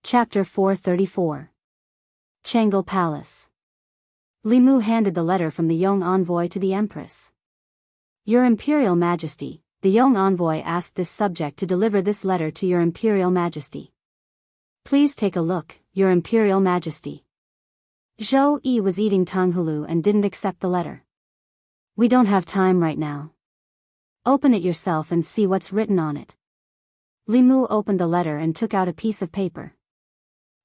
Chapter 434. Changle Palace. Li Mu handed the letter from the young envoy to the Empress. Your Imperial Majesty, the young envoy asked this subject to deliver this letter to Your Imperial Majesty. Please take a look, Your Imperial Majesty. Zhou Yi was eating tanghulu and didn't accept the letter. We don't have time right now. Open it yourself and see what's written on it. Li Mu opened the letter and took out a piece of paper.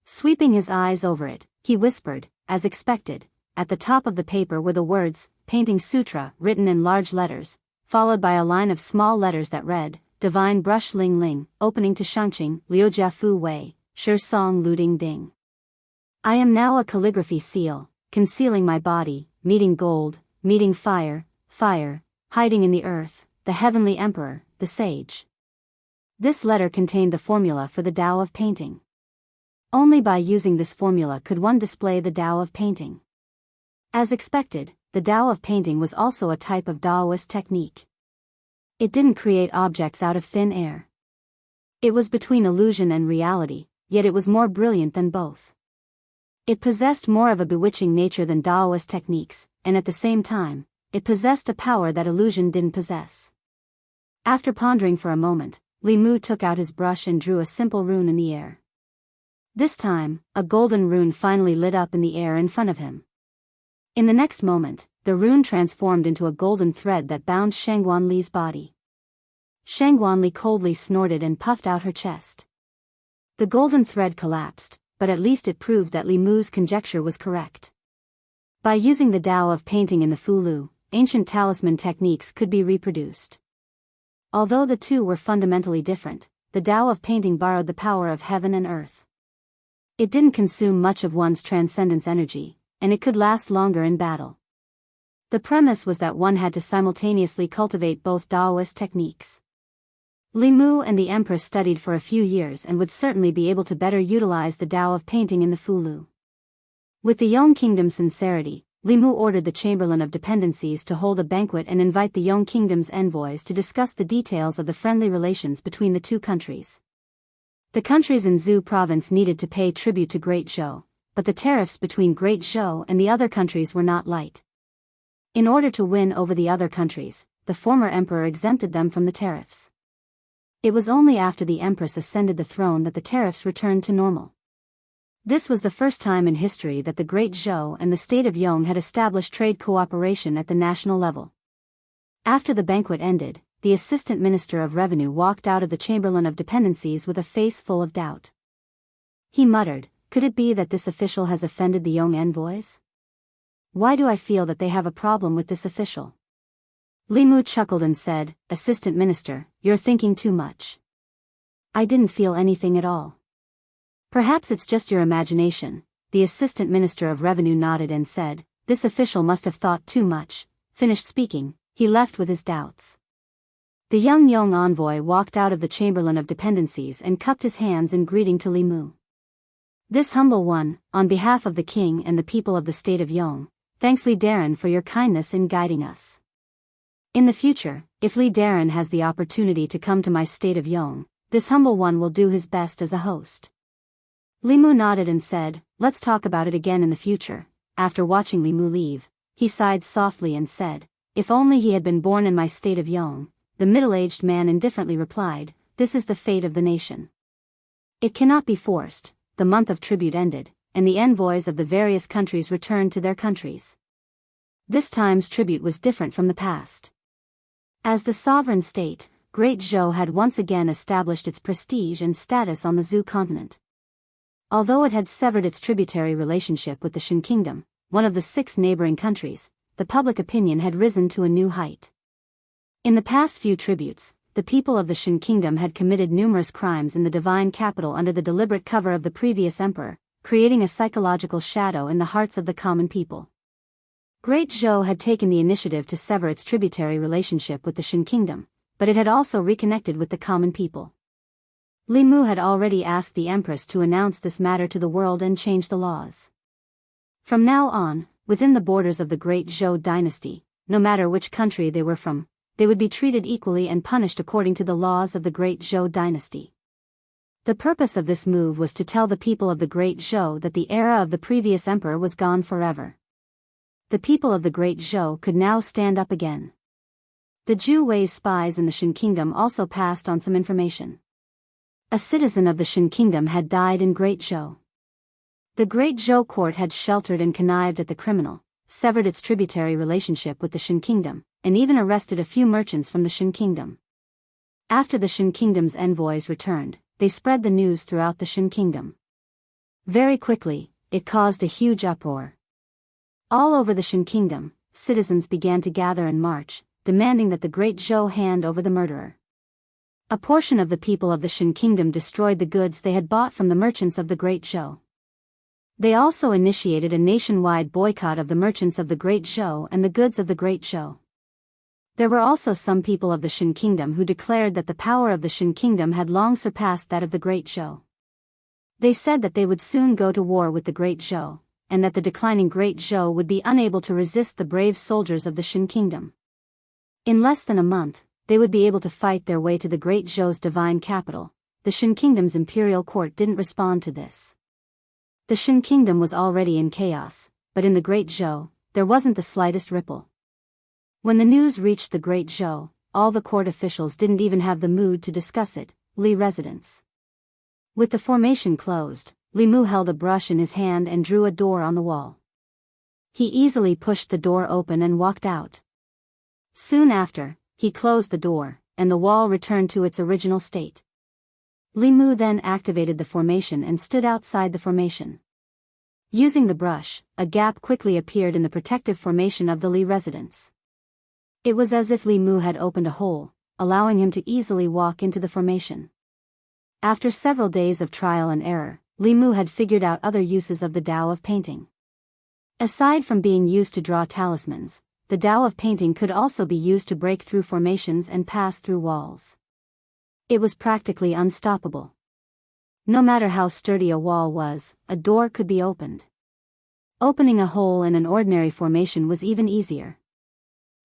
Sweeping his eyes over it, he whispered, as expected. At the top of the paper were the words, Painting Sutra, written in large letters, followed by a line of small letters that read, Divine Brush Ling Ling, opening to Shangqing, Liujia Fu Wei, Shi Song Lu Ding Ding. I am now a calligraphy seal, concealing my body, meeting gold, meeting fire, hiding in the earth, the heavenly emperor, the sage. This letter contained the formula for the Tao of painting. Only by using this formula could one display the Tao of painting. As expected, the Tao of painting was also a type of Taoist technique. It didn't create objects out of thin air. It was between illusion and reality, yet it was more brilliant than both. It possessed more of a bewitching nature than Taoist techniques, and at the same time, it possessed a power that illusion didn't possess. After pondering for a moment, Li Mu took out his brush and drew a simple rune in the air. This time, a golden rune finally lit up in the air in front of him. In the next moment, the rune transformed into a golden thread that bound Shangguan Li's body. Shangguan Li coldly snorted and puffed out her chest. The golden thread collapsed, but at least it proved that Li Mu's conjecture was correct. By using the Tao of painting in the Fulu, ancient talisman techniques could be reproduced. Although the two were fundamentally different, the Tao of painting borrowed the power of heaven and earth. It didn't consume much of one's transcendence energy, and it could last longer in battle. The premise was that one had to simultaneously cultivate both Taoist techniques. Li Mu and the Empress studied for a few years and would certainly be able to better utilize the Tao of painting in the Fulu. With the Yong Kingdom's sincerity, Li Mu ordered the Chamberlain of Dependencies to hold a banquet and invite the Yong Kingdom's envoys to discuss the details of the friendly relations between the two countries. The countries in Zhou province needed to pay tribute to Great Zhou, but the tariffs between Great Zhou and the other countries were not light. In order to win over the other countries, the former emperor exempted them from the tariffs. It was only after the Empress ascended the throne that the tariffs returned to normal. This was the first time in history that the Great Zhou and the state of Yong had established trade cooperation at the national level. After the banquet ended, the Assistant Minister of Revenue walked out of the Chamberlain of Dependencies with a face full of doubt. He muttered, could it be that this official has offended the Yong envoys? Why do I feel that they have a problem with this official? Li Mu chuckled and said, Assistant Minister, you're thinking too much. I didn't feel anything at all. Perhaps it's just your imagination. The Assistant Minister of Revenue nodded and said, this official must have thought too much. Finished speaking, he left with his doubts. The young Yong envoy walked out of the Chamberlain of Dependencies and cupped his hands in greeting to Li Mu. This humble one, on behalf of the king and the people of the state of Yong, thanks Li Daren for your kindness in guiding us. In the future, if Li Daren has the opportunity to come to my state of Yong, this humble one will do his best as a host. Li Mu nodded and said, let's talk about it again in the future. After watching Li Mu leave, he sighed softly and said, if only he had been born in my state of Yong. The middle-aged man indifferently replied, this is the fate of the nation. It cannot be forced. The month of tribute ended, and the envoys of the various countries returned to their countries. This time's tribute was different from the past. As the sovereign state, Great Zhou had once again established its prestige and status on the Zhou continent. Although it had severed its tributary relationship with the Shan Kingdom, one of the 6 neighboring countries, the public opinion had risen to a new height. In the past few tributes, the people of the Shan Kingdom had committed numerous crimes in the divine capital under the deliberate cover of the previous emperor, creating a psychological shadow in the hearts of the common people. Great Zhou had taken the initiative to sever its tributary relationship with the Shan Kingdom, but it had also reconnected with the common people. Li Mu had already asked the Empress to announce this matter to the world and change the laws. From now on, within the borders of the Great Zhou dynasty, no matter which country they were from, they would be treated equally and punished according to the laws of the Great Zhou dynasty. The purpose of this move was to tell the people of the Great Zhou that the era of the previous emperor was gone forever. The people of the Great Zhou could now stand up again. The Zhu Wei's spies in the Shan Kingdom also passed on some information. A citizen of the Shan Kingdom had died in Great Zhou. The Great Zhou court had sheltered and connived at the criminal, severed its tributary relationship with the Shan Kingdom, and even arrested a few merchants from the Shan Kingdom. After the Shan Kingdom's envoys returned, they spread the news throughout the Shan Kingdom. Very quickly, it caused a huge uproar. All over the Shan Kingdom, citizens began to gather and march, demanding that the Great Zhou hand over the murderer. A portion of the people of the Shan Kingdom destroyed the goods they had bought from the merchants of the Great Zhou. They also initiated a nationwide boycott of the merchants of the Great Zhou and the goods of the Great Zhou. There were also some people of the Shan Kingdom who declared that the power of the Shan Kingdom had long surpassed that of the Great Zhou. They said that they would soon go to war with the Great Zhou, and that the declining Great Zhou would be unable to resist the brave soldiers of the Shan Kingdom. In less than a month, they would be able to fight their way to the Great Zhou's divine capital. The Shan Kingdom's imperial court didn't respond to this. The Shan Kingdom was already in chaos, but in the Great Zhou, there wasn't the slightest ripple. When the news reached the Great Zhou, all the court officials didn't even have the mood to discuss it. Li residence. With the formation closed, Li Mu held a brush in his hand and drew a door on the wall. He easily pushed the door open and walked out. Soon after, he closed the door, and the wall returned to its original state. Li Mu then activated the formation and stood outside the formation. Using the brush, a gap quickly appeared in the protective formation of the Li residence. It was as if Li Mu had opened a hole, allowing him to easily walk into the formation. After several days of trial and error, Li Mu had figured out other uses of the Tao of painting. Aside from being used to draw talismans, the Tao of painting could also be used to break through formations and pass through walls. It was practically unstoppable. No matter how sturdy a wall was, a door could be opened. Opening a hole in an ordinary formation was even easier.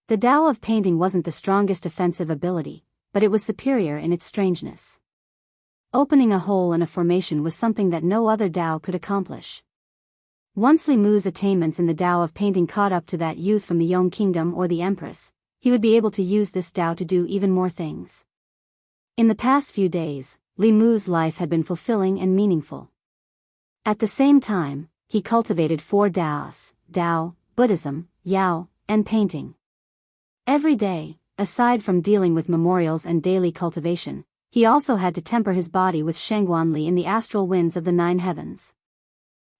The Tao of painting wasn't the strongest offensive ability, but it was superior in its strangeness. Opening a hole in a formation was something that no other Tao could accomplish. Once Li Mu's attainments in the Tao of painting caught up to that youth from the Yong Kingdom or the Empress, he would be able to use this Tao to do even more things. In the past few days, Li Mu's life had been fulfilling and meaningful. At the same time, he cultivated 4 Taos: Tao, Buddhism, Yao, and painting. Every day, aside from dealing with memorials and daily cultivation, he also had to temper his body with Shengguan Li in the astral winds of the 9 heavens.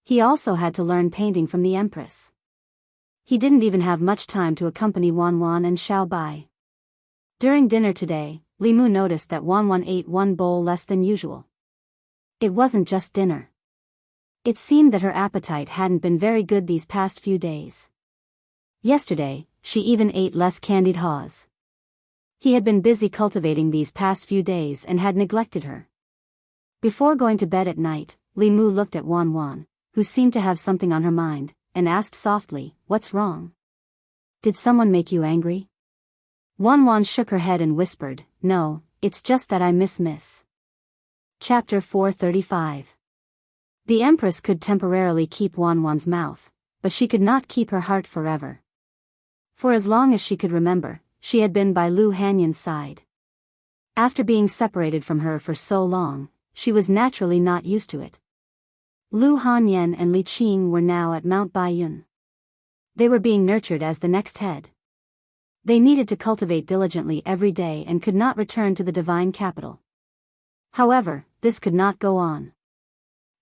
He also had to learn painting from the Empress. He didn't even have much time to accompany Wanwan and Xiao Bai. During dinner today, Li Mu noticed that Wanwan ate 1 bowl less than usual. It wasn't just dinner. It seemed that her appetite hadn't been very good these past few days. Yesterday, she even ate less candied haws. He had been busy cultivating these past few days and had neglected her. Before going to bed at night, Li Mu looked at Wanwan, who seemed to have something on her mind, and asked softly, "What's wrong? Did someone make you angry?" Wanwan shook her head and whispered, "No, it's just that I miss." Chapter 435. The Empress could temporarily keep Wanwan's mouth, but she could not keep her heart forever. For as long as she could remember, she had been by Lu Hanyan's side. After being separated from her for so long, she was naturally not used to it. Lu Hanyan and Li Qing were now at Mount Baiyun. They were being nurtured as the next head. They needed to cultivate diligently every day and could not return to the divine capital. However, this could not go on.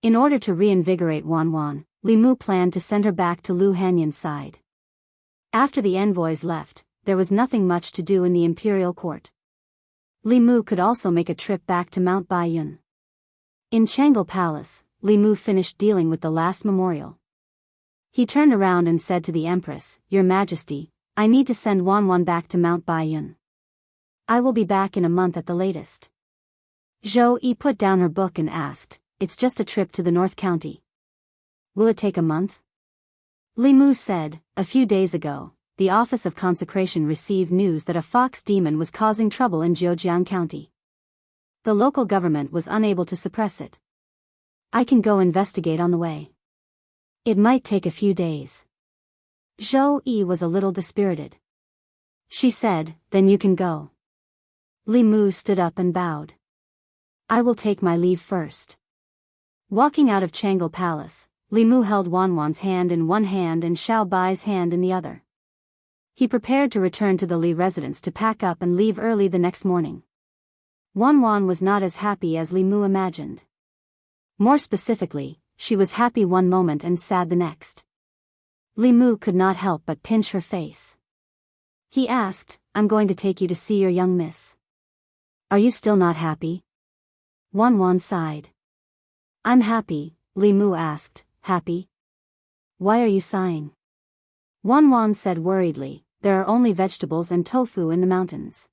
In order to reinvigorate Wanwan, Li Mu planned to send her back to Lu Hanyan's side. After the envoys left, there was nothing much to do in the imperial court. Li Mu could also make a trip back to Mount Baiyun. In Changle Palace, Li Mu finished dealing with the last memorial. He turned around and said to the Empress, "Your Majesty, I need to send Wanwan back to Mount Baiyun. I will be back in a month at the latest." Zhou Yi put down her book and asked, "It's just a trip to the North County. Will it take a month?" Li Mu said, "A few days ago, the Office of Consecration received news that a fox demon was causing trouble in Zhejiang County. The local government was unable to suppress it. I can go investigate on the way. It might take a few days. Zhou Yi was a little dispirited. She said, then you can go. Li Mu stood up and bowed. I will take my leave first. Walking out of Changle Palace, Li Mu held Wanwan's hand in one hand and Xiao Bai's hand in the other. He prepared to return to the Li residence to pack up and leave early the next morning. Wanwan was not as happy as Li Mu imagined. More specifically, she was happy one moment and sad the next. Li Mu could not help but pinch her face. He asked, I'm going to take you to see your young miss. Are you still not happy? Wanwan sighed. I'm happy, Li Mu asked, happy? Why are you sighing? Wanwan said worriedly, there are only vegetables and tofu in the mountains.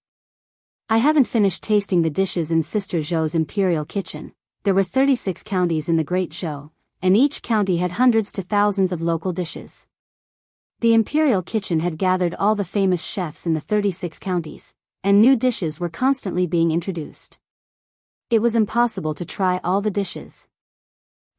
I haven't finished tasting the dishes in Sister Zhou's imperial kitchen. There were 36 counties in the Great Zhou, and each county had hundreds to thousands of local dishes. The imperial kitchen had gathered all the famous chefs in the 36 counties, and new dishes were constantly being introduced. It was impossible to try all the dishes.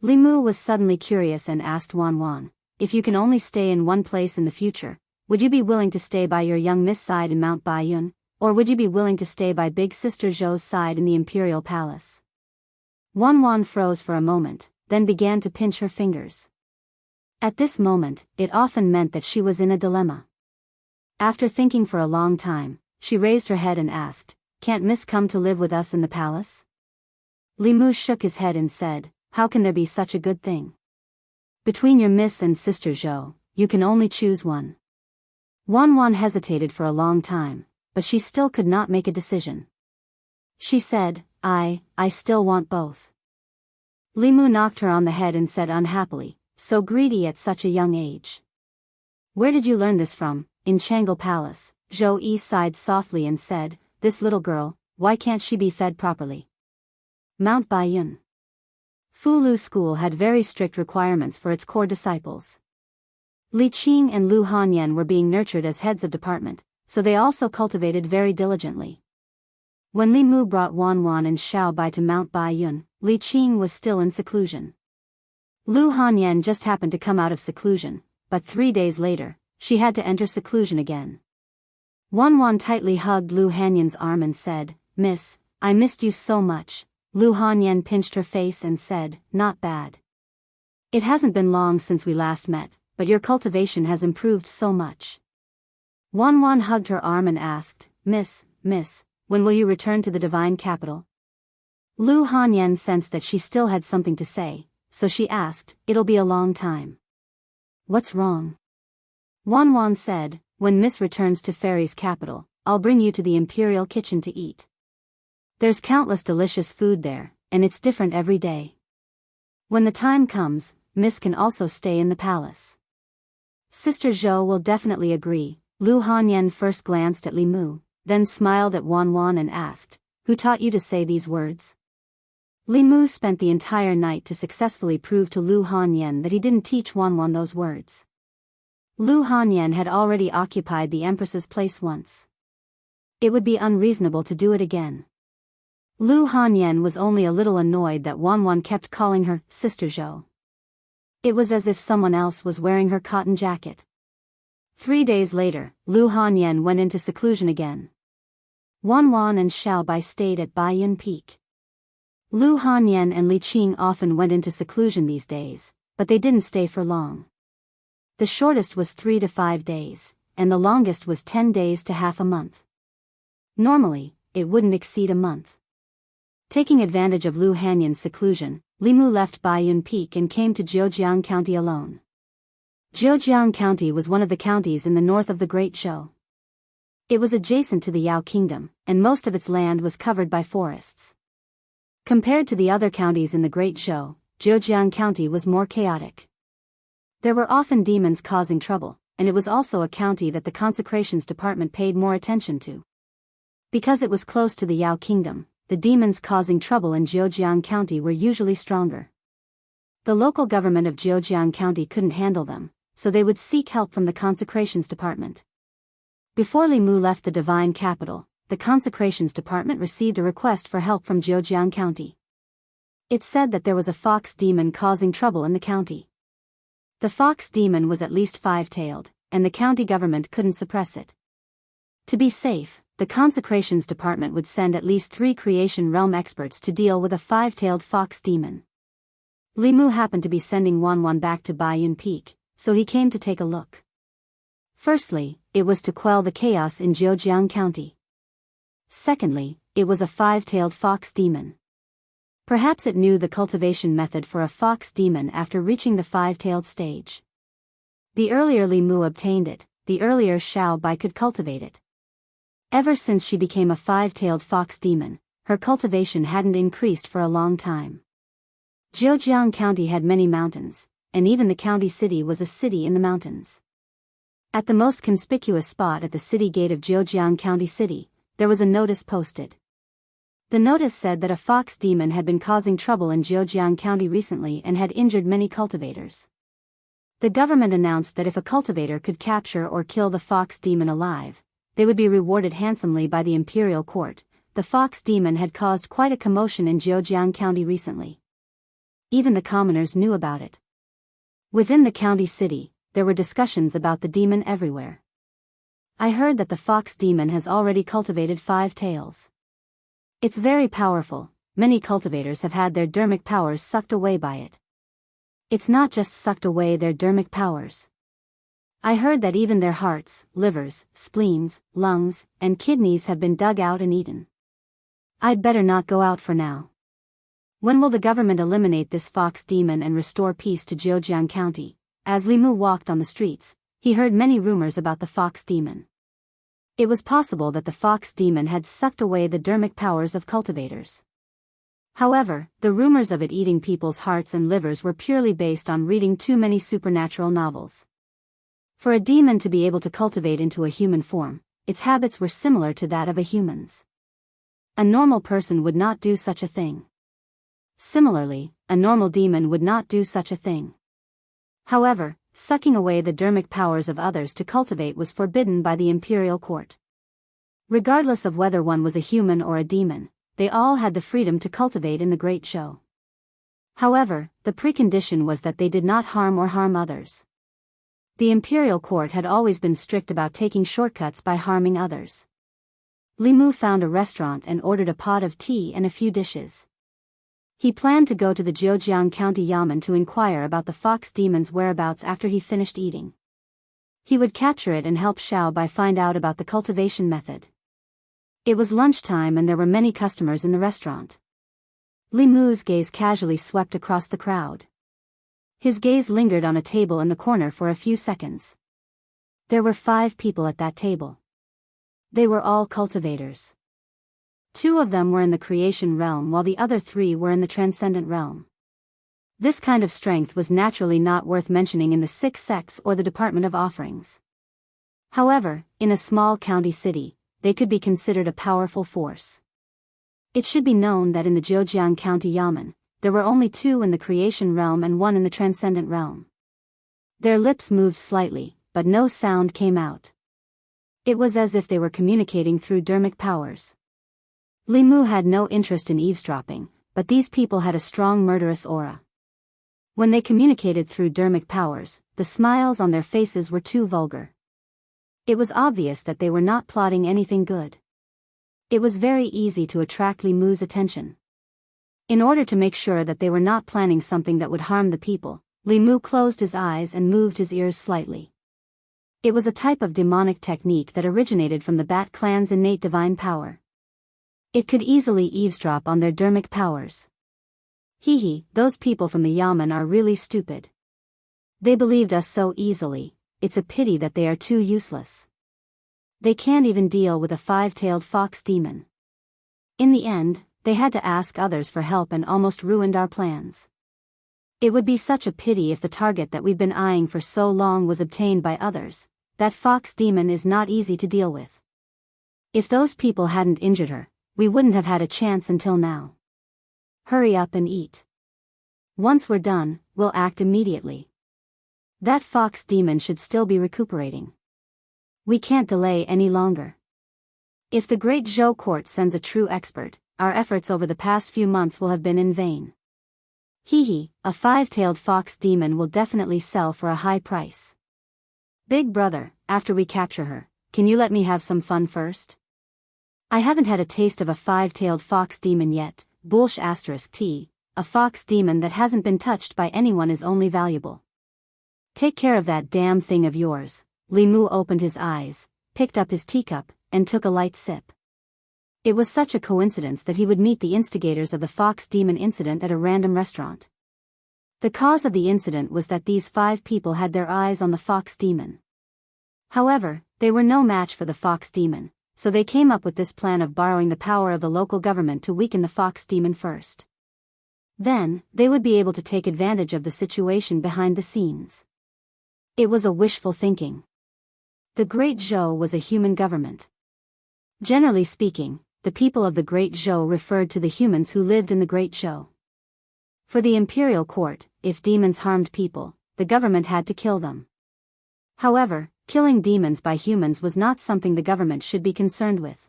Li Mu was suddenly curious and asked Wanwan, if you can only stay in one place in the future, would you be willing to stay by your young miss side in Mount Baiyun, or would you be willing to stay by Big Sister Zhou's side in the imperial palace? Wanwan froze for a moment, then began to pinch her fingers. At this moment, it often meant that she was in a dilemma. After thinking for a long time, she raised her head and asked, can't Miss come to live with us in the palace? Li Mu shook his head and said, how can there be such a good thing? Between your miss and Sister Zhou, you can only choose one. Wanwan hesitated for a long time, but she still could not make a decision. She said, I still want both. Li Mu knocked her on the head and said unhappily, so greedy at such a young age. Where did you learn this from? In Changle Palace. Zhou Yi sighed softly and said, this little girl, why can't she be fed properly? Mount Baiyun. Fulu School had very strict requirements for its core disciples. Li Qing and Lu Hanyan were being nurtured as heads of department, so they also cultivated very diligently. When Li Mu brought Wanwan and Xiao Bai to Mount Baiyun, Li Qing was still in seclusion. Lu Hanyan just happened to come out of seclusion, but 3 days later, she had to enter seclusion again. Wanwan tightly hugged Lu Hanyan's arm and said, Miss, I missed you so much. Lu Hanyan pinched her face and said, not bad. It hasn't been long since we last met, but your cultivation has improved so much. Wanwan hugged her arm and asked, Miss, when will you return to the divine capital? Lu Hanyan sensed that she still had something to say, so she asked, it'll be a long time. What's wrong? Wanwan said, when Miss returns to Fairy's capital, I'll bring you to the imperial kitchen to eat. There's countless delicious food there, and it's different every day. When the time comes, Miss can also stay in the palace. Sister Zhou will definitely agree. Lu Hanyan first glanced at Li Mu, then smiled at Wanwan and asked, who taught you to say these words? Li Mu spent the entire night to successfully prove to Lu Hanyan that he didn't teach Wanwan those words. Lu Hanyan had already occupied the Empress's place once. It would be unreasonable to do it again. Lu Hanyan was only a little annoyed that Wanwan kept calling her Sister Zhou. It was as if someone else was wearing her cotton jacket. 3 days later, Lu Hanyan went into seclusion again. Wanwan and Xiao Bai stayed at Baiyun Peak. Lu Hanyan and Li Qing often went into seclusion these days, but they didn't stay for long. The shortest was 3 to 5 days, and the longest was 10 days to half a month. Normally, it wouldn't exceed a month. Taking advantage of Lu Hanyan's seclusion, Li Mu left Baiyun Peak and came to Zhejiang County alone. Zhejiang County was one of the counties in the north of the Great Zhou. It was adjacent to the Yao Kingdom, and most of its land was covered by forests. Compared to the other counties in the Great Zhou, Zhejiang County was more chaotic. There were often demons causing trouble, and it was also a county that the Consecrations Department paid more attention to. Because it was close to the Yao Kingdom, the demons causing trouble in Zhejiang County were usually stronger. The local government of Zhejiang County couldn't handle them, so they would seek help from the Consecrations Department. Before Li Mu left the divine capital, the Consecrations Department received a request for help from Zhejiang County. It said that there was a fox demon causing trouble in the county. The fox demon was at least 5-tailed, and the county government couldn't suppress it. To be safe, the Consecrations Department would send at least 3 Creation Realm experts to deal with a 5-tailed fox demon. Li Mu happened to be sending Wanwan back to Baiyun Peak, so he came to take a look. Firstly, it was to quell the chaos in Zhejiang County. Secondly, it was a 5-tailed fox demon. Perhaps it knew the cultivation method for a fox demon after reaching the 5-tailed stage. The earlier Li Mu obtained it, the earlier Xiao Bai could cultivate it. Ever since she became a 5-tailed fox demon, her cultivation hadn't increased for a long time. Zhejiang County had many mountains, and even the county city was a city in the mountains. At the most conspicuous spot at the city gate of Zhejiang County City, there was a notice posted. The notice said that a fox demon had been causing trouble in Zhejiang County recently and had injured many cultivators. The government announced that if a cultivator could capture or kill the fox demon alive, they would be rewarded handsomely by the imperial court. The fox demon had caused quite a commotion in Zhejiang County recently. Even the commoners knew about it. Within the county city, there were discussions about the demon everywhere. I heard that the fox demon has already cultivated 5 tails. It's very powerful. Many cultivators have had their dermic powers sucked away by it. It's not just sucked away their dermic powers. I heard that even their hearts, livers, spleens, lungs, and kidneys have been dug out and eaten. I'd better not go out for now. When will the government eliminate this fox demon and restore peace to Zhejiang County? As Li Mu walked on the streets, he heard many rumors about the fox demon. It was possible that the fox demon had sucked away the dermic powers of cultivators. However, the rumors of it eating people's hearts and livers were purely based on reading too many supernatural novels. For a demon to be able to cultivate into a human form, its habits were similar to that of a human's. A normal person would not do such a thing. Similarly, a normal demon would not do such a thing. However, sucking away the dermic powers of others to cultivate was forbidden by the imperial court. Regardless of whether one was a human or a demon, they all had the freedom to cultivate in the Great Show. However, the precondition was that they did not harm or harm others. The imperial court had always been strict about taking shortcuts by harming others. Li Mu found a restaurant and ordered a pot of tea and a few dishes. He planned to go to the Zhejiang County Yamen to inquire about the fox demon's whereabouts after he finished eating. He would capture it and help Xiao Bai find out about the cultivation method. It was lunchtime and there were many customers in the restaurant. Li Mu's gaze casually swept across the crowd. His gaze lingered on a table in the corner for a few seconds. There were 5 people at that table. They were all cultivators. 2 of them were in the creation realm while the other 3 were in the transcendent realm. This kind of strength was naturally not worth mentioning in the 6 sects or the Department of Offerings. However, in a small county city, they could be considered a powerful force. It should be known that in the Zhejiang County Yamen, there were only 2 in the creation realm and 1 in the transcendent realm. Their lips moved slightly, but no sound came out. It was as if they were communicating through dermic powers. Li Mu had no interest in eavesdropping, but these people had a strong murderous aura. When they communicated through dermic powers, the smiles on their faces were too vulgar. It was obvious that they were not plotting anything good. It was very easy to attract Li Mu's attention. In order to make sure that they were not planning something that would harm the people, Li Mu closed his eyes and moved his ears slightly. It was a type of demonic technique that originated from the Bat clan's innate divine power. It could easily eavesdrop on their dermic powers. Those people from the Yamen are really stupid. They believed us so easily, it's a pity that they are too useless. They can't even deal with a 5-tailed fox demon. In the end, they had to ask others for help and almost ruined our plans. It would be such a pity if the target that we've been eyeing for so long was obtained by others. That fox demon is not easy to deal with. If those people hadn't injured her, we wouldn't have had a chance until now. Hurry up and eat. Once we're done, we'll act immediately. That fox demon should still be recuperating. We can't delay any longer. If the Great Zhou Court sends a true expert, our efforts over the past few months will have been in vain. Hee, a five-tailed fox demon will definitely sell for a high price. Big brother, after we capture her, can you let me have some fun first? I haven't had a taste of a five-tailed fox demon yet. Bullsh *t. A fox demon that hasn't been touched by anyone is only valuable. Take care of that damn thing of yours. Li Mu opened his eyes, picked up his teacup, and took a light sip. It was such a coincidence that he would meet the instigators of the fox demon incident at a random restaurant. The cause of the incident was that these 5 people had their eyes on the fox demon. However, they were no match for the fox demon, so they came up with this plan of borrowing the power of the local government to weaken the fox demon first. Then, they would be able to take advantage of the situation behind the scenes. It was a wishful thinking. The Great Zhou was a human government. Generally speaking, the people of the Great Zhou referred to the humans who lived in the Great Zhou. For the imperial court, if demons harmed people, the government had to kill them. However, killing demons by humans was not something the government should be concerned with.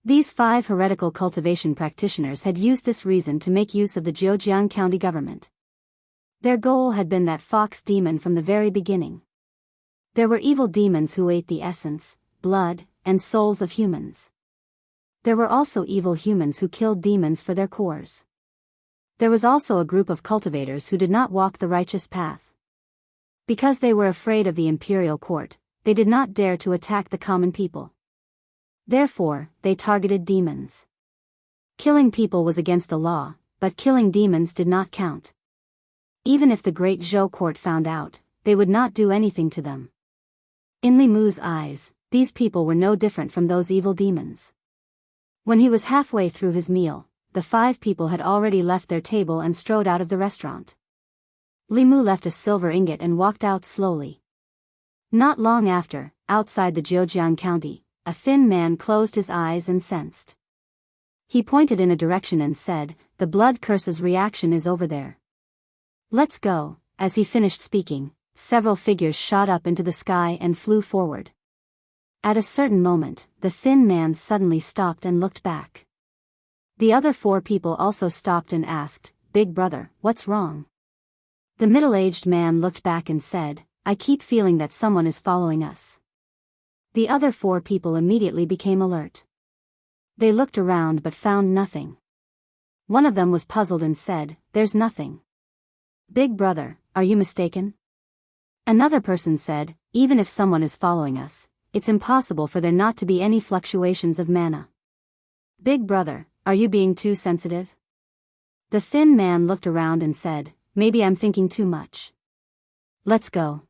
These 5 heretical cultivation practitioners had used this reason to make use of the Zhejiang County government. Their goal had been that fox demon from the very beginning. There were evil demons who ate the essence, blood, and souls of humans. There were also evil humans who killed demons for their cores. There was also a group of cultivators who did not walk the righteous path. Because they were afraid of the imperial court, they did not dare to attack the common people. Therefore, they targeted demons. Killing people was against the law, but killing demons did not count. Even if the Great Zhou Court found out, they would not do anything to them. In Li Mu's eyes, these people were no different from those evil demons. When he was halfway through his meal, the 5 people had already left their table and strode out of the restaurant. Li Mu left a silver ingot and walked out slowly. Not long after, outside the Zhejiang County, a thin man closed his eyes and sensed. He pointed in a direction and said, "The blood curse's reaction is over there. Let's go." As he finished speaking, several figures shot up into the sky and flew forward. At a certain moment, the thin man suddenly stopped and looked back. The other 4 people also stopped and asked, "Big brother, what's wrong?" The middle-aged man looked back and said, "I keep feeling that someone is following us." The other 4 people immediately became alert. They looked around but found nothing. One of them was puzzled and said, "There's nothing." "Big brother, are you mistaken?" Another person said, "Even if someone is following us, it's impossible for there not to be any fluctuations of mana." "Big brother, are you being too sensitive?" The thin man looked around and said, "Maybe I'm thinking too much. Let's go."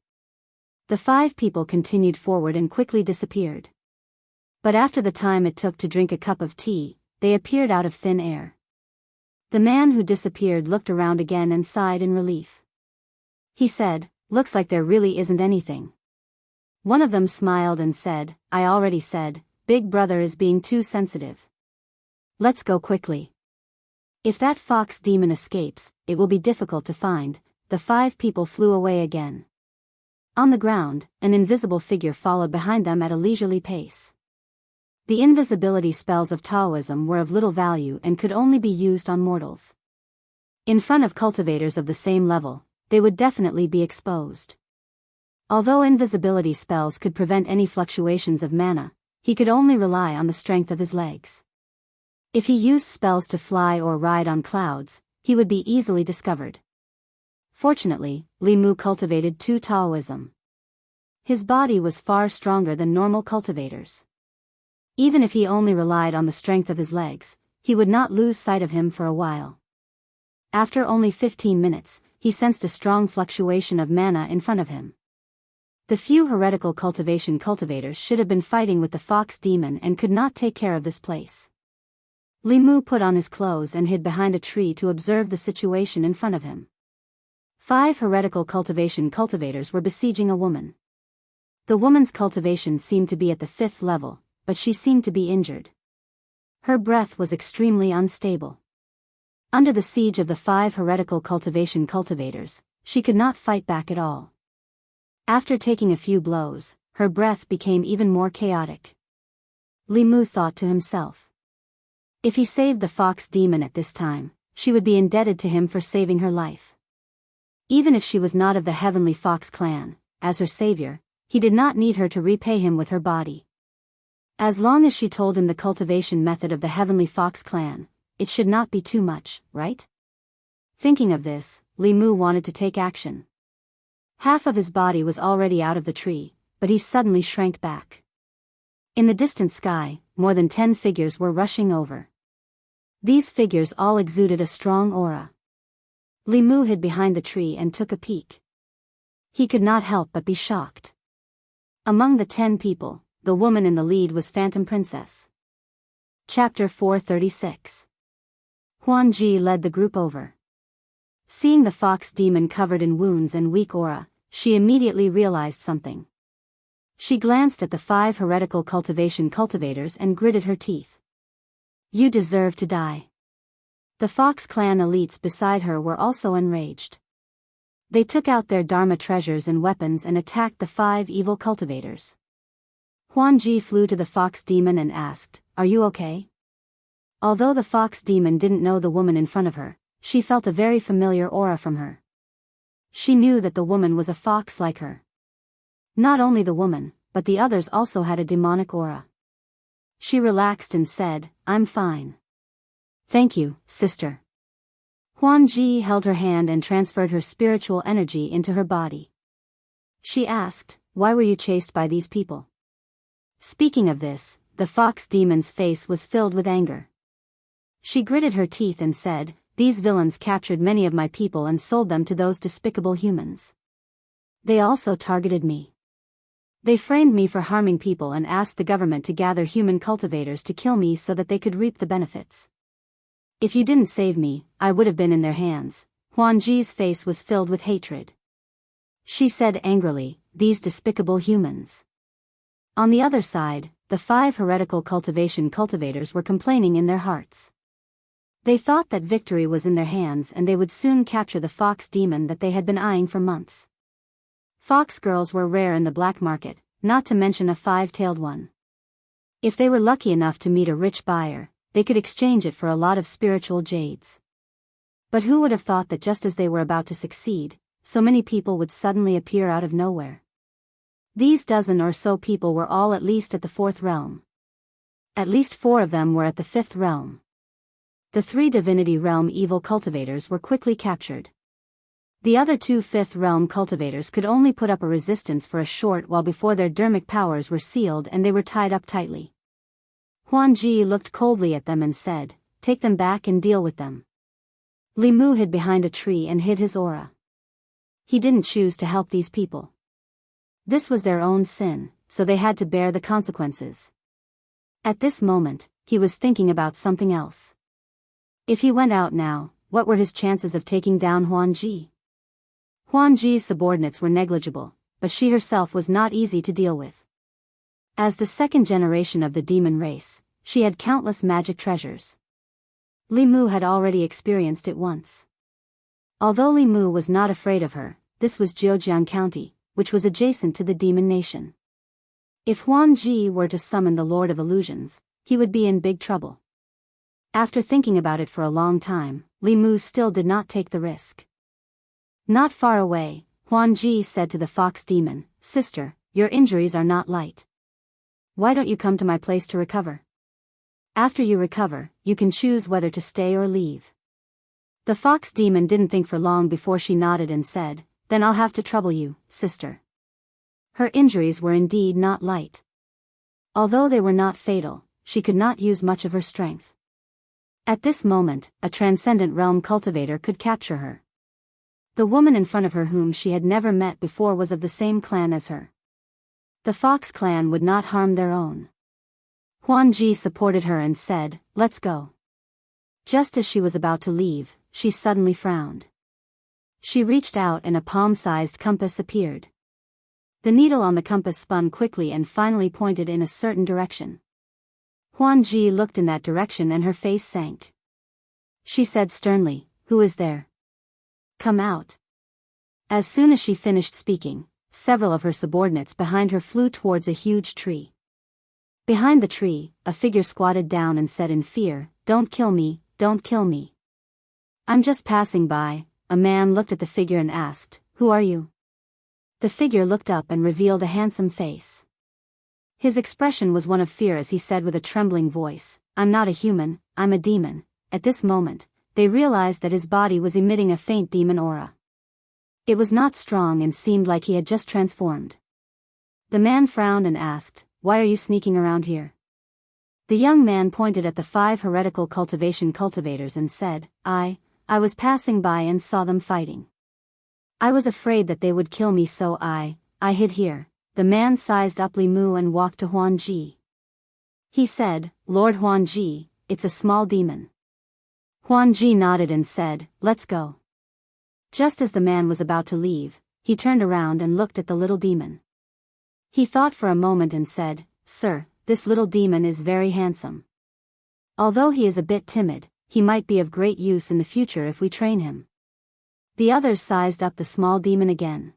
The 5 people continued forward and quickly disappeared. But after the time it took to drink a cup of tea, they appeared out of thin air. The man who disappeared looked around again and sighed in relief. He said, "Looks like there really isn't anything." One of them smiled and said, "I already said, Big brother is being too sensitive. Let's go quickly. If that fox demon escapes, it will be difficult to find." The 5 people flew away again. On the ground, an invisible figure followed behind them at a leisurely pace. The invisibility spells of Taoism were of little value and could only be used on mortals. In front of cultivators of the same level, they would definitely be exposed. Although invisibility spells could prevent any fluctuations of mana, he could only rely on the strength of his legs. If he used spells to fly or ride on clouds, he would be easily discovered. Fortunately, Li Mu cultivated true Taoism. His body was far stronger than normal cultivators. Even if he only relied on the strength of his legs, he would not lose sight of him for a while. After only 15 minutes, he sensed a strong fluctuation of mana in front of him. The few heretical cultivation cultivators should have been fighting with the fox demon and could not take care of this place. Li Mu put on his clothes and hid behind a tree to observe the situation in front of him. 5 heretical cultivation cultivators were besieging a woman. The woman's cultivation seemed to be at the 5th level, but she seemed to be injured. Her breath was extremely unstable. Under the siege of the 5 heretical cultivation cultivators, she could not fight back at all. After taking a few blows, her breath became even more chaotic. Li Mu thought to himself. If he saved the fox demon at this time, she would be indebted to him for saving her life. Even if she was not of the Heavenly Fox clan, as her savior, he did not need her to repay him with her body. As long as she told him the cultivation method of the Heavenly Fox clan, it should not be too much, right? Thinking of this, Li Mu wanted to take action. Half of his body was already out of the tree, but he suddenly shrank back. In the distant sky, more than 10 figures were rushing over. These figures all exuded a strong aura. Li Mu hid behind the tree and took a peek. He could not help but be shocked. Among the 10 people, the woman in the lead was Phantom Princess. Chapter 436. Huan Ji led the group over. Seeing the fox demon covered in wounds and weak aura, she immediately realized something. She glanced at the 5 heretical cultivators and gritted her teeth. You deserve to die. The Fox clan elites beside her were also enraged. They took out their Dharma treasures and weapons and attacked the 5 evil cultivators. Huan Ji flew to the fox demon and asked, "Are you okay?" Although the fox demon didn't know the woman in front of her, she felt a very familiar aura from her. She knew that the woman was a fox like her. Not only the woman, but the others also had a demonic aura. She relaxed and said, "I'm fine." "Thank you, sister." Huan Ji held her hand and transferred her spiritual energy into her body. She asked, "Why were you chased by these people?" Speaking of this, the fox demon's face was filled with anger. She gritted her teeth and said, "These villains captured many of my people and sold them to those despicable humans. They also targeted me. They framed me for harming people and asked the government to gather human cultivators to kill me so that they could reap the benefits. If you didn't save me, I would have been in their hands." Huan Ji's face was filled with hatred. She said angrily, "These despicable humans." On the other side, the 5 heretical cultivators were complaining in their hearts. They thought that victory was in their hands and they would soon capture the fox demon that they had been eyeing for months. Fox girls were rare in the black market, not to mention a 5-tailed one. If they were lucky enough to meet a rich buyer, they could exchange it for a lot of spiritual jades. But who would have thought that just as they were about to succeed, so many people would suddenly appear out of nowhere? These dozen or so people were all at least at the 4th realm. At least 4 of them were at the 5th realm. The 3 Divinity Realm evil cultivators were quickly captured. The other 2 5th realm cultivators could only put up a resistance for a short while before their dermic powers were sealed and they were tied up tightly. Huan Ji looked coldly at them and said, "Take them back and deal with them." Li Mu hid behind a tree and hid his aura. He didn't choose to help these people. This was their own sin, so they had to bear the consequences. At this moment, he was thinking about something else. If he went out now, what were his chances of taking down Huan Ji? Huan Ji's subordinates were negligible, but she herself was not easy to deal with. As the 2nd generation of the demon race, she had countless magic treasures. Li Mu had already experienced it once. Although Li Mu was not afraid of her, this was Zhejiang County, which was adjacent to the demon nation. If Huan Ji were to summon the Lord of Illusions, he would be in big trouble. After thinking about it for a long time, Li Mu still did not take the risk. Not far away, Huan Ji said to the fox demon, "Sister, your injuries are not light. Why don't you come to my place to recover? After you recover, you can choose whether to stay or leave." The fox demon didn't think for long before she nodded and said, "Then I'll have to trouble you, sister." Her injuries were indeed not light. Although they were not fatal, she could not use much of her strength. At this moment, a transcendent realm cultivator could capture her. The woman in front of her whom she had never met before was of the same clan as her. The Fox clan would not harm their own. Huan Ji supported her and said, "Let's go." Just as she was about to leave, she suddenly frowned. She reached out and a palm-sized compass appeared. The needle on the compass spun quickly and finally pointed in a certain direction. Huan Ji looked in that direction and her face sank. She said sternly, "Who is there? Come out." As soon as she finished speaking, several of her subordinates behind her flew towards a huge tree. Behind the tree, a figure squatted down and said in fear, "Don't kill me, don't kill me. I'm just passing by." A man looked at the figure and asked, "Who are you?" The figure looked up and revealed a handsome face. His expression was one of fear as he said with a trembling voice, "I'm not a human, I'm a demon." At this moment, they realized that his body was emitting a faint demon aura. It was not strong and seemed like he had just transformed. The man frowned and asked, "Why are you sneaking around here?" The young man pointed at the 5 heretical cultivators and said, I was passing by and saw them fighting. I was afraid that they would kill me, so I hid here." The man sized up Limu and walked to Huanji. He said, "Lord Huanji, it's a small demon." Huanji nodded and said, "Let's go." Just as the man was about to leave, he turned around and looked at the little demon. He thought for a moment and said, "Sir, this little demon is very handsome. Although he is a bit timid, he might be of great use in the future if we train him." The others sized up the small demon again.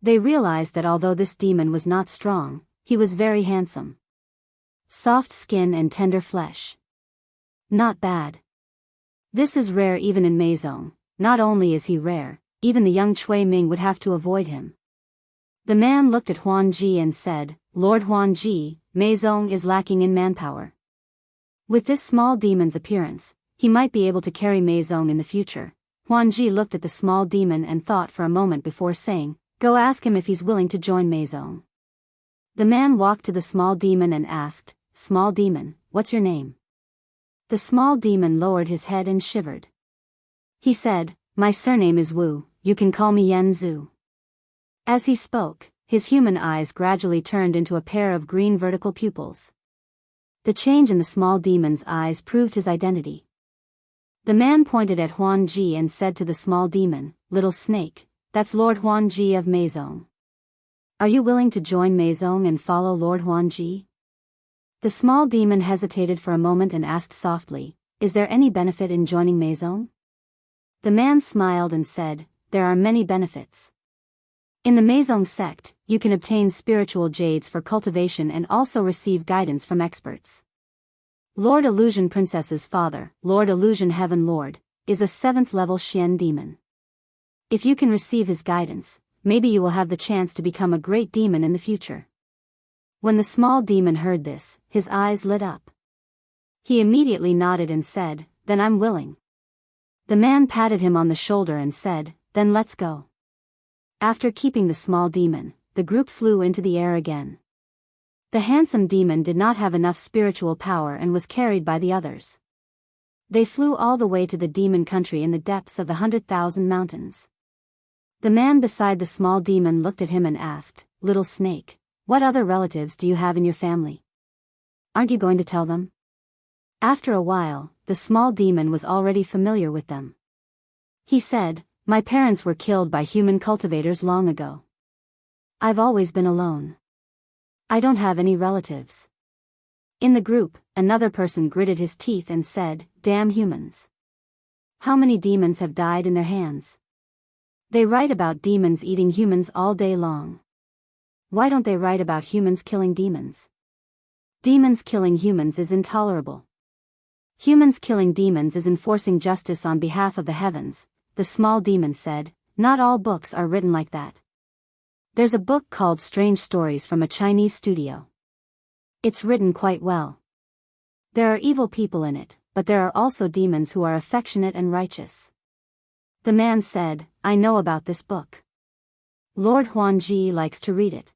They realized that although this demon was not strong, he was very handsome. Soft skin and tender flesh. Not bad. This is rare even in Meizong. Not only is he rare, even the young Cui Ming would have to avoid him. The man looked at Huanji and said, "Lord Huanji, Meizong is lacking in manpower. With this small demon's appearance, he might be able to carry Meizong in the future." Huanji looked at the small demon and thought for a moment before saying, "Go ask him if he's willing to join Meizong." The man walked to the small demon and asked, "Small demon, what's your name?" The small demon lowered his head and shivered. He said, "My surname is Wu, you can call me Yen Zhu." As he spoke, his human eyes gradually turned into a pair of green vertical pupils. The change in the small demon's eyes proved his identity. The man pointed at Huanji and said to the small demon, "Little snake, that's Lord Huanji of Meizong. Are you willing to join Meizong and follow Lord Huanji?" The small demon hesitated for a moment and asked softly, "Is there any benefit in joining Meizong?" The man smiled and said, "There are many benefits. In the Meizong sect, you can obtain spiritual jades for cultivation and also receive guidance from experts. Lord Illusion Princess's father, Lord Illusion Heaven Lord, is a 7th level Xian demon. If you can receive his guidance, maybe you will have the chance to become a great demon in the future." When the small demon heard this, his eyes lit up. He immediately nodded and said, "Then I'm willing." The man patted him on the shoulder and said, "Then let's go." After keeping the small demon, the group flew into the air again. The handsome demon did not have enough spiritual power and was carried by the others. They flew all the way to the demon country in the depths of the 100,000 mountains. The man beside the small demon looked at him and asked, "Little snake, what other relatives do you have in your family? Aren't you going to tell them?" After a while, the small demon was already familiar with them. He said, "My parents were killed by human cultivators long ago. I've always been alone. I don't have any relatives." In the group, another person gritted his teeth and said, "Damn humans. How many demons have died in their hands? They write about demons eating humans all day long. Why don't they write about humans killing demons? Demons killing humans is intolerable. Humans killing demons is enforcing justice on behalf of the heavens." The small demon said, "Not all books are written like that. There's a book called Strange Stories from a Chinese studio. It's written quite well. There are evil people in it, but there are also demons who are affectionate and righteous." The man said, "I know about this book. Lord Huanji likes to read it.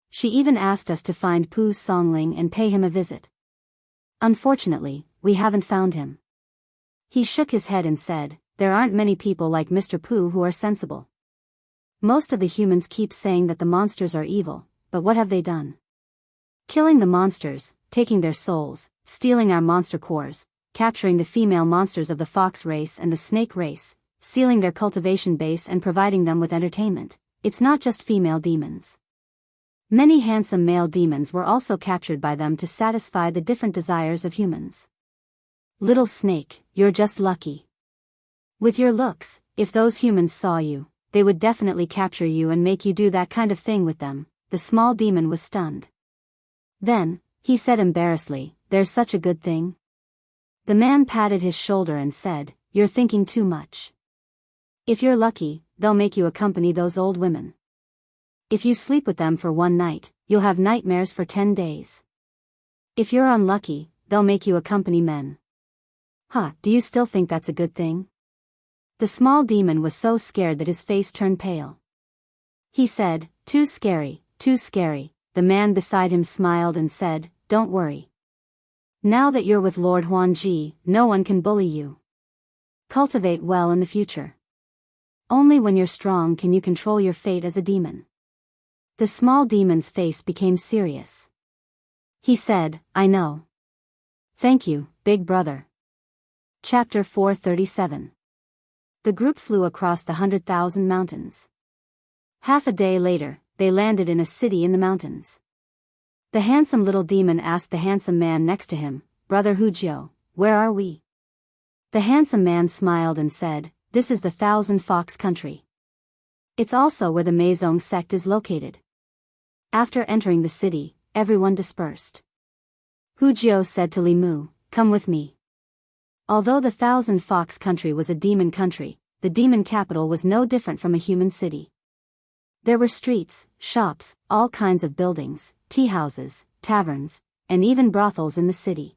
She even asked us to find Pu's Songling and pay him a visit. Unfortunately, we haven't found him." He shook his head and said, "There aren't many people like Mr. Pu who are sensible. Most of the humans keep saying that the monsters are evil, but what have they done? Killing the monsters, taking their souls, stealing our monster cores, capturing the female monsters of the fox race and the snake race, sealing their cultivation base and providing them with entertainment. It's not just female demons. Many handsome male demons were also captured by them to satisfy the different desires of humans. Little snake, you're just lucky. With your looks, if those humans saw you, they would definitely capture you and make you do that kind of thing with them." The small demon was stunned. Then, he said embarrassedly, there's such a good thing? The man patted his shoulder and said, you're thinking too much. If you're lucky, they'll make you accompany those old women. If you sleep with them for one night, you'll have nightmares for 10 days. If you're unlucky, they'll make you accompany men. Do you still think that's a good thing? The small demon was so scared that his face turned pale. He said, too scary, too scary. The man beside him smiled and said, don't worry. Now that you're with Lord Huanji, no one can bully you. Cultivate well in the future. Only when you're strong can you control your fate as a demon. The small demon's face became serious. He said, I know. Thank you, big brother. Chapter 437. The group flew across the 100,000 mountains. Half a day later, they landed in a city in the mountains. The handsome little demon asked the handsome man next to him, Brother Hujiu, where are we? The handsome man smiled and said, this is the 1,000 Fox country. It's also where the Meizong sect is located. After entering the city, everyone dispersed. Hujiu said to Li Mu, come with me. Although the 1,000 Fox country was a demon country, the demon capital was no different from a human city. There were streets, shops, all kinds of buildings, tea houses, taverns, and even brothels in the city.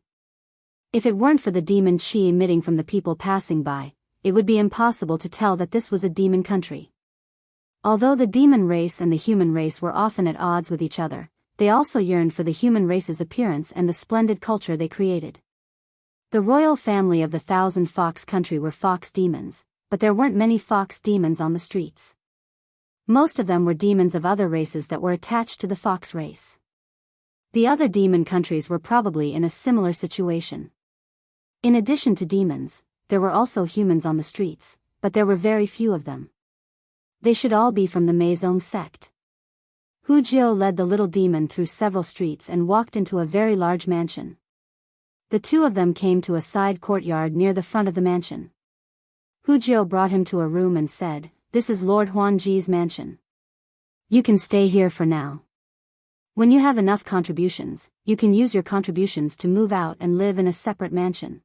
If it weren't for the demon chi emitting from the people passing by, it would be impossible to tell that this was a demon country. Although the demon race and the human race were often at odds with each other, they also yearned for the human race's appearance and the splendid culture they created. The royal family of the 1,000 Fox country were fox demons, but there weren't many fox demons on the streets. Most of them were demons of other races that were attached to the fox race. The other demon countries were probably in a similar situation. In addition to demons, there were also humans on the streets, but there were very few of them. They should all be from the Meizong sect. Hujiu led the little demon through several streets and walked into a very large mansion. The two of them came to a side courtyard near the front of the mansion. Hujiu brought him to a room and said, this is Lord Huanji's mansion. You can stay here for now. When you have enough contributions, you can use your contributions to move out and live in a separate mansion.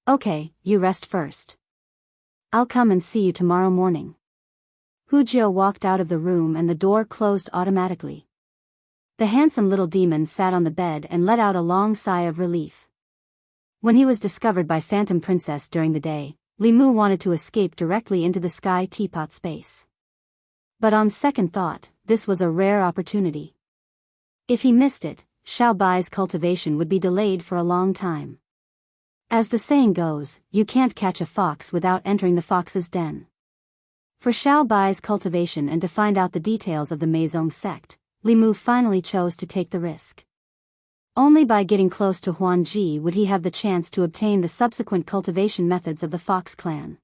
Okay, you rest first. I'll come and see you tomorrow morning. Hujiu walked out of the room and the door closed automatically. The handsome little demon sat on the bed and let out a long sigh of relief. When he was discovered by Phantom Princess during the day, Li Mu wanted to escape directly into the sky teapot space. But on second thought, this was a rare opportunity. If he missed it, Xiao Bai's cultivation would be delayed for a long time. As the saying goes, you can't catch a fox without entering the fox's den. For Xiao Bai's cultivation and to find out the details of the Meizong sect, Li Mu finally chose to take the risk. Only by getting close to Huanji would he have the chance to obtain the subsequent cultivation methods of the Fox clan.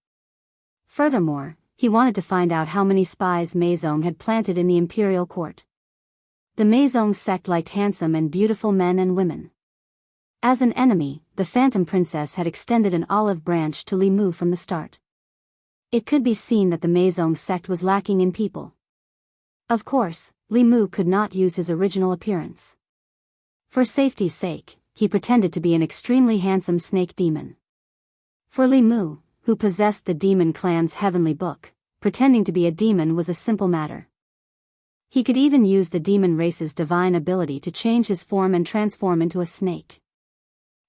Furthermore, he wanted to find out how many spies Meizong had planted in the imperial court. The Meizong sect liked handsome and beautiful men and women. As an enemy, the Phantom Princess had extended an olive branch to Li Mu from the start. It could be seen that the Meizong sect was lacking in people. Of course, Li Mu could not use his original appearance. For safety's sake, he pretended to be an extremely handsome snake demon. For Li Mu, who possessed the demon clan's heavenly book, pretending to be a demon was a simple matter. He could even use the demon race's divine ability to change his form and transform into a snake.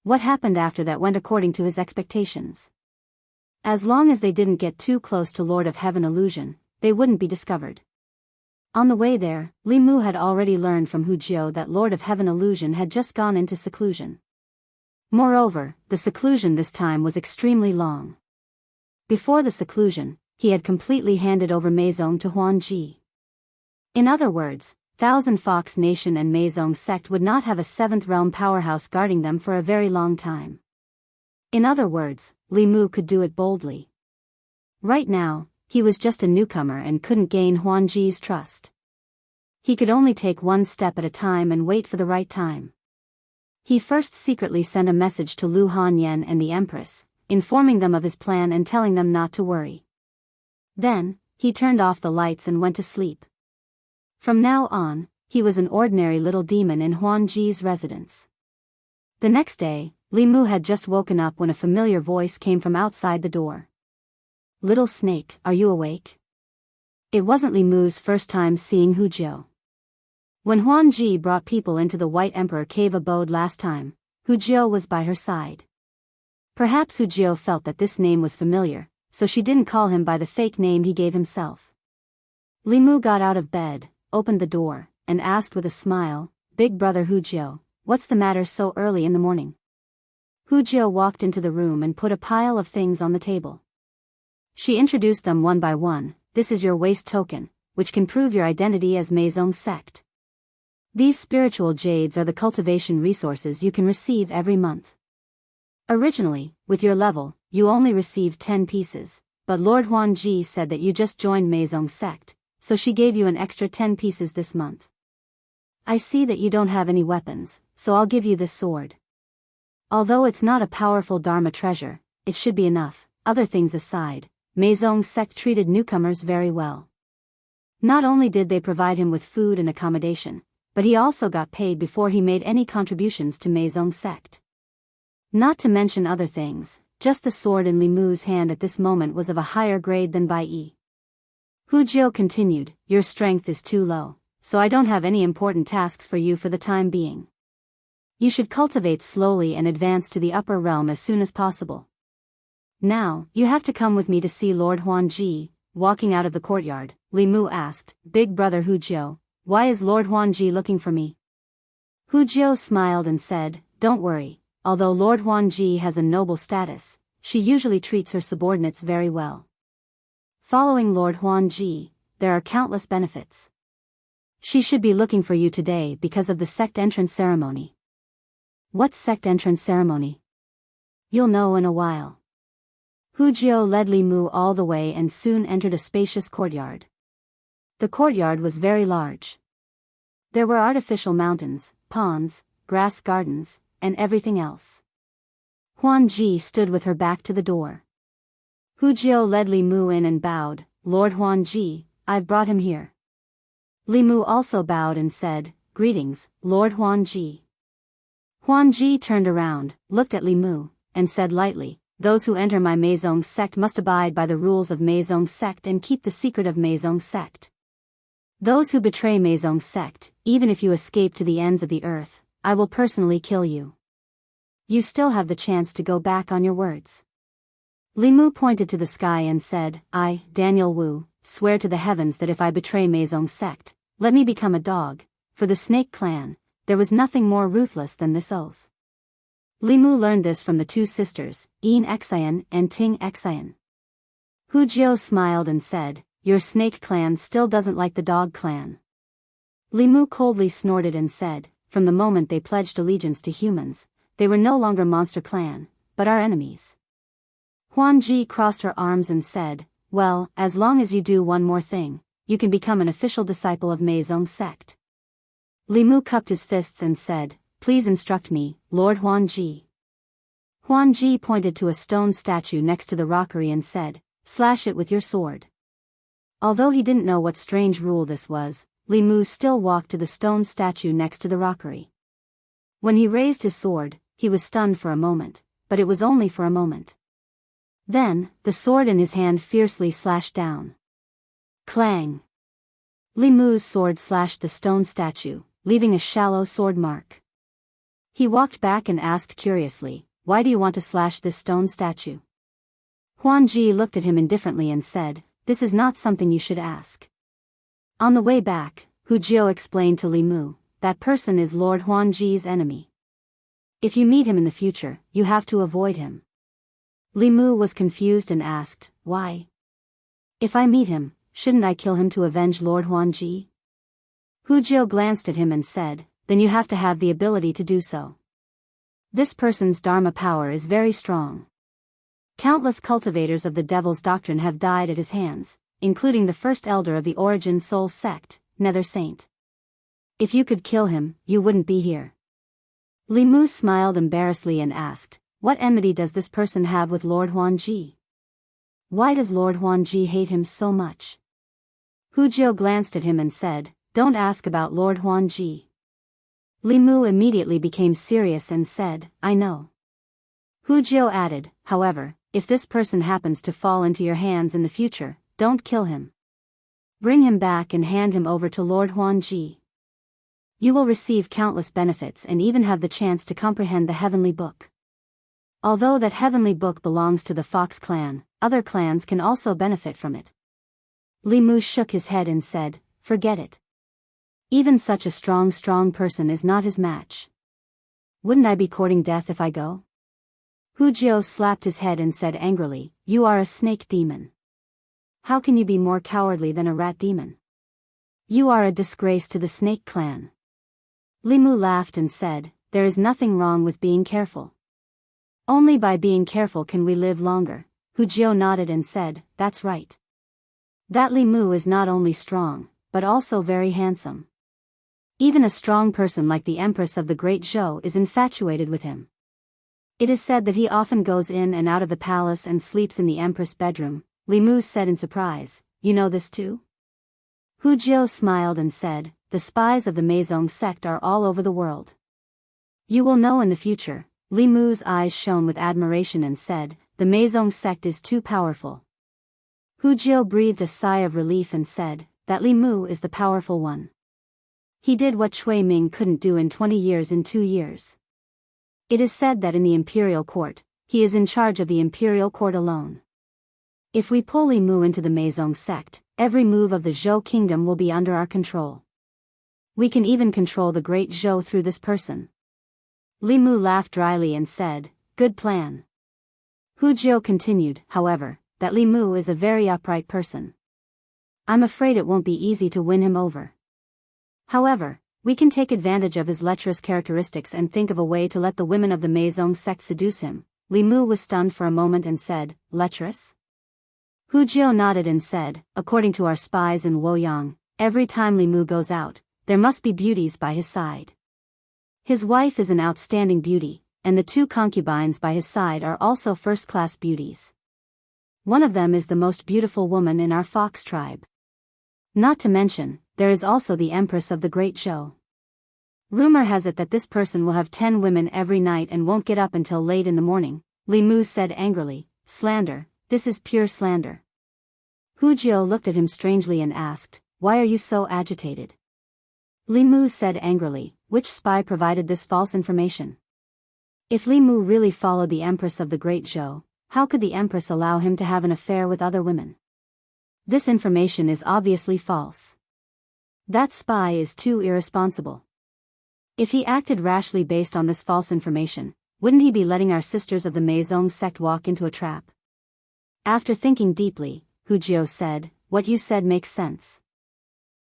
What happened after that went according to his expectations. As long as they didn't get too close to Lord of Heaven Illusion, they wouldn't be discovered. On the way there, Li Mu had already learned from Hujiu that Lord of Heaven Illusion had just gone into seclusion. Moreover, the seclusion this time was extremely long. Before the seclusion, he had completely handed over Meizong to Huanji. In other words, 1,000 Fox Nation and Meizong sect would not have a 7th realm powerhouse guarding them for a very long time. In other words, Li Mu could do it boldly. Right now, he was just a newcomer and couldn't gain Huanji's trust. He could only take one step at a time and wait for the right time. He first secretly sent a message to Lu Hanyan and the Empress, informing them of his plan and telling them not to worry. Then, he turned off the lights and went to sleep. From now on, he was an ordinary little demon in Huan Ji's residence. The next day, Li Mu had just woken up when a familiar voice came from outside the door. "Little snake, are you awake?" It wasn't Li Mu's first time seeing Hu Jiu. When Huan Ji brought people into the White Emperor cave abode last time, Hu Jiu was by her side. Perhaps Hu Jiu felt that this name was familiar, so she didn't call him by the fake name he gave himself. Li Mu got out of bed, opened the door, and asked with a smile, "Big brother Hu Jiu, what's the matter so early in the morning?" Hu Jiu walked into the room and put a pile of things on the table. She introduced them one by one. "This is your waist token, which can prove your identity as Meizong sect. These spiritual jades are the cultivation resources you can receive every month. Originally, with your level, you only received 10 pieces, but Lord Huan Ji said that you just joined Meizong sect, so she gave you an extra 10 pieces this month. I see that you don't have any weapons, so I'll give you this sword. Although it's not a powerful Dharma treasure, it should be enough. Other things aside, Meizong sect treated newcomers very well. Not only did they provide him with food and accommodation, but he also got paid before he made any contributions to Meizong sect. Not to mention other things, just the sword in Li Mu's hand at this moment was of a higher grade than Bai Yi. Hu Jiu continued, "Your strength is too low, so I don't have any important tasks for you for the time being. You should cultivate slowly and advance to the upper realm as soon as possible. Now, you have to come with me to see Lord Huan Ji." Walking out of the courtyard, Li Mu asked, "Big brother Hu Jiu, why is Lord Huan Ji looking for me?" Hu Jiu smiled and said, "Don't worry, although Lord Huan Ji has a noble status, she usually treats her subordinates very well. Following Lord Huan Ji, there are countless benefits. She should be looking for you today because of the sect entrance ceremony." "What sect entrance ceremony?" "You'll know in a while." Hu Jiu led Li Mu all the way and soon entered a spacious courtyard. The courtyard was very large. There were artificial mountains, ponds, grass gardens, and everything else. Huan Ji stood with her back to the door. Hu Jiu led Li Mu in and bowed, "Lord Huan Ji, I've brought him here." Li Mu also bowed and said, "Greetings, Lord Huan Ji." Huan Ji turned around, looked at Li Mu, and said lightly, "Those who enter my Meizong sect must abide by the rules of Meizong sect and keep the secret of Meizong sect. Those who betray Meizong sect, even if you escape to the ends of the earth, I will personally kill you. You still have the chance to go back on your words." Li Mu pointed to the sky and said, "I, Daniel Wu, swear to the heavens that if I betray Meizong sect, let me become a dog." For the Snake clan, there was nothing more ruthless than this oath. Li Mu learned this from the two sisters, Yin Xian and Ting Xian. Hu Jiu smiled and said, "Your Snake clan still doesn't like the Dog clan." Li Mu coldly snorted and said, "From the moment they pledged allegiance to humans, they were no longer Monster Clan, but our enemies." Huan Ji crossed her arms and said, "Well, as long as you do one more thing, you can become an official disciple of Meizong sect." Li Mu cupped his fists and said, "Please instruct me, Lord Huan Ji." Huan Ji pointed to a stone statue next to the rockery and said, "Slash it with your sword." Although he didn't know what strange rule this was, Li Mu still walked to the stone statue next to the rockery. When he raised his sword, he was stunned for a moment, but it was only for a moment. Then, the sword in his hand fiercely slashed down. Clang! Li Mu's sword slashed the stone statue, leaving a shallow sword mark. He walked back and asked curiously, "Why do you want to slash this stone statue?" Huan Ji looked at him indifferently and said, "This is not something you should ask." On the way back, Hu Jiu explained to Li Mu, "That person is Lord Huan Ji's enemy. If you meet him in the future, you have to avoid him." Li Mu was confused and asked, "Why? If I meet him, shouldn't I kill him to avenge Lord Huan Ji?" Hu Jiu glanced at him and said, "Then you have to have the ability to do so. This person's Dharma power is very strong. Countless cultivators of the Devil's Doctrine have died at his hands, including the first elder of the Origin Soul sect, Nether Saint. If you could kill him, you wouldn't be here." Li Mu smiled embarrassedly and asked, "What enmity does this person have with Lord Huan Ji? Why does Lord Huan Ji hate him so much?" Hu Jiu glanced at him and said, don't ask about Lord Huanji. Li Mu immediately became serious and said, I know. Hu Jiao added, however, if this person happens to fall into your hands in the future, don't kill him. Bring him back and hand him over to Lord Huanji. You will receive countless benefits and even have the chance to comprehend the heavenly book. Although that heavenly book belongs to the Fox clan, other clans can also benefit from it. Li Mu shook his head and said, forget it. Even such a strong person is not his match. Wouldn't I be courting death if I go? Hu Jiao slapped his head and said angrily, you are a snake demon. How can you be more cowardly than a rat demon? You are a disgrace to the snake clan. Li Mu laughed and said, there is nothing wrong with being careful. Only by being careful can we live longer. Hu Jiao nodded and said, that's right. That Li Mu is not only strong, but also very handsome. Even a strong person like the Empress of the Great Zhou is infatuated with him. It is said that he often goes in and out of the palace and sleeps in the Empress' bedroom. Li Mu said in surprise, you know this too? Hu Jiao smiled and said, the spies of the Meizong sect are all over the world. You will know in the future. Li Mu's eyes shone with admiration and said, the Meizong sect is too powerful. Hu Jiao breathed a sigh of relief and said, that Li Mu is the powerful one. He did what Cui Ming couldn't do in 20 years in 2 years. It is said that in the imperial court, he is in charge of the imperial court alone. If we pull Li Mu into the Meizong sect, every move of the Zhou kingdom will be under our control. We can even control the great Zhou through this person. Li Mu laughed dryly and said, good plan. Hu Jiao continued, however, that Li Mu is a very upright person. I'm afraid it won't be easy to win him over. However, we can take advantage of his lecherous characteristics and think of a way to let the women of the Meizong sect seduce him. Li Mu was stunned for a moment and said, lecherous? Hu Jiao nodded and said, according to our spies in Luoyang, every time Li Mu goes out, there must be beauties by his side. His wife is an outstanding beauty, and the 2 concubines by his side are also first-class beauties. One of them is the most beautiful woman in our Fox tribe. Not to mention, there is also the Empress of the Great Zhou. Rumor has it that this person will have 10 women every night and won't get up until late in the morning. Li Mu said angrily, slander, this is pure slander. Hu Jiao looked at him strangely and asked, why are you so agitated? Li Mu said angrily, which spy provided this false information? If Li Mu really followed the Empress of the Great Zhou, how could the Empress allow him to have an affair with other women? This information is obviously false. That spy is too irresponsible. If he acted rashly based on this false information, wouldn't he be letting our sisters of the Meizong sect walk into a trap? After thinking deeply, Hu Jiao said, what you said makes sense.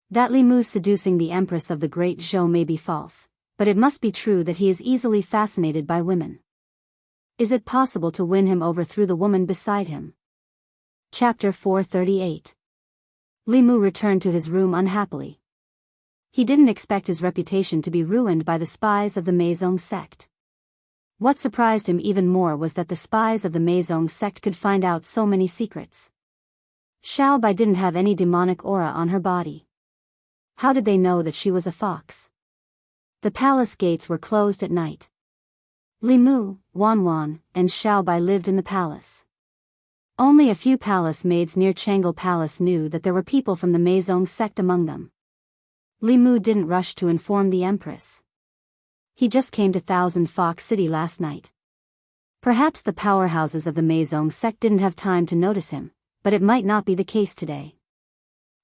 That Li Mu seducing the Empress of the Great Zhou may be false, but it must be true that he is easily fascinated by women. Is it possible to win him over through the woman beside him? Chapter 438. Li Mu returned to his room unhappily. He didn't expect his reputation to be ruined by the spies of the Meizong sect. What surprised him even more was that the spies of the Meizong sect could find out so many secrets. Xiao Bai didn't have any demonic aura on her body. How did they know that she was a fox? The palace gates were closed at night. Li Mu, Wan, and Xiao Bai lived in the palace. Only a few palace maids near Changle Palace knew that there were people from the Meizong sect among them. Li Mu didn't rush to inform the Empress. He just came to Thousand Fox City last night. Perhaps the powerhouses of the Meizong sect didn't have time to notice him, but it might not be the case today.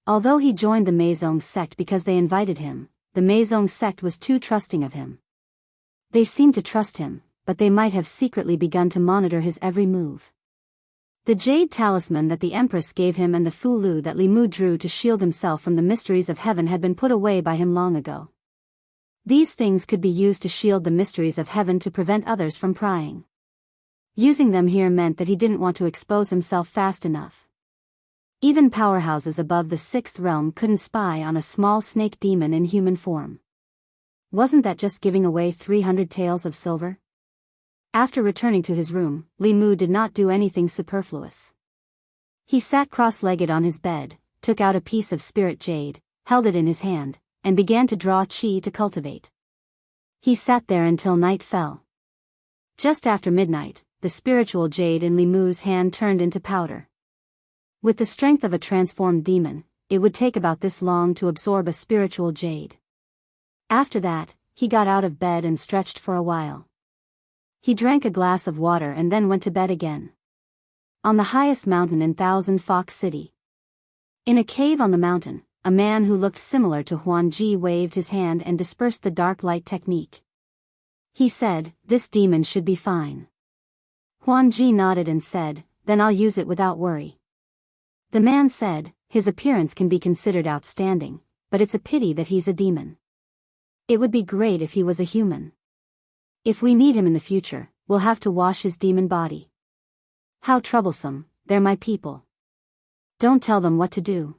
Although he joined the Meizong sect because they invited him, the Meizong sect was too trusting of him. They seemed to trust him, but they might have secretly begun to monitor his every move. The jade talisman that the Empress gave him and the fulu that Li Mu drew to shield himself from the mysteries of heaven had been put away by him long ago. These things could be used to shield the mysteries of heaven to prevent others from prying. Using them here meant that he didn't want to expose himself fast enough. Even powerhouses above the 6th realm couldn't spy on a small snake demon in human form. Wasn't that just giving away 300 taels of silver? After returning to his room, Li Mu did not do anything superfluous. He sat cross-legged on his bed, took out a piece of spirit jade, held it in his hand, and began to draw qi to cultivate. He sat there until night fell. Just after midnight, the spiritual jade in Limu's hand turned into powder. With the strength of a transformed demon, it would take about this long to absorb a spiritual jade. After that, he got out of bed and stretched for a while. He drank a glass of water and then went to bed again. On the highest mountain in Thousand Fox City. In a cave on the mountain, a man who looked similar to Huanji waved his hand and dispersed the dark light technique. He said, "This demon should be fine." Huanji nodded and said, "Then I'll use it without worry." The man said, "His appearance can be considered outstanding, but it's a pity that he's a demon. It would be great if he was a human. If we need him in the future, we'll have to wash his demon body. How troublesome, they're my people. Don't tell them what to do."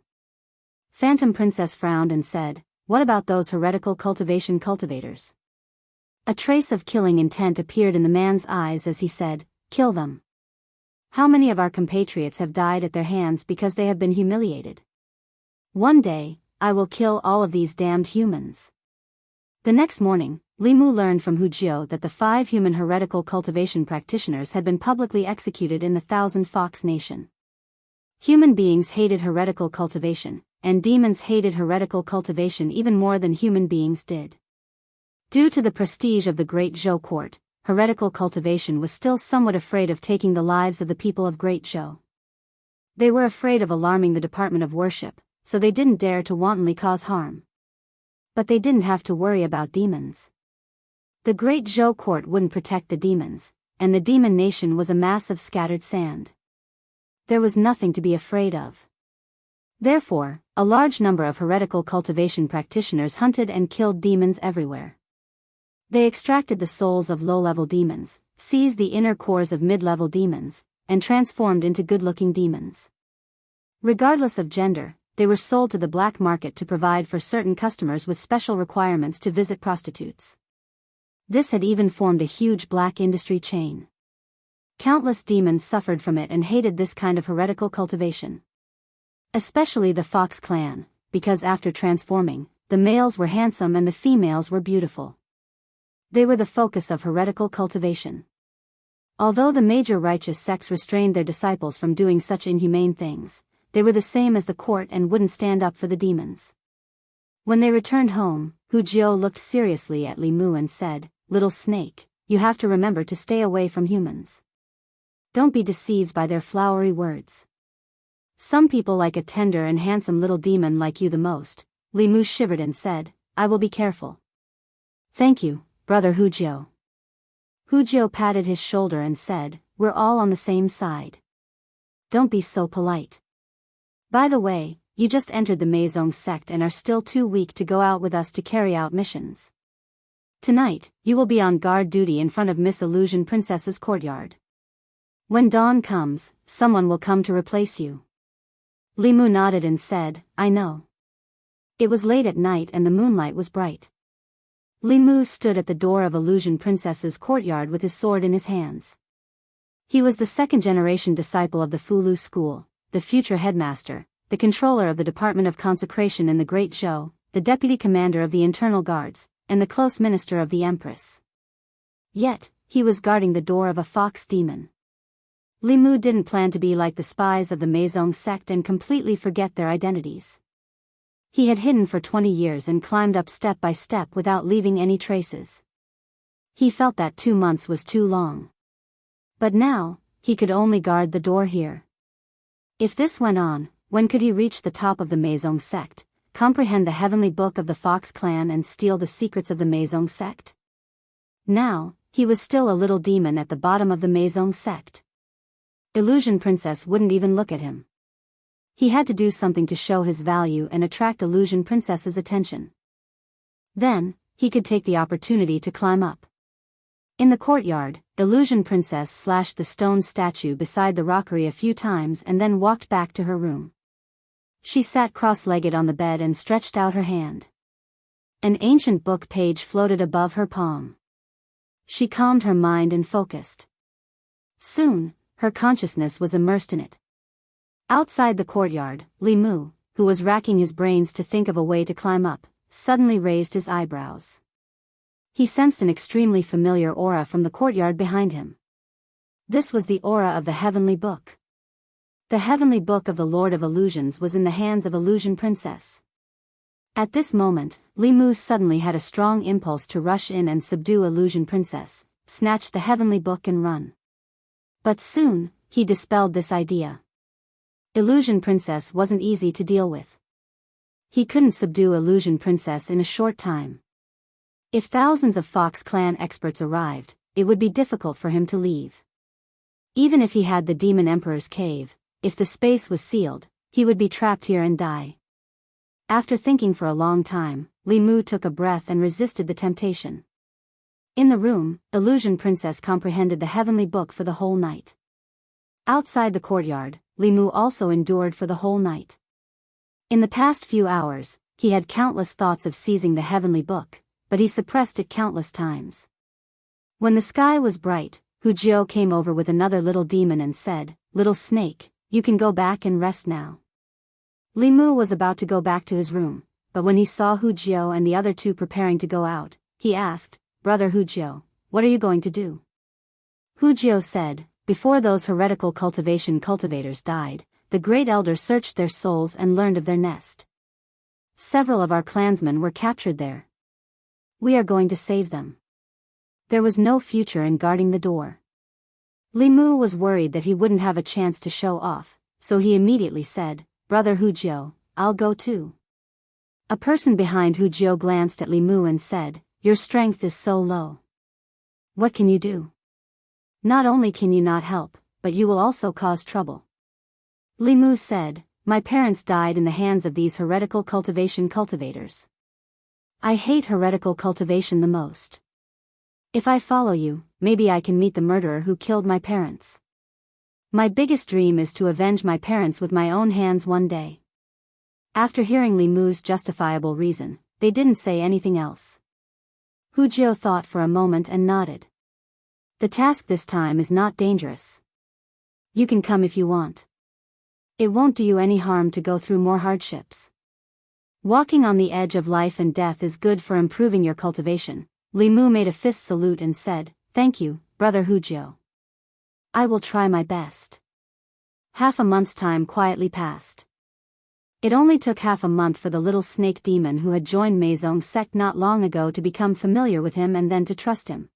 Phantom Princess frowned and said, "What about those heretical cultivation cultivators?" A trace of killing intent appeared in the man's eyes as he said, "Kill them. How many of our compatriots have died at their hands because they have been humiliated? One day, I will kill all of these damned humans." The next morning, Limu learned from Hujiu that the 5 human heretical cultivation practitioners had been publicly executed in the Thousand Fox Nation. Human beings hated heretical cultivation, and demons hated heretical cultivation even more than human beings did. Due to the prestige of the Great Zhou court, heretical cultivation was still somewhat afraid of taking the lives of the people of Great Zhou. They were afraid of alarming the Department of Worship, so they didn't dare to wantonly cause harm. But they didn't have to worry about demons. The Great Zhou court wouldn't protect the demons, and the demon nation was a mass of scattered sand. There was nothing to be afraid of. Therefore, a large number of heretical cultivation practitioners hunted and killed demons everywhere. They extracted the souls of low-level demons, seized the inner cores of mid-level demons, and transformed into good-looking demons. Regardless of gender, they were sold to the black market to provide for certain customers with special requirements to visit prostitutes. This had even formed a huge black industry chain. Countless demons suffered from it and hated this kind of heretical cultivation. Especially the Fox clan, because after transforming, the males were handsome and the females were beautiful. They were the focus of heretical cultivation. Although the major righteous sects restrained their disciples from doing such inhumane things, they were the same as the court and wouldn't stand up for the demons. When they returned home, Hujiu looked seriously at Limu and said, "Little snake, you have to remember to stay away from humans. Don't be deceived by their flowery words. Some people like a tender and handsome little demon like you the most." Limu shivered and said, "I will be careful." "Thank you, Brother Hujiu." Hujiu patted his shoulder and said, "We're all on the same side. Don't be so polite. By the way, you just entered the Meizong sect and are still too weak to go out with us to carry out missions. Tonight, you will be on guard duty in front of Miss Illusion Princess's courtyard. When dawn comes, someone will come to replace you." Limu nodded and said, "I know." It was late at night and the moonlight was bright. Limu stood at the door of Illusion Princess's courtyard with his sword in his hands. He was the second-generation disciple of the Fulu school, the future headmaster, the controller of the Department of Consecration in the Great Zhou, the deputy commander of the internal guards, and the close minister of the Empress. Yet, he was guarding the door of a fox demon. Limu didn't plan to be like the spies of the Meizong sect and completely forget their identities. He had hidden for 20 years and climbed up step by step without leaving any traces. He felt that 2 months was too long. But now, he could only guard the door here. If this went on, when could he reach the top of the Meizong sect, comprehend the heavenly book of the Fox clan and steal the secrets of the Meizong sect? Now, he was still a little demon at the bottom of the Meizong sect. Illusion Princess wouldn't even look at him. He had to do something to show his value and attract Illusion Princess's attention. Then, he could take the opportunity to climb up. In the courtyard, Illusion Princess slashed the stone statue beside the rockery a few times and then walked back to her room. She sat cross-legged on the bed and stretched out her hand. An ancient book page floated above her palm. She calmed her mind and focused. Soon, her consciousness was immersed in it. Outside the courtyard, Limu, who was racking his brains to think of a way to climb up, suddenly raised his eyebrows. He sensed an extremely familiar aura from the courtyard behind him. This was the aura of the Heavenly Book. The Heavenly Book of the Lord of Illusions was in the hands of Illusion Princess. At this moment, Limu suddenly had a strong impulse to rush in and subdue Illusion Princess, snatch the Heavenly Book and run. But soon, he dispelled this idea. Illusion Princess wasn't easy to deal with. He couldn't subdue Illusion Princess in a short time. If thousands of Fox Clan experts arrived, it would be difficult for him to leave. Even if he had the Demon Emperor's cave, if the space was sealed, he would be trapped here and die. After thinking for a long time, Limu took a breath and resisted the temptation. In the room, Illusion Princess comprehended the Heavenly Book for the whole night. Outside the courtyard, Limu also endured for the whole night. In the past few hours, he had countless thoughts of seizing the Heavenly Book, but he suppressed it countless times. When the sky was bright, Hujio came over with another little demon and said, "Little snake, you can go back and rest now." Limu was about to go back to his room, but when he saw Hujio and the other two preparing to go out, he asked, "Brother Hujio, what are you going to do?" Hujio said, "Before those heretical cultivators died, the Great Elder searched their souls and learned of their nest. Several of our clansmen were captured there. We are going to save them." There was no future in guarding the door. Limu was worried that he wouldn't have a chance to show off, so he immediately said, "Brother Hujio, I'll go too." A person behind Hujio glanced at Limu and said, "Your strength is so low. What can you do? Not only can you not help, but you will also cause trouble." Limu said, "My parents died in the hands of these heretical cultivators. I hate heretical cultivation the most. If I follow you, maybe I can meet the murderer who killed my parents. My biggest dream is to avenge my parents with my own hands one day." After hearing Limu's justifiable reason, they didn't say anything else. Hujio thought for a moment and nodded. "The task this time is not dangerous. You can come if you want. It won't do you any harm to go through more hardships. Walking on the edge of life and death is good for improving your cultivation." Limu made a fist salute and said, "Thank you, Brother Hujio. I will try my best." Half a month's time quietly passed. It only took half a month for the little snake demon who had joined Meizong's sect not long ago to become familiar with him and then to trust him.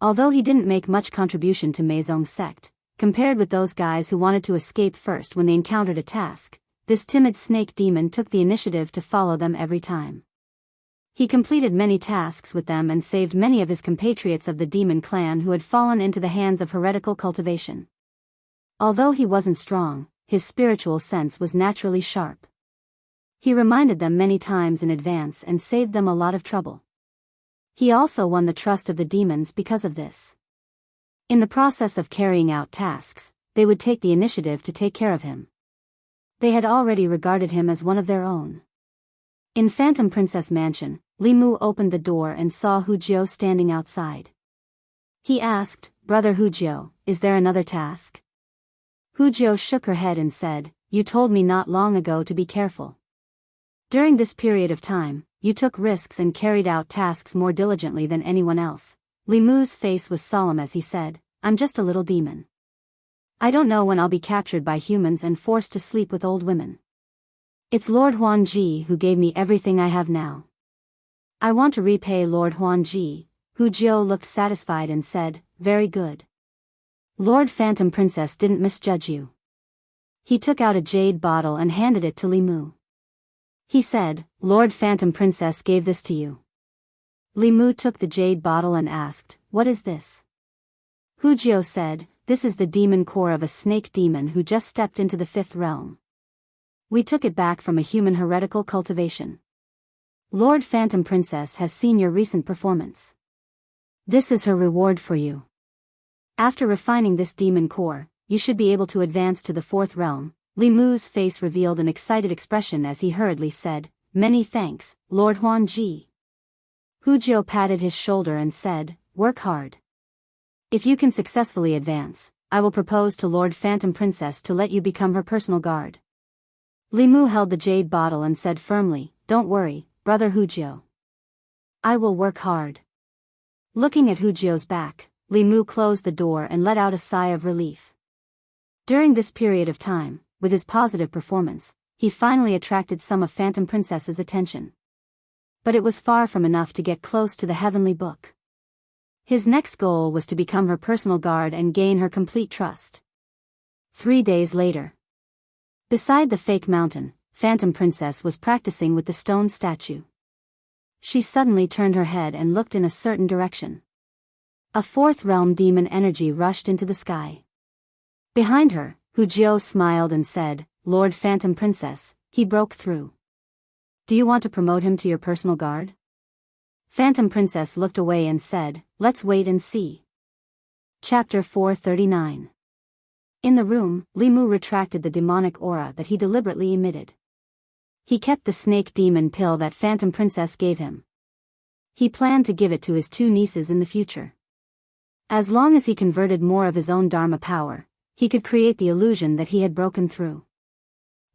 Although he didn't make much contribution to Meizong's sect, compared with those guys who wanted to escape first when they encountered a task, this timid snake demon took the initiative to follow them every time. He completed many tasks with them and saved many of his compatriots of the demon clan who had fallen into the hands of heretical cultivation. Although he wasn't strong, his spiritual sense was naturally sharp. He reminded them many times in advance and saved them a lot of trouble. He also won the trust of the demons because of this. In the process of carrying out tasks, they would take the initiative to take care of him. They had already regarded him as one of their own. In Phantom Princess Mansion, Limu opened the door and saw Hujio standing outside. He asked, "Brother Hujio, is there another task?" Hujio shook her head and said, "You told me not long ago to be careful. During this period of time, you took risks and carried out tasks more diligently than anyone else." Limu's face was solemn as he said, "I'm just a little demon. I don't know when I'll be captured by humans and forced to sleep with old women. It's Lord Huanji who gave me everything I have now. I want to repay Lord Huanji." Hujio looked satisfied and said, "Very good. Lord Phantom Princess didn't misjudge you." He took out a jade bottle and handed it to Limu. He said, "Lord Phantom Princess gave this to you." Limu took the jade bottle and asked, "What is this?" Hujio said, "This is the demon core of a snake demon who just stepped into the 5th realm. We took it back from a human heretical cultivation. Lord Phantom Princess has seen your recent performance. This is her reward for you. After refining this demon core, you should be able to advance to the 4th realm." Limu's face revealed an excited expression as he hurriedly said, "Many thanks, Lord Huanji." Hujio patted his shoulder and said, "Work hard. If you can successfully advance, I will propose to Lord Phantom Princess to let you become her personal guard." Limu held the jade bottle and said firmly, "Don't worry, Brother Hujio. I will work hard. Looking at Hujio's back, Li Mu closed the door and let out a sigh of relief. During this period of time, with his positive performance, he finally attracted some of Phantom Princess's attention. But it was far from enough to get close to the heavenly book. His next goal was to become her personal guard and gain her complete trust. 3 days later. Beside the fake mountain, Phantom Princess was practicing with the stone statue. She suddenly turned her head and looked in a certain direction. A fourth realm demon energy rushed into the sky. Behind her, Hujio smiled and said, Lord Phantom Princess, he broke through. Do you want to promote him to your personal guard? Phantom Princess looked away and said, let's wait and see. Chapter 439. In the room, Li Mu retracted the demonic aura that he deliberately emitted. He kept the snake demon pill that Phantom Princess gave him. He planned to give it to his 2 nieces in the future. As long as he converted more of his own Dharma power, he could create the illusion that he had broken through.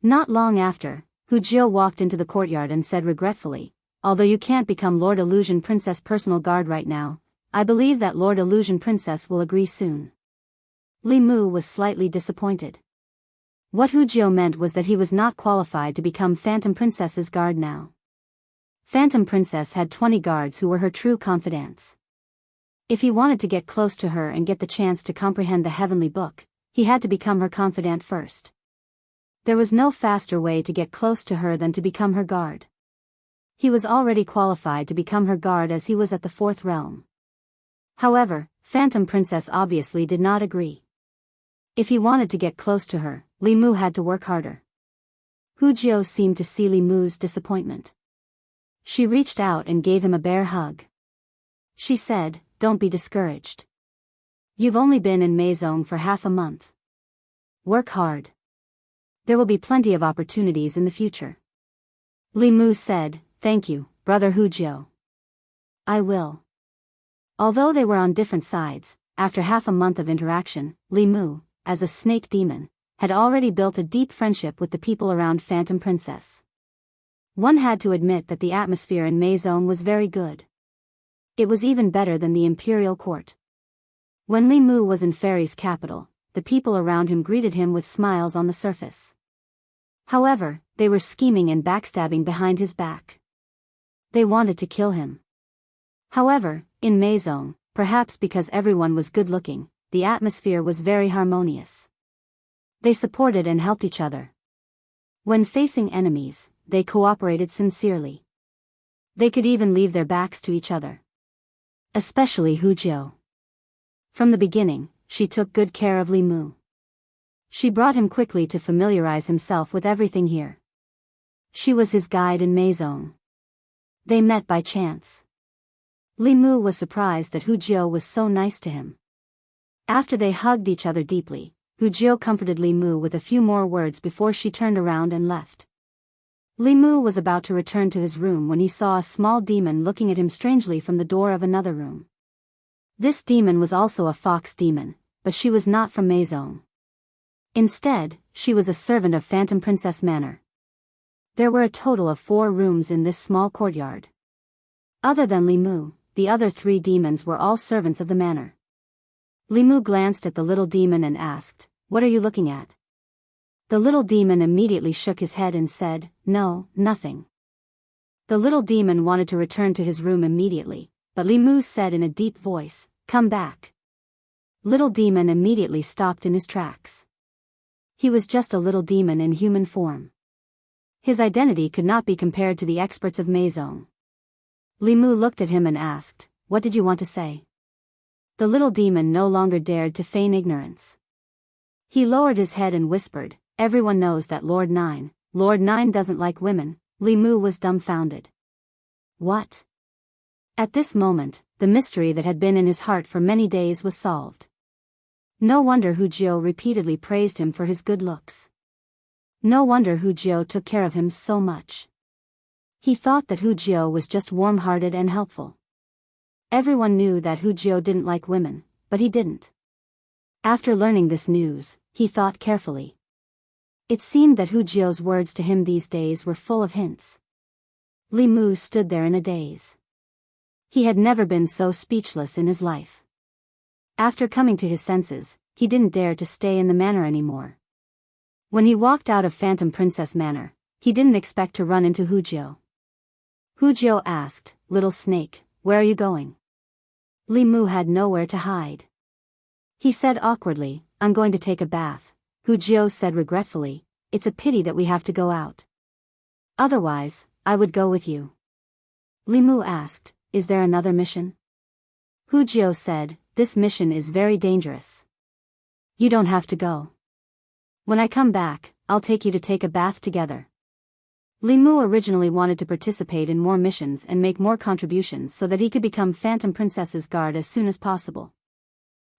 Not long after, Hujio walked into the courtyard and said regretfully, although you can't become Lord Illusion Princess personal guard right now, I believe that Lord Illusion Princess will agree soon. Li Mu was slightly disappointed. What Hujio meant was that he was not qualified to become Phantom Princess's guard now. Phantom Princess had 20 guards who were her true confidants. If he wanted to get close to her and get the chance to comprehend the heavenly book, he had to become her confidant first. There was no faster way to get close to her than to become her guard. He was already qualified to become her guard as he was at the 4th realm. However, Phantom Princess obviously did not agree. If he wanted to get close to her, Li Mu had to work harder. Hujio seemed to see Li Mu's disappointment. She reached out and gave him a bear hug. She said, don't be discouraged. You've only been in Maison for half a month. Work hard. There will be plenty of opportunities in the future. Li Mu said, thank you, Brother Hujio. I will. Although they were on different sides, after half a month of interaction, Li Mu, as a snake demon, had already built a deep friendship with the people around Phantom Princess. One had to admit that the atmosphere in Maison was very good. It was even better than the imperial court. When Li Mu was in Fairy's capital, the people around him greeted him with smiles on the surface. However, they were scheming and backstabbing behind his back. They wanted to kill him. However, in Maison, perhaps because everyone was good-looking, the atmosphere was very harmonious. They supported and helped each other. When facing enemies, they cooperated sincerely. They could even leave their backs to each other. Especially Hujio. From the beginning, she took good care of Li Mu. She brought him quickly to familiarize himself with everything here. She was his guide in Maison. They met by chance. Li Mu was surprised that Hujio was so nice to him. After they hugged each other deeply, Hujio comforted Li Mu with a few more words before she turned around and left. Li Mu was about to return to his room when he saw a small demon looking at him strangely from the door of another room. This demon was also a fox demon, but she was not from Maison. Instead, she was a servant of Phantom Princess Manor. There were a total of 4 rooms in this small courtyard. Other than Li Mu, the other 3 demons were all servants of the manor. Li Mu glanced at the little demon and asked, "What are you looking at?" The little demon immediately shook his head and said, "No, nothing." The little demon wanted to return to his room immediately, but Li Mu said in a deep voice, "Come back." Little demon immediately stopped in his tracks. He was just a little demon in human form. His identity could not be compared to the experts of Maison. Li Mu looked at him and asked, "What did you want to say?" The little demon no longer dared to feign ignorance. He lowered his head and whispered, "Everyone knows that Lord Nine doesn't like women." Li Mu was dumbfounded. What? At this moment, the mystery that had been in his heart for many days was solved. No wonder Hujio repeatedly praised him for his good looks. No wonder Hujio took care of him so much. He thought that Hujio was just warm-hearted and helpful. Everyone knew that Hujio didn't like women, but he didn't. After learning this news, he thought carefully. It seemed that Hujio's words to him these days were full of hints. Li Mu stood there in a daze. He had never been so speechless in his life. After coming to his senses, he didn't dare to stay in the manor anymore. When he walked out of Phantom Princess Manor, he didn't expect to run into Hujiu. Hujiu asked, "Little snake, where are you going?" Li Mu had nowhere to hide. He said awkwardly, "I'm going to take a bath." Hujiu said regretfully, "It's a pity that we have to go out. Otherwise, I would go with you." Li Mu asked, "Is there another mission?" Hujiu said, "This mission is very dangerous. You don't have to go. When I come back, I'll take you to take a bath together." Li Mu originally wanted to participate in more missions and make more contributions so that he could become Phantom Princess's guard as soon as possible.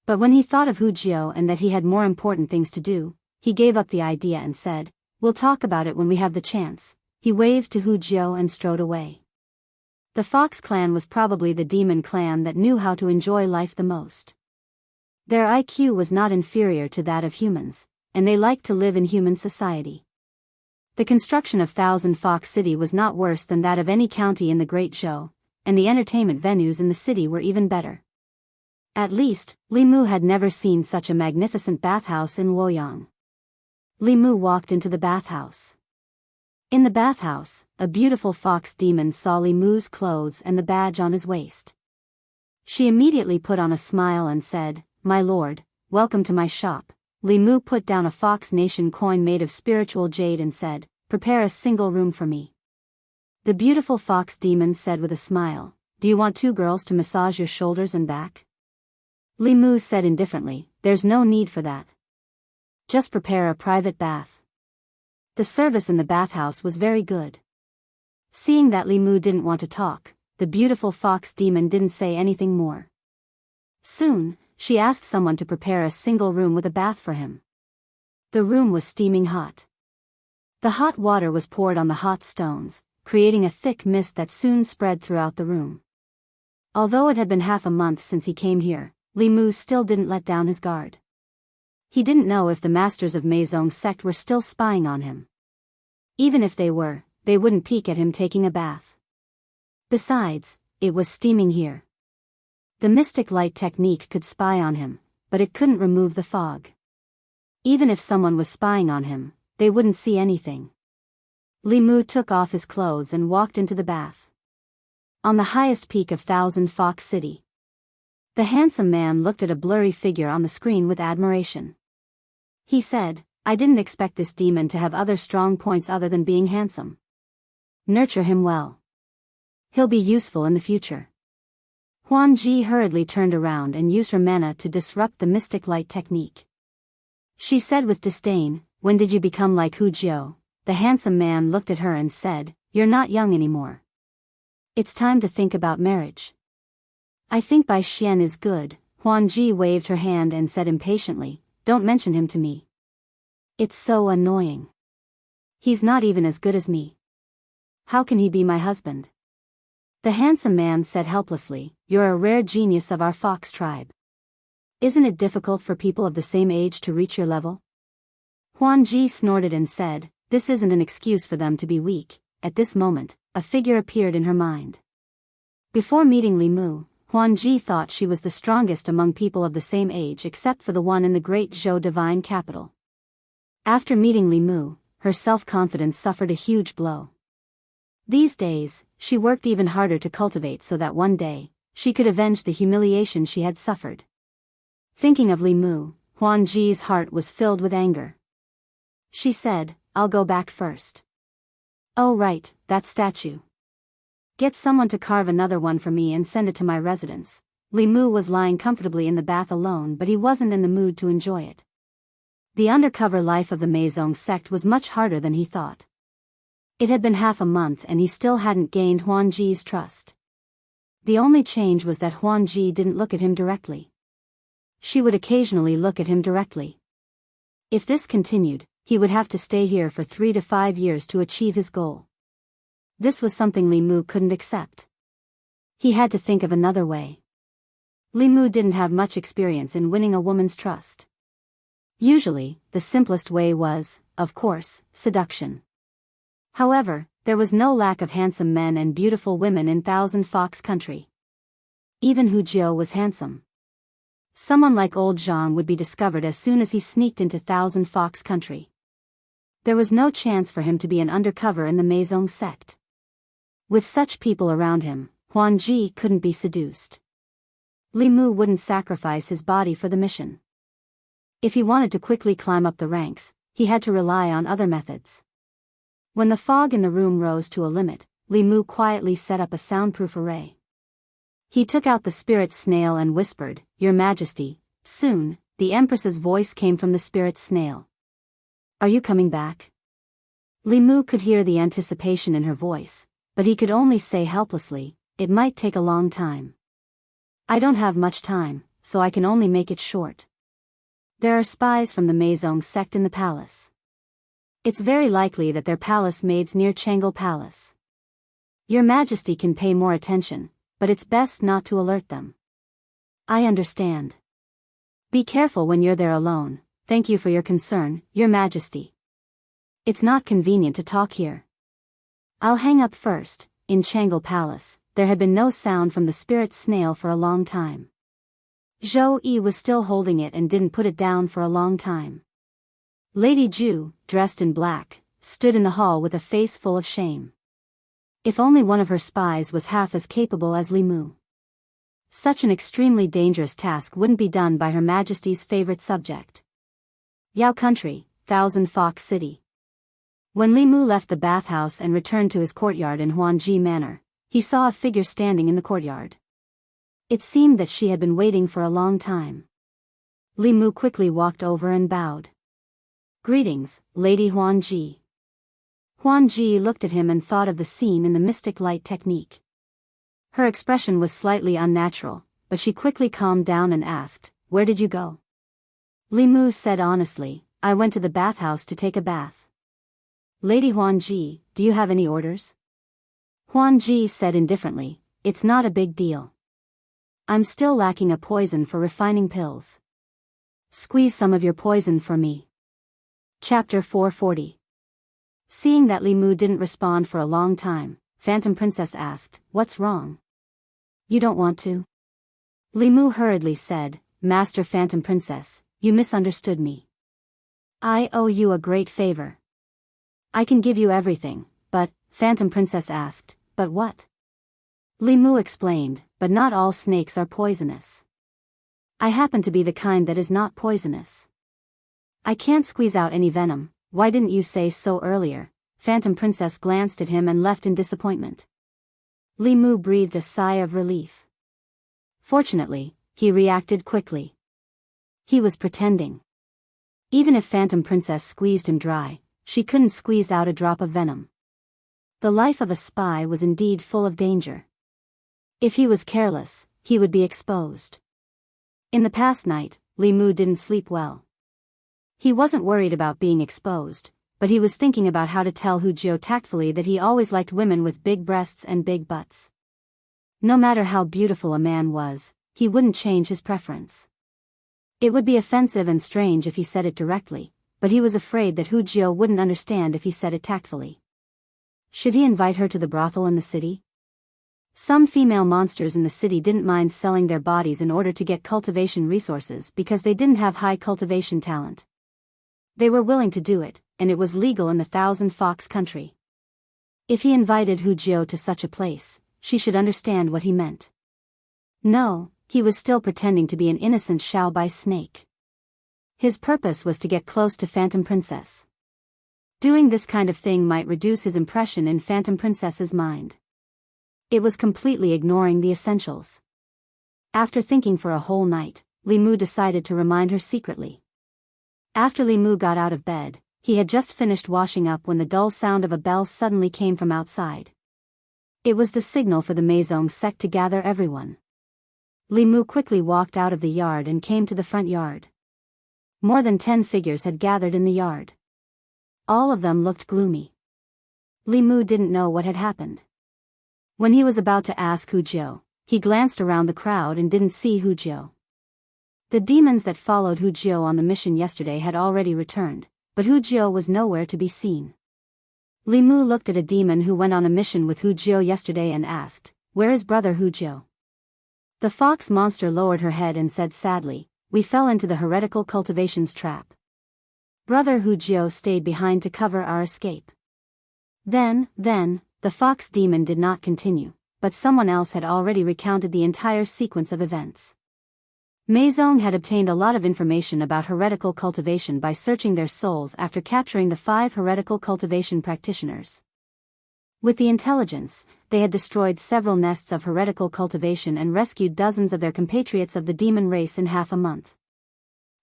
But when he thought of Hujiu and that he had more important things to do, he gave up the idea and said, "We'll talk about it when we have the chance." He waved to Hujiu and strode away. The Fox clan was probably the demon clan that knew how to enjoy life the most. Their IQ was not inferior to that of humans, and they liked to live in human society. The construction of Thousand Fox City was not worse than that of any county in the Great Zhou, and the entertainment venues in the city were even better. At least, Li Mu had never seen such a magnificent bathhouse in Luoyang. Li Mu walked into the bathhouse. In the bathhouse, a beautiful fox demon saw Li Mu's clothes and the badge on his waist. She immediately put on a smile and said, "My lord, welcome to my shop." Li Mu put down a Fox Nation coin made of spiritual jade and said, "Prepare a single room for me." The beautiful fox demon said with a smile, "Do you want 2 girls to massage your shoulders and back?" Li Mu said indifferently, "There's no need for that. Just prepare a private bath." The service in the bathhouse was very good. Seeing that Li Mu didn't want to talk, the beautiful fox demon didn't say anything more. Soon, she asked someone to prepare a single room with a bath for him. The room was steaming hot. The hot water was poured on the hot stones, creating a thick mist that soon spread throughout the room. Although it had been half a month since he came here, Li Mu still didn't let down his guard. He didn't know if the masters of Meizong's sect were still spying on him. Even if they were, they wouldn't peek at him taking a bath. Besides, it was steaming here. The mystic light technique could spy on him, but it couldn't remove the fog. Even if someone was spying on him, they wouldn't see anything. Li Mu took off his clothes and walked into the bath. On the highest peak of Thousand Fox City, the handsome man looked at a blurry figure on the screen with admiration. He said, "I didn't expect this demon to have other strong points other than being handsome. Nurture him well. He'll be useful in the future." Huan Ji hurriedly turned around and used her mana to disrupt the mystic light technique. She said with disdain, "When did you become like Hujiu?" The handsome man looked at her and said, "You're not young anymore. It's time to think about marriage." "I think Bai Xian is good." Huan Ji waved her hand and said impatiently, "Don't mention him to me. It's so annoying. He's not even as good as me. How can he be my husband?" The handsome man said helplessly, "You're a rare genius of our fox tribe. Isn't it difficult for people of the same age to reach your level?" Huan Ji snorted and said, "This isn't an excuse for them to be weak." At this moment, a figure appeared in her mind. Before meeting Li Mu, Huan Ji thought she was the strongest among people of the same age except for the one in the Great Zhou divine capital. After meeting Li Mu, her self-confidence suffered a huge blow. These days, she worked even harder to cultivate so that one day, she could avenge the humiliation she had suffered. Thinking of Li Mu, Huan Ji's heart was filled with anger. She said, "I'll go back first." "Oh right, that statue. Get someone to carve another one for me and send it to my residence." Li Mu was lying comfortably in the bath alone, but he wasn't in the mood to enjoy it. The undercover life of the Meizong sect was much harder than he thought. It had been half a month and he still hadn't gained Huan Ji's trust. The only change was that Huan Ji didn't look at him directly. She would occasionally look at him directly. If this continued, he would have to stay here for 3 to 5 years to achieve his goal. This was something Li Mu couldn't accept. He had to think of another way. Li Mu didn't have much experience in winning a woman's trust. Usually, the simplest way was, of course, seduction. However, There was no lack of handsome men and beautiful women in Thousand Fox Country. Even Hu Jiao was handsome. Someone like old Zhang would be discovered as soon as he sneaked into Thousand Fox Country. There was no chance for him to be an undercover in the Meizong sect. With such people around him, Huan Ji couldn't be seduced. Li Mu wouldn't sacrifice his body for the mission. If he wanted to quickly climb up the ranks, he had to rely on other methods. When the fog in the room rose to a limit, Li Mu quietly set up a soundproof array. He took out the spirit snail and whispered, "Your Majesty." Soon, the Empress's voice came from the spirit snail. "Are you coming back?" Li Mu could hear the anticipation in her voice, but he could only say helplessly, "It might take a long time. I don't have much time, so I can only make it short. There are spies from the Meizong sect in the palace. It's very likely that they're palace maids near Changel Palace. Your Majesty can pay more attention, but it's best not to alert them." "I understand. Be careful when you're there alone. Thank you for your concern, Your Majesty. It's not convenient to talk here. I'll hang up first." In Changel Palace, there had been no sound from the spirit snail for a long time. Zhou Yi was still holding it and didn't put it down for a long time. Lady Ju, dressed in black, stood in the hall with a face full of shame. If only one of her spies was half as capable as Li Mu. Such an extremely dangerous task wouldn't be done by Her Majesty's favorite subject. Yao Country, Thousand Fox City. When Li Mu left the bathhouse and returned to his courtyard in Huanji Manor, he saw a figure standing in the courtyard. It seemed that she had been waiting for a long time. Li Mu quickly walked over and bowed. "Greetings, Lady Huanji." Huanji looked at him and thought of the scene in the mystic light technique. Her expression was slightly unnatural, but she quickly calmed down and asked, "Where did you go?" Li Mu said honestly, "I went to the bathhouse to take a bath." "Lady Huanji, do you have any orders?" Huanji said indifferently, "It's not a big deal. I'm still lacking a poison for refining pills. Squeeze some of your poison for me." Chapter 440. Seeing that Li Mu didn't respond for a long time, Phantom Princess asked, "What's wrong? You don't want to?" Li Mu hurriedly said, "Master Phantom Princess, you misunderstood me. I owe you a great favor. I can give you everything, but," Phantom Princess asked, "But what?" Li Mu explained, "But not all snakes are poisonous. I happen to be the kind that is not poisonous. I can't squeeze out any venom. Why didn't you say so earlier?" Phantom Princess glanced at him and left in disappointment. Li Mu breathed a sigh of relief. Fortunately, he reacted quickly. He was pretending. Even if Phantom Princess squeezed him dry, she couldn't squeeze out a drop of venom. The life of a spy was indeed full of danger. If he was careless, he would be exposed. In the past night, Li Mu didn't sleep well. He wasn't worried about being exposed, but he was thinking about how to tell Hu Jiao tactfully that he always liked women with big breasts and big butts. No matter how beautiful a man was, he wouldn't change his preference. It would be offensive and strange if he said it directly, but he was afraid that Hu Jiao wouldn't understand if he said it tactfully. Should he invite her to the brothel in the city? Some female monsters in the city didn't mind selling their bodies in order to get cultivation resources because they didn't have high cultivation talent. They were willing to do it, and it was legal in the Thousand Fox Country. If he invited Hu Jiao to such a place, she should understand what he meant. No, he was still pretending to be an innocent Xiaobai snake. His purpose was to get close to Phantom Princess. Doing this kind of thing might reduce his impression in Phantom Princess's mind. It was completely ignoring the essentials. After thinking for a whole night, Li Mu decided to remind her secretly. After Li Mu got out of bed, he had just finished washing up when the dull sound of a bell suddenly came from outside. It was the signal for the Meizong sect to gather everyone. Li Mu quickly walked out of the yard and came to the front yard. More than 10 figures had gathered in the yard. All of them looked gloomy. Li Mu didn't know what had happened. When he was about to ask Hu Jiao, he glanced around the crowd and didn't see Hu Jiao. The demons that followed Hu Jiao on the mission yesterday had already returned, but Hu Jiao was nowhere to be seen. Limu looked at a demon who went on a mission with Hu Jiu yesterday and asked, "Where is brother Hu Jiu?" The fox monster lowered her head and said sadly, "We fell into the heretical cultivations trap. Brother Hu Jiu stayed behind to cover our escape." Then, the fox demon did not continue, but someone else had already recounted the entire sequence of events. Meizong had obtained a lot of information about heretical cultivation by searching their souls after capturing the 5 heretical cultivation practitioners. With the intelligence, they had destroyed several nests of heretical cultivation and rescued dozens of their compatriots of the demon race in half a month.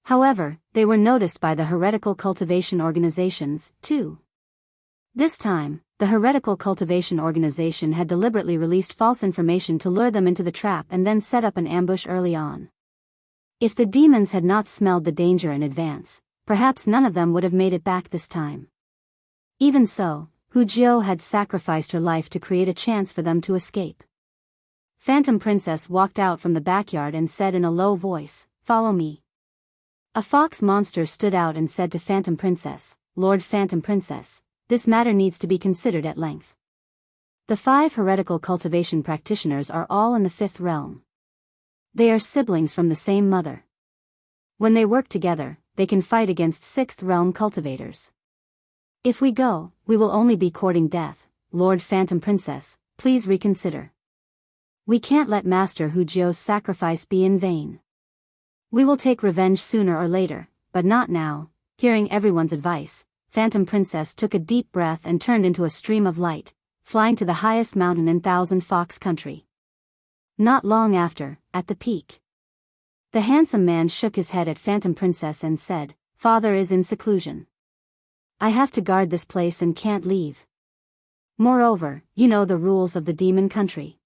However, they were noticed by the heretical cultivation organizations, too. This time, the heretical cultivation organization had deliberately released false information to lure them into the trap and then set up an ambush early on. If the demons had not smelled the danger in advance, perhaps none of them would have made it back this time. Even so, Hu Jiu had sacrificed her life to create a chance for them to escape. Phantom Princess walked out from the backyard and said in a low voice, "Follow me." A fox monster stood out and said to Phantom Princess, "Lord Phantom Princess, this matter needs to be considered at length. The 5 heretical cultivation practitioners are all in the 5th realm. They are siblings from the same mother. When they work together, they can fight against 6th realm cultivators. If we go, we will only be courting death. Lord Phantom Princess, please reconsider. We can't let Master Hu Jiu's sacrifice be in vain. We will take revenge sooner or later, but not now." Hearing everyone's advice, Phantom Princess took a deep breath and turned into a stream of light, flying to the highest mountain in Thousand Fox Country. Not long after, at the peak, the handsome man shook his head at Phantom Princess and said, "Father is in seclusion. I have to guard this place and can't leave. Moreover, you know the rules of the demon country.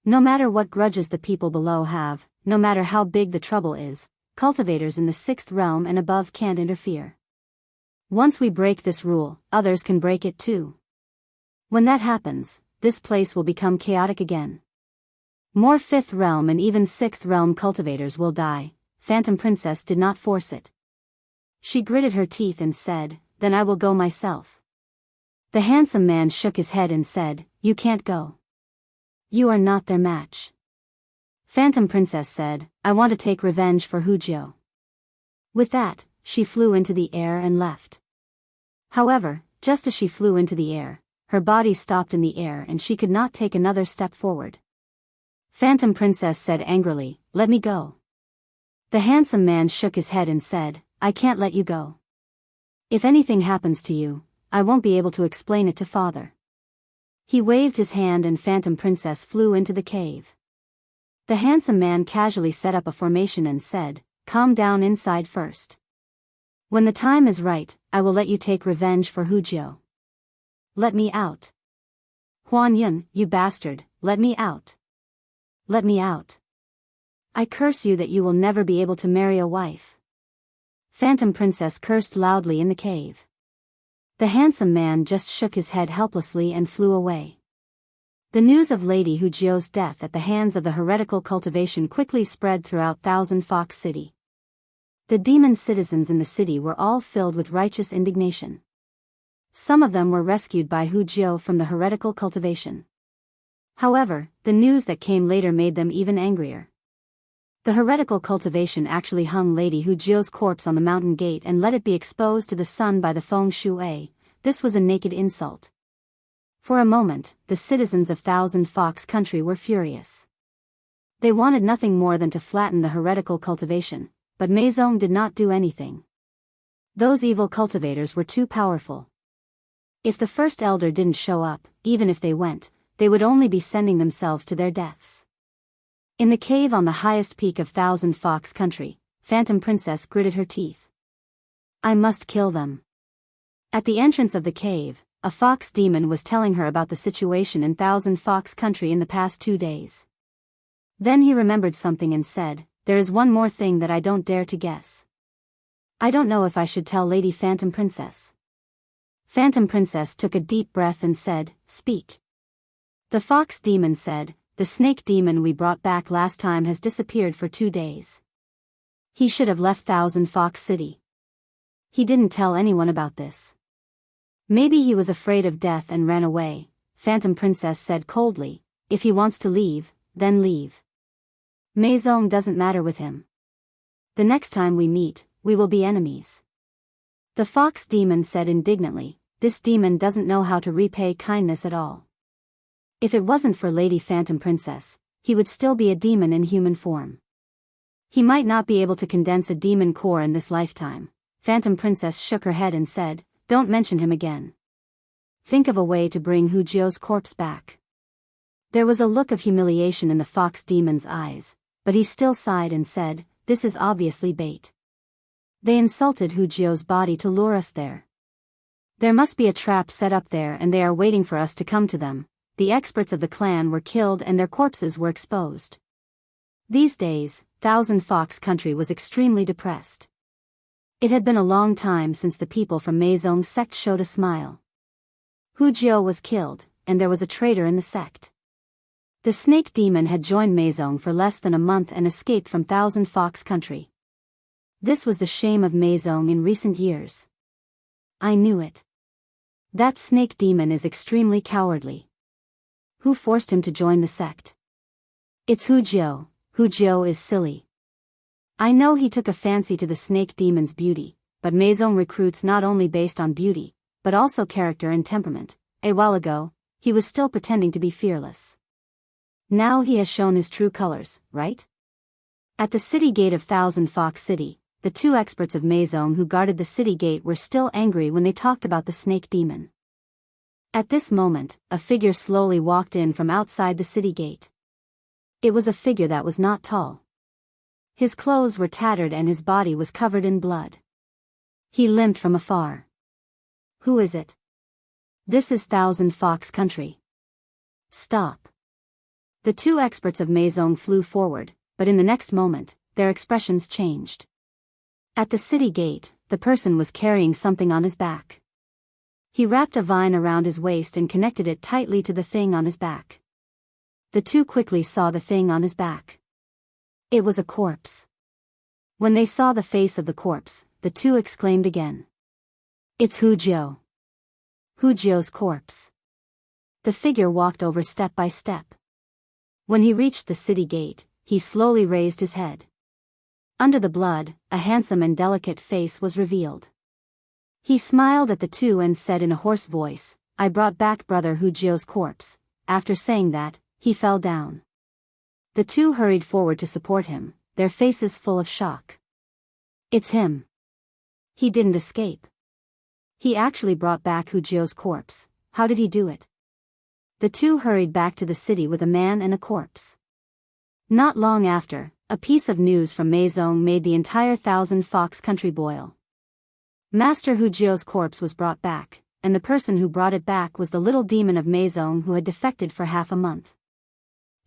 No matter what grudges the people below have, no matter how big the trouble is, cultivators in the 6th realm and above can't interfere. Once we break this rule, others can break it too. When that happens, this place will become chaotic again. More 5th realm and even 6th realm cultivators will die." Phantom Princess did not force it. She gritted her teeth and said, "Then I will go myself." The handsome man shook his head and said, "You can't go. You are not their match." Phantom Princess said, "I want to take revenge for Hu Jiu." With that, she flew into the air and left. However, just as she flew into the air, her body stopped in the air and she could not take another step forward. Phantom Princess said angrily, "Let me go." The handsome man shook his head and said, "I can't let you go. If anything happens to you, I won't be able to explain it to father." He waved his hand and Phantom Princess flew into the cave. The handsome man casually set up a formation and said, "Calm down inside first. When the time is right, I will let you take revenge for Hu Jiu. Let me out. Huan Yun, you bastard, let me out. Let me out. I curse you that you will never be able to marry a wife." Phantom Princess cursed loudly in the cave. The handsome man just shook his head helplessly and flew away. The news of Lady Hu Jiu's death at the hands of the heretical cultivation quickly spread throughout Thousand Fox City. The demon citizens in the city were all filled with righteous indignation. Some of them were rescued by Hu Jiu from the heretical cultivation. However, the news that came later made them even angrier. The heretical cultivation actually hung Lady Hu Jiu's corpse on the mountain gate and let it be exposed to the sun by the feng shui. This was a naked insult. For a moment, the citizens of Thousand Fox Country were furious. They wanted nothing more than to flatten the heretical cultivation, but Meizong did not do anything. Those evil cultivators were too powerful. If the first elder didn't show up, even if they went, they would only be sending themselves to their deaths. In the cave on the highest peak of Thousand Fox Country, Phantom Princess gritted her teeth. "I must kill them." At the entrance of the cave, a fox demon was telling her about the situation in Thousand Fox Country in the past 2 days. Then he remembered something and said, "There is one more thing that I don't dare to guess. I don't know if I should tell Lady Phantom Princess." Phantom Princess took a deep breath and said, "Speak." The fox demon said, "The snake demon we brought back last time has disappeared for 2 days. He should have left Thousand Fox City. He didn't tell anyone about this." Maybe he was afraid of death and ran away, Phantom Princess said coldly. If he wants to leave, then leave. Maison doesn't matter with him. The next time we meet, we will be enemies. The fox demon said indignantly, this demon doesn't know how to repay kindness at all. If it wasn't for Lady Phantom Princess, he would still be a demon in human form. He might not be able to condense a demon core in this lifetime. Phantom Princess shook her head and said, don't mention him again. Think of a way to bring Hu Jio's corpse back. There was a look of humiliation in the fox demon's eyes, but he still sighed and said, this is obviously bait. They insulted Hu Jio's body to lure us there. There must be a trap set up there and they are waiting for us to come to them. The experts of the clan were killed and their corpses were exposed. These days, Thousand Fox Country was extremely depressed. It had been a long time since the people from Maisong's sect showed a smile. Hu Jio was killed, and there was a traitor in the sect. The snake demon had joined Maison for less than a month and escaped from Thousand Fox Country. This was the shame of Maison in recent years. I knew it. That snake demon is extremely cowardly. Who forced him to join the sect? It's Hu Jio. Hu Jio is silly. I know he took a fancy to the snake demon's beauty, but Maison recruits not only based on beauty, but also character and temperament. A while ago, he was still pretending to be fearless. Now he has shown his true colors, right? At the city gate of Thousand Fox City, the two experts of Maison who guarded the city gate were still angry when they talked about the snake demon. At this moment, a figure slowly walked in from outside the city gate. It was a figure that was not tall. His clothes were tattered and his body was covered in blood. He limped from afar. Who is it? This is Thousand Fox Country. Stop. The two experts of Maison flew forward, but in the next moment, their expressions changed. At the city gate, the person was carrying something on his back. He wrapped a vine around his waist and connected it tightly to the thing on his back. The two quickly saw the thing on his back. It was a corpse. When they saw the face of the corpse, the two exclaimed again. It's Hu Jio. Hu Jio's corpse. The figure walked over step by step. When he reached the city gate, he slowly raised his head. Under the blood, a handsome and delicate face was revealed. He smiled at the two and said in a hoarse voice, I brought back brother Hu Jio's corpse. After saying that, he fell down. The two hurried forward to support him, their faces full of shock. It's him. He didn't escape. He actually brought back Hu Jio's corpse. How did he do it? The two hurried back to the city with a man and a corpse. Not long after, a piece of news from Maison made the entire Thousand Fox Country boil. Master Hu Jio's corpse was brought back, and the person who brought it back was the little demon of Maison who had defected for half a month.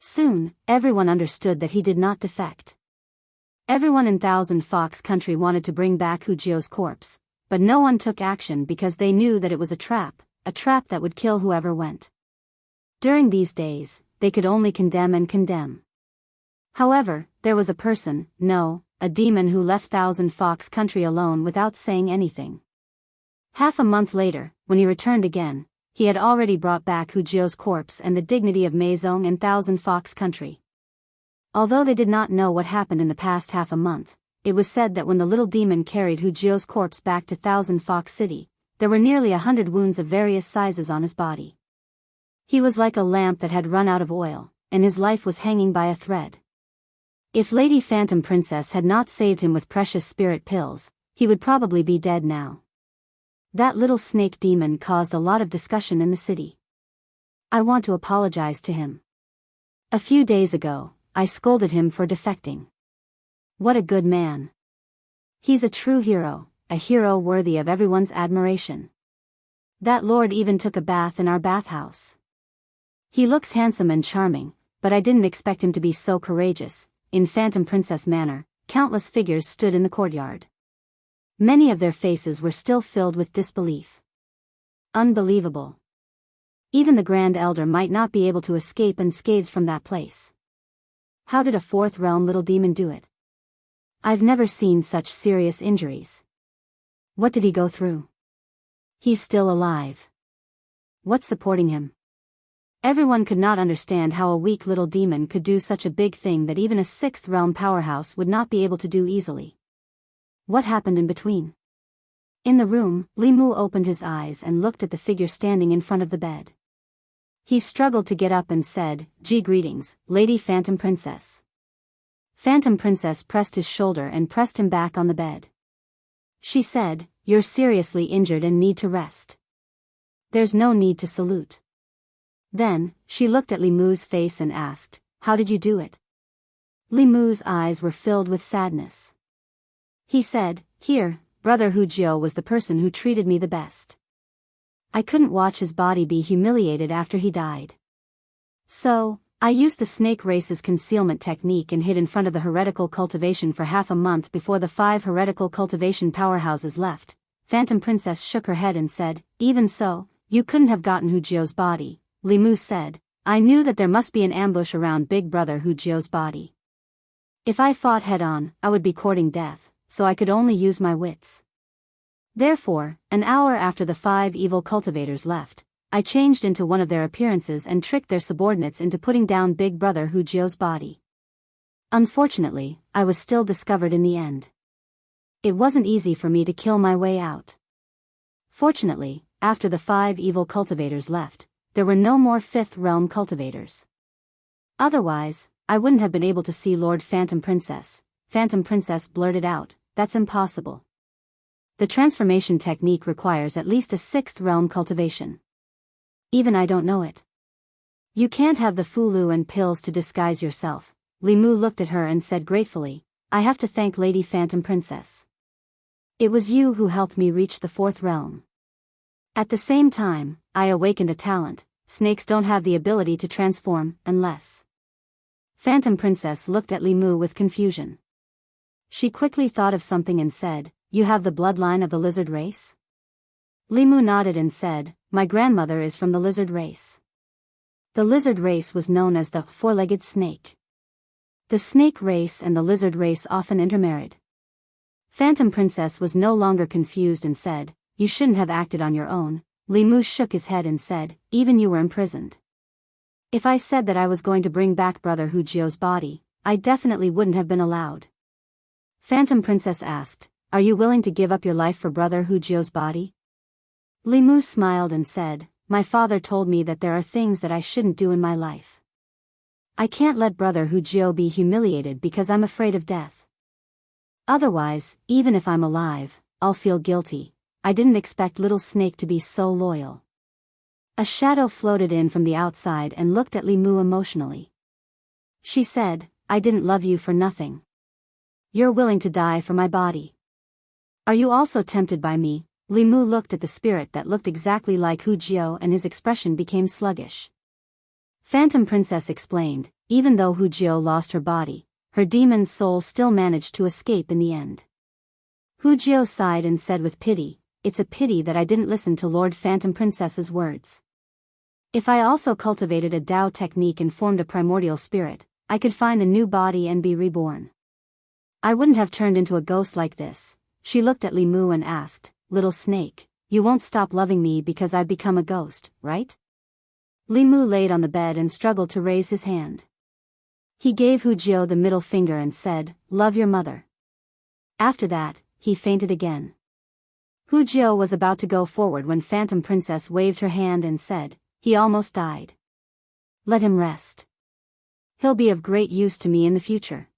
Soon, everyone understood that he did not defect. Everyone in Thousand Fox Country wanted to bring back Hu Jio's corpse, but no one took action because they knew that it was a trap that would kill whoever went. During these days, they could only condemn and condemn. However, there was a person, no, a demon who left Thousand Fox Country alone without saying anything. Half a month later, when he returned again, he had already brought back Hu Jio's corpse and the dignity of Maison and Thousand Fox Country. Although they did not know what happened in the past half a month, it was said that when the little demon carried Hu Jio's corpse back to Thousand Fox City, there were nearly 100 wounds of various sizes on his body. He was like a lamp that had run out of oil, and his life was hanging by a thread. If Lady Phantom Princess had not saved him with precious spirit pills, he would probably be dead now. That little snake demon caused a lot of discussion in the city. I want to apologize to him. A few days ago, I scolded him for defecting. What a good man. He's a true hero, a hero worthy of everyone's admiration. That lord even took a bath in our bathhouse. He looks handsome and charming, but I didn't expect him to be so courageous. In Phantom Princess Manor, countless figures stood in the courtyard. Many of their faces were still filled with disbelief. Unbelievable. Even the Grand Elder might not be able to escape unscathed from that place. How did a fourth realm little demon do it? I've never seen such serious injuries. What did he go through? He's still alive. What's supporting him? Everyone could not understand how a weak little demon could do such a big thing that even a sixth realm powerhouse would not be able to do easily. What happened in between? In the room, Limu opened his eyes and looked at the figure standing in front of the bed. He struggled to get up and said, "Gee, greetings, Lady Phantom Princess." Phantom Princess pressed his shoulder and pressed him back on the bed. She said, "You're seriously injured and need to rest. There's no need to salute." Then, she looked at Limu's face and asked, "How did you do it?" Limu's eyes were filled with sadness. He said, "Here, Brother Hujio was the person who treated me the best. I couldn't watch his body be humiliated after he died. So, I used the snake race's concealment technique and hid in front of the heretical cultivation for half a month before the 5 heretical cultivation powerhouses left." Phantom Princess shook her head and said, "Even so, you couldn't have gotten Hujio's body." Limu said, "I knew that there must be an ambush around Big Brother Hujio's body. If I fought head-on, I would be courting death, so I could only use my wits. Therefore, an hour after the 5 evil cultivators left, I changed into one of their appearances and tricked their subordinates into putting down Big Brother Hujio's body. Unfortunately, I was still discovered in the end. It wasn't easy for me to kill my way out. Fortunately, after the 5 evil cultivators left, there were no more 5th realm cultivators. Otherwise, I wouldn't have been able to see Lord Phantom Princess." Phantom Princess blurted out, "That's impossible. The transformation technique requires at least a 6th realm cultivation. Even I don't know it. You can't have the fulu and pills to disguise yourself." Limu looked at her and said gratefully, "I have to thank Lady Phantom Princess. It was you who helped me reach the 4th realm. At the same time, I awakened a talent. Snakes don't have the ability to transform, unless..." Phantom Princess looked at Limu with confusion. She quickly thought of something and said, "You have the bloodline of the lizard race?" Limu nodded and said, "My grandmother is from the lizard race." The lizard race was known as the 4-legged snake. The snake race and the lizard race often intermarried. Phantom Princess was no longer confused and said, "You shouldn't have acted on your own." Limu shook his head and said, "Even you were imprisoned. If I said that I was going to bring back Brother Hujio's body, I definitely wouldn't have been allowed." Phantom Princess asked, "Are you willing to give up your life for Brother Hujio's body?" Limu smiled and said, "My father told me that there are things that I shouldn't do in my life. I can't let Brother Hujio be humiliated because I'm afraid of death. Otherwise, even if I'm alive, I'll feel guilty. I didn't expect Little Snake to be so loyal." A shadow floated in from the outside and looked at Limu emotionally. She said, "I didn't love you for nothing. You're willing to die for my body. Are you also tempted by me?" Limu looked at the spirit that looked exactly like Hujio and his expression became sluggish. Phantom Princess explained, even though Hujio lost her body, her demon soul still managed to escape in the end. Hujio sighed and said with pity, "It's a pity that I didn't listen to Lord Phantom Princess's words. If I also cultivated a Tao technique and formed a primordial spirit, I could find a new body and be reborn. I wouldn't have turned into a ghost like this." She looked at Limu and asked, "Little Snake, you won't stop loving me because I've become a ghost, right?" Limu laid on the bed and struggled to raise his hand. He gave Hujio the middle finger and said, "Love your mother." After that, he fainted again. Hujio was about to go forward when Phantom Princess waved her hand and said, "He almost died. Let him rest. He'll be of great use to me in the future.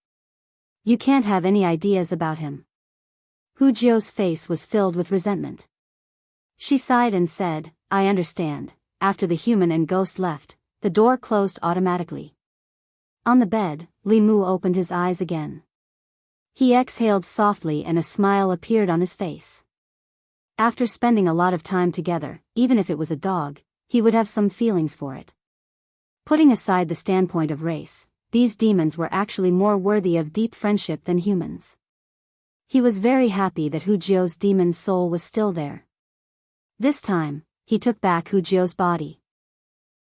You can't have any ideas about him." Hujio's face was filled with resentment. She sighed and said, "I understand." After the human and ghost left, the door closed automatically. On the bed, Limu opened his eyes again. He exhaled softly and a smile appeared on his face. After spending a lot of time together, even if it was a dog, he would have some feelings for it. Putting aside the standpoint of race, these demons were actually more worthy of deep friendship than humans. He was very happy that Hujio's demon soul was still there. This time, he took back Hujio's body.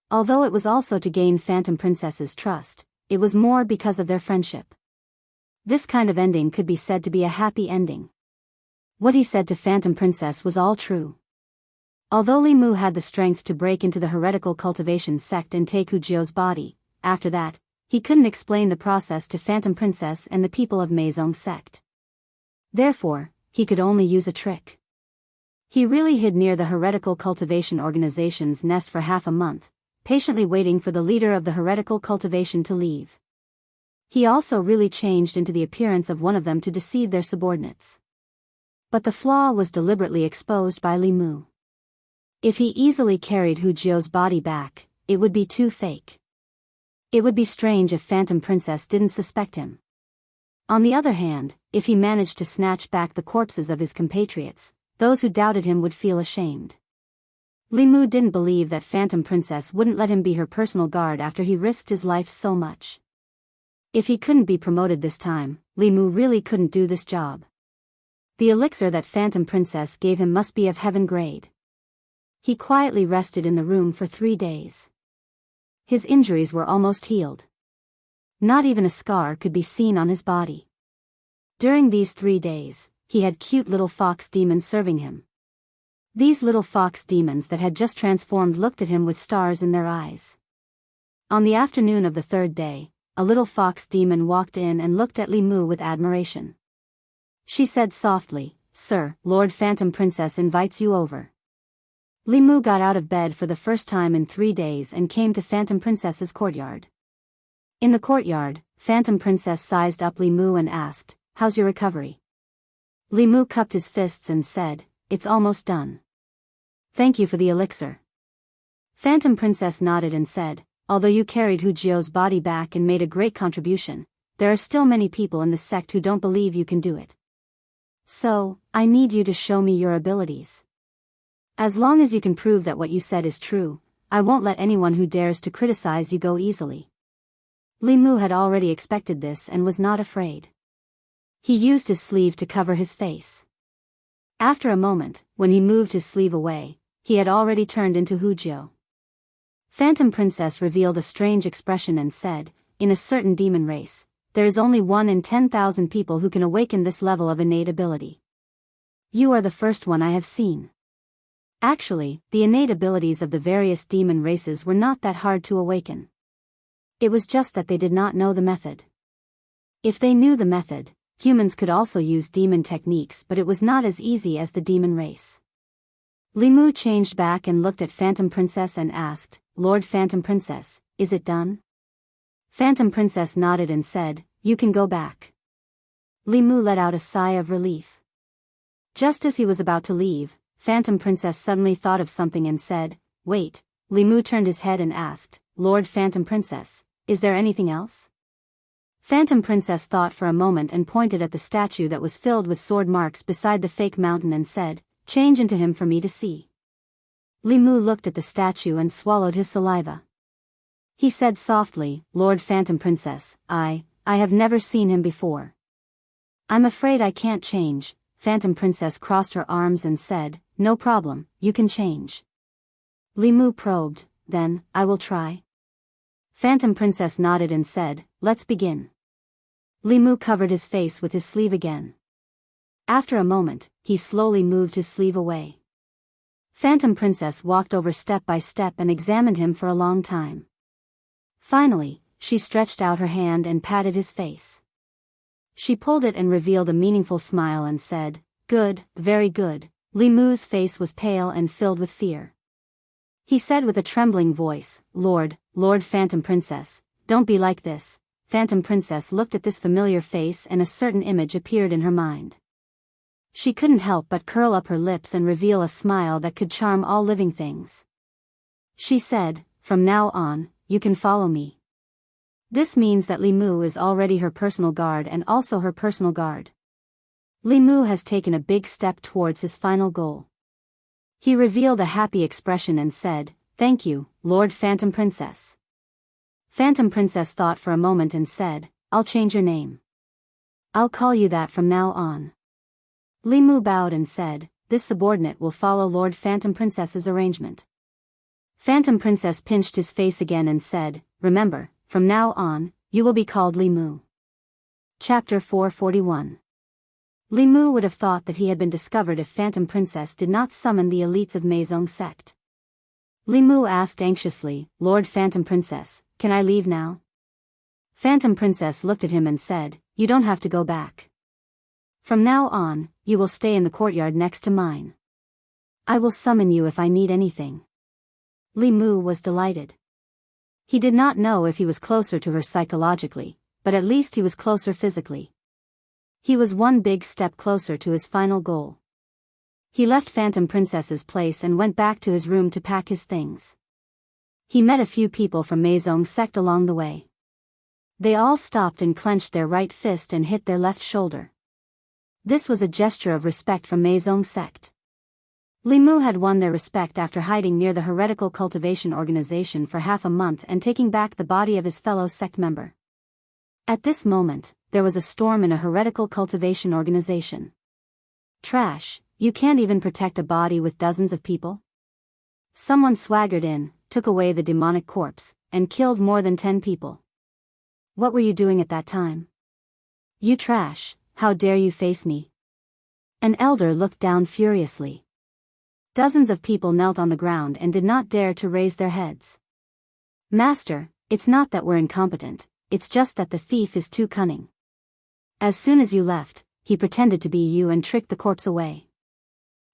Although it was also to gain Phantom Princess's trust, it was more because of their friendship. This kind of ending could be said to be a happy ending. What he said to Phantom Princess was all true. Although Li Mu had the strength to break into the heretical cultivation sect and take Hu Jiao's body, after that, he couldn't explain the process to Phantom Princess and the people of Meizong sect. Therefore, he could only use a trick. He really hid near the heretical cultivation organization's nest for half a month, patiently waiting for the leader of the heretical cultivation to leave. He also really changed into the appearance of one of them to deceive their subordinates. But the flaw was deliberately exposed by Li Mu. If he easily carried Hu Jiao's body back, it would be too fake. It would be strange if Phantom Princess didn't suspect him. On the other hand, if he managed to snatch back the corpses of his compatriots, those who doubted him would feel ashamed. Li Mu didn't believe that Phantom Princess wouldn't let him be her personal guard after he risked his life so much. If he couldn't be promoted this time, Li Mu really couldn't do this job. The elixir that Phantom Princess gave him must be of heaven grade. He quietly rested in the room for 3 days. His injuries were almost healed. Not even a scar could be seen on his body. During these 3 days, he had cute little fox demons serving him. These little fox demons that had just transformed looked at him with stars in their eyes. On the afternoon of the 3rd day, a little fox demon walked in and looked at Li Mu with admiration. She said softly, "Sir, Lord Phantom Princess invites you over." Li Mu got out of bed for the first time in 3 days and came to Phantom Princess's courtyard. In the courtyard, Phantom Princess sized up Li Mu and asked, "How's your recovery?" Li Mu cupped his fists and said, "It's almost done. Thank you for the elixir." Phantom Princess nodded and said, "Although you carried Hu Jiao's body back and made a great contribution, there are still many people in the sect who don't believe you can do it. So, I need you to show me your abilities. As long as you can prove that what you said is true, I won't let anyone who dares to criticize you go easily." Li Mu had already expected this and was not afraid. He used his sleeve to cover his face. After a moment, when he moved his sleeve away, he had already turned into Hu Jiao. Phantom Princess revealed a strange expression and said, "In a certain demon race, there is only 1 in 10,000 people who can awaken this level of innate ability. You are the first one I have seen." Actually, the innate abilities of the various demon races were not that hard to awaken. It was just that they did not know the method. If they knew the method, humans could also use demon techniques, but it was not as easy as the demon race. Li Mu changed back and looked at Phantom Princess and asked, "Lord Phantom Princess, is it done?" Phantom Princess nodded and said, "You can go back." Li Mu let out a sigh of relief. Just as he was about to leave, Phantom Princess suddenly thought of something and said, "Wait." Li Mu turned his head and asked, "Lord Phantom Princess, is there anything else?" Phantom Princess thought for a moment and pointed at the statue that was filled with sword marks beside the fake mountain and said, "Change into him for me to see." Li Mu looked at the statue and swallowed his saliva. He said softly, "Lord Phantom Princess, I have never seen him before." "I'm afraid I can't change." Phantom Princess crossed her arms and said, "No problem, you can change." Li Mu probed, "Then, I will try." Phantom Princess nodded and said, "Let's begin." Li Mu covered his face with his sleeve again. After a moment, he slowly moved his sleeve away. Phantom Princess walked over step by step and examined him for a long time. Finally, she stretched out her hand and patted his face. She pulled it and revealed a meaningful smile and said, "Good, very good." Li Mu's face was pale and filled with fear. He said with a trembling voice, Lord Phantom Princess, don't be like this." Phantom Princess looked at this familiar face and a certain image appeared in her mind. She couldn't help but curl up her lips and reveal a smile that could charm all living things. She said, "From now on, you can follow me." This means that Li Mu is already her personal guard and also her personal guard. Li Mu has taken a big step towards his final goal. He revealed a happy expression and said, "Thank you, Lord Phantom Princess." Phantom Princess thought for a moment and said, "I'll change your name. I'll call you that from now on." Li Mu bowed and said, "This subordinate will follow Lord Phantom Princess's arrangement." Phantom Princess pinched his face again and said, "Remember, from now on, you will be called Li Mu." Chapter 441. Li Mu would have thought that he had been discovered if Phantom Princess did not summon the elites of Maisong sect. Li Mu asked anxiously, Lord Phantom Princess, can I leave now? Phantom Princess looked at him and said, you don't have to go back. From now on, you will stay in the courtyard next to mine. I will summon you if I need anything. Li Mu was delighted. He did not know if he was closer to her psychologically, but at least he was closer physically. He was one big step closer to his final goal. He left Phantom Princess's place and went back to his room to pack his things. He met a few people from Maisong sect along the way. They all stopped and clenched their right fist and hit their left shoulder. This was a gesture of respect from Maisong sect. Li Mu had won their respect after hiding near the heretical cultivation organization for half a month and taking back the body of his fellow sect member. At this moment, there was a storm in a heretical cultivation organization. Trash, you can't even protect a body with dozens of people? Someone swaggered in, took away the demonic corpse, and killed more than 10 people. What were you doing at that time? You trash, how dare you face me? An elder looked down furiously. Dozens of people knelt on the ground and did not dare to raise their heads. Master, it's not that we're incompetent, it's just that the thief is too cunning. As soon as you left, he pretended to be you and tricked the corpse away.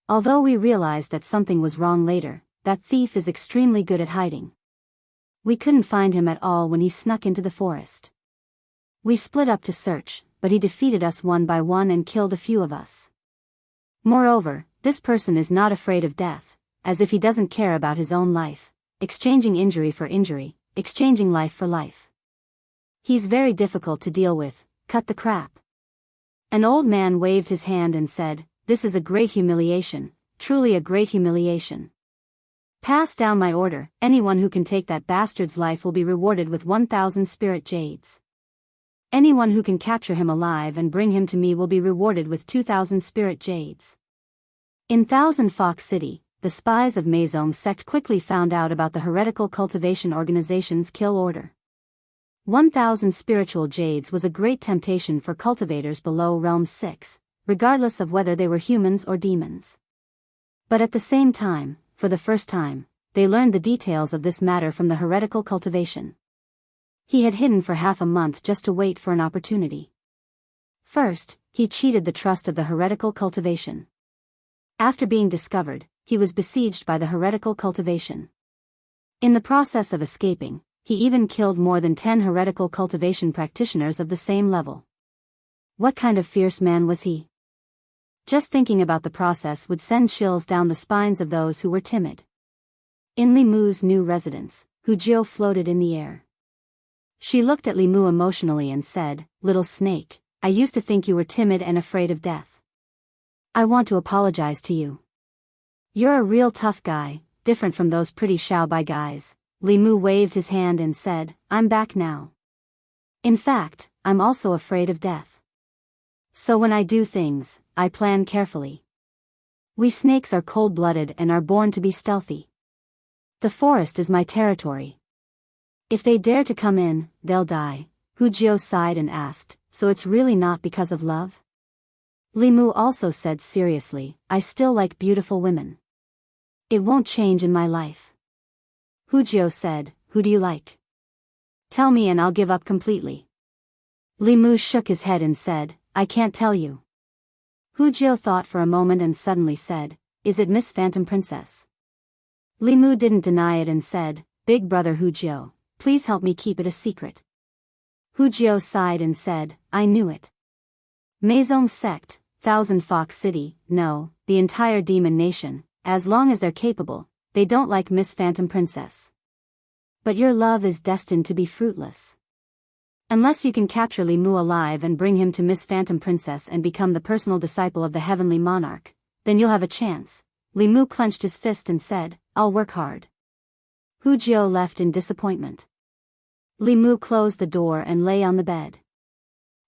Although we realized that something was wrong later, that thief is extremely good at hiding. We couldn't find him at all when he snuck into the forest. We split up to search, but he defeated us one by one and killed a few of us. Moreover, this person is not afraid of death, as if he doesn't care about his own life, exchanging injury for injury, exchanging life for life. He's very difficult to deal with, cut the crap. An old man waved his hand and said, this is a great humiliation, truly a great humiliation. Pass down my order, anyone who can take that bastard's life will be rewarded with 1,000 spirit jades. Anyone who can capture him alive and bring him to me will be rewarded with 2,000 spirit jades. In Thousand Fox City, the spies of Maisong sect quickly found out about the heretical cultivation organization's kill order. 1,000 spiritual jades was a great temptation for cultivators below Realm 6, regardless of whether they were humans or demons. But at the same time, for the first time, they learned the details of this matter from the heretical cultivation. He had hidden for half a month just to wait for an opportunity. First, he cheated the trust of the heretical cultivation. After being discovered, he was besieged by the heretical cultivation. In the process of escaping, he even killed more than 10 heretical cultivation practitioners of the same level. What kind of fierce man was he? Just thinking about the process would send chills down the spines of those who were timid. In Li Mu's new residence, Hujio floated in the air. She looked at Li Mu emotionally and said, Little snake, I used to think you were timid and afraid of death. I want to apologize to you. You're a real tough guy, different from those pretty Xiaobai guys. Li Mu waved his hand and said, I'm back now. In fact, I'm also afraid of death. So when I do things, I plan carefully. We snakes are cold-blooded and are born to be stealthy. The forest is my territory. If they dare to come in, they'll die. Hujio sighed and asked, so it's really not because of love? Li Mu also said seriously, I still like beautiful women. It won't change in my life. Hujio said, who do you like? Tell me and I'll give up completely. Li Mu shook his head and said, I can't tell you. Hujio thought for a moment and suddenly said, is it Miss Phantom Princess? Li Mu didn't deny it and said, Big brother Hujio, please help me keep it a secret. Hujio sighed and said, I knew it. Maisong sect, Thousand Fox City, no, the entire demon nation, as long as they're capable, they don't like Miss Phantom Princess. But your love is destined to be fruitless. Unless you can capture Li Mu alive and bring him to Miss Phantom Princess and become the personal disciple of the heavenly monarch, then you'll have a chance. Li Mu clenched his fist and said, I'll work hard. Hujio left in disappointment. Li Mu closed the door and lay on the bed.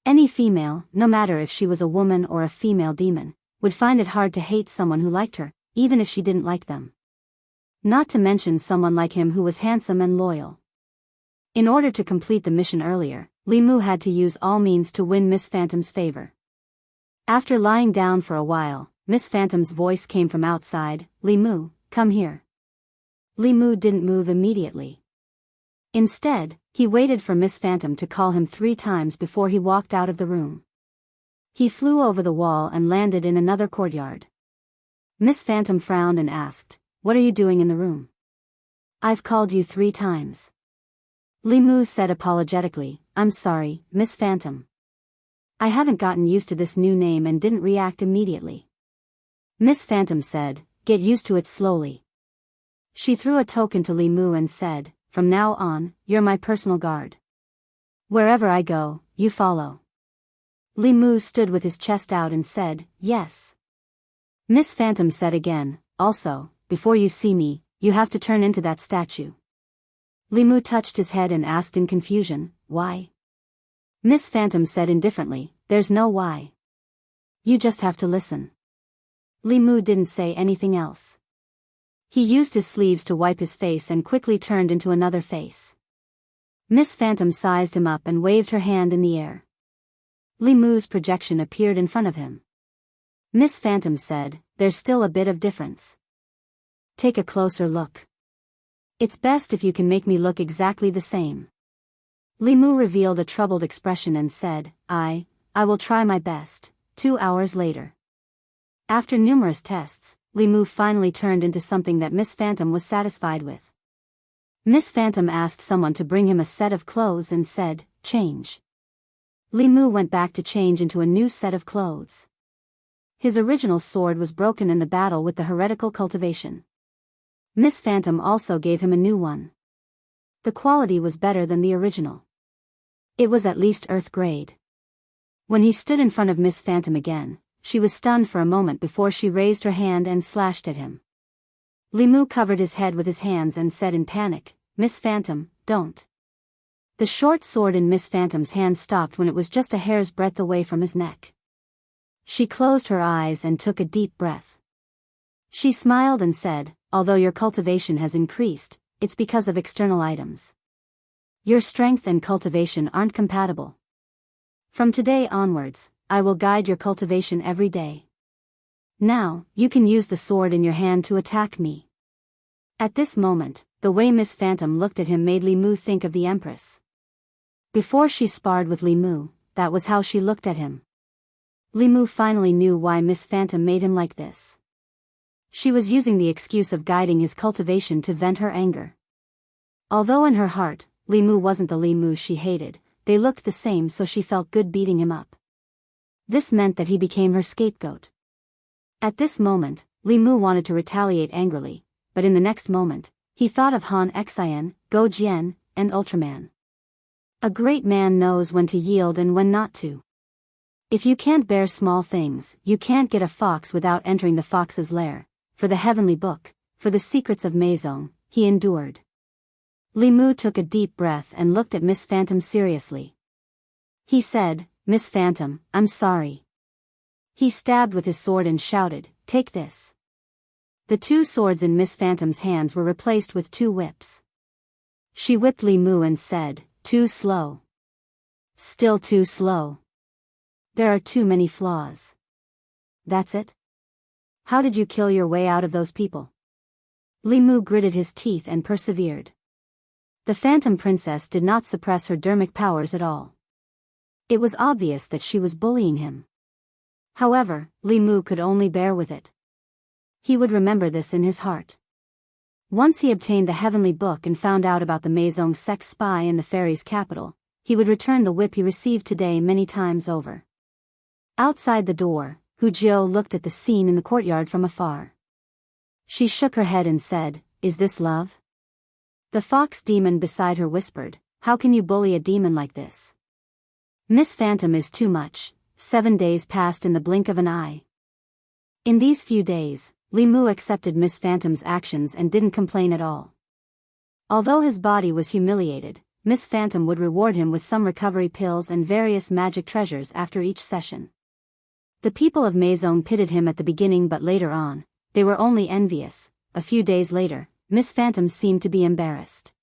Any female, no matter if she was a woman or a female demon, would find it hard to hate someone who liked her, even if she didn't like them. Not to mention someone like him who was handsome and loyal. In order to complete the mission earlier, Li Mu had to use all means to win Miss Phantom's favor. After lying down for a while, Miss Phantom's voice came from outside, "Limu, come here." Limu didn't move immediately. Instead, he waited for Miss Phantom to call him 3 times before he walked out of the room. He flew over the wall and landed in another courtyard. Miss Phantom frowned and asked, "What are you doing in the room?" "I've called you 3 times. Limu said apologetically, "I'm sorry, Miss Phantom. I haven't gotten used to this new name and didn't react immediately." Miss Phantom said, "Get used to it slowly." She threw a token to Limu and said, "From now on, you're my personal guard. Wherever I go, you follow." Limu stood with his chest out and said, "Yes." Miss Phantom said again, "Also, before you see me, you have to turn into that statue." Limu touched his head and asked in confusion, "Why?" Miss Phantom said indifferently, "There's no why. You just have to listen." Limu didn't say anything else. He used his sleeves to wipe his face and quickly turned into another face. Miss Phantom sized him up and waved her hand in the air. Limu's projection appeared in front of him. Miss Phantom said, "There's still a bit of difference. Take a closer look. It's best if you can make me look exactly the same." Limu revealed a troubled expression and said, I will try my best." 2 hours later. After numerous tests, Limu finally turned into something that Miss Phantom was satisfied with. Miss Phantom asked someone to bring him a set of clothes and said, "Change." Limu went back to change into a new set of clothes. His original sword was broken in the battle with the heretical cultivation. Miss Phantom also gave him a new one. The quality was better than the original. It was at least Earth grade. When he stood in front of Miss Phantom again, she was stunned for a moment before she raised her hand and slashed at him. Limu covered his head with his hands and said in panic, "Miss Phantom, don't." The short sword in Miss Phantom's hand stopped when it was just a hair's breadth away from his neck. She closed her eyes and took a deep breath. She smiled and said, "Although your cultivation has increased, it's because of external items. Your strength and cultivation aren't compatible. From today onwards, I will guide your cultivation every day. Now, you can use the sword in your hand to attack me." At this moment, the way Miss Phantom looked at him made Limu think of the Empress. Before she sparred with Limu, that was how she looked at him. Limu finally knew why Miss Phantom made him like this. She was using the excuse of guiding his cultivation to vent her anger. Although in her heart, Limu wasn't the Limu she hated, they looked the same, so she felt good beating him up. This meant that he became her scapegoat. At this moment, Limu wanted to retaliate angrily, but in the next moment, he thought of Han Xian, Go Jian, and Ultraman. A great man knows when to yield and when not to. If you can't bear small things, you can't get a fox without entering the fox's lair. For the heavenly book, for the secrets of Maison, he endured. Limu took a deep breath and looked at Miss Phantom seriously. He said, "Miss Phantom, I'm sorry." He stabbed with his sword and shouted, "Take this." The 2 swords in Miss Phantom's hands were replaced with 2 whips. She whipped Limu and said, "Too slow. Still too slow. There are too many flaws. That's it? How did you kill your way out of those people?" Limu gritted his teeth and persevered. The Phantom Princess did not suppress her dermic powers at all. It was obvious that she was bullying him. However, Limu could only bear with it. He would remember this in his heart. Once he obtained the heavenly book and found out about the Maison sex spy in the fairy's capital, he would return the whip he received today many times over. Outside the door, Hujiu looked at the scene in the courtyard from afar. She shook her head and said, "Is this love?" The fox demon beside her whispered, "How can you bully a demon like this? Miss Phantom is too much." 7 days passed in the blink of an eye. In these few days, Limu accepted Miss Phantom's actions and didn't complain at all. Although his body was humiliated, Miss Phantom would reward him with some recovery pills and various magic treasures after each session. The people of Maison pitied him at the beginning, but later on, they were only envious. A few days later, Miss Phantom seemed to be embarrassed.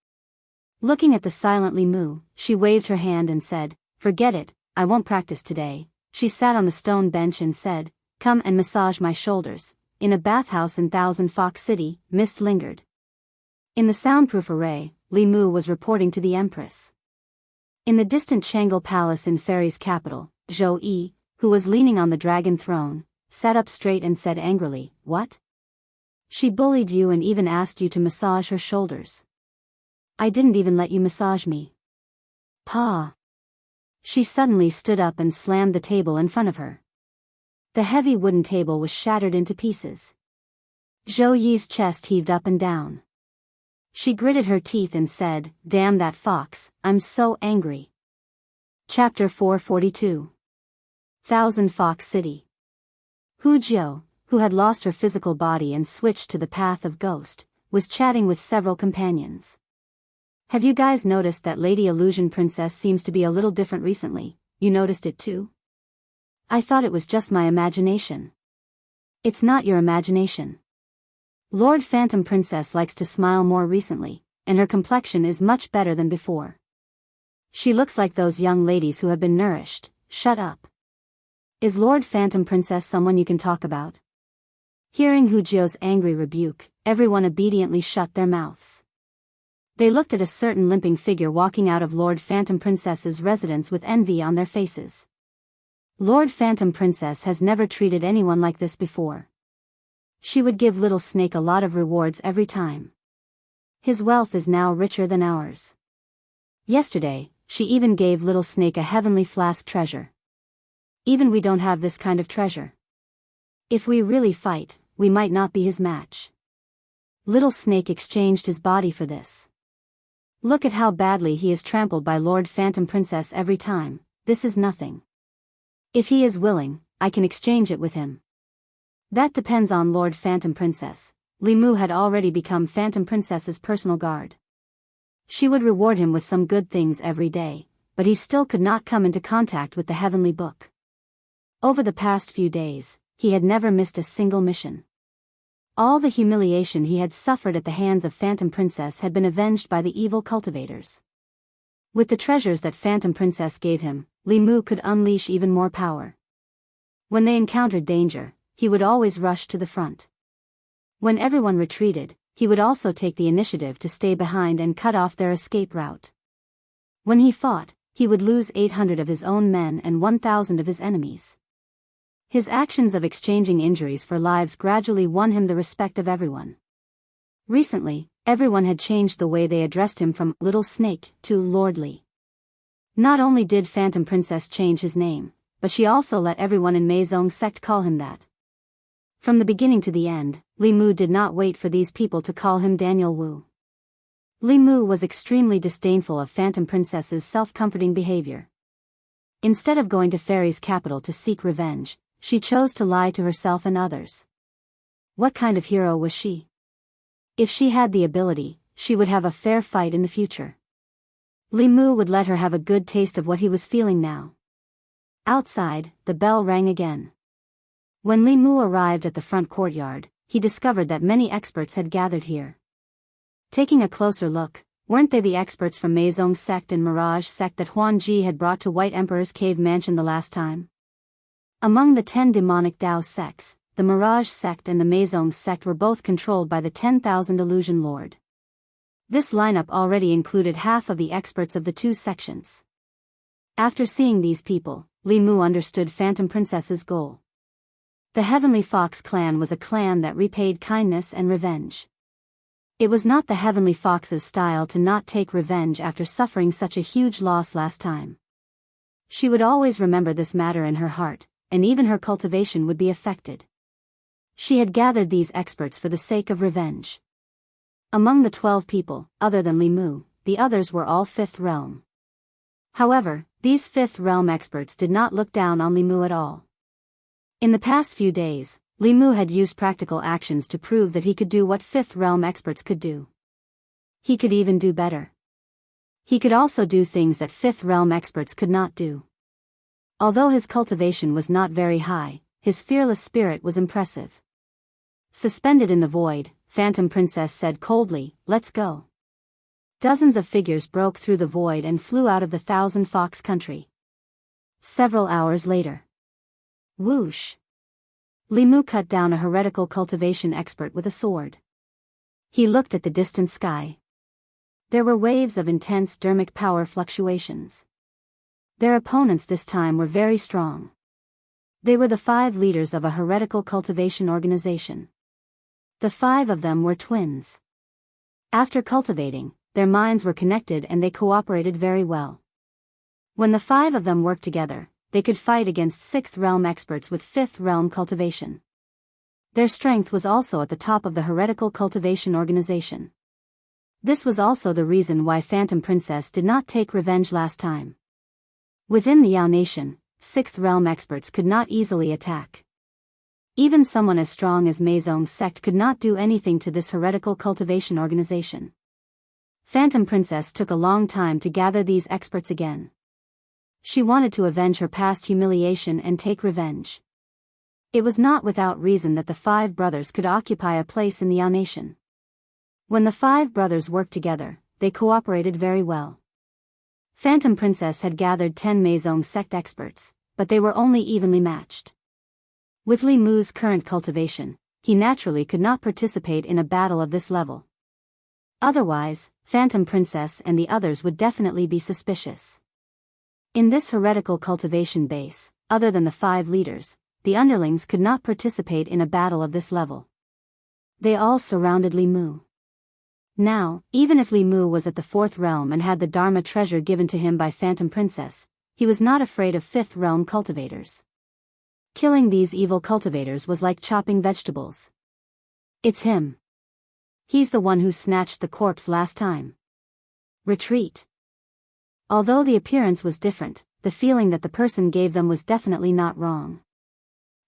Looking at the silent Limu, she waved her hand and said, "Forget it, I won't practice today." she sat on the stone bench and said, "Come and massage my shoulders." In a bathhouse in Thousand Fox City, mist lingered. In the soundproof array, Li Mu was reporting to the Empress. In the distant Changle Palace in Fairy's capital, Zhou Yi, who was leaning on the dragon throne, sat up straight and said angrily, "What? She bullied you and even asked you to massage her shoulders. I didn't even let you massage me." Pa! She suddenly stood up and slammed the table in front of her. The heavy wooden table was shattered into pieces. Zhou Yi's chest heaved up and down. She gritted her teeth and said, "Damn that fox, I'm so angry." Chapter 442. Thousand Fox City. Hu Jiu, who had lost her physical body and switched to the path of ghost, was chatting with several companions. "Have you guys noticed that Lady Illusion Princess seems to be a little different recently? You noticed it too?" "I thought it was just my imagination." "It's not your imagination. Lord Phantom Princess likes to smile more recently, and her complexion is much better than before. She looks like those young ladies who have been nourished." "Shut up. Is Lord Phantom Princess someone you can talk about?" Hearing Hu Jiu's angry rebuke, everyone obediently shut their mouths. They looked at a certain limping figure walking out of Lord Phantom Princess's residence with envy on their faces. Lord Phantom Princess has never treated anyone like this before. She would give Little Snake a lot of rewards every time. His wealth is now richer than ours. Yesterday, she even gave Little Snake a heavenly flask treasure. Even we don't have this kind of treasure. If we really fight, we might not be his match. Little Snake exchanged his body for this. Look at how badly he is trampled by Lord Phantom Princess every time. This is nothing. If he is willing, I can exchange it with him. That depends on Lord Phantom Princess. Li Mu had already become Phantom Princess's personal guard. She would reward him with some good things every day, but he still could not come into contact with the heavenly book. Over the past few days, he had never missed a single mission. All the humiliation he had suffered at the hands of Phantom Princess had been avenged by the evil cultivators. With the treasures that Phantom Princess gave him, Li Mu could unleash even more power. When they encountered danger, he would always rush to the front. When everyone retreated, he would also take the initiative to stay behind and cut off their escape route. When he fought, he would lose 800 of his own men and 1,000 of his enemies. His actions of exchanging injuries for lives gradually won him the respect of everyone. Recently, everyone had changed the way they addressed him from Little Snake to Lordly. Not only did Phantom Princess change his name, but she also let everyone in Meizong sect call him that. From the beginning to the end, Li Mu did not wait for these people to call him Daniel Wu. Li Mu was extremely disdainful of Phantom Princess's self-comforting behavior. Instead of going to Fairy's capital to seek revenge, she chose to lie to herself and others. What kind of hero was she? If she had the ability, she would have a fair fight in the future. Li Mu would let her have a good taste of what he was feeling now. Outside, the bell rang again. When Li Mu arrived at the front courtyard, he discovered that many experts had gathered here. Taking a closer look, weren't they the experts from Meizong sect and Mirage sect that Huan Ji had brought to White Emperor's cave mansion the last time? Among the 10 demonic Dao sects, the Mirage sect and the Meizong sect were both controlled by the 10,000 Illusion Lord. This lineup already included half of the experts of the two sections. After seeing these people, Li Mu understood Phantom Princess's goal. The Heavenly Fox clan was a clan that repaid kindness and revenge. It was not the Heavenly Fox's style to not take revenge after suffering such a huge loss last time. She would always remember this matter in her heart, and even her cultivation would be affected. She had gathered these experts for the sake of revenge. Among the 12 people, other than Li Mu, the others were all 5th realm. However, these 5th realm experts did not look down on Li Mu at all. In the past few days, Li Mu had used practical actions to prove that he could do what 5th realm experts could do. He could even do better. He could also do things that 5th realm experts could not do. Although his cultivation was not very high, his fearless spirit was impressive. Suspended in the void, Phantom Princess said coldly, "Let's go." Dozens of figures broke through the void and flew out of the Thousand Fox country. Several hours later, Whoosh! Limu cut down a heretical cultivation expert with a sword. He looked at the distant sky. There were waves of intense dermic power fluctuations. Their opponents this time were very strong. They were the 5 leaders of a heretical cultivation organization. The 5 of them were twins. After cultivating, their minds were connected and they cooperated very well. When the 5 of them worked together, they could fight against 6th realm experts with 5th realm cultivation. Their strength was also at the top of the heretical cultivation organization. This was also the reason why Phantom Princess did not take revenge last time. Within the Yao Nation, 6th realm experts could not easily attack. Even someone as strong as Meizong's sect could not do anything to this heretical cultivation organization. Phantom Princess took a long time to gather these experts again. She wanted to avenge her past humiliation and take revenge. It was not without reason that the 5 brothers could occupy a place in the Yao Nation. When the 5 brothers worked together, they cooperated very well. Phantom Princess had gathered 10 Meizong sect experts, but they were only evenly matched. With Li Mu's current cultivation, he naturally could not participate in a battle of this level. Otherwise, Phantom Princess and the others would definitely be suspicious. In this heretical cultivation base, other than the 5 leaders, the underlings could not participate in a battle of this level. They all surrounded Li Mu. Now, even if Li Mu was at the 4th realm and had the Dharma treasure given to him by Phantom Princess, he was not afraid of 5th realm cultivators. Killing these evil cultivators was like chopping vegetables. It's him. He's the one who snatched the corpse last time. Retreat. Although the appearance was different, the feeling that the person gave them was definitely not wrong.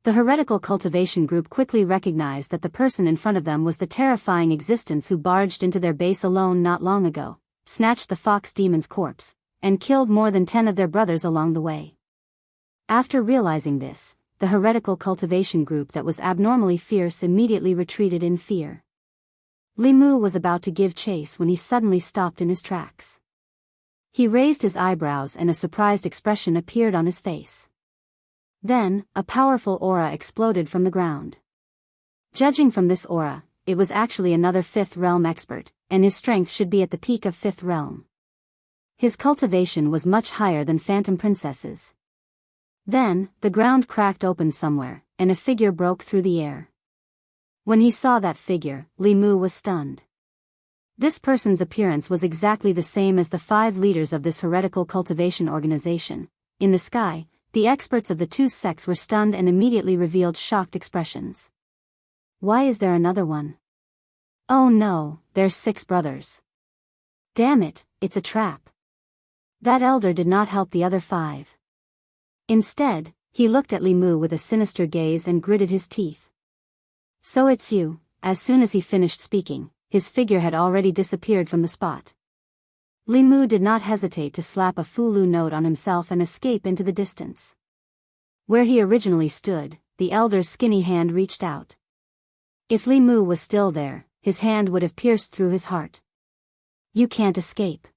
The heretical cultivation group quickly recognized that the person in front of them was the terrifying existence who barged into their base alone not long ago, snatched the fox demon's corpse, and killed more than 10 of their brothers along the way. After realizing this, the heretical cultivation group that was abnormally fierce immediately retreated in fear. Li Mu was about to give chase when he suddenly stopped in his tracks. He raised his eyebrows and a surprised expression appeared on his face. Then, a powerful aura exploded from the ground. Judging from this aura, it was actually another 5th realm expert, and his strength should be at the peak of 5th realm. His cultivation was much higher than Phantom Princess's. Then, the ground cracked open somewhere, and a figure broke through the air. When he saw that figure, Li Mu was stunned. This person's appearance was exactly the same as the 5 leaders of this heretical cultivation organization. In the sky, the experts of the 2 sects were stunned and immediately revealed shocked expressions. Why is there another one? Oh no, there's 6 brothers. Damn it, it's a trap. That elder did not help the other 5. Instead, he looked at Li Mu with a sinister gaze and gritted his teeth. So it's you. As soon as he finished speaking, his figure had already disappeared from the spot. Li Mu did not hesitate to slap a Fulu note on himself and escape into the distance. Where he originally stood, the elder's skinny hand reached out. If Li Mu was still there, his hand would have pierced through his heart. You can't escape.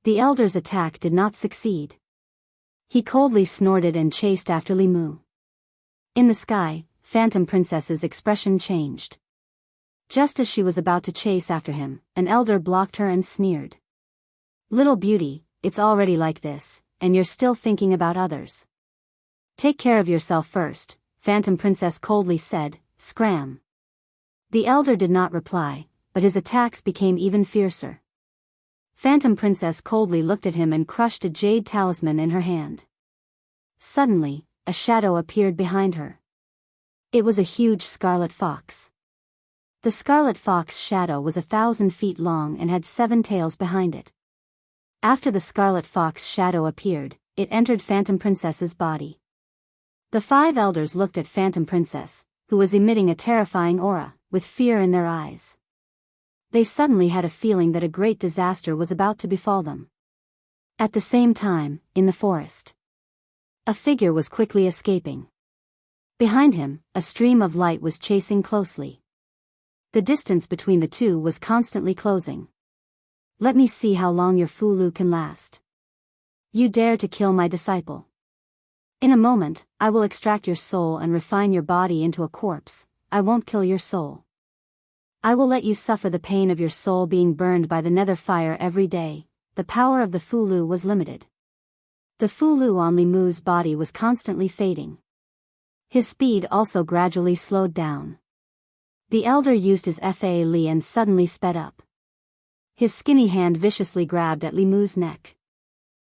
The elder's attack did not succeed. He coldly snorted and chased after Li Mu. In the sky, Phantom Princess's expression changed. Just as she was about to chase after him, an elder blocked her and sneered. Little beauty, it's already like this, and you're still thinking about others. Take care of yourself first, Phantom Princess coldly said, scram. The elder did not reply, but his attacks became even fiercer. Phantom Princess coldly looked at him and crushed a jade talisman in her hand. Suddenly, a shadow appeared behind her. It was a huge scarlet fox. The scarlet fox shadow was 1,000 feet long and had 7 tails behind it. After the scarlet fox shadow appeared, it entered Phantom Princess's body. The 5 elders looked at Phantom Princess, who was emitting a terrifying aura, with fear in their eyes. They suddenly had a feeling that a great disaster was about to befall them. At the same time, in the forest, a figure was quickly escaping. Behind him, a stream of light was chasing closely. The distance between the two was constantly closing. Let me see how long your Fulu can last. You dare to kill my disciple. In a moment, I will extract your soul and refine your body into a corpse. I won't kill your soul. I will let you suffer the pain of your soul being burned by the nether fire every day. The power of the Fulu was limited. The Fulu on Limu's body was constantly fading. His speed also gradually slowed down. The elder used his Fa Li and suddenly sped up. His skinny hand viciously grabbed at Limu's neck.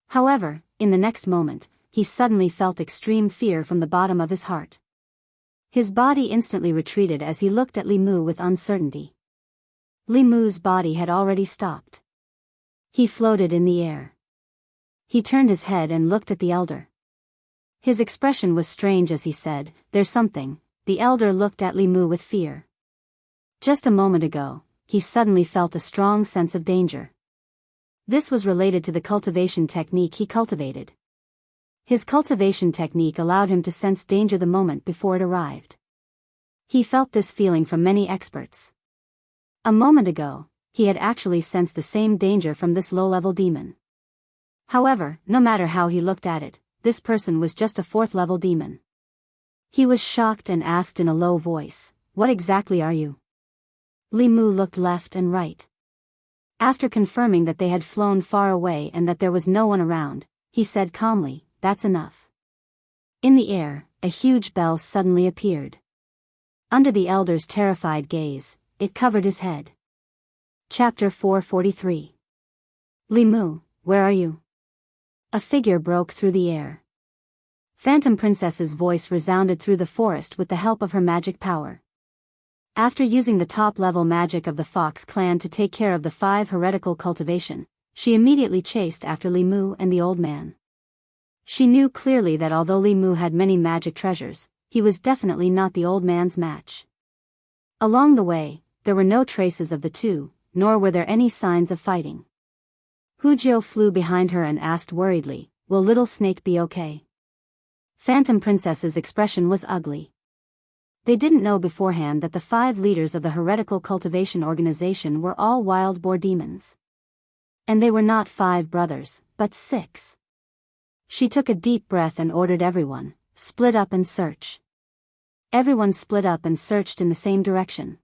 However, in the next moment, he suddenly felt extreme fear from the bottom of his heart. His body instantly retreated as he looked at Limu with uncertainty. Limu's body had already stopped. He floated in the air. He turned his head and looked at the elder. His expression was strange as he said, "There's something." The elder looked at Limu with fear. Just a moment ago, he suddenly felt a strong sense of danger. This was related to the cultivation technique he cultivated. His cultivation technique allowed him to sense danger the moment before it arrived. He felt this feeling from many experts. A moment ago, he had actually sensed the same danger from this low-level demon. However, no matter how he looked at it, this person was just a fourth-level demon. He was shocked and asked in a low voice, "What exactly are you?" Limu looked left and right. After confirming that they had flown far away and that there was no one around, he said calmly, "That's enough." In the air, a huge bell suddenly appeared. Under the elder's terrified gaze, it covered his head. Chapter 443. Limu, where are you? A figure broke through the air. Phantom Princess's voice resounded through the forest with the help of her magic power. After using the top-level magic of the Fox clan to take care of the 5 heretical cultivation, she immediately chased after Limu and the old man. She knew clearly that although Limu had many magic treasures, he was definitely not the old man's match. Along the way, there were no traces of the two, nor were there any signs of fighting. Hujiu flew behind her and asked worriedly, "Will Little Snake be okay?" Phantom Princess's expression was ugly. They didn't know beforehand that the 5 leaders of the heretical cultivation organization were all wild boar demons. And they were not 5 brothers, but 6. She took a deep breath and ordered everyone, "Split up and search." Everyone split up and searched in the same direction.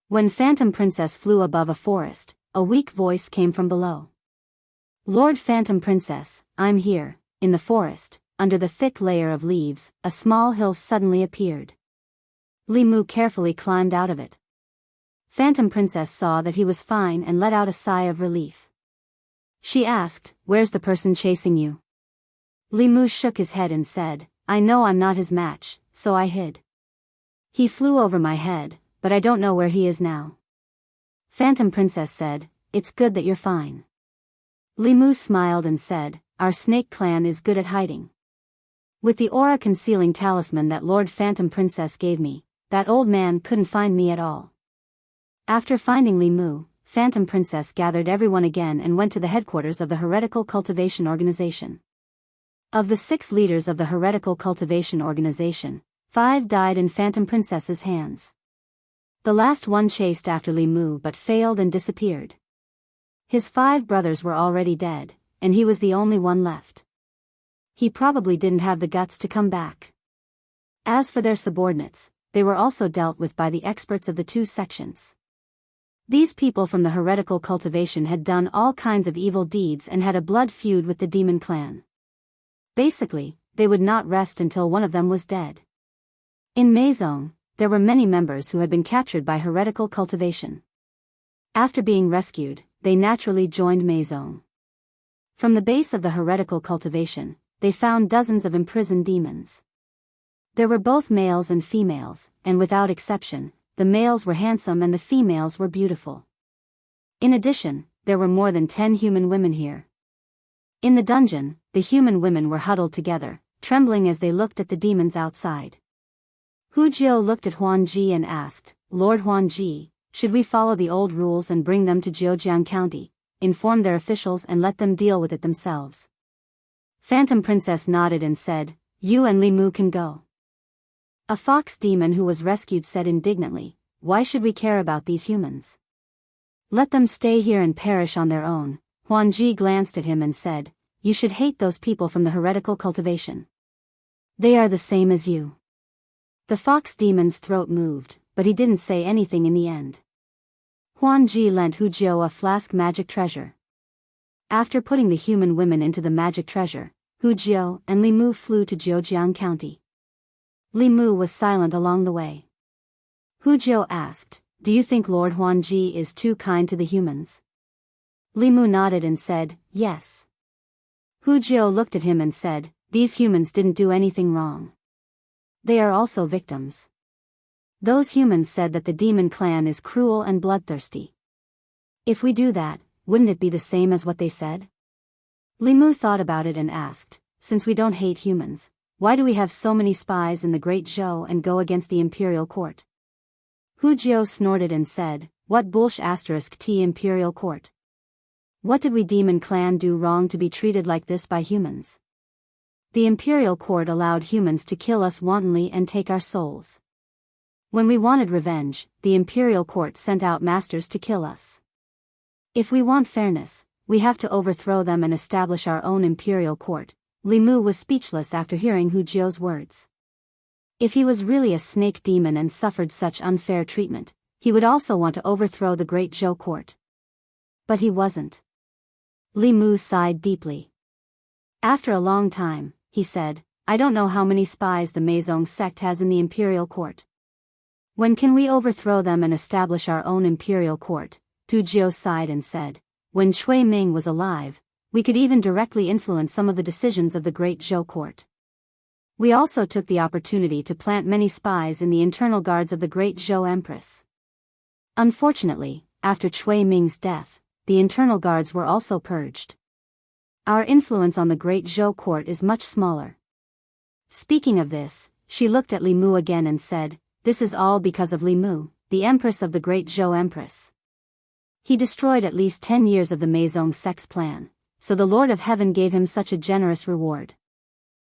When Phantom Princess flew above a forest, a weak voice came from below. "Lord Phantom Princess, I'm here." In the forest, under the thick layer of leaves, a small hill suddenly appeared. Limu carefully climbed out of it. Phantom Princess saw that he was fine and let out a sigh of relief. She asked, "Where's the person chasing you?" Limu shook his head and said, "I know I'm not his match, so I hid. He flew over my head, but I don't know where he is now." Phantom Princess said, "It's good that you're fine." Limu smiled and said, "Our snake clan is good at hiding. With the aura concealing talisman that Lord Phantom Princess gave me, that old man couldn't find me at all." After finding Limu, Phantom Princess gathered everyone again and went to the headquarters of the heretical cultivation organization. Of the 6 leaders of the heretical cultivation organization, 5 died in Phantom Princess's hands. The last one chased after Limu but failed and disappeared. His 5 brothers were already dead, and he was the only one left. He probably didn't have the guts to come back. As for their subordinates, they were also dealt with by the experts of the 2 sections. These people from the heretical cultivation had done all kinds of evil deeds and had a blood feud with the demon clan. Basically, they would not rest until one of them was dead. In Maison, there were many members who had been captured by heretical cultivation. After being rescued, they naturally joined Maison. From the base of the heretical cultivation, they found dozens of imprisoned demons. There were both males and females, and without exception, the males were handsome and the females were beautiful. In addition, there were more than 10 human women here. In the dungeon, the human women were huddled together, trembling as they looked at the demons outside. Hujiu looked at Huanji and asked, "Lord Huanji, should we follow the old rules and bring them to Zhejiang County, inform their officials and let them deal with it themselves?" Phantom Princess nodded and said, "You and Limu can go." A fox demon who was rescued said indignantly, "Why should we care about these humans? Let them stay here and perish on their own." Huanji glanced at him and said, "You should hate those people from the heretical cultivation. They are the same as you. The fox demon's throat moved, but he didn't say anything in the end. Huanji lent Hu Jiao a flask magic treasure. After putting the human women into the magic treasure, Hu Jiao and Li Mu flew to Zhejiang County. Li Mu was silent along the way. Hu Jiao asked, "Do you think Lord Huanji is too kind to the humans?" Li Mu nodded and said, "Yes." Hu Jiao looked at him and said, "These humans didn't do anything wrong. They are also victims. Those humans said that the demon clan is cruel and bloodthirsty. If we do that, wouldn't it be the same as what they said?" Li Mu thought about it and asked, "Since we don't hate humans, why do we have so many spies in the Great Zhou and go against the imperial court?" Hu Jiao snorted and said, "What bullsh** t imperial court? What did we demon clan do wrong to be treated like this by humans? The imperial court allowed humans to kill us wantonly and take our souls. When we wanted revenge, the imperial court sent out masters to kill us. If we want fairness, we have to overthrow them and establish our own imperial court." Li Mu was speechless after hearing Hu Jiao's words. If he was really a snake demon and suffered such unfair treatment, he would also want to overthrow the Great Zhou court. But he wasn't. Li Mu sighed deeply. After a long time, he said, "I don't know how many spies the Meizong sect has in the imperial court. When can we overthrow them and establish our own imperial court?" Tu Jiao sighed and said, "When Cui Ming was alive, we could even directly influence some of the decisions of the Great Zhou court. We also took the opportunity to plant many spies in the internal guards of the Great Zhou Empress. Unfortunately, after Cui Ming's death, the internal guards were also purged. Our influence on the Great Zhou court is much smaller." Speaking of this, she looked at Li Mu again and said, "This is all because of Li Mu, the empress of the Great Zhou Empress. He destroyed at least 10 years of the Meizong sect's plan, so the Lord of Heaven gave him such a generous reward.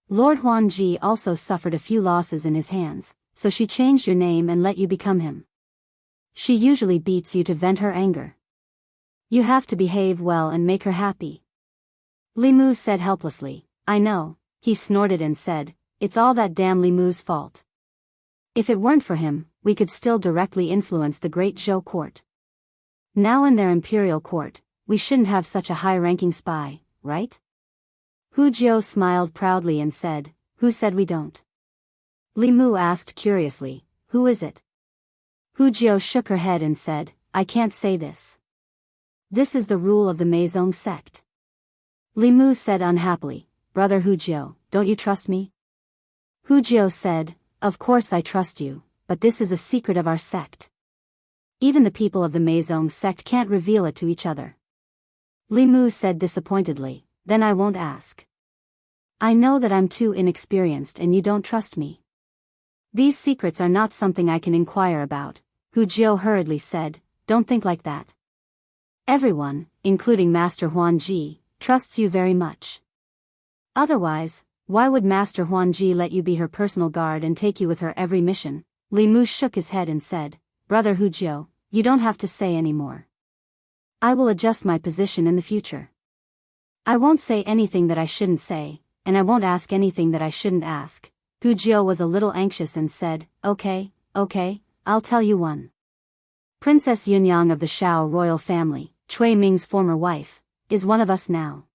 Lord Huanji also suffered a few losses in his hands, so she changed your name and let you become him. She usually beats you to vent her anger. You have to behave well and make her happy." Li Mu said helplessly, "I know." He snorted and said, "It's all that damn Li Mu's fault. If it weren't for him, we could still directly influence the Great Zhou court. Now in their imperial court, we shouldn't have such a high-ranking spy, right?" Hu Jiao smiled proudly and said, "Who said we don't?" Li Mu asked curiously, "Who is it?" Hu Jiao shook her head and said, "I can't say this. This is the rule of the Meizong sect." Li Mu said unhappily, "Brother Hu Jiao, don't you trust me?" Hu Jiao said, "Of course I trust you, but this is a secret of our sect. Even the people of the Meizong sect can't reveal it to each other." Li Mu said disappointedly, "Then I won't ask. I know that I'm too inexperienced and you don't trust me. These secrets are not something I can inquire about." Hu Jiao hurriedly said, "Don't think like that. Everyone, including Master Huanji, trusts you very much. Otherwise, why would Master Huanji let you be her personal guard and take you with her every mission?" Li Mu shook his head and said, "Brother Hu Jiao, you don't have to say any more. I will adjust my position in the future. I won't say anything that I shouldn't say, and I won't ask anything that I shouldn't ask." Hu Jiao was a little anxious and said, Okay, I'll tell you one. Princess Yunyang of the Shao royal family, Cui Ming's former wife, is one of us now.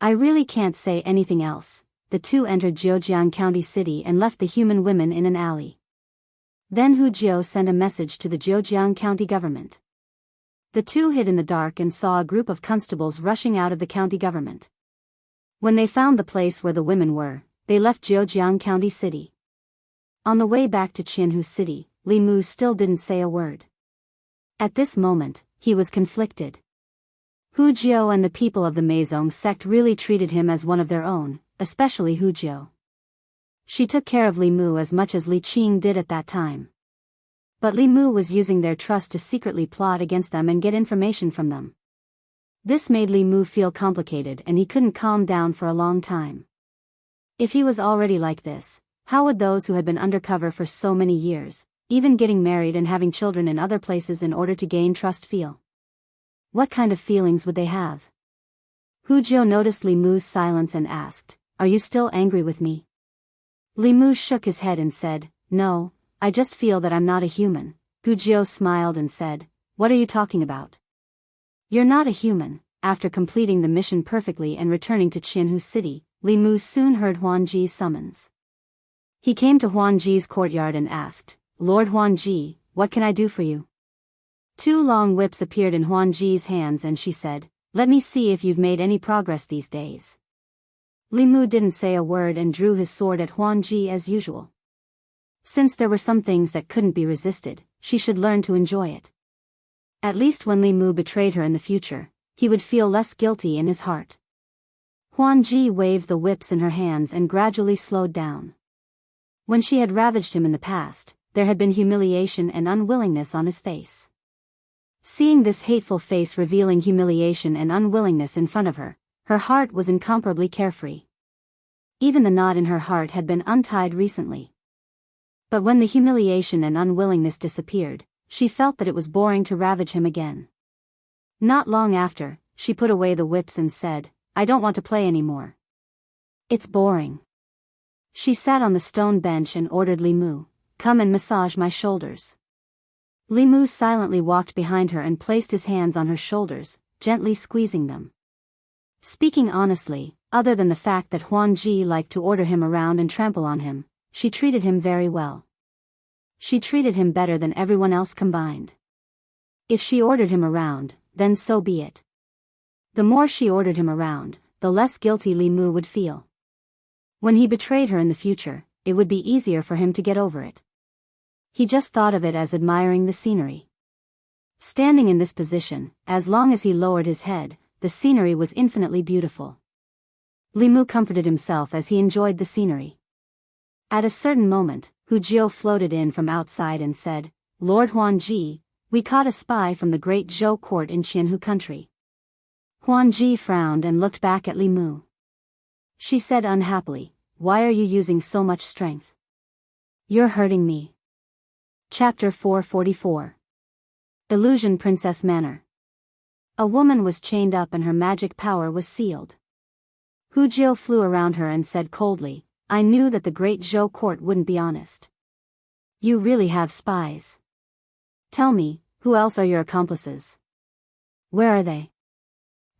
I really can't say anything else." The two entered Zhejiang County City and left the human women in an alley. Then Hu Jiao sent a message to the Zhejiang County government. The two hid in the dark and saw a group of constables rushing out of the county government. When they found the place where the women were, they left Zhejiang County City. On the way back to Qianhu City, Li Mu still didn't say a word. At this moment, he was conflicted. Hu Jiao and the people of the Meizong sect really treated him as one of their own, especially Hu Jiao. She took care of Li Mu as much as Li Qing did at that time. But Li Mu was using their trust to secretly plot against them and get information from them. This made Li Mu feel complicated and he couldn't calm down for a long time. If he was already like this, how would those who had been undercover for so many years, even getting married and having children in other places in order to gain trust, feel? What kind of feelings would they have? Hu Jiao noticed Li Mu's silence and asked, "Are you still angry with me?" Li Mu shook his head and said, "No, I just feel that I'm not a human." Hu Jiao smiled and said, "What are you talking about? You're not a human." After completing the mission perfectly and returning to Qianhu City, Li Mu soon heard Huan Ji's summons. He came to Huan Ji's courtyard and asked, "Lord Huan Ji, what can I do for you?" Two long whips appeared in Huan Ji's hands and she said, "Let me see if you've made any progress these days." Li Mu didn't say a word and drew his sword at Huan Ji as usual. Since there were some things that couldn't be resisted, she should learn to enjoy it. At least when Li Mu betrayed her in the future, he would feel less guilty in his heart. Huan Ji waved the whips in her hands and gradually slowed down. When she had ravaged him in the past, there had been humiliation and unwillingness on his face. Seeing this hateful face revealing humiliation and unwillingness in front of her, her heart was incomparably carefree. Even the knot in her heart had been untied recently. But when the humiliation and unwillingness disappeared, she felt that it was boring to ravage him again. Not long after, she put away the whips and said, "I don't want to play anymore. It's boring." She sat on the stone bench and ordered Li Mu, "Come and massage my shoulders." Li Mu silently walked behind her and placed his hands on her shoulders, gently squeezing them. Speaking honestly, other than the fact that Huan Ji liked to order him around and trample on him, she treated him very well. She treated him better than everyone else combined. If she ordered him around, then so be it. The more she ordered him around, the less guilty Li Mu would feel. When he betrayed her in the future, it would be easier for him to get over it. He just thought of it as admiring the scenery. Standing in this position, as long as he lowered his head, the scenery was infinitely beautiful. Li Mu comforted himself as he enjoyed the scenery. At a certain moment, Hu Jiao floated in from outside and said, "Lord Huan Ji, we caught a spy from the great Zhou court in Qianhu country." Huan Ji frowned and looked back at Li Mu. She said unhappily, "Why are you using so much strength? You're hurting me." Chapter 444. Illusion Princess Manor. A woman was chained up and her magic power was sealed. Hu Jiao flew around her and said coldly, "I knew that the great Zhou court wouldn't be honest. You really have spies. Tell me, who else are your accomplices? Where are they?"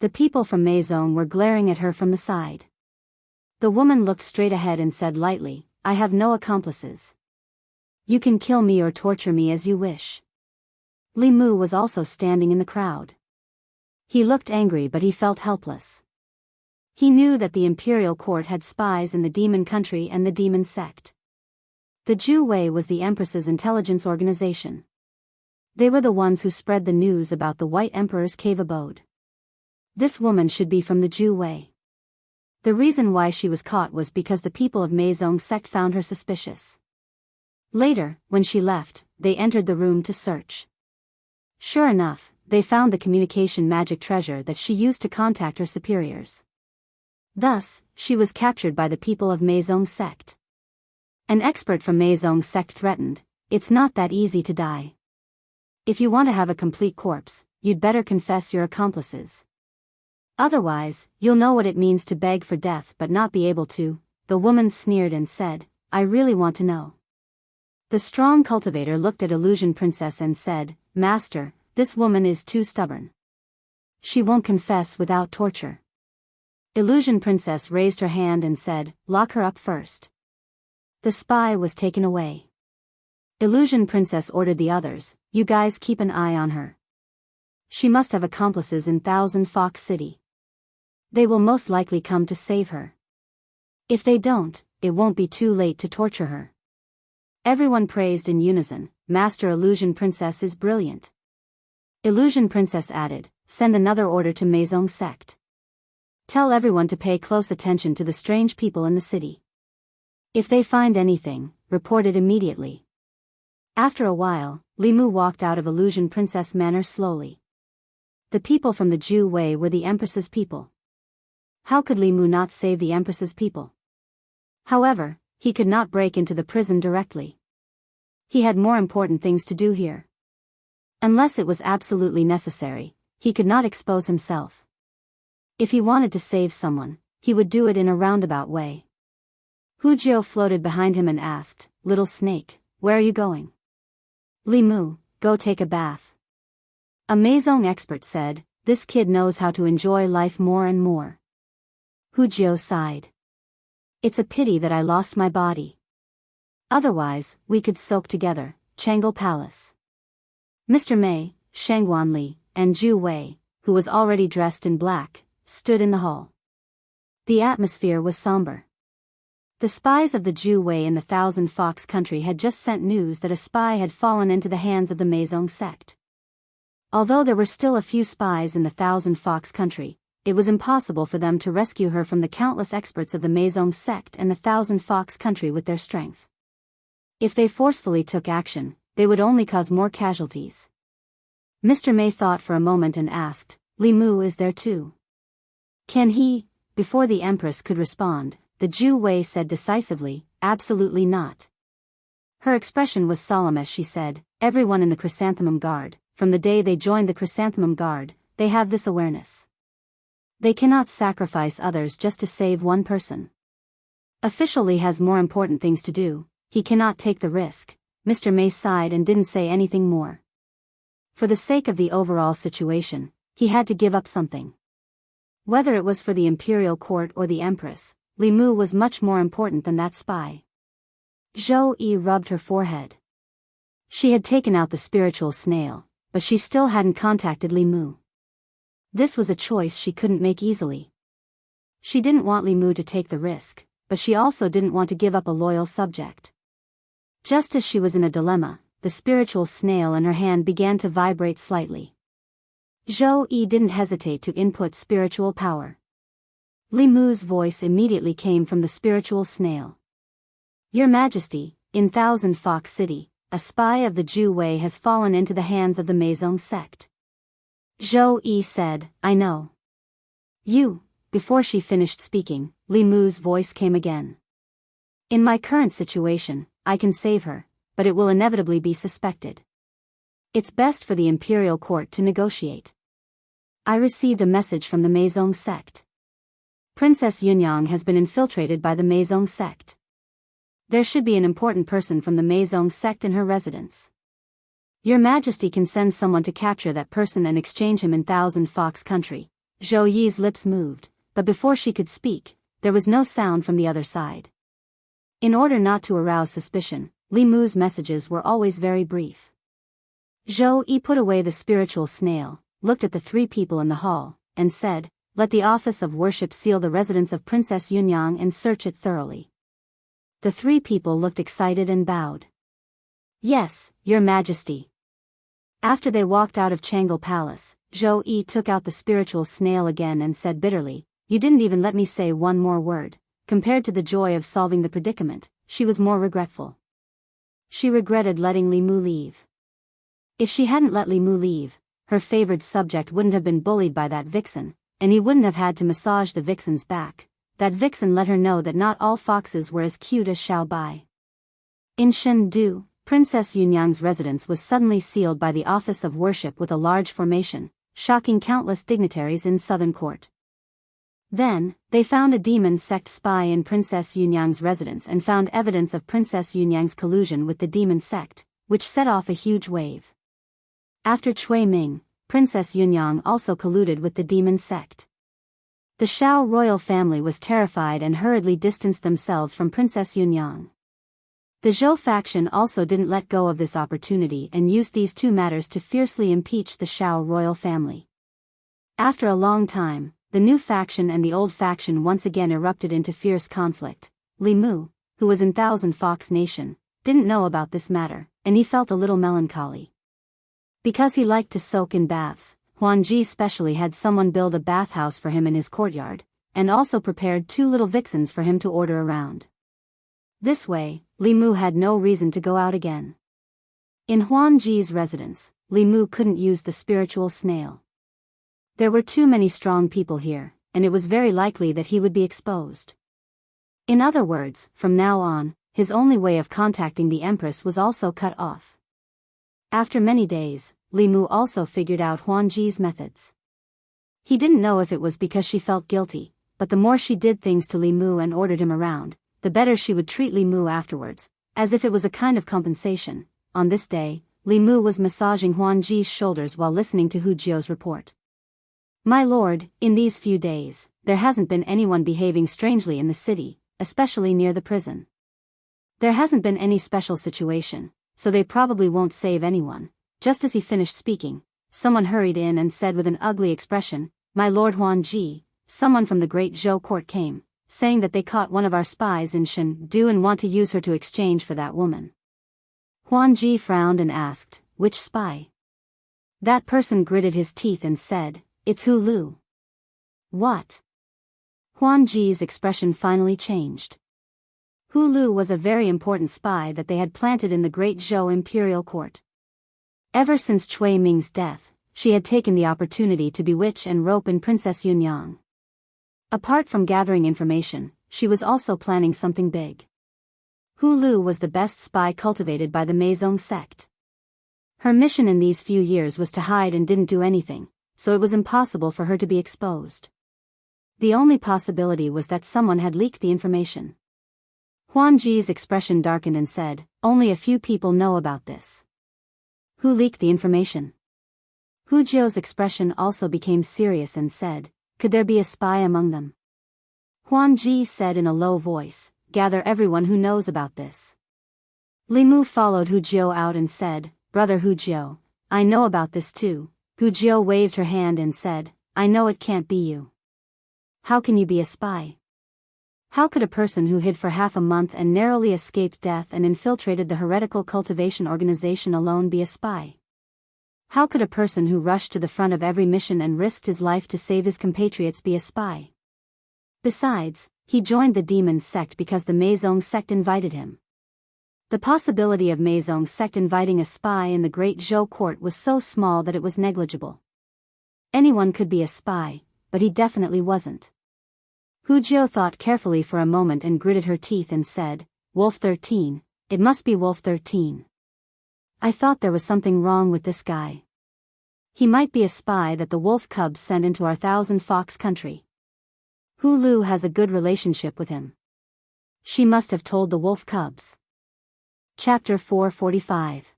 The people from Maison were glaring at her from the side. The woman looked straight ahead and said lightly, "I have no accomplices. You can kill me or torture me as you wish." Li Mu was also standing in the crowd. He looked angry but he felt helpless. He knew that the imperial court had spies in the demon country and the demon sect. The Zhu Wei was the Empress's intelligence organization. They were the ones who spread the news about the White Emperor's cave abode. This woman should be from the Zhu Wei. The reason why she was caught was because the people of Maison sect found her suspicious. Later, when she left, they entered the room to search. Sure enough, they found the communication magic treasure that she used to contact her superiors. Thus, she was captured by the people of Maison sect. An expert from Maison sect threatened, "It's not that easy to die. If you want to have a complete corpse, you'd better confess your accomplices. Otherwise, you'll know what it means to beg for death but not be able to." The woman sneered and said, "I really want to know." The strong cultivator looked at Illusion Princess and said, "Master, this woman is too stubborn. She won't confess without torture." Illusion Princess raised her hand and said, "Lock her up first." The spy was taken away. Illusion Princess ordered the others, "You guys keep an eye on her. She must have accomplices in Thousand Fox City. They will most likely come to save her. If they don't, it won't be too late to torture her." Everyone praised in unison, "Master Illusion Princess is brilliant." Illusion Princess added, "Send another order to Maison sect. Tell everyone to pay close attention to the strange people in the city. If they find anything, report it immediately." After a while, Li Mu walked out of Illusion Princess Manor slowly. The people from the Zhu Wei were the Empress's people. How could Li Mu not save the Empress's people? However, he could not break into the prison directly. He had more important things to do here. Unless it was absolutely necessary, he could not expose himself. If he wanted to save someone, he would do it in a roundabout way. Hu Jiao floated behind him and asked, "Little snake, where are you going?" "Li Mu, go take a bath." A Meizong expert said, "This kid knows how to enjoy life more and more." Hu Jiao sighed. "It's a pity that I lost my body. Otherwise, we could soak together." Changle Palace. Mr. Mei, Shangguan Li, and Zhu Wei, who was already dressed in black, stood in the hall. The atmosphere was somber. The spies of the Zhu Wei in the Thousand Fox country had just sent news that a spy had fallen into the hands of the Meizong sect. Although there were still a few spies in the Thousand Fox country, it was impossible for them to rescue her from the countless experts of the Meizong sect and the Thousand Fox country with their strength. If they forcefully took action, they would only cause more casualties. Mr. Mei thought for a moment and asked, "Li Mu is there too? Can he?" Before the Empress could respond, the Zhu Wei said decisively, "Absolutely not." Her expression was solemn as she said, "Everyone in the Chrysanthemum Guard, from the day they joined the Chrysanthemum Guard, they have this awareness. They cannot sacrifice others just to save one person. Official Li has more important things to do, he cannot take the risk." Mr. Mei sighed and didn't say anything more. For the sake of the overall situation, he had to give up something. Whether it was for the imperial court or the Empress, Li Mu was much more important than that spy. Zhou Yi rubbed her forehead. She had taken out the spiritual snail, but she still hadn't contacted Li Mu. This was a choice she couldn't make easily. She didn't want Li Mu to take the risk, but she also didn't want to give up a loyal subject. Just as she was in a dilemma, the spiritual snail in her hand began to vibrate slightly. Zhou Yi didn't hesitate to input spiritual power. Li Mu's voice immediately came from the spiritual snail. "Your Majesty, in Thousand Fox City, a spy of the Zhu Wei has fallen into the hands of the Meizong sect." Zhou Yi said, "I know." "You." Before she finished speaking, Li Mu's voice came again. "In my current situation, I can save her, but it will inevitably be suspected. It's best for the imperial court to negotiate. I received a message from the Meizong sect. Princess Yunyang has been infiltrated by the Meizong sect. There should be an important person from the Meizong sect in her residence. Your Majesty can send someone to capture that person and exchange him in Thousand Fox country." Zhou Yi's lips moved, but before she could speak, there was no sound from the other side. In order not to arouse suspicion, Li Mu's messages were always very brief. Zhou Yi put away the spiritual snail, looked at the three people in the hall, and said, "Let the office of worship seal the residence of Princess Yunyang and search it thoroughly." The three people looked excited and bowed. "Yes, Your Majesty." After they walked out of Changle Palace, Zhou Yi took out the spiritual snail again and said bitterly, "You didn't even let me say one more word." Compared to the joy of solving the predicament, she was more regretful. She regretted letting Li Mu leave. If she hadn't let Li Mu leave, her favored subject wouldn't have been bullied by that vixen, and he wouldn't have had to massage the vixen's back. That vixen let her know that not all foxes were as cute as Xiao Bai. In Chengdu, Princess Yunyang's residence was suddenly sealed by the office of worship with a large formation, shocking countless dignitaries in southern court. Then, they found a demon sect spy in Princess Yunyang's residence and found evidence of Princess Yunyang's collusion with the demon sect, which set off a huge wave. After Cui Ming, Princess Yunyang also colluded with the demon sect. The Shao royal family was terrified and hurriedly distanced themselves from Princess Yunyang. The Zhou faction also didn't let go of this opportunity and used these two matters to fiercely impeach the Shao royal family. After a long time, the new faction and the old faction once again erupted into fierce conflict. Li Mu, who was in Thousand Fox Nation, didn't know about this matter, and he felt a little melancholy. Because he liked to soak in baths, Huangji specially had someone build a bathhouse for him in his courtyard, and also prepared 2 little vixens for him to order around. This way, Li Mu had no reason to go out again. In Huangji's residence, Li Mu couldn't use the spiritual snail. There were too many strong people here, and it was very likely that he would be exposed. In other words, from now on, his only way of contacting the Empress was also cut off. After many days, Li Mu also figured out Huangji's methods. He didn't know if it was because she felt guilty, but the more she did things to Li Mu and ordered him around, the better she would treat Li Mu afterwards, as if it was a kind of compensation. On this day, Li Mu was massaging Huan Ji's shoulders while listening to Hu Jiu's report. My lord, in these few days, there hasn't been anyone behaving strangely in the city, especially near the prison. There hasn't been any special situation, so they probably won't save anyone. Just as he finished speaking, someone hurried in and said with an ugly expression, My lord Huan Ji, someone from the great Zhou court came, saying that they caught one of our spies in Shendu and want to use her to exchange for that woman. Huan Ji frowned and asked, Which spy? That person gritted his teeth and said, It's Hu Lu. What? Huan Ji's expression finally changed. Hu Lu was a very important spy that they had planted in the great Zhou imperial court. Ever since Cui Ming's death, she had taken the opportunity to bewitch and rope in Princess Yunyang. Apart from gathering information, she was also planning something big. Hu Lu was the best spy cultivated by the Meizong sect. Her mission in these few years was to hide and didn't do anything, so it was impossible for her to be exposed. The only possibility was that someone had leaked the information. Huan Ji's expression darkened and said, Only a few people know about this. Who leaked the information? Hu Jiu's expression also became serious and said, Could there be a spy among them? Huan Ji said in a low voice, Gather everyone who knows about this. Li Mu followed Hu Jiu out and said, Brother Hu Jiu, I know about this too. Hu Jiu waved her hand and said, I know it can't be you. How can you be a spy? How could a person who hid for half a month and narrowly escaped death and infiltrated the heretical cultivation organization alone be a spy? How could a person who rushed to the front of every mission and risked his life to save his compatriots be a spy? Besides, he joined the demon sect because the Meizong sect invited him. The possibility of Meizong sect inviting a spy in the great Zhou court was so small that it was negligible. Anyone could be a spy, but he definitely wasn't. Hu Jiu thought carefully for a moment and gritted her teeth and said, Wolf 13, it must be Wolf 13. I thought there was something wrong with this guy. He might be a spy that the wolf cubs sent into our Thousand Fox country. Hu Lu has a good relationship with him. She must have told the wolf cubs. Chapter 445.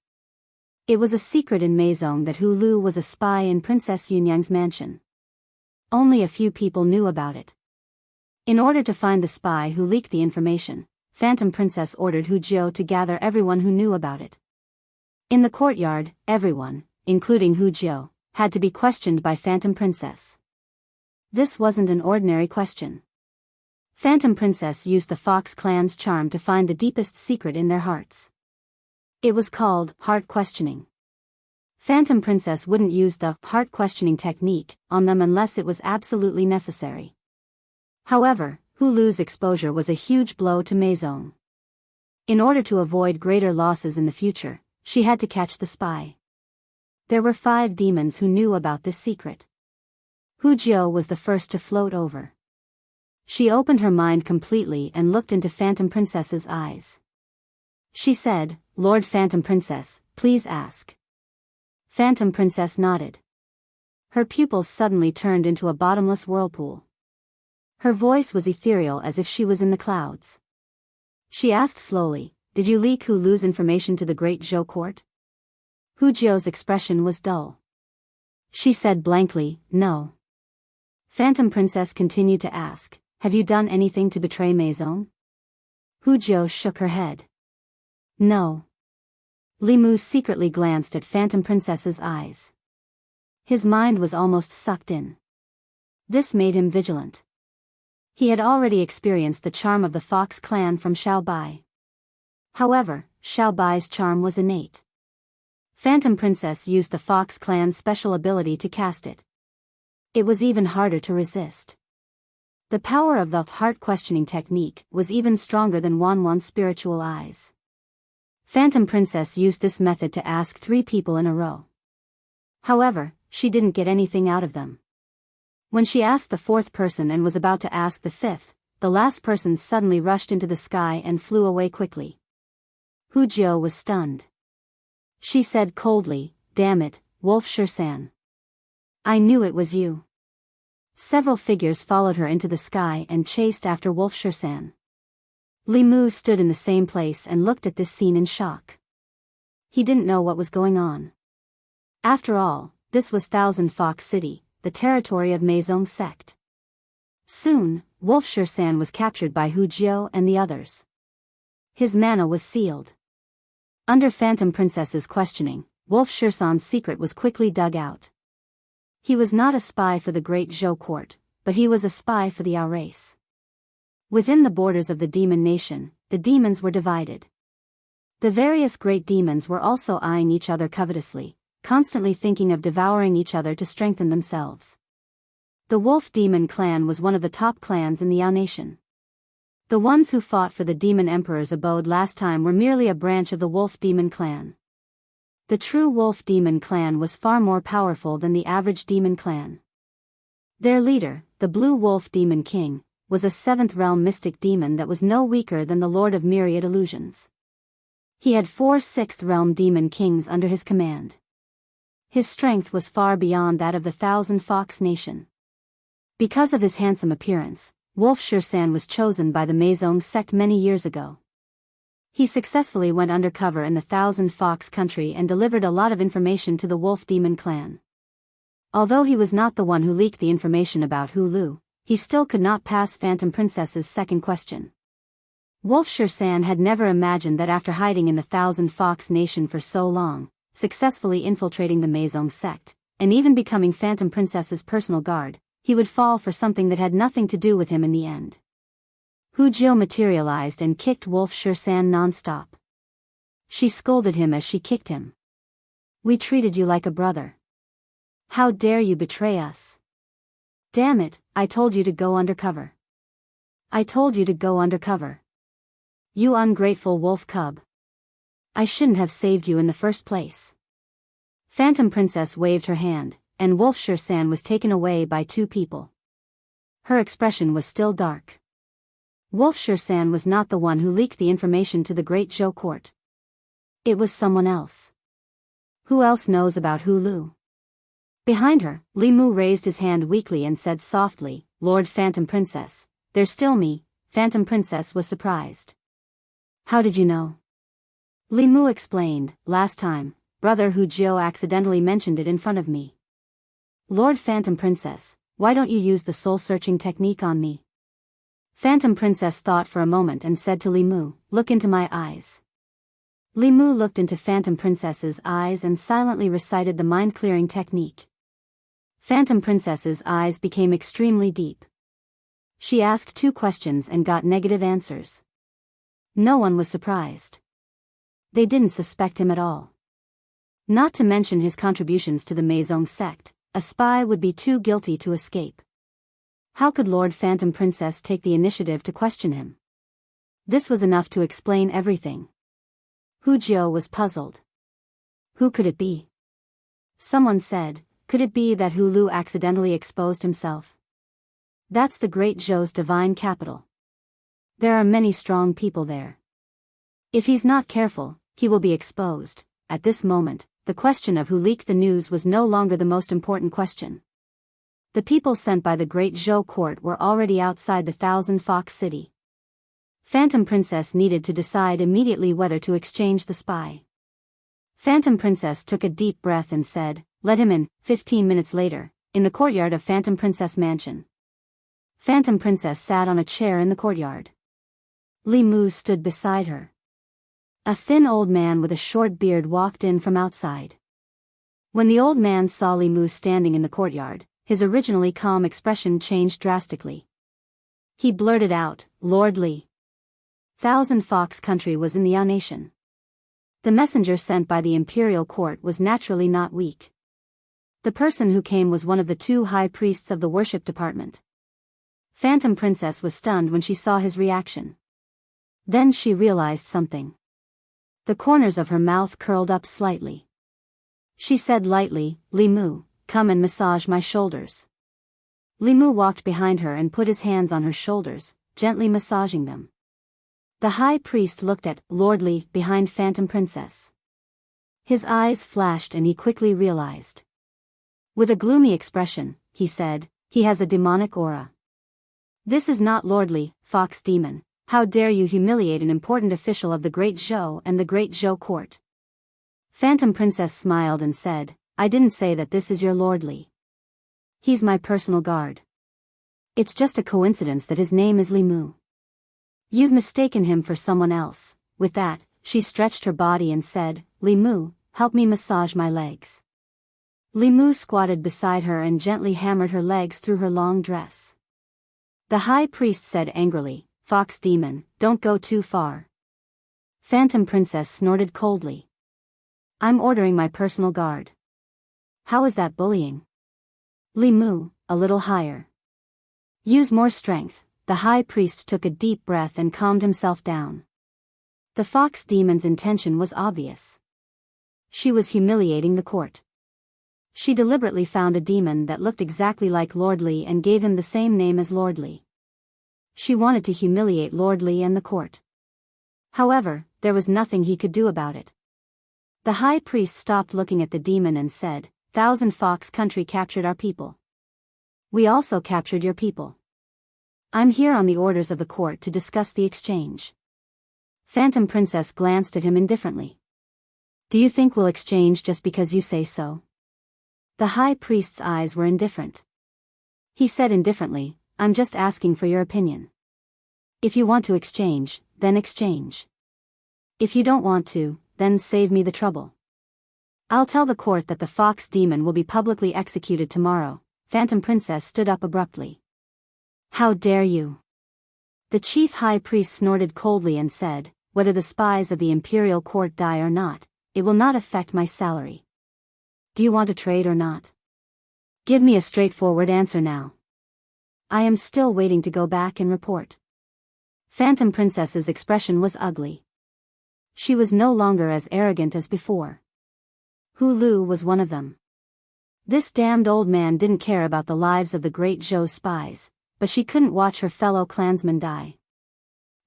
It was a secret in Meizong that Hu Lu was a spy in Princess Yunyang's mansion. Only a few people knew about it. In order to find the spy who leaked the information, Phantom Princess ordered Hu Jiu to gather everyone who knew about it. In the courtyard, everyone, including Hu Jiu, had to be questioned by Phantom Princess. This wasn't an ordinary question. Phantom Princess used the Fox clan's charm to find the deepest secret in their hearts. It was called heart questioning. Phantom Princess wouldn't use the heart questioning technique on them unless it was absolutely necessary. However, Hu Lu's exposure was a huge blow to Meizong. In order to avoid greater losses in the future, she had to catch the spy. There were 5 demons who knew about this secret. Hu Jiu was the first to float over. She opened her mind completely and looked into Phantom Princess's eyes. She said, Lord Phantom Princess, please ask. Phantom Princess nodded. Her pupils suddenly turned into a bottomless whirlpool. Her voice was ethereal as if she was in the clouds. She asked slowly, Did you leak Hu Lu's information to the great Zhou court? Hu Jiu's expression was dull. She said blankly, No. Phantom Princess continued to ask, Have you done anything to betray Meizong? Hu Jiu shook her head. No. Li Mu secretly glanced at Phantom Princess's eyes. His mind was almost sucked in. This made him vigilant. He had already experienced the charm of the Fox clan from Xiao Bai. However, Xiao Bai's charm was innate. Phantom Princess used the Fox clan's special ability to cast it. It was even harder to resist. The power of the heart-questioning technique was even stronger than Wanwan's spiritual eyes. Phantom Princess used this method to ask 3 people in a row. However, she didn't get anything out of them. When she asked the 4th person and was about to ask the 5th, the last person suddenly rushed into the sky and flew away quickly. Hu Jiu was stunned. She said coldly, Damn it, Wolf Shursan. I knew it was you. Several figures followed her into the sky and chased after Wolf Shursan. Li Mu stood in the same place and looked at this scene in shock. He didn't know what was going on. After all, this was Thousand Fox City, the territory of Meizong sect. Soon, Wolf Shersan was captured by Hu Jiao and the others. His mana was sealed. Under Phantom Princess's questioning, Wolf Shersan's secret was quickly dug out. He was not a spy for the Great Zhou court, but he was a spy for the Ao race. Within the borders of the demon nation, the demons were divided. The various great demons were also eyeing each other covetously, constantly thinking of devouring each other to strengthen themselves. The Wolf Demon clan was one of the top clans in the Ao nation. The ones who fought for the Demon Emperor's abode last time were merely a branch of the Wolf Demon clan. The true Wolf Demon clan was far more powerful than the average demon clan. Their leader, the Blue Wolf Demon King, was a 7th realm mystic demon that was no weaker than the Lord of Myriad Illusions. He had 4 6th realm demon kings under his command. His strength was far beyond that of the Thousand Fox Nation. Because of his handsome appearance, Wolf Shersan was chosen by the Meizong sect many years ago. He successfully went undercover in the Thousand Fox country and delivered a lot of information to the Wolf Demon clan. Although he was not the one who leaked the information about Hu Lu, he still could not pass Phantom Princess's second question. Wolf Shersan had never imagined that after hiding in the Thousand Fox Nation for so long, successfully infiltrating the Meizong sect, and even becoming Phantom Princess's personal guard, he would fall for something that had nothing to do with him in the end. Hu Jiao materialized and kicked Wolf Shersan non-stop. She scolded him as she kicked him. "We treated you like a brother. How dare you betray us? Damn it, I told you to go undercover. I told you to go undercover. You ungrateful wolf cub. I shouldn't have saved you in the first place." Phantom Princess waved her hand, and Wolf Shersan was taken away by 2 people. Her expression was still dark. Wolf Shersan was not the one who leaked the information to the Great Zhou court. It was someone else. Who else knows about Hu Lu? Behind her, Li Mu raised his hand weakly and said softly, "Lord Phantom Princess, there's still me." Phantom Princess was surprised. "How did you know?" Li Mu explained, "Last time, Brother Hu Jiao accidentally mentioned it in front of me." "Lord Phantom Princess, why don't you use the soul-searching technique on me?" Phantom Princess thought for a moment and said to Li Mu, "Look into my eyes." Li Mu looked into Phantom Princess's eyes and silently recited the mind-clearing technique. Phantom Princess's eyes became extremely deep. She asked 2 questions and got negative answers. No one was surprised. They didn't suspect him at all. Not to mention his contributions to the Meizong sect, a spy would be too guilty to escape. How could Lord Phantom Princess take the initiative to question him? This was enough to explain everything. Hu Jiao was puzzled. Who could it be? Someone said, could it be that Hu Lu accidentally exposed himself? That's the Great Zhou's divine capital. There are many strong people there. If he's not careful, he will be exposed. At this moment, the question of who leaked the news was no longer the most important question. The people sent by the Great Zhou court were already outside the Thousand Fox City. Phantom Princess needed to decide immediately whether to exchange the spy. Phantom Princess took a deep breath and said, "Let him in." 15 minutes later, in the courtyard of Phantom Princess Mansion. Phantom Princess sat on a chair in the courtyard. Li Mu stood beside her. A thin old man with a short beard walked in from outside. When the old man saw Li Mu standing in the courtyard, his originally calm expression changed drastically. He blurted out, "Lord Li." Thousand Fox country was in the Ao nation. The messenger sent by the imperial court was naturally not weak. The person who came was one of the 2 high priests of the worship department. Phantom Princess was stunned when she saw his reaction. Then she realized something. The corners of her mouth curled up slightly. She said lightly, "Li Mu, come and massage my shoulders." Li Mu walked behind her and put his hands on her shoulders, gently massaging them. The high priest looked at Lord Li behind Phantom Princess. His eyes flashed and he quickly realized. With a gloomy expression, he said, "He has a demonic aura. This is not Lord Li, Fox Demon. How dare you humiliate an important official of the Great Zhou and the Great Zhou court? Phantom Princess smiled and said, I didn't say that this is your lordly. He's my personal guard. It's just a coincidence that his name is Li Mu. You've mistaken him for someone else. With that, she stretched her body and said, Li Mu, help me massage my legs. Li Mu squatted beside her and gently hammered her legs through her long dress. The high priest said angrily, Fox demon, don't go too far. Phantom Princess snorted coldly. I'm ordering my personal guard. How is that bullying? Li Mu, a little higher. Use more strength. The high priest took a deep breath and calmed himself down. The fox demon's intention was obvious. She was humiliating the court. She deliberately found a demon that looked exactly like Lord Li and gave him the same name as Lord Li. She wanted to humiliate Lord Li and the court. However, there was nothing he could do about it. The high priest stopped looking at the demon and said, 1,000 Fox country captured our people. We also captured your people. I'm here on the orders of the court to discuss the exchange. Phantom Princess glanced at him indifferently. Do you think we'll exchange just because you say so? The high priest's eyes were indifferent. He said indifferently, I'm just asking for your opinion. If you want to exchange, then exchange. If you don't want to, then save me the trouble. I'll tell the court that the fox demon will be publicly executed tomorrow. Phantom Princess stood up abruptly. How dare you? The chief high priest snorted coldly and said, whether the spies of the imperial court die or not, it will not affect my salary. Do you want to trade or not? Give me a straightforward answer now. I am still waiting to go back and report. Phantom Princess's expression was ugly. She was no longer as arrogant as before. Hu Lu was one of them. This damned old man didn't care about the lives of the Great Zhou spies, but she couldn't watch her fellow clansmen die.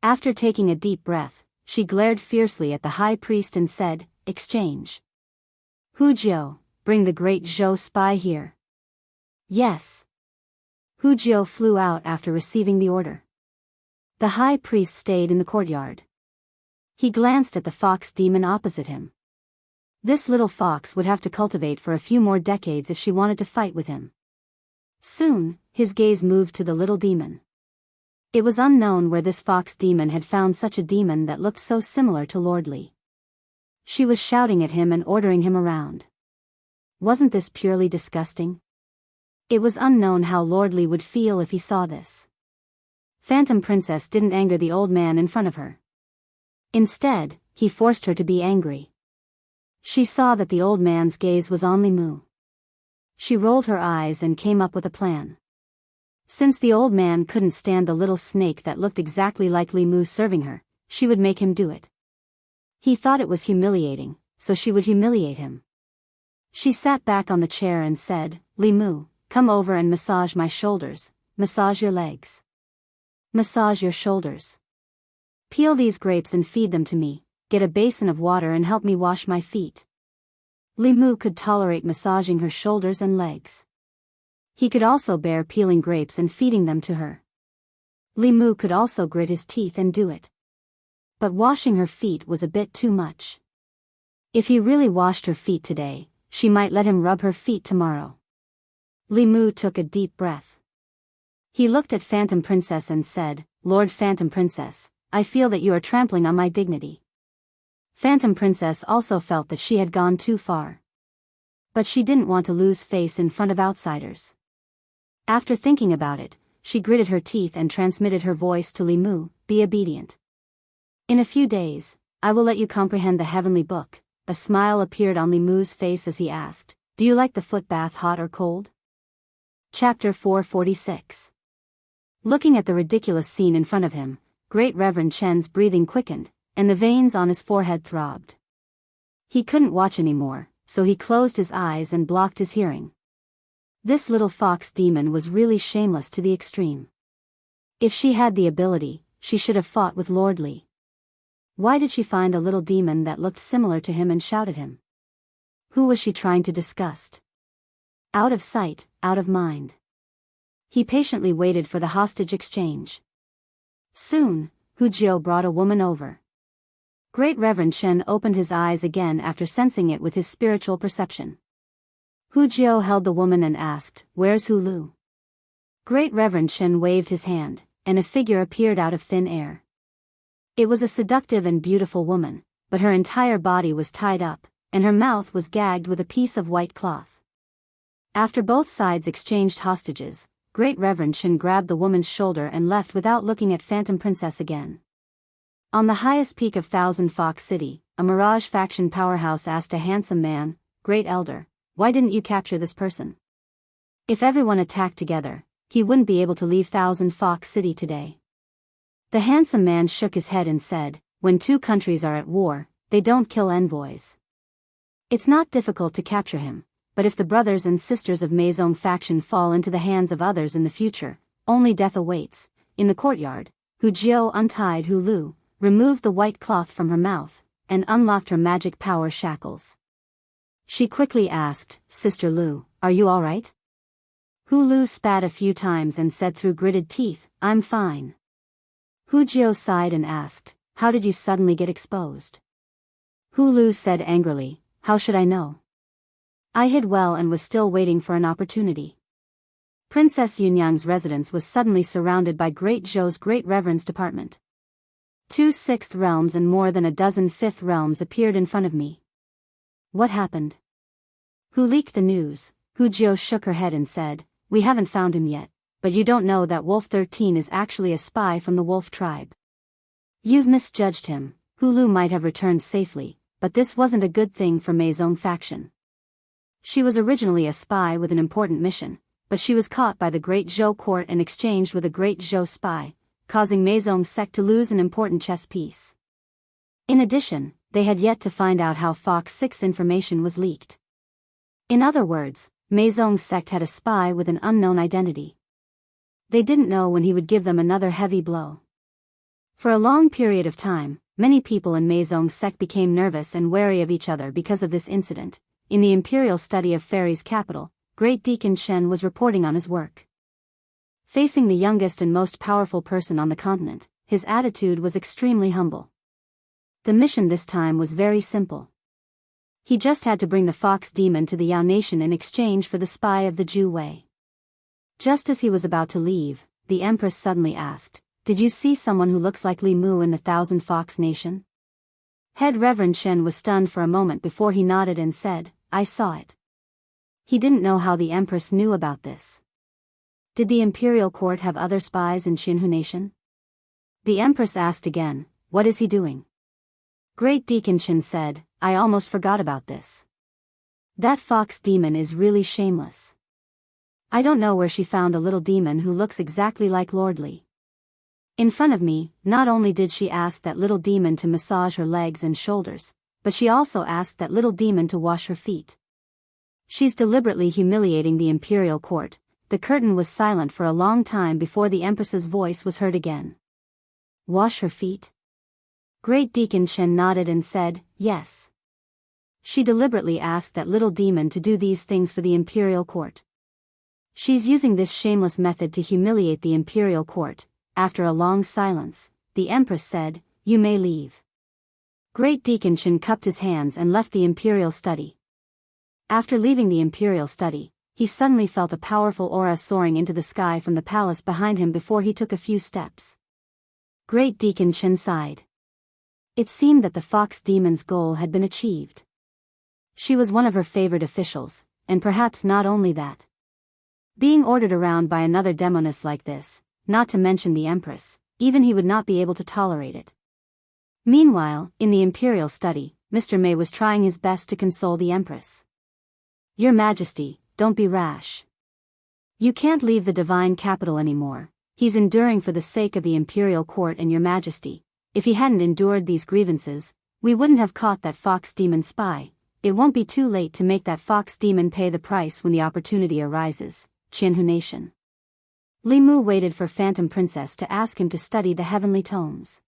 After taking a deep breath, she glared fiercely at the high priest and said, Exchange. Hu Jiu, bring the Great Zhou spy here. Yes. Hu Jiu flew out after receiving the order. The high priest stayed in the courtyard. He glanced at the fox demon opposite him. This little fox would have to cultivate for a few more decades if she wanted to fight with him. Soon, his gaze moved to the little demon. It was unknown where this fox demon had found such a demon that looked so similar to Lord Li. She was shouting at him and ordering him around. Wasn't this purely disgusting? It was unknown how Lord Li would feel if he saw this. Phantom Princess didn't anger the old man in front of her. Instead, he forced her to be angry. She saw that the old man's gaze was on Li Mu. She rolled her eyes and came up with a plan. Since the old man couldn't stand the little snake that looked exactly like Li Mu serving her, she would make him do it. He thought it was humiliating, so she would humiliate him. She sat back on the chair and said, Li Mu, come over and massage my shoulders, massage your legs. Massage your shoulders. Peel these grapes and feed them to me, get a basin of water and help me wash my feet. Li Mu could tolerate massaging her shoulders and legs. He could also bear peeling grapes and feeding them to her. Li Mu could also grit his teeth and do it. But washing her feet was a bit too much. If he really washed her feet today, she might let him rub her feet tomorrow. Li Mu took a deep breath. He looked at Phantom Princess and said, Lord Phantom Princess, I feel that you are trampling on my dignity. Phantom Princess also felt that she had gone too far. But she didn't want to lose face in front of outsiders. After thinking about it, she gritted her teeth and transmitted her voice to Li Mu, be obedient. In a few days, I will let you comprehend the heavenly book. A smile appeared on Li Mu's face as he asked, do you like the foot bath hot or cold? Chapter 446. Looking at the ridiculous scene in front of him, Great Reverend Chen's breathing quickened, and the veins on his forehead throbbed. He couldn't watch anymore, so he closed his eyes and blocked his hearing. This little fox demon was really shameless to the extreme. If she had the ability, she should have fought with Lord Li. Why did she find a little demon that looked similar to him and shout at him? Who was she trying to disgust? Out of sight, out of mind. He patiently waited for the hostage exchange. Soon, Hu Jiao brought a woman over. Great Reverend Shen opened his eyes again after sensing it with his spiritual perception. Hu Jiao held the woman and asked, "Where's Hu Lu?" Great Reverend Shen waved his hand, and a figure appeared out of thin air. It was a seductive and beautiful woman, but her entire body was tied up, and her mouth was gagged with a piece of white cloth. After both sides exchanged hostages, Great Reverend Shen grabbed the woman's shoulder and left without looking at Phantom Princess again. On the highest peak of Thousand Fox City, a Mirage faction powerhouse asked a handsome man, "Great Elder, why didn't you capture this person? If everyone attacked together, he wouldn't be able to leave Thousand Fox City today." The handsome man shook his head and said, "When two countries are at war, they don't kill envoys. It's not difficult to capture him, but if the brothers and sisters of Meizong faction fall into the hands of others in the future, only death awaits." In the courtyard, Hu Jiao untied Hu Lu, removed the white cloth from her mouth, and unlocked her magic power shackles. She quickly asked, "Sister Lu, are you all right?" Hu Lu spat a few times and said through gritted teeth, "I'm fine." Hu Jiao sighed and asked, "How did you suddenly get exposed?" Hu Lu said angrily, "How should I know? I hid well and was still waiting for an opportunity." Princess Yunyang's residence was suddenly surrounded by Great Zhou's Great Reverend's department. 2 sixth realms and more than a dozen fifth realms appeared in front of me. What happened? Who leaked the news? Hu Jiao shook her head and said, "We haven't found him yet, but you don't know that Wolf 13 is actually a spy from the Wolf tribe. You've misjudged him. Hu Lu might have returned safely, but this wasn't a good thing for Meizong faction. She was originally a spy with an important mission, but she was caught by the Great Zhou court and exchanged with a Great Zhou spy, causing Meizong's sect to lose an important chess piece. In addition, they had yet to find out how Fox 6 information was leaked. In other words, Meizong's sect had a spy with an unknown identity. They didn't know when he would give them another heavy blow. For a long period of time, many people in Meizong's sect became nervous and wary of each other because of this incident. In the imperial study of Fairy's capital, Great Deacon Shen was reporting on his work. Facing the youngest and most powerful person on the continent, his attitude was extremely humble. The mission this time was very simple. He just had to bring the fox demon to the Yao nation in exchange for the spy of the Zhu Wei. Just as he was about to leave, the Empress suddenly asked, "Did you see someone who looks like Li Mu in the Thousand Fox Nation?" Head Reverend Shen was stunned for a moment before he nodded and said, "I saw it." He didn't know how the Empress knew about this. Did the imperial court have other spies in Xinhu Nation? The Empress asked again, "What is he doing?" Great Deacon Shen said, "I almost forgot about this. That fox demon is really shameless. I don't know where she found a little demon who looks exactly like Lord Li. In front of me, not only did she ask that little demon to massage her legs and shoulders, but she also asked that little demon to wash her feet. She's deliberately humiliating the imperial court." The curtain was silent for a long time before the Empress's voice was heard again. "Wash her feet?" Great Deacon Shen nodded and said, "Yes. She deliberately asked that little demon to do these things for the imperial court. She's using this shameless method to humiliate the imperial court." After a long silence, the Empress said, "You may leave." Great Deacon Shen cupped his hands and left the imperial study. After leaving the imperial study, he suddenly felt a powerful aura soaring into the sky from the palace behind him before he took a few steps. Great Deacon Shen sighed. It seemed that the fox demon's goal had been achieved. She was one of her favored officials, and perhaps not only that. Being ordered around by another demoness like this, not to mention the Empress, even he would not be able to tolerate it. Meanwhile, in the imperial study, Mr. Mei was trying his best to console the Empress. "Your Majesty, don't be rash. You can't leave the divine capital anymore. He's enduring for the sake of the imperial court and your Majesty. If he hadn't endured these grievances, we wouldn't have caught that fox demon spy. It won't be too late to make that fox demon pay the price when the opportunity arises." Xinhu Nation. Li Mu waited for Phantom Princess to ask him to study the heavenly tomes.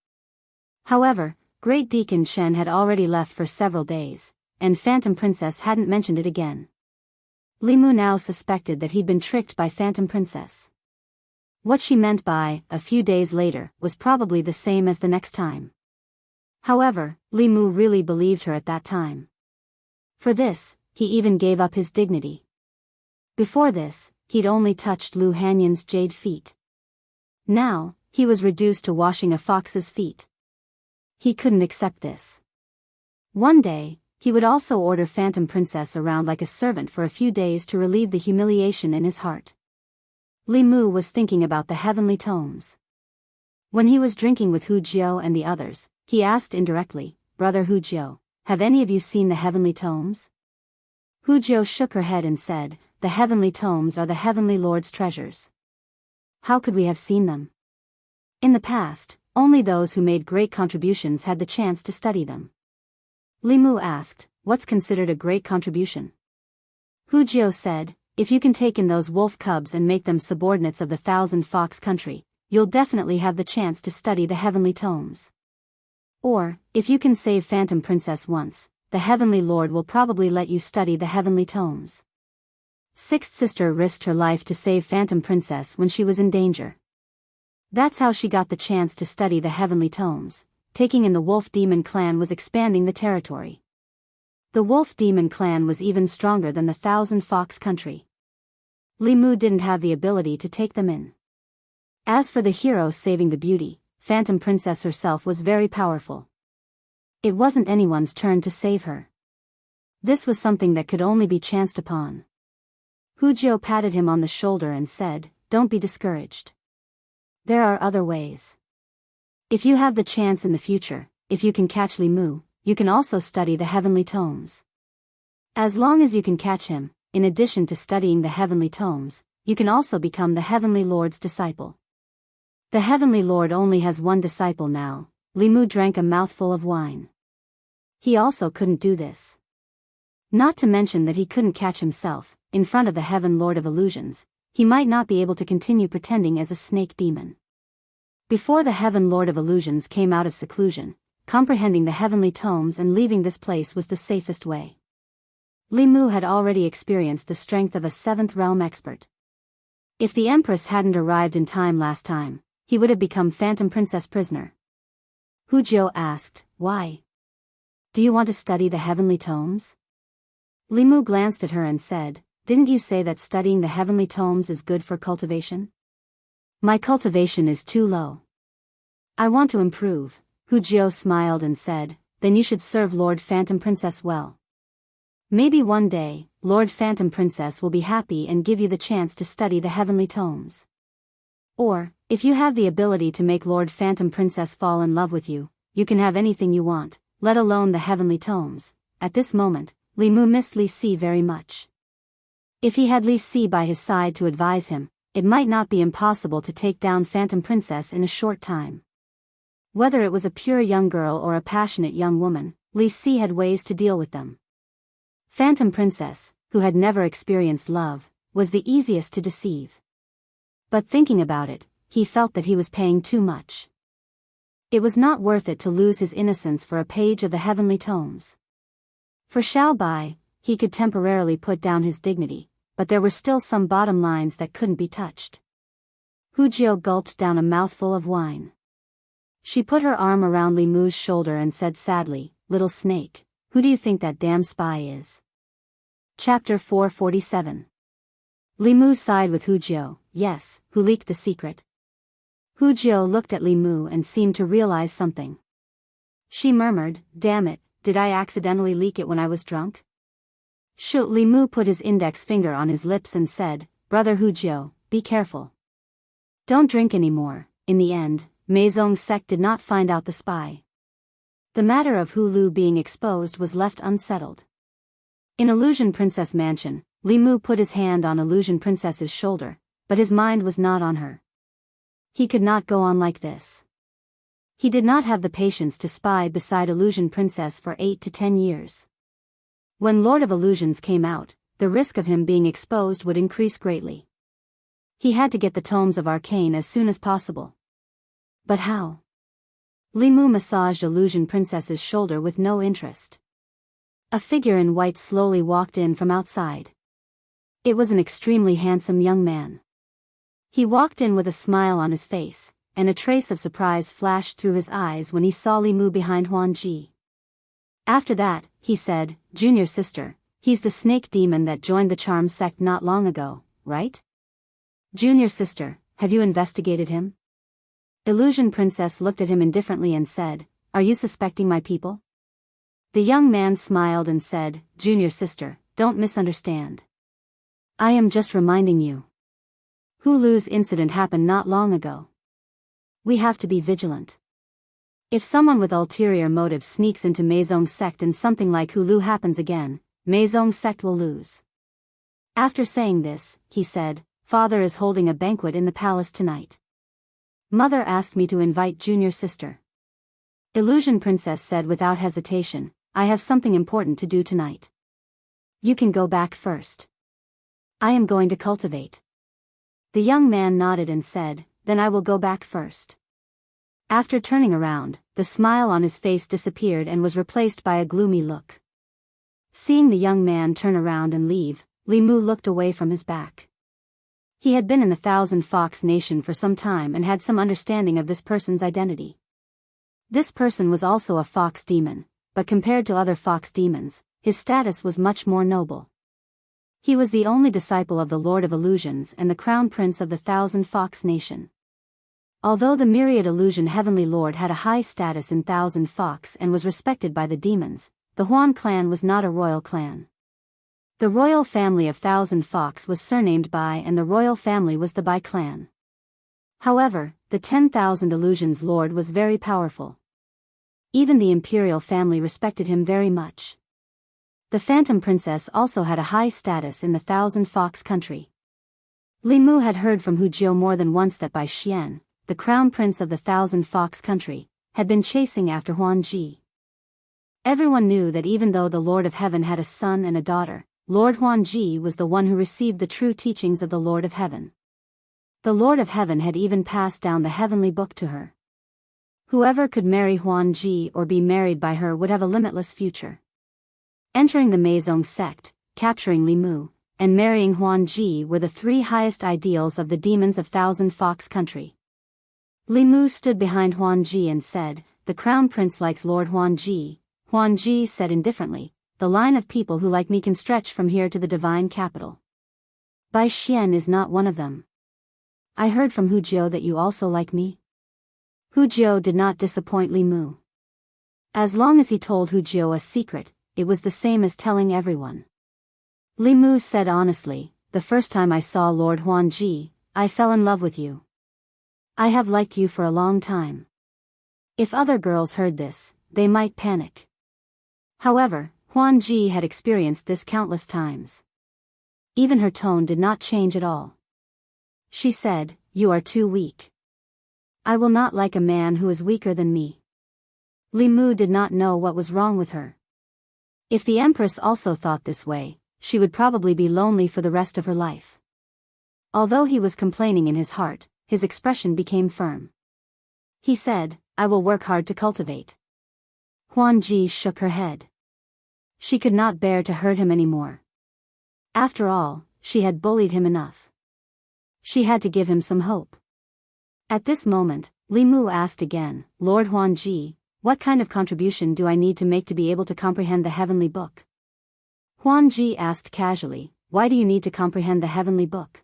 However, Great Deacon Shen had already left for several days, and Phantom Princess hadn't mentioned it again. Li Mu now suspected that he'd been tricked by Phantom Princess. What she meant by, a few days later, was probably the same as the next time. However, Li Mu really believed her at that time. For this, he even gave up his dignity. Before this, he'd only touched Lu Hanyan's jade feet. Now, he was reduced to washing a fox's feet. He couldn't accept this. One day, he would also order Phantom Princess around like a servant for a few days to relieve the humiliation in his heart. Li Mu was thinking about the heavenly tomes. When he was drinking with Hu Jiao and the others, he asked indirectly, "Brother Hu Jiao, have any of you seen the heavenly tomes?" Hu Jiao shook her head and said, "The heavenly tomes are the heavenly Lord's treasures. How could we have seen them? In the past, only those who made great contributions had the chance to study them." Li Mu asked, "What's considered a great contribution?" Hu Jiao said, "If you can take in those wolf cubs and make them subordinates of the 1,000-fox country, you'll definitely have the chance to study the heavenly tomes. Or, if you can save Phantom Princess once, the Heavenly Lord will probably let you study the heavenly tomes." Sixth sister risked her life to save Phantom Princess when she was in danger. That's how she got the chance to study the heavenly tomes. Taking in the Wolf Demon clan was expanding the territory. The Wolf Demon clan was even stronger than the 1,000-fox country. Li Mu didn't have the ability to take them in. As for the hero saving the beauty, Phantom Princess herself was very powerful. It wasn't anyone's turn to save her. This was something that could only be chanced upon. Hu Jiao patted him on the shoulder and said, "Don't be discouraged. There are other ways. If you have the chance in the future, if you can catch Li Mu, you can also study the heavenly tomes. As long as you can catch him, in addition to studying the heavenly tomes, you can also become the Heavenly Lord's disciple." The Heavenly Lord only has one disciple now. Li Mu drank a mouthful of wine. He also couldn't do this. Not to mention that he couldn't catch himself, in front of the Heaven Lord of Illusions. He might not be able to continue pretending as a snake demon. Before the Heaven Lord of Illusions came out of seclusion, comprehending the heavenly tomes and leaving this place was the safest way. Li Mu had already experienced the strength of a 7th realm expert. If the Empress hadn't arrived in time last time, he would have become Phantom Princess prisoner. Hu Jiao asked, "Why? Do you want to study the heavenly tomes?" Li Mu glanced at her and said, "Didn't you say that studying the heavenly tomes is good for cultivation?" "My cultivation is too low. I want to improve." Hu Jiao smiled and said, "Then you should serve Lord Phantom Princess well. Maybe one day, Lord Phantom Princess will be happy and give you the chance to study the heavenly tomes. Or, if you have the ability to make Lord Phantom Princess fall in love with you, you can have anything you want, let alone the heavenly tomes." At this moment, Li Mu missed Li Si very much. If he had Li Si by his side to advise him, it might not be impossible to take down Phantom Princess in a short time. Whether it was a pure young girl or a passionate young woman, Li Si had ways to deal with them. Phantom Princess, who had never experienced love, was the easiest to deceive. But thinking about it, he felt that he was paying too much. It was not worth it to lose his innocence for a page of the heavenly tomes. For Xiao Bai, he could temporarily put down his dignity, but there were still some bottom lines that couldn't be touched. Hu Jiao gulped down a mouthful of wine. She put her arm around Li Mu's shoulder and said sadly, "Little snake, who do you think that damn spy is?" Chapter 447. Li Mu sighed with Hu Jiao. "Yes, who leaked the secret?" Hu Jiao looked at Li Mu and seemed to realize something. She murmured, "Damn it, did I accidentally leak it when I was drunk?" Li Mu put his index finger on his lips and said, "Brother Hu Jiao, be careful. Don't drink anymore." In the end, Meizong's sect did not find out the spy. The matter of Hu Lu being exposed was left unsettled. In Illusion Princess Mansion, Li Mu put his hand on Illusion Princess's shoulder, but his mind was not on her. He could not go on like this. He did not have the patience to spy beside Illusion Princess for 8 to 10 years. When Lord of Illusions came out, the risk of him being exposed would increase greatly. He had to get the tomes of Arcane as soon as possible. But how? Li Mu massaged Illusion Princess's shoulder with no interest. A figure in white slowly walked in from outside. It was an extremely handsome young man. He walked in with a smile on his face, and a trace of surprise flashed through his eyes when he saw Li Mu behind Huan Ji. After that, he said, "Junior sister, he's the snake demon that joined the charm sect not long ago, right? Junior sister, have you investigated him?" Illusion Princess looked at him indifferently and said, "Are you suspecting my people?" The young man smiled and said, "Junior sister, don't misunderstand. I am just reminding you. Hulu's incident happened not long ago. We have to be vigilant. If someone with ulterior motives sneaks into Meizong's sect and something like Hulu happens again, Meizong's sect will lose." After saying this, he said, "Father is holding a banquet in the palace tonight. Mother asked me to invite junior sister." Illusion Princess said without hesitation, "I have something important to do tonight. You can go back first. I am going to cultivate." The young man nodded and said, "Then I will go back first." After turning around, the smile on his face disappeared and was replaced by a gloomy look. Seeing the young man turn around and leave, Li Mu looked away from his back. He had been in the Thousand Fox Nation for some time and had some understanding of this person's identity. This person was also a fox demon, but compared to other fox demons, his status was much more noble. He was the only disciple of the Lord of Illusions and the Crown Prince of the Thousand Fox Nation. Although the Myriad Illusion Heavenly Lord had a high status in Thousand Fox and was respected by the demons, the Huan clan was not a royal clan. The royal family of Thousand Fox was surnamed Bai and the royal family was the Bai clan. However, the 10,000 Illusions Lord was very powerful. Even the imperial family respected him very much. The Phantom Princess also had a high status in the Thousand Fox country. Li Mu had heard from Hu Jiu more than once that Bai Xian, the crown prince of the Thousand Fox country, had been chasing after Huan Ji. Everyone knew that even though the Lord of Heaven had a son and a daughter, Lord Huan Ji was the one who received the true teachings of the Lord of Heaven. The Lord of Heaven had even passed down the heavenly book to her. Whoever could marry Huan Ji or be married by her would have a limitless future. Entering the Meizong sect, capturing Li Mu, and marrying Huan Ji were the three highest ideals of the demons of Thousand Fox country. Li Mu stood behind Huan Ji and said, "The crown prince likes Lord Huan Ji." Huan Ji said indifferently, "The line of people who like me can stretch from here to the divine capital. Bai Xian is not one of them. I heard from Hu Jiu that you also like me." Hu Jiu did not disappoint Li Mu. As long as he told Hu Jiu a secret, it was the same as telling everyone. Li Mu said honestly, "The first time I saw Lord Huan Ji, I fell in love with you. I have liked you for a long time." If other girls heard this, they might panic. However, Huan Ji had experienced this countless times. Even her tone did not change at all. She said, "You are too weak. I will not like a man who is weaker than me." Li Mu did not know what was wrong with her. If the Empress also thought this way, she would probably be lonely for the rest of her life. Although he was complaining in his heart, his expression became firm. He said, "I will work hard to cultivate." Huan Ji shook her head. She could not bear to hurt him anymore. After all, she had bullied him enough. She had to give him some hope. At this moment, Li Mu asked again, "Lord Huan Ji, what kind of contribution do I need to make to be able to comprehend the heavenly book?" Huan Ji asked casually, "Why do you need to comprehend the heavenly book?"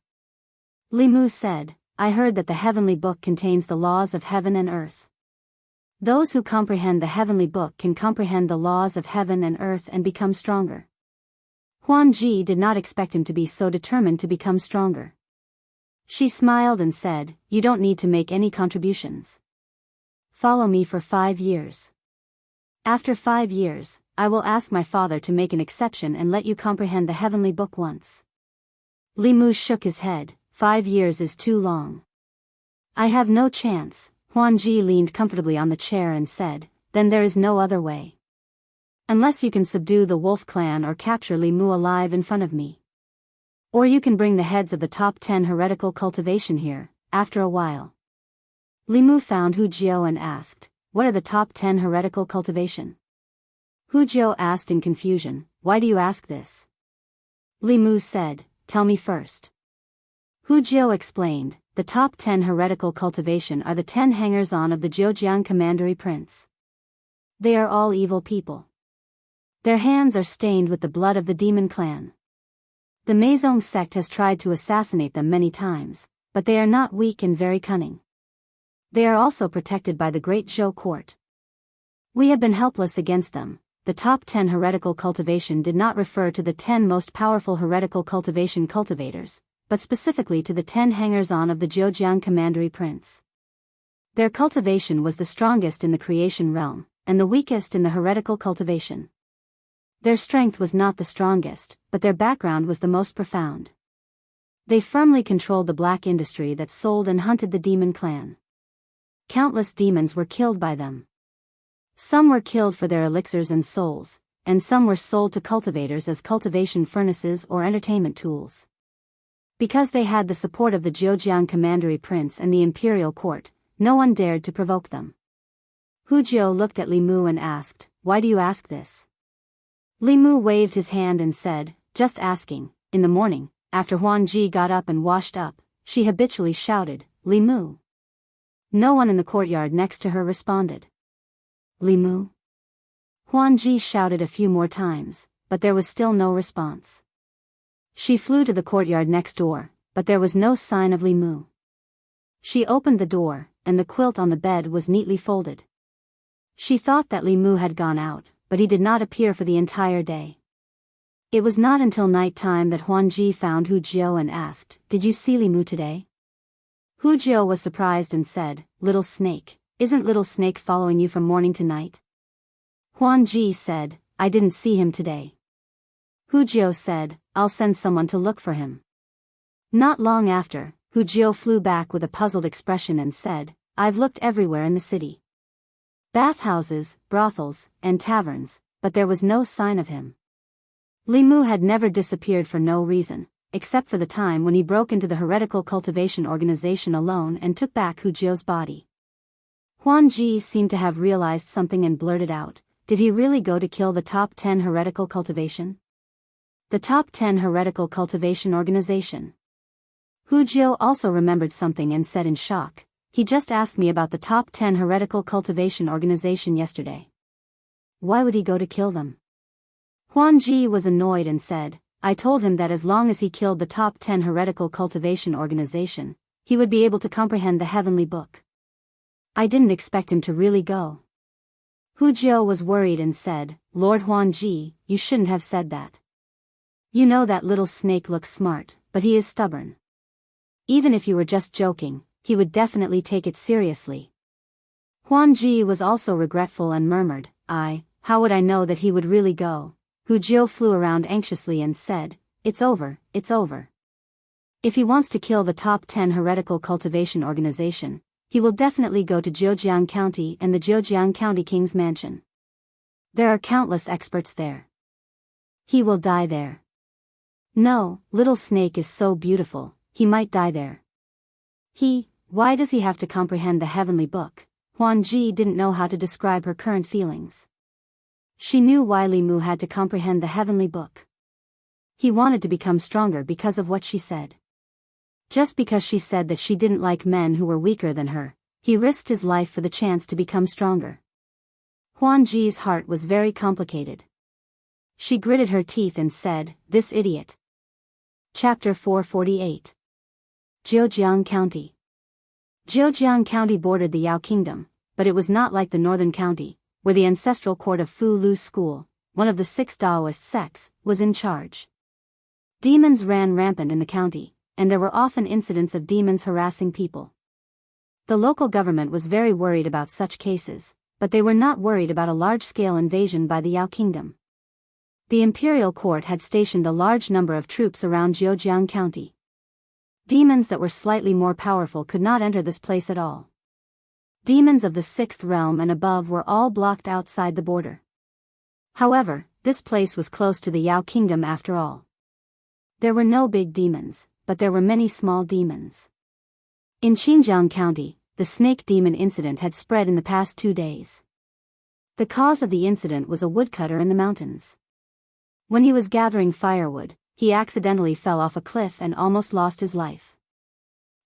Li Mu said, "I heard that the heavenly book contains the laws of heaven and earth. Those who comprehend the heavenly book can comprehend the laws of heaven and earth and become stronger." Huan Ji did not expect him to be so determined to become stronger. She smiled and said, "You don't need to make any contributions. Follow me for 5 years. After 5 years, I will ask my father to make an exception and let you comprehend the heavenly book once." Li Mu shook his head, 5 years is too long. I have no chance. Huan Ji leaned comfortably on the chair and said, "Then there is no other way. Unless you can subdue the wolf clan or capture Li Mu alive in front of me. Or you can bring the heads of the top 10 heretical cultivation here, after a while." Li Mu found Hu Jiu and asked, "What are the top 10 heretical cultivation?" Hu Jiu asked in confusion, "Why do you ask this?" Li Mu said, "Tell me first." Hu Jiu explained, the top 10 heretical cultivation are the 10 hangers-on of the Zhejiang Commandery Prince. They are all evil people. Their hands are stained with the blood of the demon clan. The Meizong sect has tried to assassinate them many times, but they are not weak and very cunning. They are also protected by the Great Zhou court. We have been helpless against them. The top 10 heretical cultivation did not refer to the 10 most powerful heretical cultivation cultivators, but specifically to the 10 hangers-on of the Zhejiang Commandery Prince. Their cultivation was the strongest in the creation realm, and the weakest in the heretical cultivation. Their strength was not the strongest, but their background was the most profound. They firmly controlled the black industry that sold and hunted the demon clan. Countless demons were killed by them. Some were killed for their elixirs and souls, and some were sold to cultivators as cultivation furnaces or entertainment tools. Because they had the support of the Zhejiang Commandery Prince and the imperial court, no one dared to provoke them. Hu Jiu looked at Li Mu and asked, "Why do you ask this?" Li Mu waved his hand and said, "Just asking." In the morning, after Huan Ji got up and washed up, she habitually shouted, "Li Mu." No one in the courtyard next to her responded. "Li Mu?" Huan Ji shouted a few more times, but there was still no response. She flew to the courtyard next door, but there was no sign of Li Mu. She opened the door, and the quilt on the bed was neatly folded. She thought that Li Mu had gone out, but he did not appear for the entire day. It was not until night time that Huan Ji found Hu Jiu and asked, "Did you see Li Mu today?" Hu Jiu was surprised and said, "Little snake, isn't Little Snake following you from morning to night?" Huan Ji said, "I didn't see him today." Hu Jiu said, "I'll send someone to look for him." Not long after, Hu Jiu flew back with a puzzled expression and said, "I've looked everywhere in the city. Bathhouses, brothels, and taverns, but there was no sign of him." Li Mu had never disappeared for no reason, except for the time when he broke into the heretical cultivation organization alone and took back Hu Jiu's body. Huan Ji seemed to have realized something and blurted out, "Did he really go to kill the top 10 heretical cultivation?" The top 10 heretical cultivation organization. Hu Jiu also remembered something and said in shock, "He just asked me about the top 10 heretical cultivation organization yesterday. Why would he go to kill them?" Huan Ji was annoyed and said, "I told him that as long as he killed the top 10 heretical cultivation organization, he would be able to comprehend the heavenly book. I didn't expect him to really go." Hu Jiu was worried and said, "Lord Huan Ji, you shouldn't have said that. You know that Little Snake looks smart, but he is stubborn. Even if you were just joking, he would definitely take it seriously." Huan Ji was also regretful and murmured, How would I know that he would really go?" Hu Jiu flew around anxiously and said, "It's over, it's over. If he wants to kill the top 10 heretical cultivation organization, he will definitely go to Zhejiang County and the Zhejiang County King's Mansion. There are countless experts there. He will die there. No, Little Snake is so beautiful, he might die there. Why does he have to comprehend the heavenly book?" Huan Ji didn't know how to describe her current feelings. She knew why Li Mu had to comprehend the heavenly book. He wanted to become stronger because of what she said. Just because she said that she didn't like men who were weaker than her, he risked his life for the chance to become stronger. Huan Ji's heart was very complicated. She gritted her teeth and said, "This idiot." Chapter 448. Zhejiang County. Zhejiang County bordered the Yao Kingdom, but it was not like the northern county, where the ancestral court of Fu Lu School, one of the 6 Daoist sects, was in charge. Demons ran rampant in the county, and there were often incidents of demons harassing people. The local government was very worried about such cases, but they were not worried about a large-scale invasion by the Yao Kingdom. The imperial court had stationed a large number of troops around Zhejiang County. Demons that were slightly more powerful could not enter this place at all. Demons of the 6th realm and above were all blocked outside the border. However, this place was close to the Yao Kingdom after all. There were no big demons, but there were many small demons. In Xinjiang County, the snake demon incident had spread in the past 2 days. The cause of the incident was a woodcutter in the mountains. When he was gathering firewood, he accidentally fell off a cliff and almost lost his life.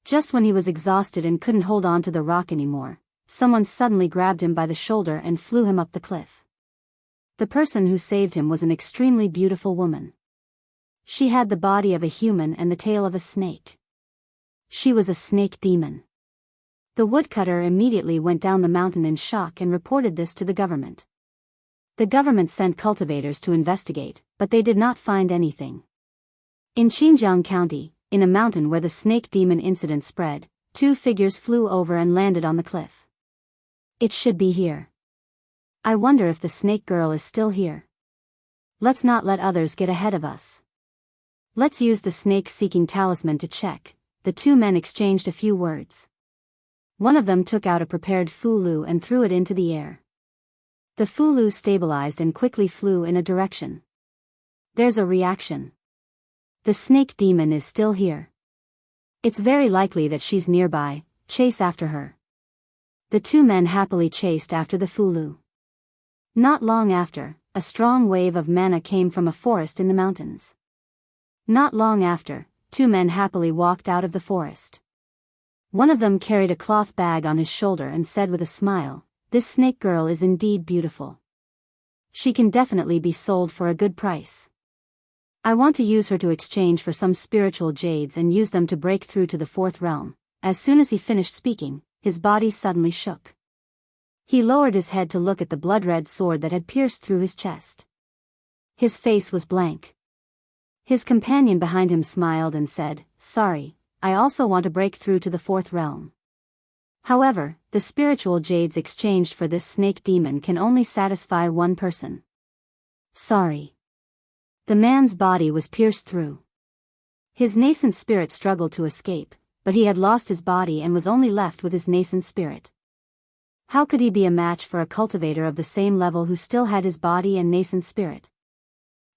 Just when he was exhausted and couldn't hold on to the rock anymore, someone suddenly grabbed him by the shoulder and flew him up the cliff. The person who saved him was an extremely beautiful woman. She had the body of a human and the tail of a snake. She was a snake demon. The woodcutter immediately went down the mountain in shock and reported this to the government. The government sent cultivators to investigate, but they did not find anything. In Xinjiang County, in a mountain where the snake demon incident spread, 2 figures flew over and landed on the cliff. It should be here. I wonder if the snake girl is still here. Let's not let others get ahead of us. Let's use the snake-seeking talisman to check. The 2 men exchanged a few words. One of them took out a prepared fulu and threw it into the air. The fulu stabilized and quickly flew in a direction. There's a reaction. The snake demon is still here. It's very likely that she's nearby. Chase after her. The 2 men happily chased after the fulu. Not long after, a strong wave of mana came from a forest in the mountains. Not long after, 2 men happily walked out of the forest. One of them carried a cloth bag on his shoulder and said with a smile, "This snake girl is indeed beautiful. She can definitely be sold for a good price. I want to use her to exchange for some spiritual jades and use them to break through to the 4th realm." As soon as he finished speaking, his body suddenly shook. He lowered his head to look at the blood-red sword that had pierced through his chest. His face was blank. His companion behind him smiled and said, "Sorry, I also want to break through to the 4th realm. However, the spiritual jades exchanged for this snake demon can only satisfy one person." Sorry. The man's body was pierced through. His nascent spirit struggled to escape, but he had lost his body and was only left with his nascent spirit. How could he be a match for a cultivator of the same level who still had his body and nascent spirit?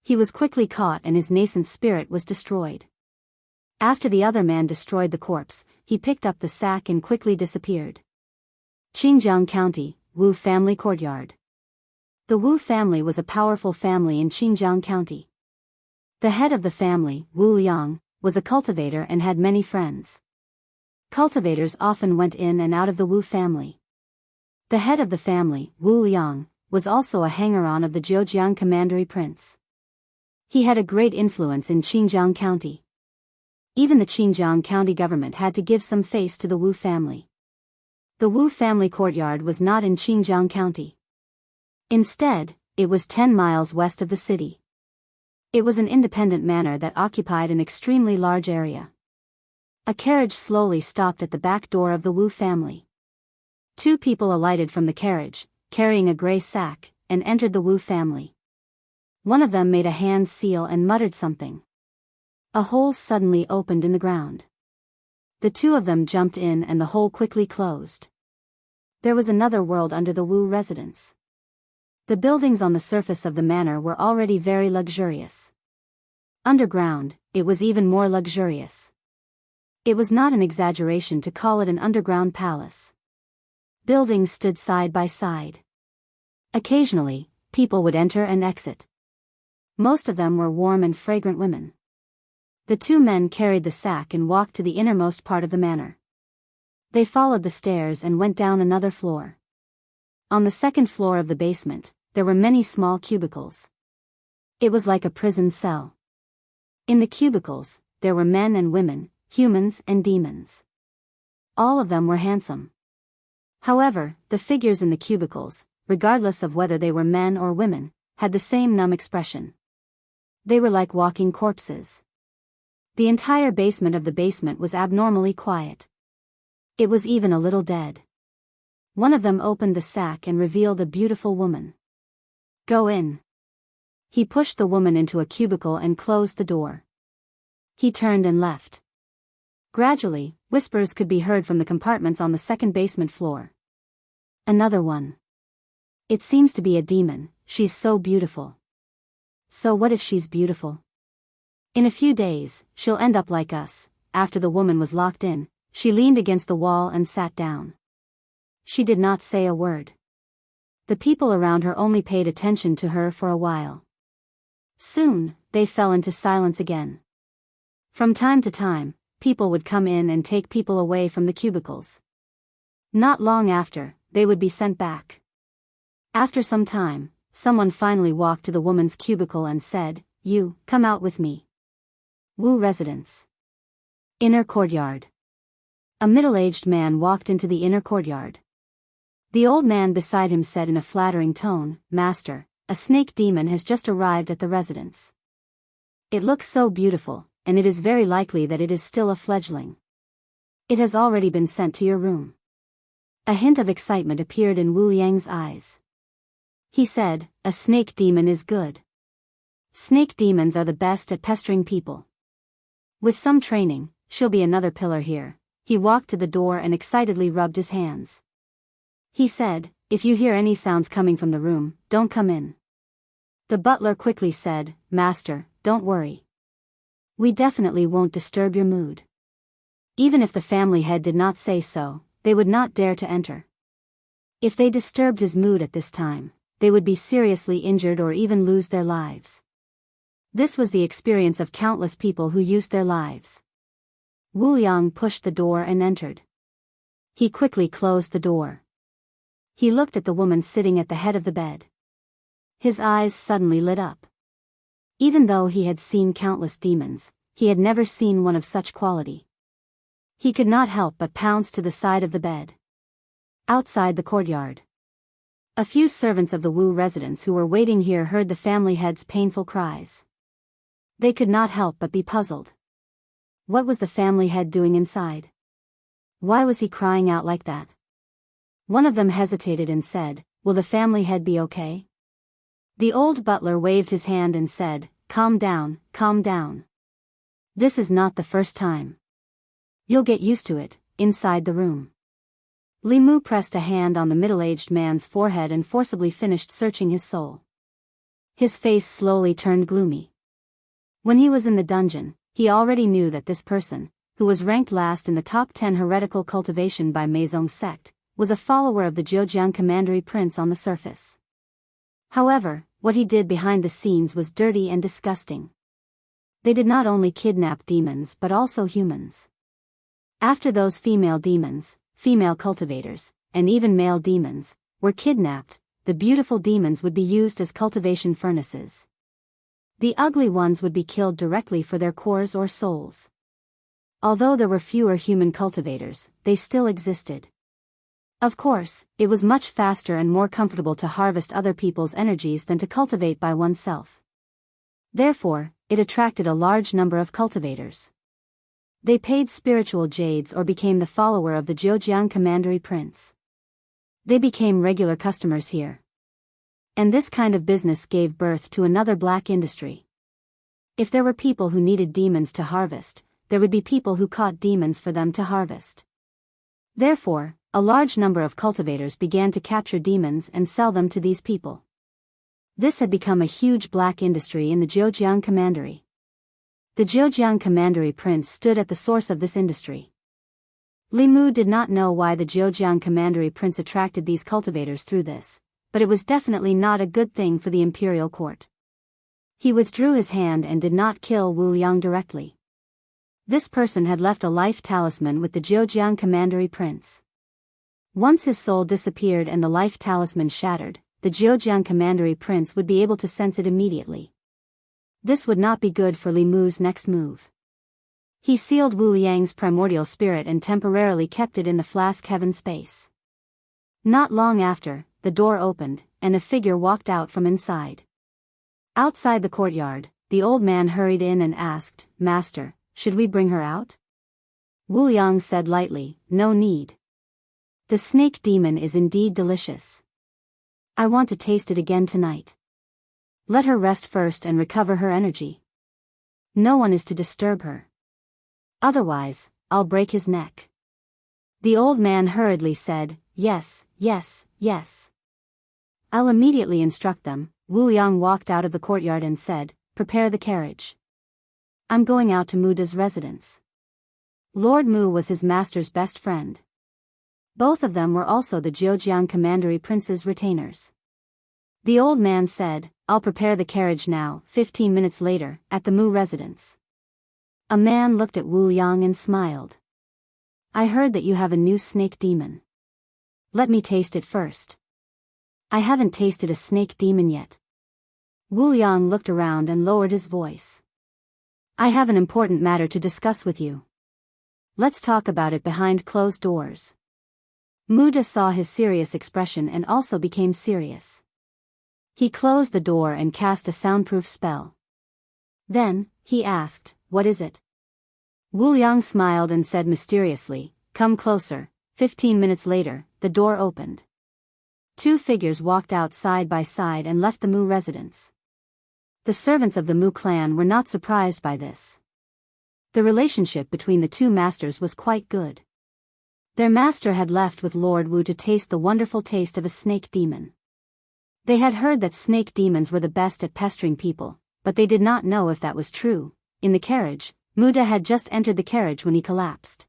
He was quickly caught and his nascent spirit was destroyed. After the other man destroyed the corpse, he picked up the sack and quickly disappeared. Xinjiang County, Wu Family Courtyard. The Wu family was a powerful family in Xinjiang County. The head of the family, Wu Liang, was a cultivator and had many friends. Cultivators often went in and out of the Wu family. The head of the family, Wu Liang, was also a hanger-on of the Zhejiang commandery prince. He had a great influence in Xinjiang County. Even the Xinjiang County government had to give some face to the Wu family. The Wu family courtyard was not in Xinjiang County. Instead, it was 10 miles west of the city. It was an independent manor that occupied an extremely large area. A carriage slowly stopped at the back door of the Wu family. 2 people alighted from the carriage, carrying a gray sack, and entered the Wu family. One of them made a hand seal and muttered something. A hole suddenly opened in the ground. The 2 of them jumped in and the hole quickly closed. There was another world under the Wu residence. The buildings on the surface of the manor were already very luxurious. Underground, it was even more luxurious. It was not an exaggeration to call it an underground palace. Buildings stood side by side. Occasionally, people would enter and exit. Most of them were warm and fragrant women. The 2 men carried the sack and walked to the innermost part of the manor. They followed the stairs and went down another floor. On the 2nd floor of the basement, there were many small cubicles. It was like a prison cell. In the cubicles, there were men and women, humans and demons. All of them were handsome. However, the figures in the cubicles, regardless of whether they were men or women, had the same numb expression. They were like walking corpses. The entire basement of the basement was abnormally quiet. It was even a little dead. One of them opened the sack and revealed a beautiful woman. "Go in." He pushed the woman into a cubicle and closed the door. He turned and left. Gradually, whispers could be heard from the compartments on the 2nd basement floor. "Another one. It seems to be a demon, she's so beautiful." So what if she's beautiful? In a few days, she'll end up like us. After the woman was locked in, she leaned against the wall and sat down. She did not say a word. The people around her only paid attention to her for a while. Soon, they fell into silence again. From time to time, people would come in and take people away from the cubicles. Not long after, they would be sent back. After some time, someone finally walked to the woman's cubicle and said, "You, come out with me." Wu residence. Inner courtyard. A middle-aged man walked into the inner courtyard. The old man beside him said in a flattering tone, "Master, a snake demon has just arrived at the residence. It looks so beautiful, and it is very likely that it is still a fledgling. It has already been sent to your room." A hint of excitement appeared in Wu Yang's eyes. He said, "A snake demon is good. Snake demons are the best at pestering people. With some training, she'll be another pillar here." He walked to the door and excitedly rubbed his hands. He said, "If you hear any sounds coming from the room, don't come in." The butler quickly said, "Master, don't worry. We definitely won't disturb your mood." Even if the family head did not say so, they would not dare to enter. If they disturbed his mood at this time, they would be seriously injured or even lose their lives. This was the experience of countless people who used their lives. Wu Yang pushed the door and entered. He quickly closed the door. He looked at the woman sitting at the head of the bed. His eyes suddenly lit up. Even though he had seen countless demons, he had never seen one of such quality. He could not help but pounce to the side of the bed. Outside the courtyard, a few servants of the Wu residence who were waiting here heard the family head's painful cries. They could not help but be puzzled. What was the family head doing inside? Why was he crying out like that? One of them hesitated and said, "Will the family head be okay?" The old butler waved his hand and said, calm down, calm down. This is not the first time. You'll get used to it." Inside the room, Li Mu pressed a hand on the middle-aged man's forehead and forcibly finished searching his soul. His face slowly turned gloomy. When he was in the dungeon, he already knew that this person, who was ranked last in the top 10 heretical cultivation by Meizong sect, was a follower of the Zhejiang Commandery Prince on the surface. However, what he did behind the scenes was dirty and disgusting. They did not only kidnap demons but also humans. After those female demons, female cultivators, and even male demons, were kidnapped, the beautiful demons would be used as cultivation furnaces. The ugly ones would be killed directly for their cores or souls. Although there were fewer human cultivators, they still existed. Of course, it was much faster and more comfortable to harvest other people's energies than to cultivate by oneself. Therefore, it attracted a large number of cultivators. They paid spiritual jades or became the follower of the Zhejiang Commandery Prince. They became regular customers here. And this kind of business gave birth to another black industry. If there were people who needed demons to harvest, there would be people who caught demons for them to harvest. Therefore, a large number of cultivators began to capture demons and sell them to these people. This had become a huge black industry in the Zhejiang Commandery. The Zhejiang Commandery Prince stood at the source of this industry. Li Mu did not know why the Zhejiang Commandery Prince attracted these cultivators through this, but it was definitely not a good thing for the imperial court. He withdrew his hand and did not kill Wu Yang directly. This person had left a life talisman with the Zhejiang Commandery Prince. Once his soul disappeared and the life talisman shattered, the Zhejiang Commandery Prince would be able to sense it immediately. This would not be good for Li Mu's next move. He sealed Wu Yang's primordial spirit and temporarily kept it in the flask heaven space. Not long after, the door opened, and a figure walked out from inside. Outside the courtyard, the old man hurried in and asked, "Master, should we bring her out?" Wu Yang said lightly, "No need. The snake demon is indeed delicious. I want to taste it again tonight. Let her rest first and recover her energy. No one is to disturb her. Otherwise, I'll break his neck." The old man hurriedly said, "Yes, yes, yes. I'll immediately instruct them." Wu Yang walked out of the courtyard and said, "Prepare the carriage. I'm going out to Muda's residence." Lord Mu was his master's best friend. Both of them were also the Zhejiang Commandery Prince's retainers. The old man said, "I'll prepare the carriage now." 15 minutes later, at the Mu residence. A man looked at Wu Yang and smiled. I heard that you have a new snake demon. Let me taste it first. I haven't tasted a snake demon yet. Wu Yang looked around and lowered his voice. I have an important matter to discuss with you. Let's talk about it behind closed doors. Muda saw his serious expression and also became serious. He closed the door and cast a soundproof spell. Then, he asked, what is it? Wu Yang smiled and said mysteriously, come closer. 15 minutes later, the door opened. Two figures walked out side by side and left the Mu residence. The servants of the Mu clan were not surprised by this. The relationship between the two masters was quite good. Their master had left with Lord Wu to taste the wonderful taste of a snake demon. They had heard that snake demons were the best at pestering people, but they did not know if that was true. In the carriage, Muda had just entered the carriage when he collapsed.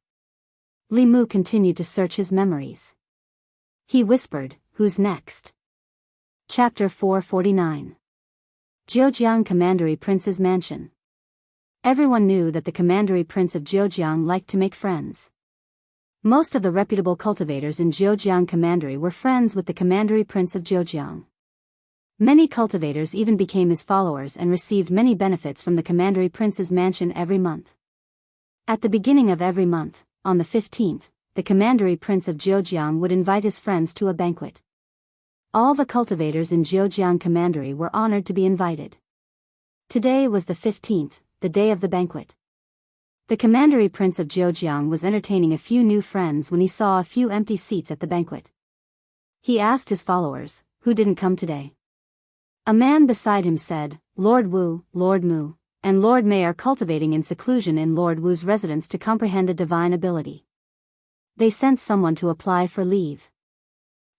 Li Mu continued to search his memories. He whispered, who's next? Chapter 449. Zhejiang Commandery Prince's Mansion. Everyone knew that the Commandery Prince of Zhejiang liked to make friends. Most of the reputable cultivators in Zhejiang Commandery were friends with the Commandery Prince of Zhejiang. Many cultivators even became his followers and received many benefits from the Commandery Prince's mansion every month. At the beginning of every month, on the 15th, the Commandery Prince of Zhejiang would invite his friends to a banquet. All the cultivators in Zhejiang Commandery were honored to be invited. Today was the 15th, the day of the banquet. The Commandery Prince of Zhejiang was entertaining a few new friends when he saw a few empty seats at the banquet. He asked his followers, who didn't come today? A man beside him said, Lord Wu, Lord Mu, and Lord Mei are cultivating in seclusion in Lord Wu's residence to comprehend a divine ability. They sent someone to apply for leave.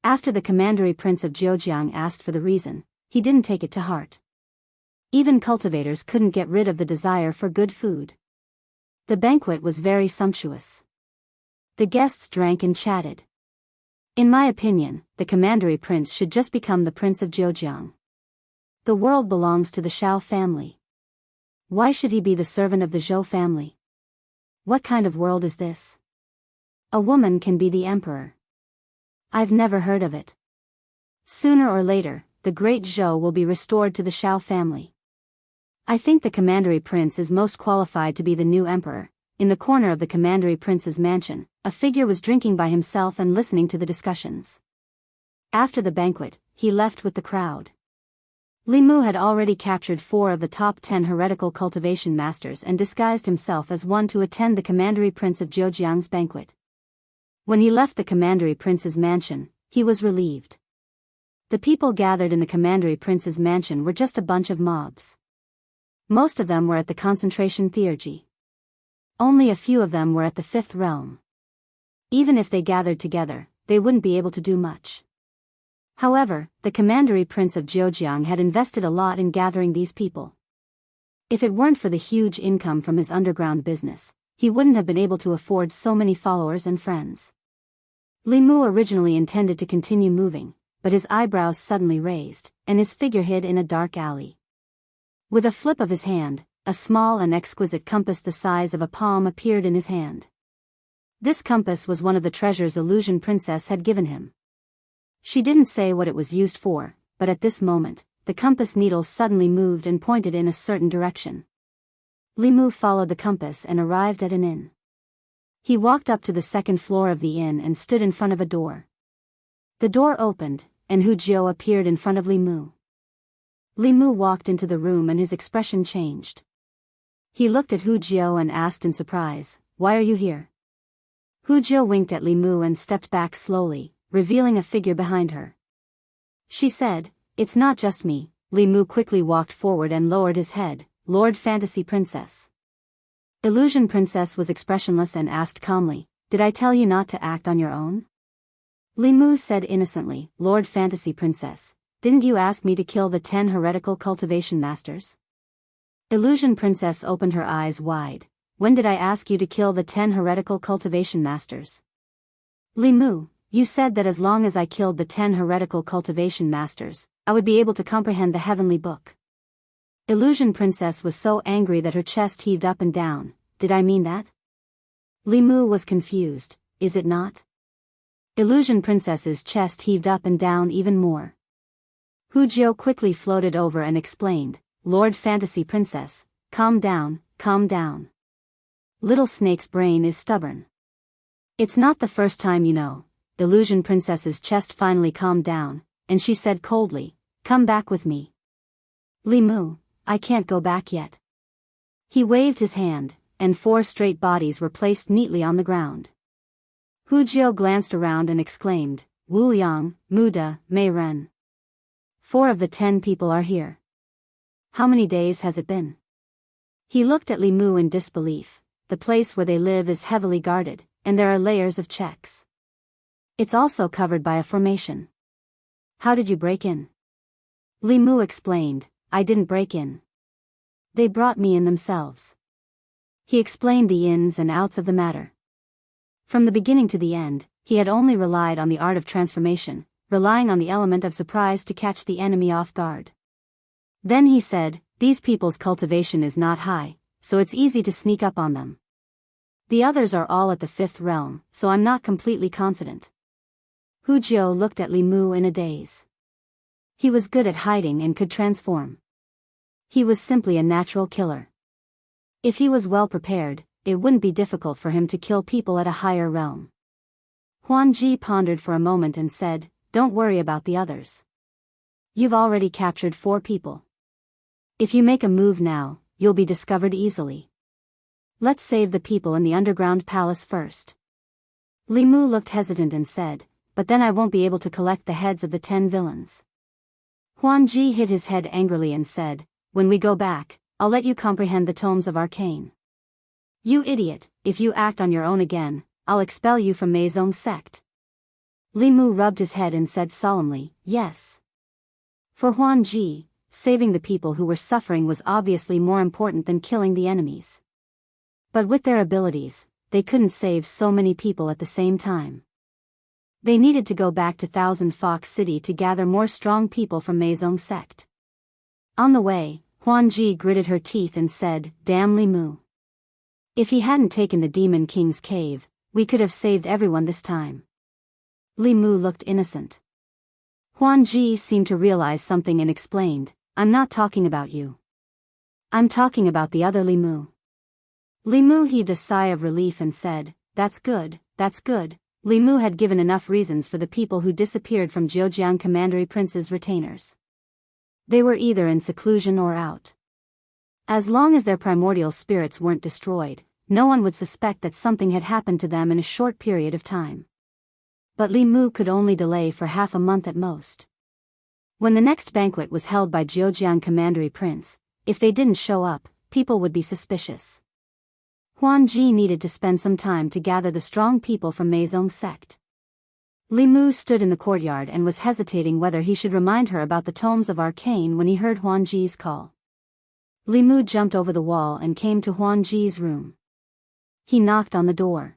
After the Commandery Prince of Zhejiang asked for the reason, he didn't take it to heart. Even cultivators couldn't get rid of the desire for good food. The banquet was very sumptuous. The guests drank and chatted. In my opinion, the Commandery Prince should just become the Prince of Zhejiang. The world belongs to the Shao family. Why should he be the servant of the Zhou family? What kind of world is this? A woman can be the emperor. I've never heard of it. Sooner or later, the great Zhou will be restored to the Shao family. I think the Commandery Prince is most qualified to be the new emperor. In the corner of the Commandery Prince's mansion, a figure was drinking by himself and listening to the discussions. After the banquet, he left with the crowd. Li Mu had already captured 4 of the top 10 heretical cultivation masters and disguised himself as one to attend the Commandery Prince of Zhejiang's banquet. When he left the Commandery Prince's mansion, he was relieved. The people gathered in the Commandery Prince's mansion were just a bunch of mobs. Most of them were at the concentration theurgy. Only a few of them were at the 5th realm. Even if they gathered together, they wouldn't be able to do much. However, the Commandery Prince of Zhejiang had invested a lot in gathering these people. If it weren't for the huge income from his underground business, he wouldn't have been able to afford so many followers and friends. Li Mu originally intended to continue moving, but his eyebrows suddenly raised, and his figure hid in a dark alley. With a flip of his hand, a small and exquisite compass the size of a palm appeared in his hand. This compass was one of the treasures Illusion Princess had given him. She didn't say what it was used for, but at this moment, the compass needle suddenly moved and pointed in a certain direction. Li Mu followed the compass and arrived at an inn. He walked up to the 2nd floor of the inn and stood in front of a door. The door opened, and Hu Jiao appeared in front of Li Mu. Li Mu walked into the room and his expression changed. He looked at Hu Jiao and asked in surprise, "Why are you here?" Hu Jiao winked at Li Mu and stepped back slowly, revealing a figure behind her. She said, "It's not just me." Li Mu quickly walked forward and lowered his head. "Lord Fantasy Princess." Illusion Princess was expressionless and asked calmly, "Did I tell you not to act on your own?" Li Mu said innocently, "Lord Fantasy Princess, didn't you ask me to kill the 10 heretical cultivation masters?" Illusion Princess opened her eyes wide. "When did I ask you to kill the 10 heretical cultivation masters?" Li Mu, you said that as long as I killed the 10 heretical cultivation masters, I would be able to comprehend the heavenly book. Illusion Princess was so angry that her chest heaved up and down. did I mean that? Li Mu was confused, is it not? Illusion Princess's chest heaved up and down even more. Hu Jiao quickly floated over and explained, Lord Fantasy Princess, calm down, calm down. Little Snake's brain is stubborn. It's not the first time you know. Illusion Princess's chest finally calmed down, and she said coldly, come back with me. Li Mu, I can't go back yet. He waved his hand, and 4 straight bodies were placed neatly on the ground. Hu Jiao glanced around and exclaimed, Wu Liang, Mu De, Mei Ren. 4 of the 10 people are here. How many days has it been? He looked at Li Mu in disbelief. The place where they live is heavily guarded, and there are layers of checks. It's also covered by a formation. How did you break in? Li Mu explained, I didn't break in. They brought me in themselves. He explained the ins and outs of the matter. From the beginning to the end, he had only relied on the art of transformation, relying on the element of surprise to catch the enemy off guard. Then he said, these people's cultivation is not high, so it's easy to sneak up on them. The others are all at the 5th realm, so I'm not completely confident. Hu Jiao looked at Li Mu in a daze. He was good at hiding and could transform. He was simply a natural killer. If he was well prepared, it wouldn't be difficult for him to kill people at a higher realm. Huan Ji pondered for a moment and said, don't worry about the others. You've already captured 4 people. If you make a move now, you'll be discovered easily. Let's save the people in the underground palace first. Li Mu looked hesitant and said, but then I won't be able to collect the heads of the 10 villains. Huan Ji hit his head angrily and said, when we go back, I'll let you comprehend the tomes of arcane. You idiot, if you act on your own again, I'll expel you from Mei Zong's sect. Li Mu rubbed his head and said solemnly, yes. For Huan Ji, saving the people who were suffering was obviously more important than killing the enemies. But with their abilities, they couldn't save so many people at the same time. They needed to go back to Thousand Fox City to gather more strong people from Mei Zong's sect. On the way, Huan Ji gritted her teeth and said, damn Li Mu. If he hadn't taken the Demon King's cave, we could have saved everyone this time. Li Mu looked innocent. Huan Ji seemed to realize something and explained, I'm not talking about you. I'm talking about the other Li Mu. Li Mu heaved a sigh of relief and said, that's good, that's good. Li Mu had given enough reasons for the people who disappeared from Zhejiang Commandery Prince's retainers. They were either in seclusion or out. As long as their primordial spirits weren't destroyed, no one would suspect that something had happened to them in a short period of time. But Li Mu could only delay for half a month at most. When the next banquet was held by Zhejiang Commandery Prince, if they didn't show up, people would be suspicious. Huan Ji needed to spend some time to gather the strong people from Mei Zong's sect. Li Mu stood in the courtyard and was hesitating whether he should remind her about the tomes of arcane when he heard Huan Ji's call. Li Mu jumped over the wall and came to Huan Ji's room. He knocked on the door.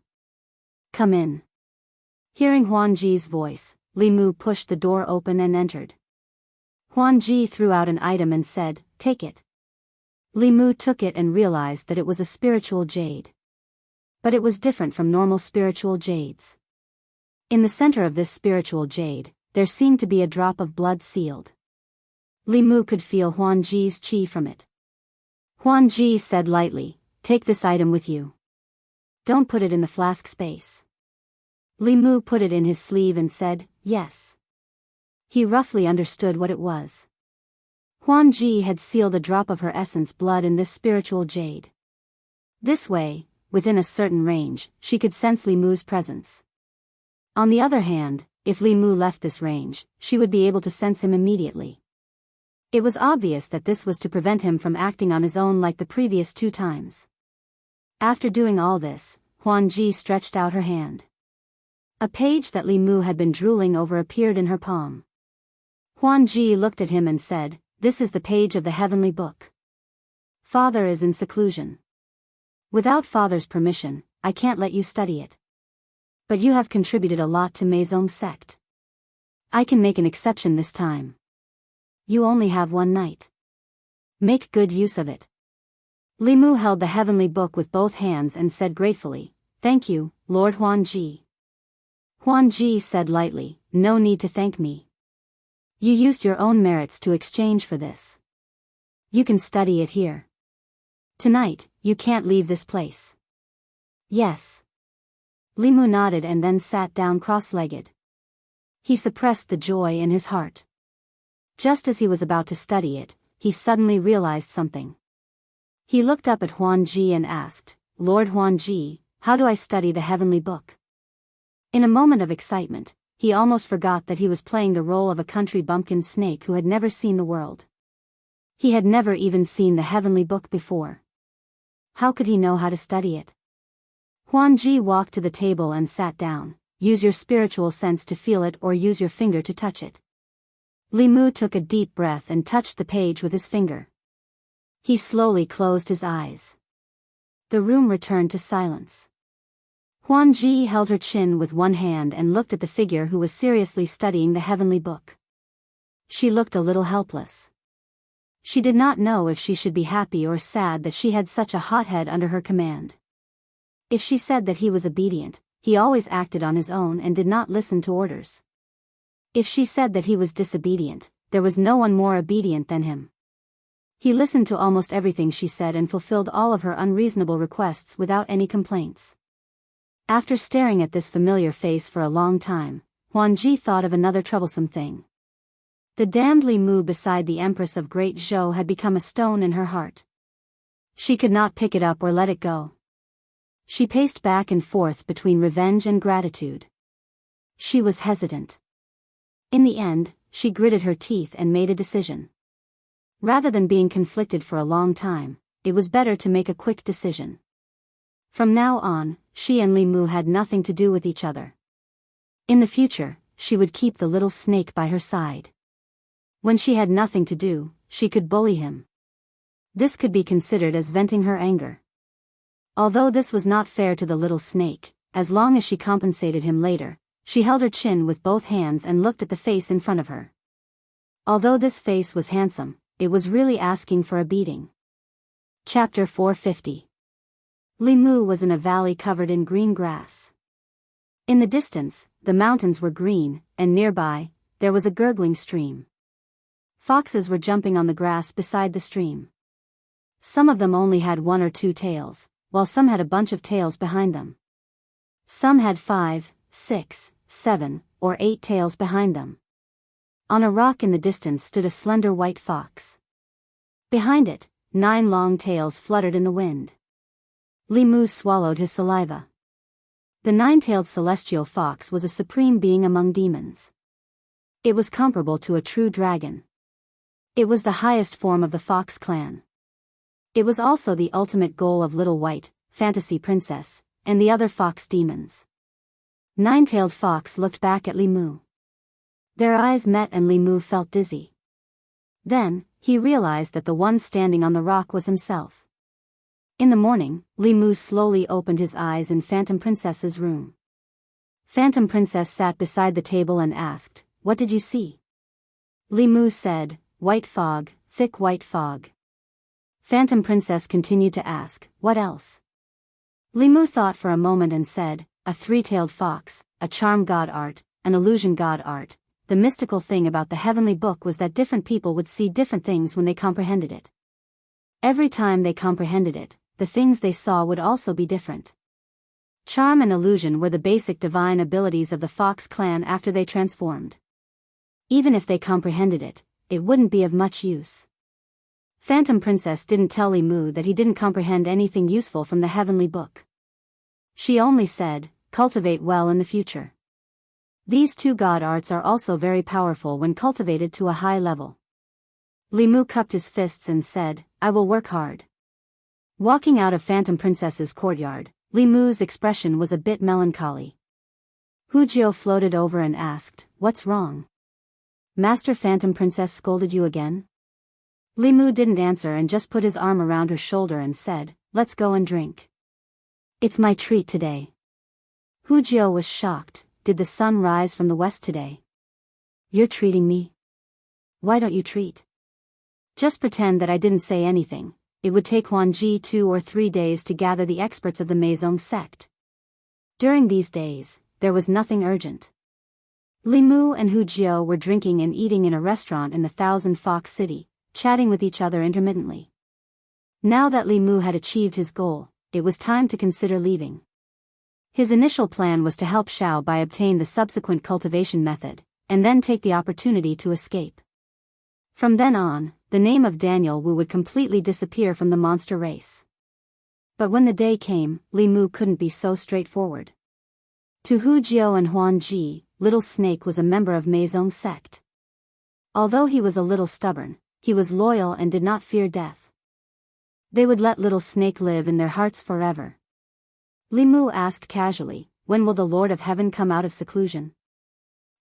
Come in. Hearing Huan Ji's voice, Li Mu pushed the door open and entered. Huan Ji threw out an item and said, take it. Li Mu took it and realized that it was a spiritual jade. But it was different from normal spiritual jades. In the center of this spiritual jade, there seemed to be a drop of blood sealed. Li Mu could feel Huan Ji's chi from it. Huan Ji said lightly, take this item with you. Don't put it in the flask space. Li Mu put it in his sleeve and said, yes. He roughly understood what it was. Huan Ji had sealed a drop of her essence blood in this spiritual jade. This way, within a certain range, she could sense Li Mu's presence. On the other hand, if Li Mu left this range, she would be able to sense him immediately. It was obvious that this was to prevent him from acting on his own like the previous 2 times. After doing all this, Huan Ji stretched out her hand. A page that Li Mu had been drooling over appeared in her palm. Huan Ji looked at him and said, this is the page of the heavenly book. Father is in seclusion. Without Father's permission, I can't let you study it. But you have contributed a lot to Mei Zong's sect. I can make an exception this time. You only have 1 night. Make good use of it. Li Mu held the heavenly book with both hands and said gratefully, "Thank you, Lord Huanji." Huanji said lightly, "No need to thank me. You used your own merits to exchange for this. You can study it here. Tonight, you can't leave this place." "Yes." Li Mu nodded and then sat down cross-legged. He suppressed the joy in his heart. Just as he was about to study it, he suddenly realized something. He looked up at Huanji and asked, "Lord Huanji, how do I study the heavenly book?" In a moment of excitement, he almost forgot that he was playing the role of a country bumpkin snake who had never seen the world. He had never even seen the heavenly book before. How could he know how to study it? Huanji walked to the table and sat down. "Use your spiritual sense to feel it or use your finger to touch it." Li Mu took a deep breath and touched the page with his finger. He slowly closed his eyes. The room returned to silence. Huanji held her chin with one hand and looked at the figure who was seriously studying the heavenly book. She looked a little helpless. She did not know if she should be happy or sad that she had such a hothead under her command. If she said that he was obedient, he always acted on his own and did not listen to orders. If she said that he was disobedient, there was no one more obedient than him. He listened to almost everything she said and fulfilled all of her unreasonable requests without any complaints. After staring at this familiar face for a long time, Huanji thought of another troublesome thing. The damned Li Mu beside the Empress of Great Zhou had become a stone in her heart. She could not pick it up or let it go. She paced back and forth between revenge and gratitude. She was hesitant. In the end, she gritted her teeth and made a decision. Rather than being conflicted for a long time, it was better to make a quick decision. From now on, she and Li Mu had nothing to do with each other. In the future, she would keep the little snake by her side. When she had nothing to do, she could bully him. This could be considered as venting her anger. Although this was not fair to the little snake, as long as she compensated him later, she held her chin with both hands and looked at the face in front of her. Although this face was handsome, it was really asking for a beating. Chapter 450. Li Mu was in a valley covered in green grass. In the distance, the mountains were green, and nearby, there was a gurgling stream. Foxes were jumping on the grass beside the stream. Some of them only had 1 or 2 tails, while some had a bunch of tails behind them. Some had 5, 6, 7, or 8 tails behind them. On a rock in the distance stood a slender white fox. Behind it, 9 long tails fluttered in the wind. Li Mu swallowed his saliva. The 9-tailed celestial fox was a supreme being among demons. It was comparable to a true dragon. It was the highest form of the fox clan. It was also the ultimate goal of Little White, Fantasy Princess, and the other fox demons. 9-tailed fox looked back at Li Mu. Their eyes met and Li Mu felt dizzy. Then, he realized that the one standing on the rock was himself. In the morning, Li Mu slowly opened his eyes in Phantom Princess's room. Phantom Princess sat beside the table and asked, "What did you see?" Li Mu said, "White fog, thick white fog." Phantom Princess continued to ask, "What else?" Li Mu thought for a moment and said, "A 3-tailed fox, a charm god art, an illusion god art." The mystical thing about the heavenly book was that different people would see different things when they comprehended it. Every time they comprehended it, the things they saw would also be different. Charm and illusion were the basic divine abilities of the Fox clan after they transformed. Even if they comprehended it, it wouldn't be of much use. Phantom Princess didn't tell Li Mu that he didn't comprehend anything useful from the heavenly book. She only said, "Cultivate well in the future." These 2 god arts are also very powerful when cultivated to a high level. Li Mu cupped his fists and said, "I will work hard." Walking out of Phantom Princess's courtyard, Li Mu's expression was a bit melancholy. Hujiao floated over and asked, "What's wrong? Master Phantom Princess scolded you again?" Li Mu didn't answer and just put his arm around her shoulder and said, "Let's go and drink. It's my treat today." Hujiao was shocked. "Did the sun rise from the west today? You're treating me? Why don't you treat? Just pretend that I didn't say anything. it would take Huanji 2 or 3 days to gather the experts of the Meizong sect. During these days, there was nothing urgent. Li Mu and Hu Jiao were drinking and eating in a restaurant in the Thousand Fox City, chatting with each other intermittently. Now that Li Mu had achieved his goal, it was time to consider leaving. His initial plan was to help Xiao Bai obtain the subsequent cultivation method, and then take the opportunity to escape. From then on, the name of Daniel Wu would completely disappear from the monster race. But when the day came, Li Mu couldn't be so straightforward. To Hu Jiao and Huan Ji, Little Snake was a member of Meizong sect. Although he was a little stubborn, he was loyal and did not fear death. They would let Little Snake live in their hearts forever. Li Mu asked casually, "When will the Lord of Heaven come out of seclusion?"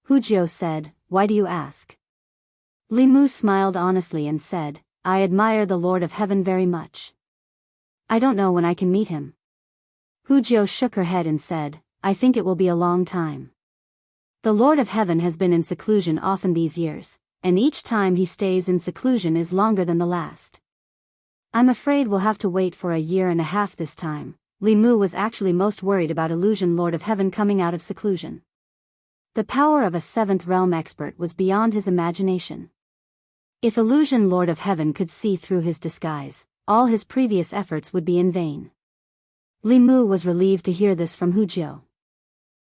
Hu Jiao said, "Why do you ask?" Li Mu smiled honestly and said, "I admire the Lord of Heaven very much. I don't know when I can meet him." Hu Jiao shook her head and said, "I think it will be a long time. The Lord of Heaven has been in seclusion often these years, and each time he stays in seclusion is longer than the last. I'm afraid we'll have to wait for 1.5 years this time." Li Mu was actually most worried about Illusion Lord of Heaven coming out of seclusion. The power of a 7th realm expert was beyond his imagination. If Illusion Lord of Heaven could see through his disguise, all his previous efforts would be in vain. Li Mu was relieved to hear this from Hu Jiao.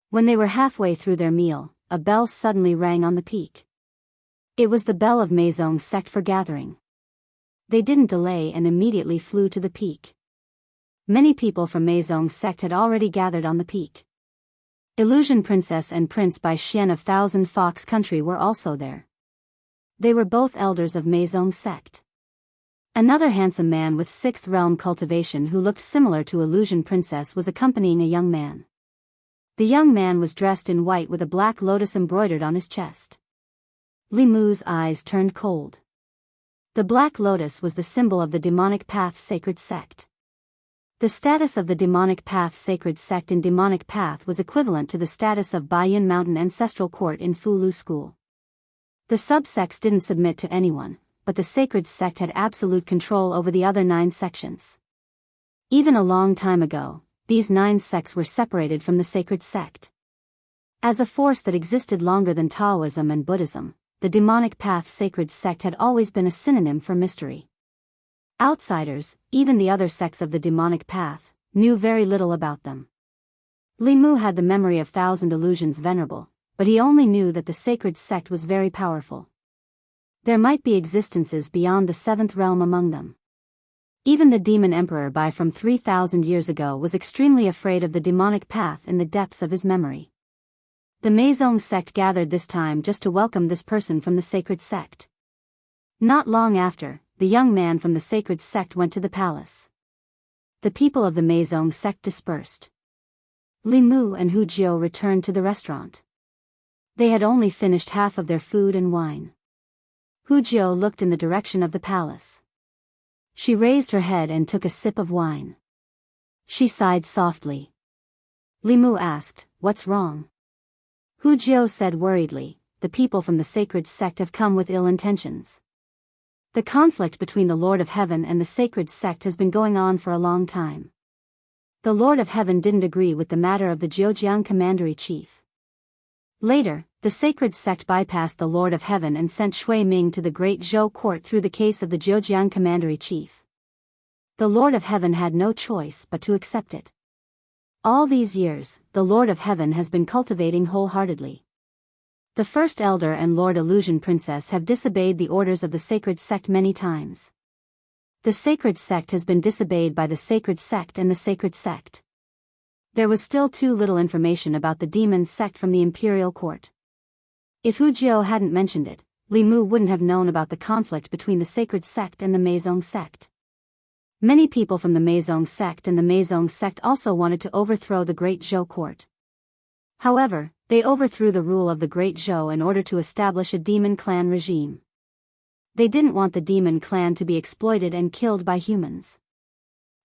When they were halfway through their meal, a bell suddenly rang on the peak. It was the bell of Meizong sect for gathering. They didn't delay and immediately flew to the peak. Many people from Meizong sect had already gathered on the peak. Illusion Princess and Prince Bai Xian of Thousand Fox Country were also there. They were both elders of Meizong sect. Another handsome man with 6th realm cultivation who looked similar to Illusion Princess was accompanying a young man. The young man was dressed in white with a black lotus embroidered on his chest. Li Mu's eyes turned cold. The black lotus was the symbol of the Demonic Path Sacred Sect. The status of the Demonic Path Sacred Sect in Demonic Path was equivalent to the status of Baiyun Mountain Ancestral Court in Fulu School. The subsects didn't submit to anyone, but the Sacred Sect had absolute control over the other 9 sections. Even a long time ago, these 9 sects were separated from the Sacred Sect. As a force that existed longer than Taoism and Buddhism, the Demonic Path Sacred Sect had always been a synonym for mystery. Outsiders, even the other sects of the Demonic Path, knew very little about them. Li Mu had the memory of 1,000 illusions venerable, but he only knew that the Sacred Sect was very powerful. There might be existences beyond the 7th realm among them. Even the Demon Emperor Bai from 3,000 years ago was extremely afraid of the Demonic Path in the depths of his memory. The Meizong sect gathered this time just to welcome this person from the Sacred Sect. Not long after, the young man from the Sacred Sect went to the palace. The people of the Meizong sect dispersed. Li Mu and Hu Jiao returned to the restaurant. They had only finished half of their food and wine. Hu Jiao looked in the direction of the palace. She raised her head and took a sip of wine. She sighed softly. Li Mu asked, "What's wrong?" Hu Jiao said worriedly, "The people from the Sacred Sect have come with ill intentions. The conflict between the Lord of Heaven and the Sacred Sect has been going on for a long time. The Lord of Heaven didn't agree with the matter of the Zheojiang Commandery Chief. Later, the Sacred Sect bypassed the Lord of Heaven and sent Shui Ming to the Great Zhou Court through the case of the Zheojiang Commandery Chief. The Lord of Heaven had no choice but to accept it. All these years, the Lord of Heaven has been cultivating wholeheartedly. The First Elder and Lord Illusion Princess have disobeyed the orders of the Sacred Sect many times. The Sacred Sect has been disobeyed by the Sacred Sect and the Sacred Sect. There was still too little information about the Demon Sect from the Imperial Court. If Hu Jiao hadn't mentioned it, Li Mu wouldn't have known about the conflict between the Sacred Sect and the Meizong Sect. Many people from the Meizong Sect and the Meizong Sect also wanted to overthrow the Great Zhou Court. However, they overthrew the rule of the Great Zhou in order to establish a demon clan regime. They didn't want the demon clan to be exploited and killed by humans.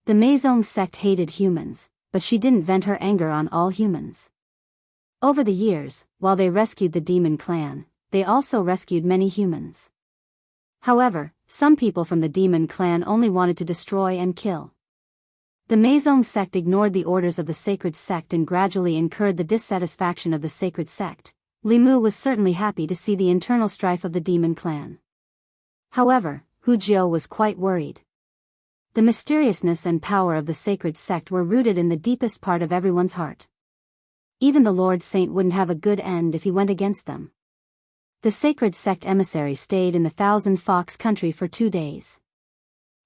The Meizong sect hated humans, but she didn't vent her anger on all humans. Over the years, while they rescued the demon clan, they also rescued many humans. However, some people from the demon clan only wanted to destroy and kill. The Maisong sect ignored the orders of the sacred sect and gradually incurred the dissatisfaction of the sacred sect. Limu was certainly happy to see the internal strife of the demon clan. However, Hu Jiao was quite worried. The mysteriousness and power of the sacred sect were rooted in the deepest part of everyone's heart. Even the Lord Saint wouldn't have a good end if he went against them. The sacred sect emissary stayed in the Thousand Fox country for 2 days.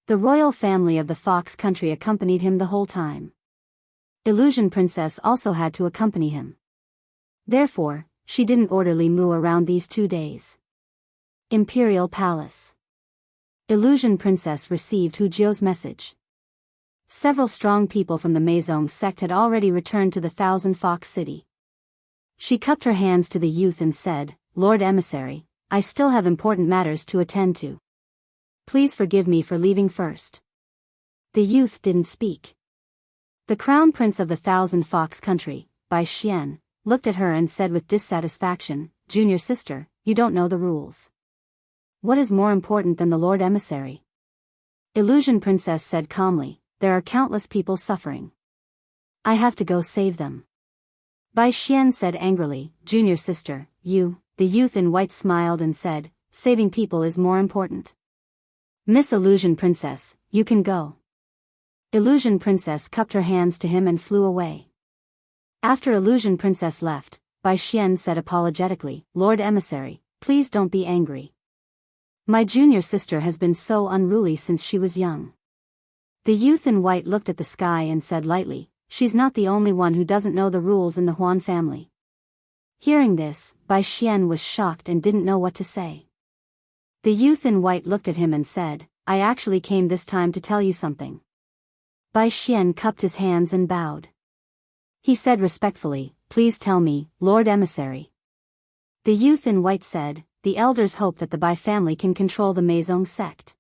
The royal family of the Fox country accompanied him the whole time. Illusion Princess also had to accompany him. Therefore, she didn't order Limu around these 2 days. Imperial Palace. Illusion Princess received Hu Jiao's message. Several strong people from the Maisong sect had already returned to the Thousand Fox city. She cupped her hands to the youth and said, "Lord Emissary, I still have important matters to attend to. Please forgive me for leaving first." The youth didn't speak. The Crown Prince of the Thousand Fox country, Bai Xian, looked at her and said with dissatisfaction, "Junior sister, you don't know the rules. What is more important than the Lord Emissary?" Illusion Princess said calmly, "There are countless people suffering. I have to go save them." Bai Xian said angrily, "Junior sister, you..." The youth in white smiled and said, "Saving people is more important. Miss Illusion Princess, you can go." Illusion Princess cupped her hands to him and flew away. After Illusion Princess left, Bai Xian said apologetically, "Lord Emissary, please don't be angry. My junior sister has been so unruly since she was young." The youth in white looked at the sky and said lightly, "She's not the only one who doesn't know the rules in the Huan family." Hearing this, Bai Xian was shocked and didn't know what to say. The youth in white looked at him and said, "I actually came this time to tell you something." Bai Xian cupped his hands and bowed. He said respectfully, "Please tell me, Lord Emissary." The youth in white said, "The elders hope that the Bai family can control the Maisong sect."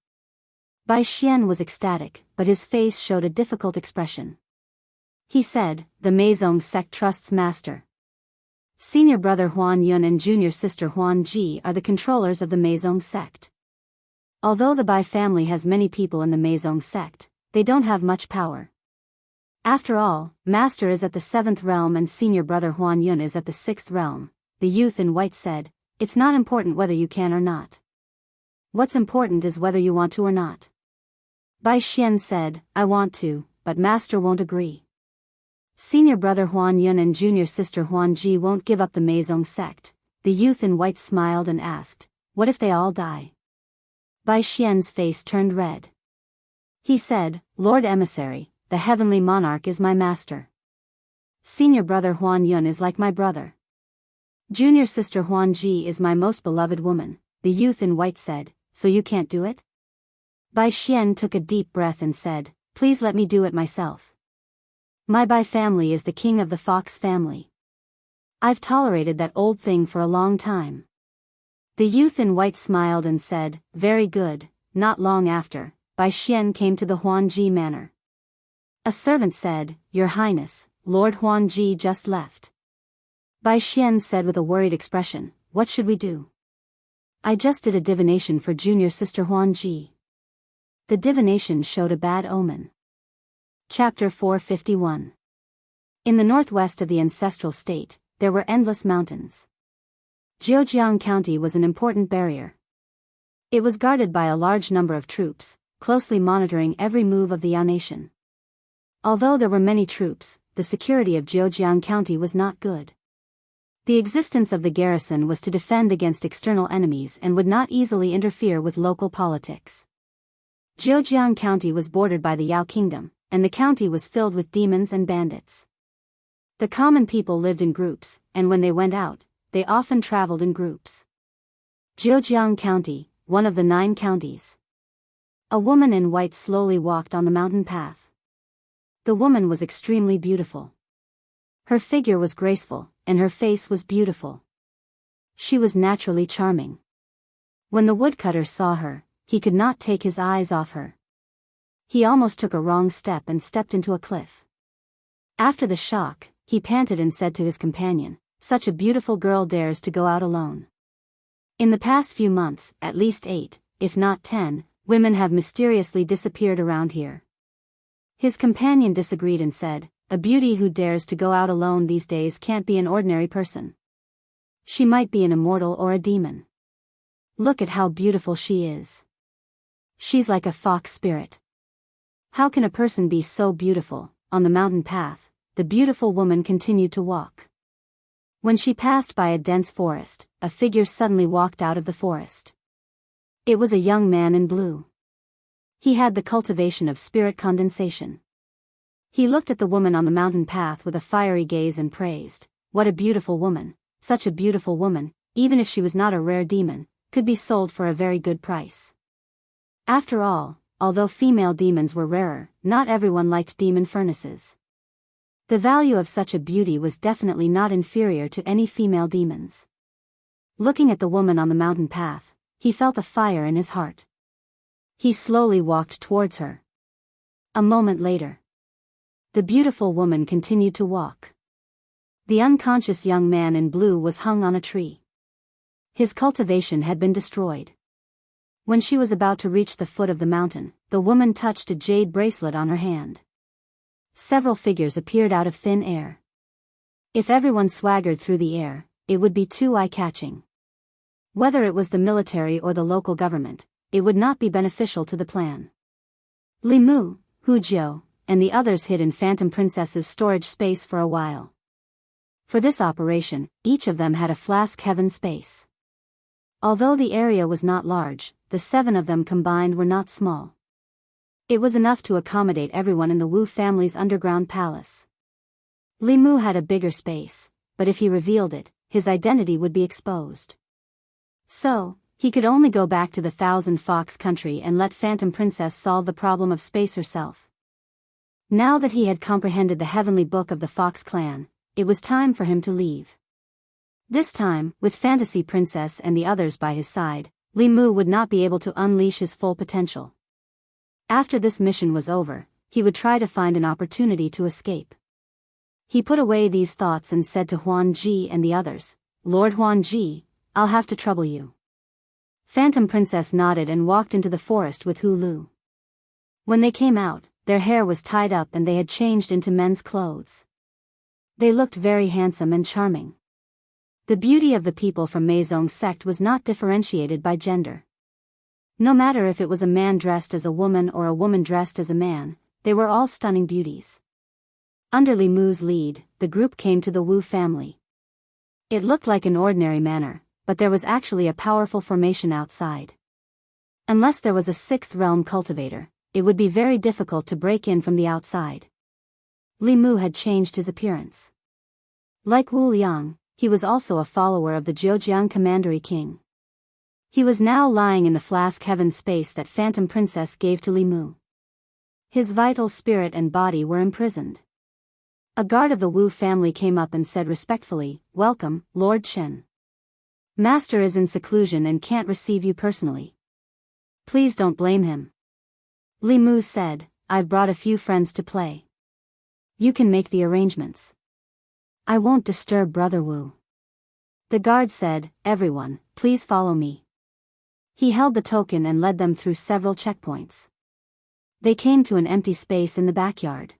Bai Xian was ecstatic, but his face showed a difficult expression. He said, "The Maisong sect trusts Master. Senior brother Huan Yun and junior sister Huan Ji are the controllers of the Maisong sect. Although the Bai family has many people in the Maisong sect, they don't have much power. After all, Master is at the 7th realm and senior brother Huan Yun is at the 6th realm." The youth in white said, "It's not important whether you can or not. What's important is whether you want to or not." Bai Xian said, "I want to, but Master won't agree. Senior brother Huan Yun and junior sister Huan Ji won't give up the Maisong sect." The youth in white smiled and asked, "What if they all die?" Bai Xian's face turned red. He said, "Lord Emissary, the heavenly monarch is my master. Senior brother Huan Yun is like my brother. Junior sister Huan Ji is my most beloved woman." The youth in white said, "So you can't do it?" Bai Xian took a deep breath and said, "Please let me do it myself. My Bai family is the king of the Fox family. I've tolerated that old thing for a long time." The youth in white smiled and said, "Very good." Not long after, Bai Xian came to the Huan Ji manor. A servant said, "Your Highness, Lord Huan Ji just left." Bai Xian said with a worried expression, "What should we do?" "I just did a divination for junior sister Huan Ji." The divination showed a bad omen. Chapter 451. In the northwest of the ancestral state, there were endless mountains. Zhejiang County was an important barrier. It was guarded by a large number of troops, closely monitoring every move of the Yao nation. Although there were many troops, the security of Zhejiang County was not good. The existence of the garrison was to defend against external enemies and would not easily interfere with local politics. Zhejiang County was bordered by the Yao Kingdom, and the county was filled with demons and bandits. The common people lived in groups, and when they went out, they often traveled in groups. Zhejiang County, one of the 9 counties. A woman in white slowly walked on the mountain path. The woman was extremely beautiful. Her figure was graceful, and her face was beautiful. She was naturally charming. When the woodcutter saw her, he could not take his eyes off her. He almost took a wrong step and stepped into a cliff. After the shock, he panted and said to his companion, "Such a beautiful girl dares to go out alone." In the past few months, at least 8, if not 10, women have mysteriously disappeared around here. His companion disagreed and said, a beauty who dares to go out alone these days can't be an ordinary person. She might be an immortal or a demon. Look at how beautiful she is. She's like a fox spirit. How can a person be so beautiful? On the mountain path, the beautiful woman continued to walk. When she passed by a dense forest, a figure suddenly walked out of the forest. It was a young man in blue. He had the cultivation of spirit condensation. He looked at the woman on the mountain path with a fiery gaze and praised, what a beautiful woman, such a beautiful woman, even if she was not a rare demon, could be sold for a very good price. After all, although female demons were rarer, not everyone liked demon furnaces. The value of such a beauty was definitely not inferior to any female demons. Looking at the woman on the mountain path, he felt a fire in his heart. He slowly walked towards her. A moment later, the beautiful woman continued to walk. The unconscious young man in blue was hung on a tree. His cultivation had been destroyed. When she was about to reach the foot of the mountain, the woman touched a jade bracelet on her hand. Several figures appeared out of thin air. If everyone swaggered through the air, it would be too eye-catching. Whether it was the military or the local government, it would not be beneficial to the plan. Li Mu, Hu Jiao, and the others hid in Phantom Princess's storage space for a while. For this operation, each of them had a flask heaven space. Although the area was not large, the 7 of them combined were not small. It was enough to accommodate everyone in the Wu family's underground palace. Li Mu had a bigger space, but if he revealed it, his identity would be exposed. So, he could only go back to the Thousand Fox country and let Phantom Princess solve the problem of space herself. Now that he had comprehended the heavenly book of the Fox clan, it was time for him to leave. This time, with Fantasy Princess and the others by his side, Li Mu would not be able to unleash his full potential. After this mission was over, he would try to find an opportunity to escape. He put away these thoughts and said to Huan Ji and the others, Lord Huan Ji, I'll have to trouble you. Phantom Princess nodded and walked into the forest with Hu Lu. When they came out, their hair was tied up and they had changed into men's clothes. They looked very handsome and charming. The beauty of the people from Meizong's sect was not differentiated by gender. No matter if it was a man dressed as a woman or a woman dressed as a man, they were all stunning beauties. Under Li Mu's lead, the group came to the Wu family. It looked like an ordinary manor, but there was actually a powerful formation outside. Unless there was a 6th realm cultivator, it would be very difficult to break in from the outside. Li Mu had changed his appearance. Like Wu Liang, he was also a follower of the Zheojiang Commandery King. He was now lying in the flask heaven space that Phantom Princess gave to Li Mu. His vital spirit and body were imprisoned. A guard of the Wu family came up and said respectfully, Welcome, Lord Chen. Master is in seclusion and can't receive you personally. Please don't blame him. Li Mu said, I've brought a few friends to play. You can make the arrangements. I won't disturb Brother Wu. The guard said, Everyone, please follow me. He held the token and led them through several checkpoints. They came to an empty space in the backyard.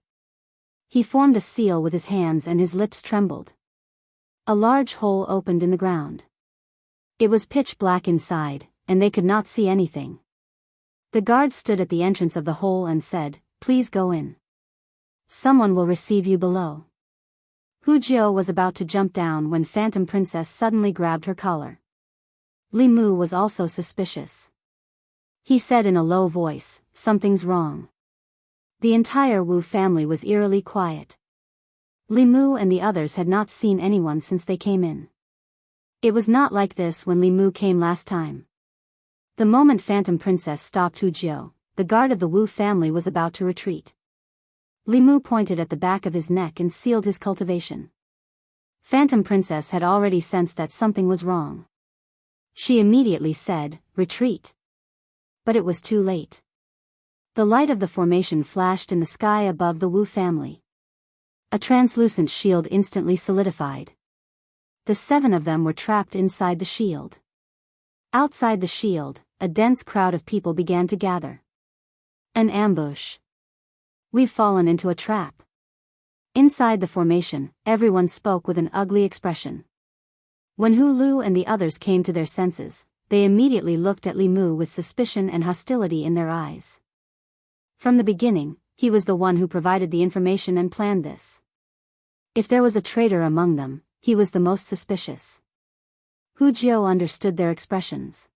He formed a seal with his hands and his lips trembled. A large hole opened in the ground. It was pitch black inside, and they could not see anything. The guard stood at the entrance of the hole and said, Please go in. Someone will receive you below. Hu Jiao was about to jump down when Phantom Princess suddenly grabbed her collar. Li Mu was also suspicious. He said in a low voice, Something's wrong. The entire Wu family was eerily quiet. Li Mu and the others had not seen anyone since they came in. It was not like this when Li Mu came last time. The moment Phantom Princess stopped Hu Jiao, the guard of the Wu family was about to retreat. Li Mu pointed at the back of his neck and sealed his cultivation. Phantom Princess had already sensed that something was wrong. She immediately said, Retreat. But it was too late. The light of the formation flashed in the sky above the Wu family. A translucent shield instantly solidified. The 7 of them were trapped inside the shield. Outside the shield, a dense crowd of people began to gather. An ambush. We've fallen into a trap. Inside the formation, everyone spoke with an ugly expression. When Hulu and the others came to their senses, they immediately looked at Li Mu with suspicion and hostility in their eyes. From the beginning, he was the one who provided the information and planned this. If there was a traitor among them, he was the most suspicious. Hu Jiao understood their expressions.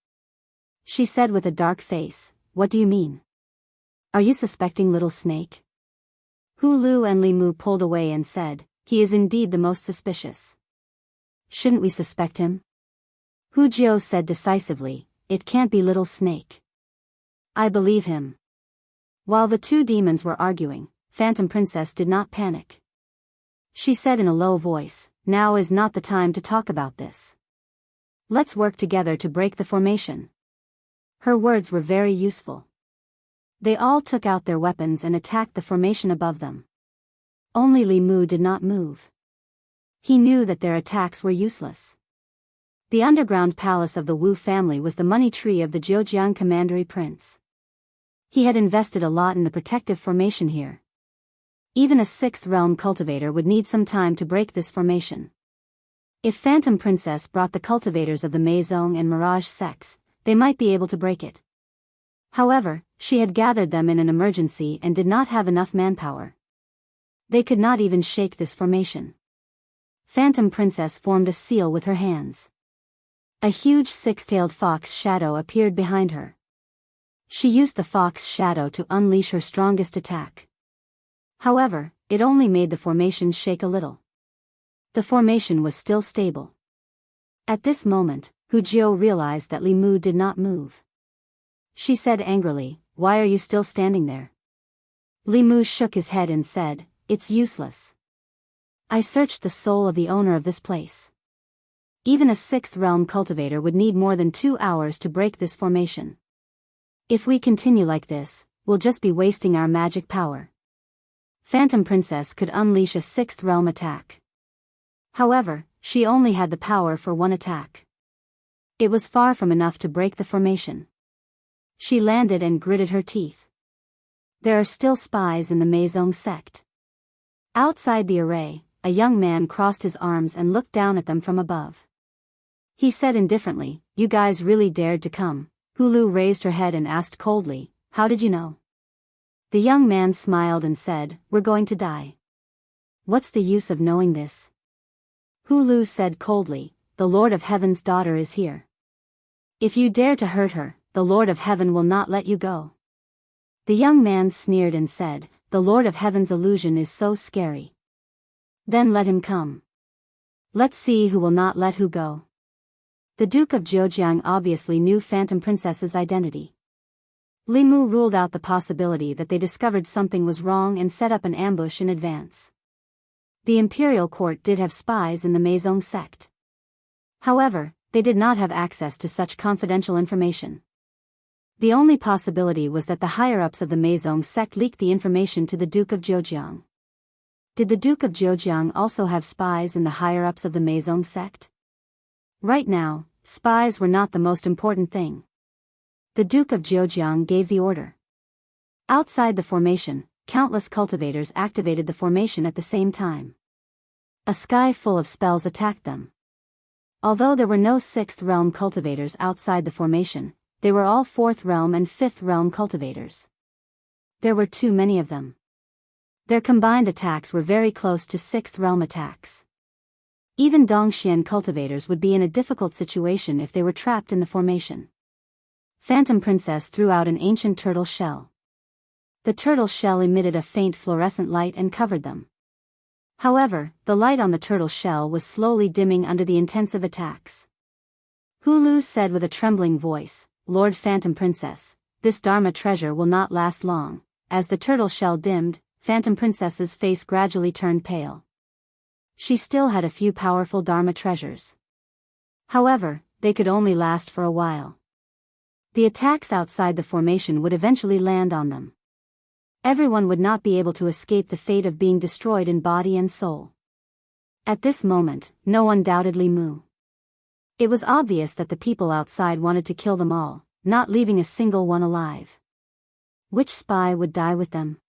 She said with a dark face, "What do you mean? Are you suspecting Little Snake?" Hu Lu and Li Mu pulled away and said, "He is indeed the most suspicious. Shouldn't we suspect him?" Hu Jiao said decisively, "It can't be Little Snake. I believe him." While the two demons were arguing, Phantom Princess did not panic. She said in a low voice, "Now is not the time to talk about this. Let's work together to break the formation." Her words were very useful. They all took out their weapons and attacked the formation above them. Only Li Mu did not move. He knew that their attacks were useless. The underground palace of the Wu family was the money tree of the Zhejiang commandery prince. He had invested a lot in the protective formation here. Even a sixth realm cultivator would need some time to break this formation. If Phantom Princess brought the cultivators of the Meizong and Mirage sects, they might be able to break it. However, she had gathered them in an emergency and did not have enough manpower. They could not even shake this formation. Phantom Princess formed a seal with her hands. A huge six-tailed fox shadow appeared behind her. She used the fox shadow to unleash her strongest attack. However, it only made the formation shake a little. The formation was still stable. At this moment, Hu Jiao realized that Li Mu did not move. She said angrily, "Why are you still standing there?" Li Mu shook his head and said, "It's useless. I searched the soul of the owner of this place. Even a sixth realm cultivator would need more than 2 hours to break this formation. If we continue like this, we'll just be wasting our magic power." Phantom Princess could unleash a sixth realm attack. However, she only had the power for one attack. It was far from enough to break the formation. She landed and gritted her teeth. There are still spies in the Meizong sect. Outside the array, a young man crossed his arms and looked down at them from above. He said indifferently, "You guys really dared to come." Hulu raised her head and asked coldly, "How did you know?" The young man smiled and said, "We're going to die. What's the use of knowing this?" Hulu said coldly, "The Lord of Heaven's daughter is here. If you dare to hurt her, the Lord of Heaven will not let you go." The young man sneered and said, "The Lord of Heaven's illusion is so scary. Then let him come. Let's see who will not let who go." The Duke of Zhejiang obviously knew Phantom Princess's identity. Li Mu ruled out the possibility that they discovered something was wrong and set up an ambush in advance. The imperial court did have spies in the Meizong sect. However, they did not have access to such confidential information. The only possibility was that the higher-ups of the Meizong sect leaked the information to the Duke of Zhejiang. Did the Duke of Zhejiang also have spies in the higher-ups of the Meizong sect? Right now, spies were not the most important thing. The Duke of Zhejiang gave the order. Outside the formation, countless cultivators activated the formation at the same time. A sky full of spells attacked them. Although there were no sixth realm cultivators outside the formation, they were all fourth realm and fifth realm cultivators. There were too many of them. Their combined attacks were very close to sixth realm attacks. Even Dongxian cultivators would be in a difficult situation if they were trapped in the formation. Phantom Princess threw out an ancient turtle shell. The turtle shell emitted a faint fluorescent light and covered them. However, the light on the turtle shell was slowly dimming under the intensive attacks. Hulu said with a trembling voice, "Lord Phantom Princess, this Dharma treasure will not last long." As the turtle shell dimmed, Phantom Princess's face gradually turned pale. She still had a few powerful Dharma treasures. However, they could only last for a while. The attacks outside the formation would eventually land on them. Everyone would not be able to escape the fate of being destroyed in body and soul. At this moment, no one doubted Li Mu. It was obvious that the people outside wanted to kill them all, not leaving a single one alive. Which spy would die with them?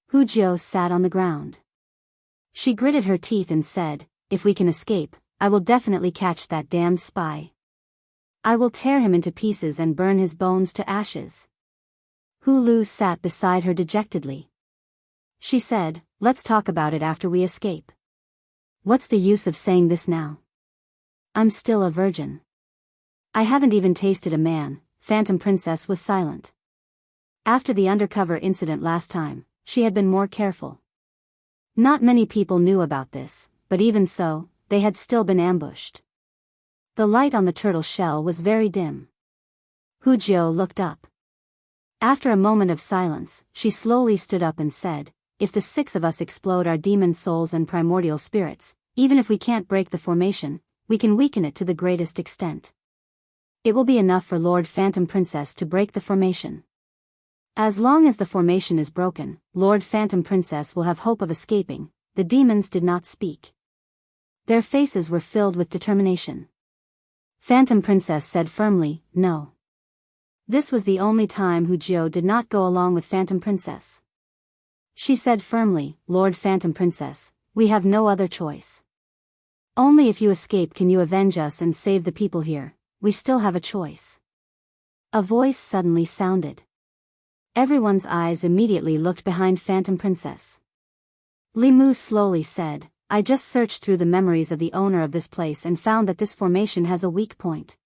Hu Jiao sat on the ground. She gritted her teeth and said, "If we can escape, I will definitely catch that damned spy. I will tear him into pieces and burn his bones to ashes." Hu Lu sat beside her dejectedly. She said, "Let's talk about it after we escape. What's the use of saying this now? I'm still a virgin. I haven't even tasted a man." Phantom Princess was silent. After the undercover incident last time, she had been more careful. Not many people knew about this, but even so, they had still been ambushed. The light on the turtle shell was very dim. Hu Jiao looked up. After a moment of silence, she slowly stood up and said, "If the 6 of us explode our demon souls and primordial spirits, even if we can't break the formation, we can weaken it to the greatest extent. It will be enough for Lord Phantom Princess to break the formation. As long as the formation is broken, Lord Phantom Princess will have hope of escaping." The demons did not speak. Their faces were filled with determination. Phantom Princess said firmly, "No." This was the only time Hu Jiao did not go along with Phantom Princess. She said firmly, "Lord Phantom Princess, we have no other choice. Only if you escape can you avenge us and save the people here. We still have a choice." A voice suddenly sounded. Everyone's eyes immediately looked behind Phantom Princess. Li Mu slowly said, "I just searched through the memories of the owner of this place and found that this formation has a weak point.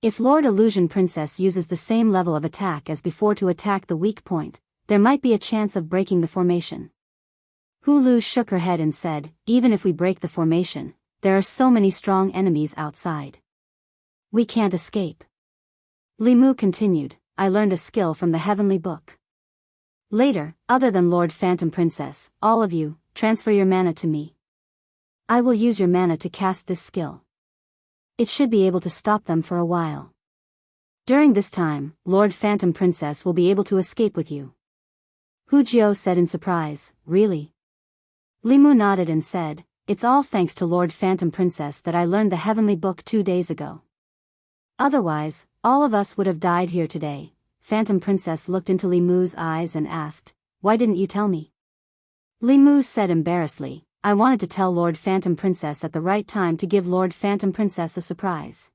If Lord Illusion Princess uses the same level of attack as before to attack the weak point, there might be a chance of breaking the formation." Hu Lu shook her head and said, "Even if we break the formation, there are so many strong enemies outside. We can't escape." Li Mu continued, "I learned a skill from the Heavenly Book. Later, other than Lord Phantom Princess, all of you, transfer your mana to me. I will use your mana to cast this skill. It should be able to stop them for a while. During this time, Lord Phantom Princess will be able to escape with you." Hu Jiao said in surprise, "Really?" Li Mu nodded and said, "It's all thanks to Lord Phantom Princess that I learned the Heavenly Book 2 days ago. Otherwise, all of us would have died here today." Phantom Princess looked into Li Mu's eyes and asked, "Why didn't you tell me?" Li Mu said embarrassedly, "I wanted to tell Lord Phantom Princess at the right time to give Lord Phantom Princess a surprise.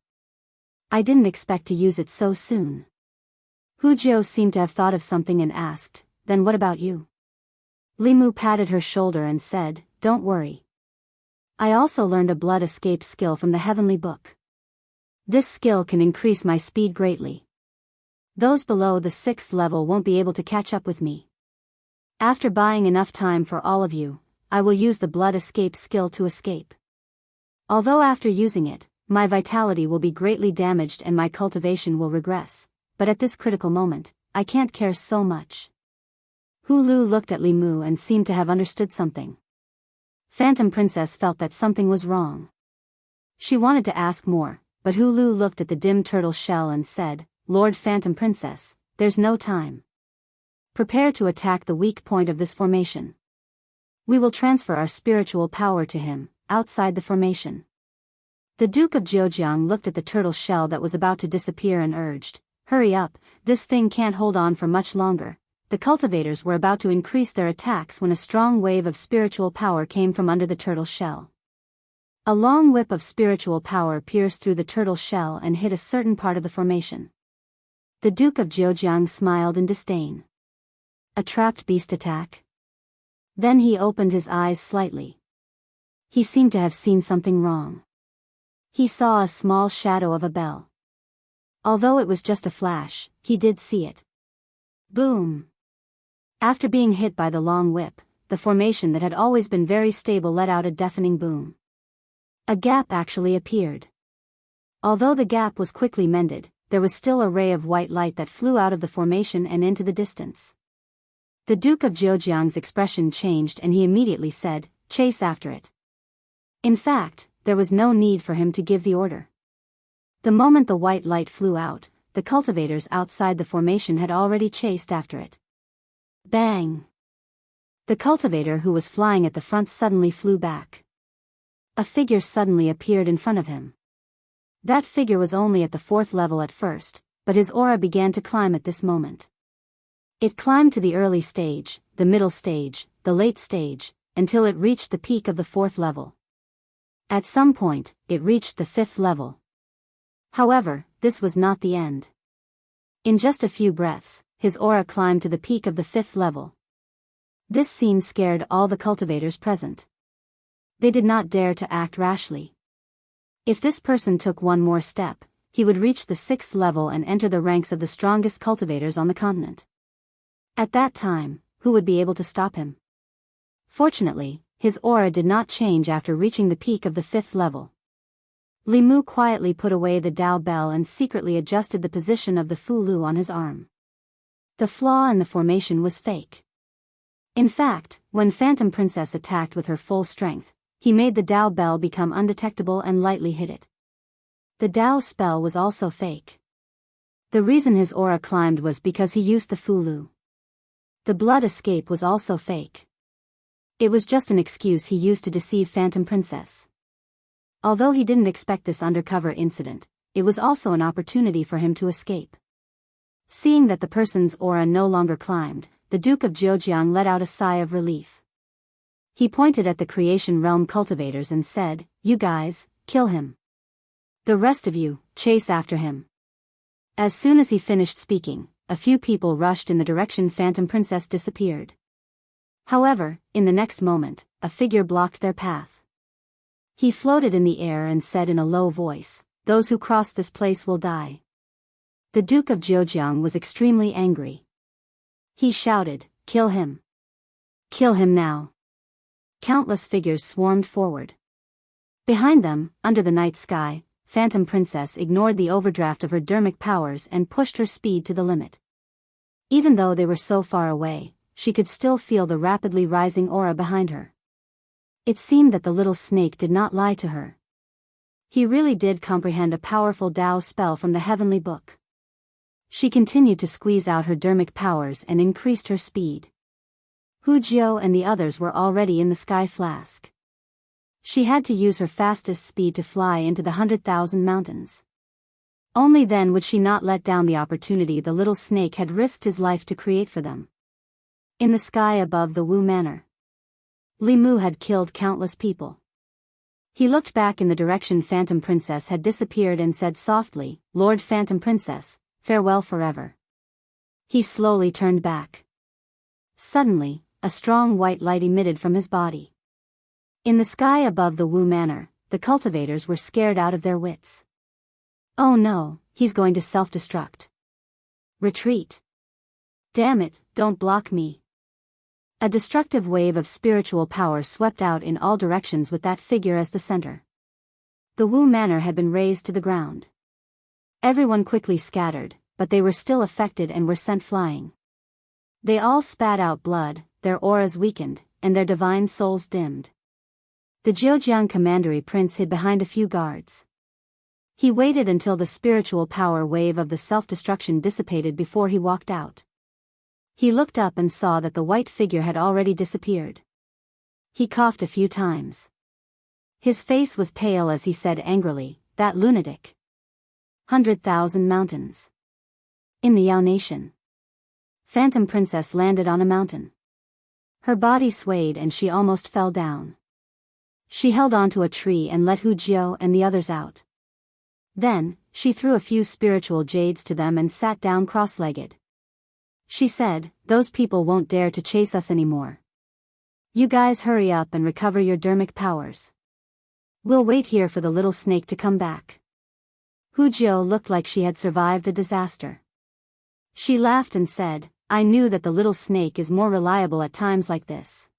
I didn't expect to use it so soon." Hu Jiao seemed to have thought of something and asked, "Then what about you?" Li Mu patted her shoulder and said, "Don't worry. I also learned a blood escape skill from the Heavenly Book. This skill can increase my speed greatly. Those below the 6th level won't be able to catch up with me. After buying enough time for all of you, I will use the blood escape skill to escape. Although after using it, my vitality will be greatly damaged and my cultivation will regress, but at this critical moment, I can't care so much." Hu Lu looked at Li Mu and seemed to have understood something. Phantom Princess felt that something was wrong. She wanted to ask more, but Hu Lu looked at the dim turtle shell and said, "Lord Phantom Princess, there's no time. Prepare to attack the weak point of this formation. We will transfer our spiritual power to him, outside the formation." The Duke of Zhejiang looked at the turtle shell that was about to disappear and urged, "Hurry up, this thing can't hold on for much longer." The cultivators were about to increase their attacks when a strong wave of spiritual power came from under the turtle shell. A long whip of spiritual power pierced through the turtle shell and hit a certain part of the formation. The Duke of Zhejiang smiled in disdain. A trapped beast attack? Then he opened his eyes slightly. He seemed to have seen something wrong. He saw a small shadow of a bell. Although it was just a flash, he did see it. Boom! After being hit by the long whip, the formation that had always been very stable let out a deafening boom. A gap actually appeared. Although the gap was quickly mended, there was still a ray of white light that flew out of the formation and into the distance. The Duke of Zhejiang's expression changed and he immediately said, "Chase after it." In fact, there was no need for him to give the order. The moment the white light flew out, the cultivators outside the formation had already chased after it. Bang! The cultivator who was flying at the front suddenly flew back. A figure suddenly appeared in front of him. That figure was only at the 4th level at first, but his aura began to climb at this moment. It climbed to the early stage, the middle stage, the late stage, until it reached the peak of the 4th level. At some point, it reached the 5th level. However, this was not the end. In just a few breaths, his aura climbed to the peak of the 5th level. This scene scared all the cultivators present. They did not dare to act rashly. If this person took one more step, he would reach the 6th level and enter the ranks of the strongest cultivators on the continent. At that time, who would be able to stop him? Fortunately, his aura did not change after reaching the peak of the 5th level. Li Mu quietly put away the Dao bell and secretly adjusted the position of the Fu Lu on his arm. The flaw in the formation was fake. In fact, when Phantom Princess attacked with her full strength, he made the Dao bell become undetectable and lightly hit it. The Dao spell was also fake. The reason his aura climbed was because he used the Fu Lu. The blood escape was also fake. It was just an excuse he used to deceive Phantom Princess. Although he didn't expect this undercover incident, it was also an opportunity for him to escape. Seeing that the person's aura no longer climbed, the Duke of Zhejiang let out a sigh of relief. He pointed at the Creation Realm cultivators and said, "You guys, kill him. The rest of you, chase after him." As soon as he finished speaking, a few people rushed in the direction Phantom Princess disappeared. However, in the next moment, a figure blocked their path. He floated in the air and said in a low voice, "Those who cross this place will die." The Duke of Zhejiang was extremely angry. He shouted, "Kill him! Kill him now!" Countless figures swarmed forward. Behind them, under the night sky, Phantom Princess ignored the overdraft of her dermic powers and pushed her speed to the limit. Even though they were so far away, she could still feel the rapidly rising aura behind her. It seemed that the little snake did not lie to her. He really did comprehend a powerful Dao spell from the heavenly book. She continued to squeeze out her dermic powers and increased her speed. Hu Jiao and the others were already in the sky flask. She had to use her fastest speed to fly into the 100,000 mountains. Only then would she not let down the opportunity the little snake had risked his life to create for them. In the sky above the Wu Manor, Li Mu had killed countless people. He looked back in the direction Phantom Princess had disappeared and said softly, "Lord Phantom Princess, farewell forever." He slowly turned back. Suddenly, a strong white light emitted from his body. In the sky above the Wu Manor, the cultivators were scared out of their wits. "Oh no, he's going to self-destruct. Retreat. Damn it, don't block me." A destructive wave of spiritual power swept out in all directions with that figure as the center. The Wu Manor had been razed to the ground. Everyone quickly scattered, but they were still affected and were sent flying. They all spat out blood, their auras weakened, and their divine souls dimmed. The Zhejiang commandery prince hid behind a few guards. He waited until the spiritual power wave of the self-destruction dissipated before he walked out. He looked up and saw that the white figure had already disappeared. He coughed a few times. His face was pale as he said angrily, "That lunatic. 100,000 mountains. In the Yao Nation." Phantom Princess landed on a mountain. Her body swayed and she almost fell down. She held onto a tree and let Hu Jiao and the others out. Then, she threw a few spiritual jades to them and sat down cross-legged. She said, "Those people won't dare to chase us anymore. You guys hurry up and recover your dermic powers. We'll wait here for the little snake to come back." Hu Jiao looked like she had survived a disaster. She laughed and said, "I knew that the little snake is more reliable at times like this.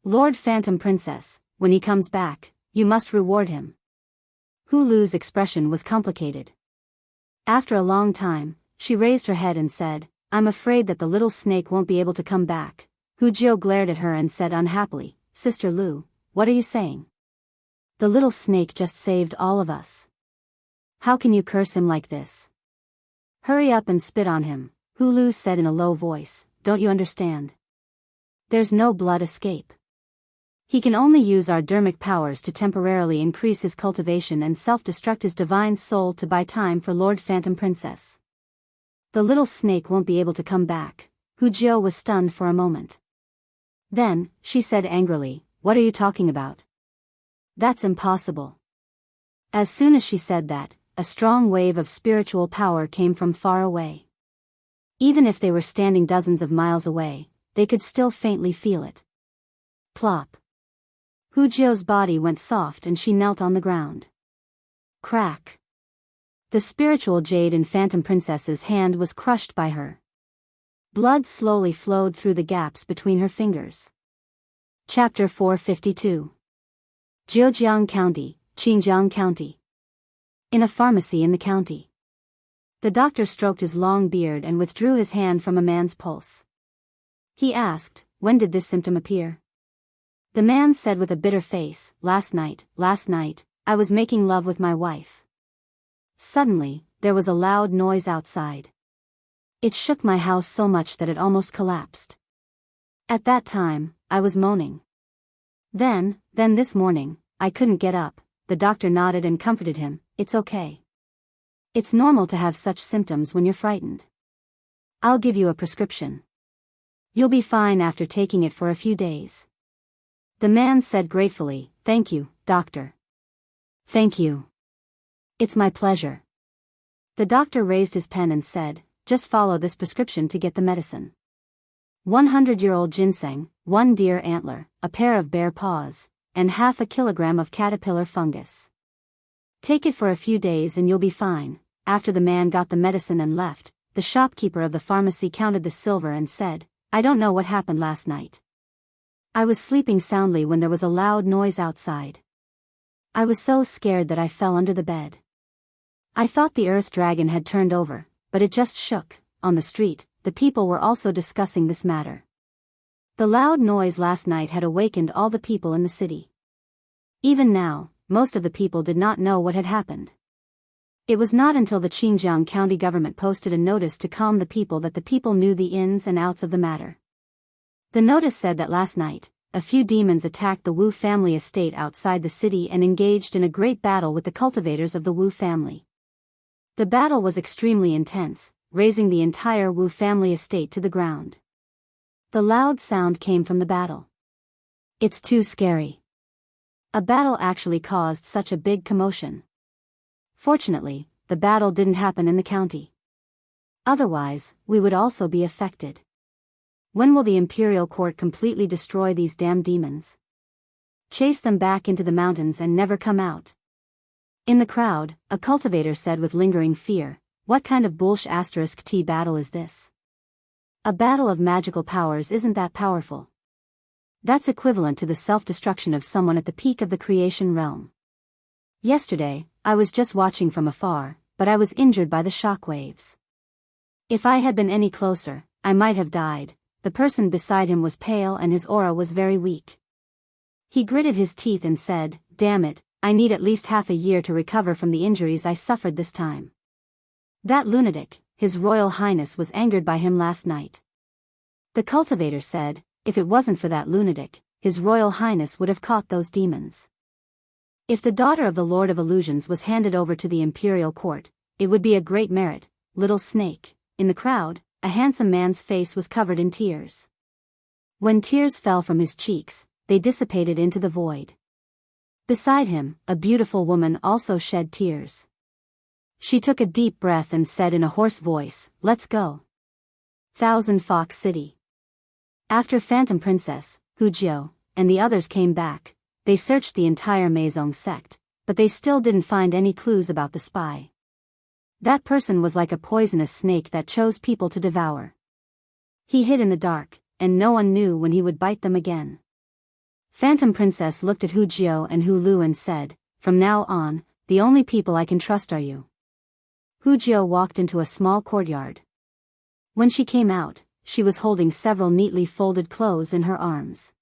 Lord Phantom Princess, when he comes back, you must reward him." Hu Lu's expression was complicated. After a long time, she raised her head and said, "I'm afraid that the little snake won't be able to come back." Hu Jiao glared at her and said unhappily, "Sister Lu, what are you saying? The little snake just saved all of us. How can you curse him like this? Hurry up and spit on him," Hu Lu said in a low voice. "Don't you understand? There's no blood escape. He can only use our dermic powers to temporarily increase his cultivation and self-destruct his divine soul to buy time for Lord Phantom Princess." The little snake won't be able to come back. Hu Jiao was stunned for a moment. Then, she said angrily, "What are you talking about? That's impossible." As soon as she said that, a strong wave of spiritual power came from far away. Even if they were standing dozens of miles away, they could still faintly feel it. Plop. Hu Jiao's body went soft and she knelt on the ground. Crack. The spiritual jade in Phantom Princess's hand was crushed by her. Blood slowly flowed through the gaps between her fingers. Chapter 452. Jiujiang County, Qingjiang County. In a pharmacy in the county. The doctor stroked his long beard and withdrew his hand from a man's pulse. He asked, "When did this symptom appear?" The man said with a bitter face, Last night, I was making love with my wife. Suddenly, there was a loud noise outside. It shook my house so much that it almost collapsed. At that time, I was moaning. Then this morning, I couldn't get up." The doctor nodded and comforted him. "It's okay. It's normal to have such symptoms when you're frightened. I'll give you a prescription. You'll be fine after taking it for a few days." The man said gratefully, "Thank you, doctor." "Thank you. It's my pleasure." The doctor raised his pen and said, "Just follow this prescription to get the medicine. 100-year-old ginseng, 1 deer antler, a pair of bear paws, and half a kilogram of caterpillar fungus. Take it for a few days and you'll be fine." After the man got the medicine and left, the shopkeeper of the pharmacy counted the silver and said, "I don't know what happened last night. I was sleeping soundly when there was a loud noise outside. I was so scared that I fell under the bed. I thought the earth dragon had turned over, but it just shook." On the street, the people were also discussing this matter. The loud noise last night had awakened all the people in the city. Even now, most of the people did not know what had happened. It was not until the Qingjiang County government posted a notice to calm the people that the people knew the ins and outs of the matter. The notice said that last night, a few demons attacked the Wu family estate outside the city and engaged in a great battle with the cultivators of the Wu family. The battle was extremely intense, razing the entire Wu family estate to the ground. The loud sound came from the battle. It's too scary. A battle actually caused such a big commotion. Fortunately, the battle didn't happen in the county. Otherwise, we would also be affected. When will the imperial court completely destroy these damned demons? Chase them back into the mountains and never come out. In the crowd, a cultivator said with lingering fear, "What kind of bullsh*t battle is this? A battle of magical powers isn't that powerful. That's equivalent to the self-destruction of someone at the peak of the creation realm. Yesterday, I was just watching from afar, but I was injured by the shock waves. If I had been any closer, I might have died." The person beside him was pale and his aura was very weak. He gritted his teeth and said, "Damn it, I need at least half a year to recover from the injuries I suffered this time." That lunatic, His Royal Highness, was angered by him last night. The cultivator said, "If it wasn't for that lunatic, His Royal Highness would have caught those demons. If the daughter of the Lord of Illusions was handed over to the imperial court, it would be a great merit." Little Snake. In the crowd, a handsome man's face was covered in tears. When tears fell from his cheeks, they dissipated into the void. Beside him, a beautiful woman also shed tears. She took a deep breath and said in a hoarse voice, "Let's go. Thousand Fox City." After Phantom Princess, Hu Jiao, and the others came back, they searched the entire Meizong sect, but they still didn't find any clues about the spy. That person was like a poisonous snake that chose people to devour. He hid in the dark, and no one knew when he would bite them again. Phantom Princess looked at Hu Jiao and Hu Lu and said, "From now on, the only people I can trust are you." Hu Jiao walked into a small courtyard. When she came out, she was holding several neatly folded clothes in her arms.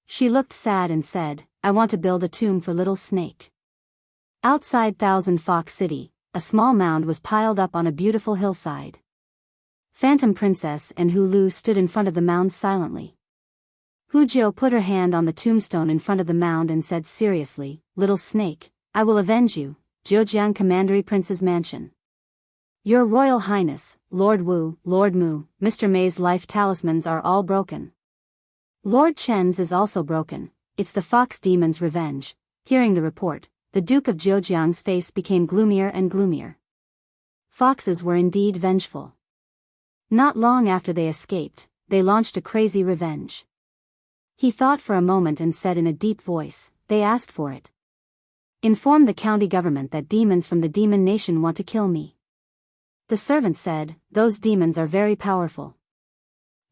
She looked sad and said, "I want to build a tomb for Little Snake." Outside Thousand Fox City, a small mound was piled up on a beautiful hillside. Phantom Princess and Hu Lu stood in front of the mound silently. Hu Jiao put her hand on the tombstone in front of the mound and said seriously, "Little Snake, I will avenge you." Zhejiang Commandery Prince's Mansion. Your Royal Highness, Lord Wu, Lord Mu, Mr. May's life talismans are all broken. Lord Chen's is also broken. It's the fox demon's revenge. Hearing the report, the Duke of Zhejiang's face became gloomier and gloomier. Foxes were indeed vengeful. Not long after they escaped, they launched a crazy revenge. He thought for a moment and said in a deep voice, they asked for it. Inform the county government that demons from the demon nation want to kill me. The servant said, those demons are very powerful.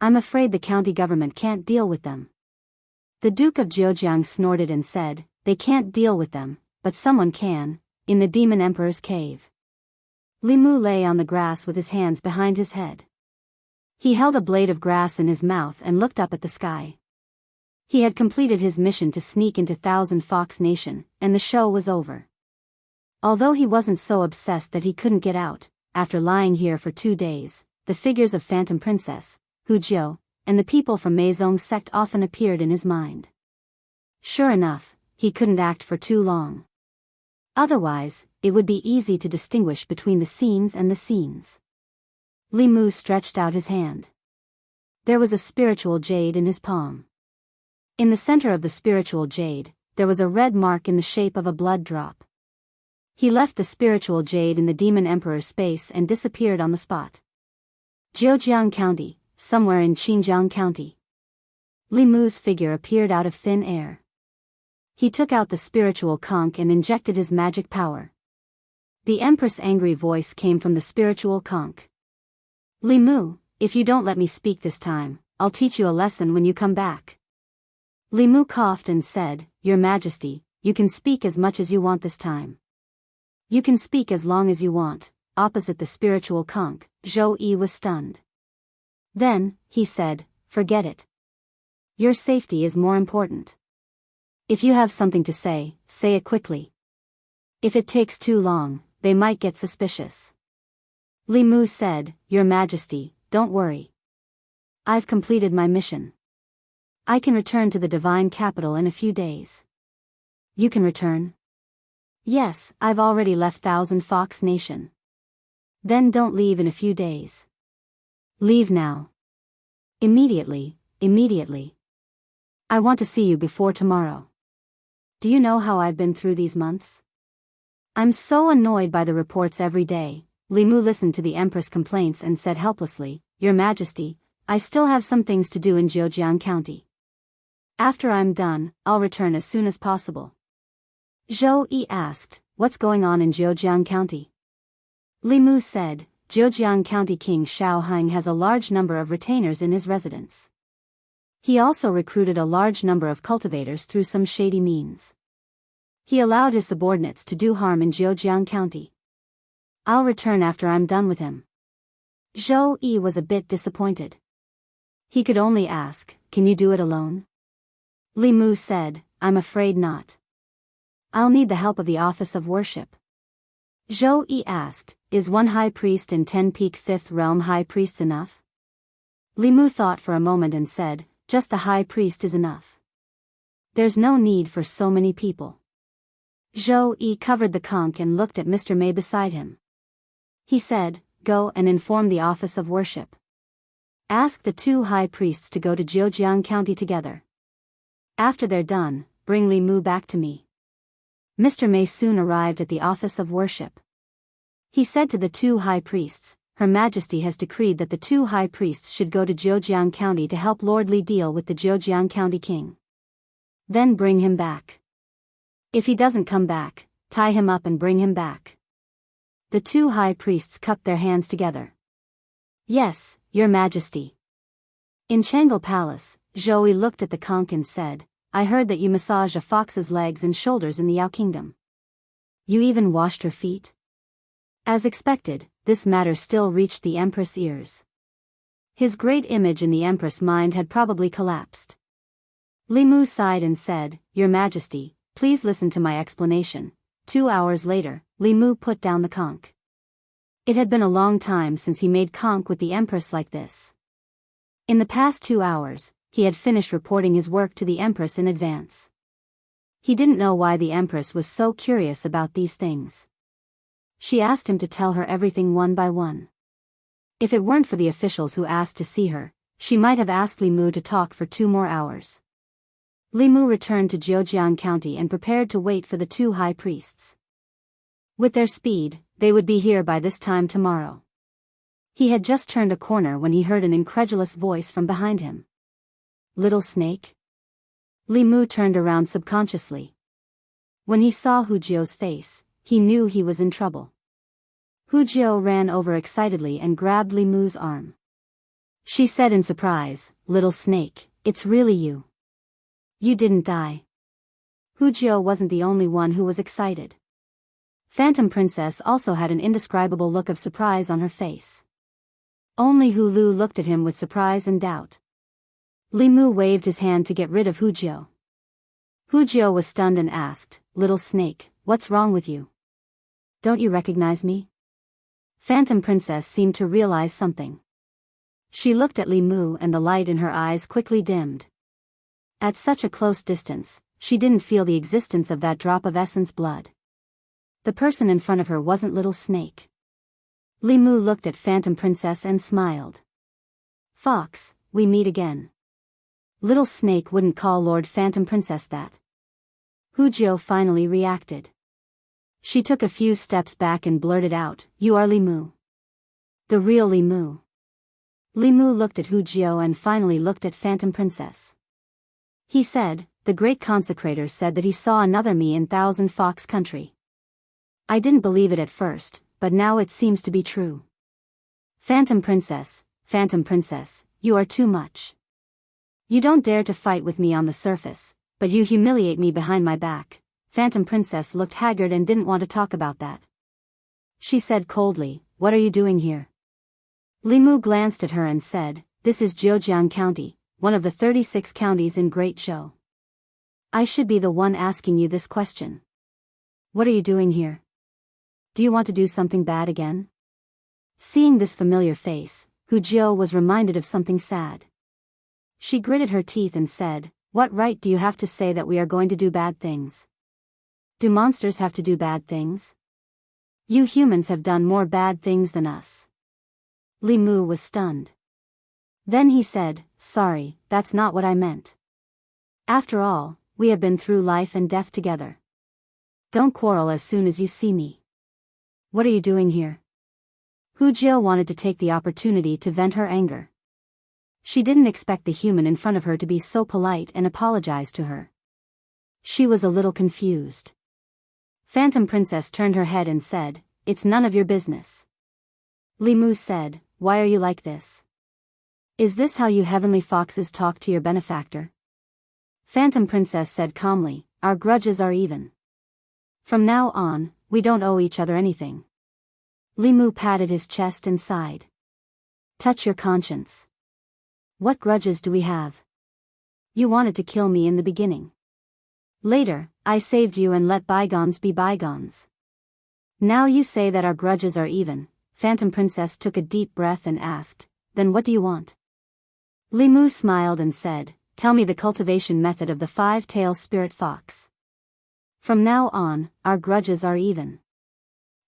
I'm afraid the county government can't deal with them. The Duke of Zhejiang snorted and said, they can't deal with them, but someone can, in the demon emperor's cave. Li Mu lay on the grass with his hands behind his head. He held a blade of grass in his mouth and looked up at the sky. He had completed his mission to sneak into Thousand Fox Nation, and the show was over. Although he wasn't so obsessed that he couldn't get out, after lying here for 2 days, the figures of Phantom Princess, Hu Jiu, and the people from Meizong's sect often appeared in his mind. Sure enough, he couldn't act for too long. Otherwise, it would be easy to distinguish between the scenes and the scenes. Li Mu stretched out his hand. There was a spiritual jade in his palm. In the center of the spiritual jade, there was a red mark in the shape of a blood drop. He left the spiritual jade in the demon emperor's space and disappeared on the spot. Zhejiang County, somewhere in Xinjiang County. Li Mu's figure appeared out of thin air. He took out the spiritual conch and injected his magic power. The Empress' angry voice came from the spiritual conch. Li Mu, if you don't let me speak this time, I'll teach you a lesson when you come back. Li Mu coughed and said, Your Majesty, you can speak as much as you want this time. You can speak as long as you want. Opposite the spiritual conch, Zhou Yi was stunned. Then, he said, forget it. Your safety is more important. If you have something to say it quickly. If it takes too long, they might get suspicious. Li Mu said, Your Majesty, don't worry. I've completed my mission. I can return to the divine capital in a few days. You can return? Yes, I've already left Thousand Fox Nation. Then don't leave in a few days. Leave now. Immediately. I want to see you before tomorrow. Do you know how I've been through these months? I'm so annoyed by the reports every day. Li Mu listened to the Empress' complaints and said helplessly, Your Majesty, I still have some things to do in Zhejiang County. After I'm done, I'll return as soon as possible. Zhou Yi asked, What's going on in Zhejiang County? Li Mu said, Zhejiang County King Shaohang has a large number of retainers in his residence. He also recruited a large number of cultivators through some shady means. He allowed his subordinates to do harm in Zhejiang County. I'll return after I'm done with him. Zhou Yi was a bit disappointed. He could only ask, Can you do it alone? Li Mu said, I'm afraid not. I'll need the help of the Office of Worship. Zhou Yi asked, Is 1 high priest and 10 peak 5th realm high priests enough? Li Mu thought for a moment and said, Just the high priest is enough. There's no need for so many people. Zhou Yi covered the conch and looked at Mr. May beside him. He said, Go and inform the Office of Worship. Ask the 2 high priests to go to Zhejiang County together. After they're done, bring Li Mu back to me. Mr. May soon arrived at the Office of Worship. He said to the 2 high priests, Her Majesty has decreed that the 2 high priests should go to Zhejiang County to help Lord Li deal with the Zhejiang County king. Then bring him back. If he doesn't come back, tie him up and bring him back. The 2 high priests cupped their hands together. Yes, Your Majesty. In Changle Palace, Zhou Yi looked at the conch and said, I heard that you massaged a fox's legs and shoulders in the Yao Kingdom. You even washed her feet? As expected, this matter still reached the Empress' ears. His great image in the Empress' mind had probably collapsed. Li Mu sighed and said, Your Majesty, please listen to my explanation. 2 hours later, Li Mu put down the conch. It had been a long time since he made conch with the Empress like this. In the past 2 hours, he had finished reporting his work to the Empress in advance. He didn't know why the Empress was so curious about these things. She asked him to tell her everything one by one. If it weren't for the officials who asked to see her, she might have asked Li Mu to talk for 2 more hours. Li Mu returned to Zhejiang County and prepared to wait for the 2 high priests. With their speed, they would be here by this time tomorrow. He had just turned a corner when he heard an incredulous voice from behind him. Little snake? Li Mu turned around subconsciously. When he saw Hu Jiao's face, he knew he was in trouble. Hu Jiao ran over excitedly and grabbed Li Mu's arm. She said in surprise, "Little snake, it's really you. You didn't die." Hu Jiao wasn't the only one who was excited. Phantom Princess also had an indescribable look of surprise on her face. Only Hu Lu looked at him with surprise and doubt. Li Mu waved his hand to get rid of Hu Jiao. Hu Jiao was stunned and asked, "Little snake, what's wrong with you? Don't you recognize me?" Phantom Princess seemed to realize something. She looked at Li Mu and the light in her eyes quickly dimmed. At such a close distance, she didn't feel the existence of that drop of essence blood. The person in front of her wasn't Little Snake. Li Mu looked at Phantom Princess and smiled. "Fox, we meet again." Little Snake wouldn't call Lord Phantom Princess that. Hu Jiao finally reacted. She took a few steps back and blurted out, "You are Li Mu. The real Li Mu." Li Mu looked at Hu Jiao and finally looked at Phantom Princess. He said, "The great consecrator said that he saw another me in Thousand Fox Country. I didn't believe it at first, but now it seems to be true. Phantom Princess, you are too much. You don't dare to fight with me on the surface, but you humiliate me behind my back." Phantom Princess looked haggard and didn't want to talk about that. She said coldly, "What are you doing here?" Li Mu glanced at her and said, "This is Zhejiang County, one of the 36 counties in Great Zhou. I should be the one asking you this question. What are you doing here? Do you want to do something bad again?" Seeing this familiar face, Hu Jiao was reminded of something sad. She gritted her teeth and said, "What right do you have to say that we are going to do bad things? Do monsters have to do bad things? You humans have done more bad things than us." Li Mu was stunned. Then he said, "Sorry, that's not what I meant. After all, we have been through life and death together. Don't quarrel as soon as you see me. What are you doing here?" Hu Jiao wanted to take the opportunity to vent her anger. She didn't expect the human in front of her to be so polite and apologize to her. She was a little confused. Phantom Princess turned her head and said, "It's none of your business." Li Mu said, "Why are you like this? Is this how you heavenly foxes talk to your benefactor?" Phantom Princess said calmly, "Our grudges are even. From now on, we don't owe each other anything." Li Mu patted his chest and sighed. "Touch your conscience. What grudges do we have? You wanted to kill me in the beginning. Later, I saved you and let bygones be bygones. Now you say that our grudges are even." Phantom Princess took a deep breath and asked, "Then what do you want?" Li Mu smiled and said, "Tell me the cultivation method of the 5-tailed spirit fox. From now on, our grudges are even.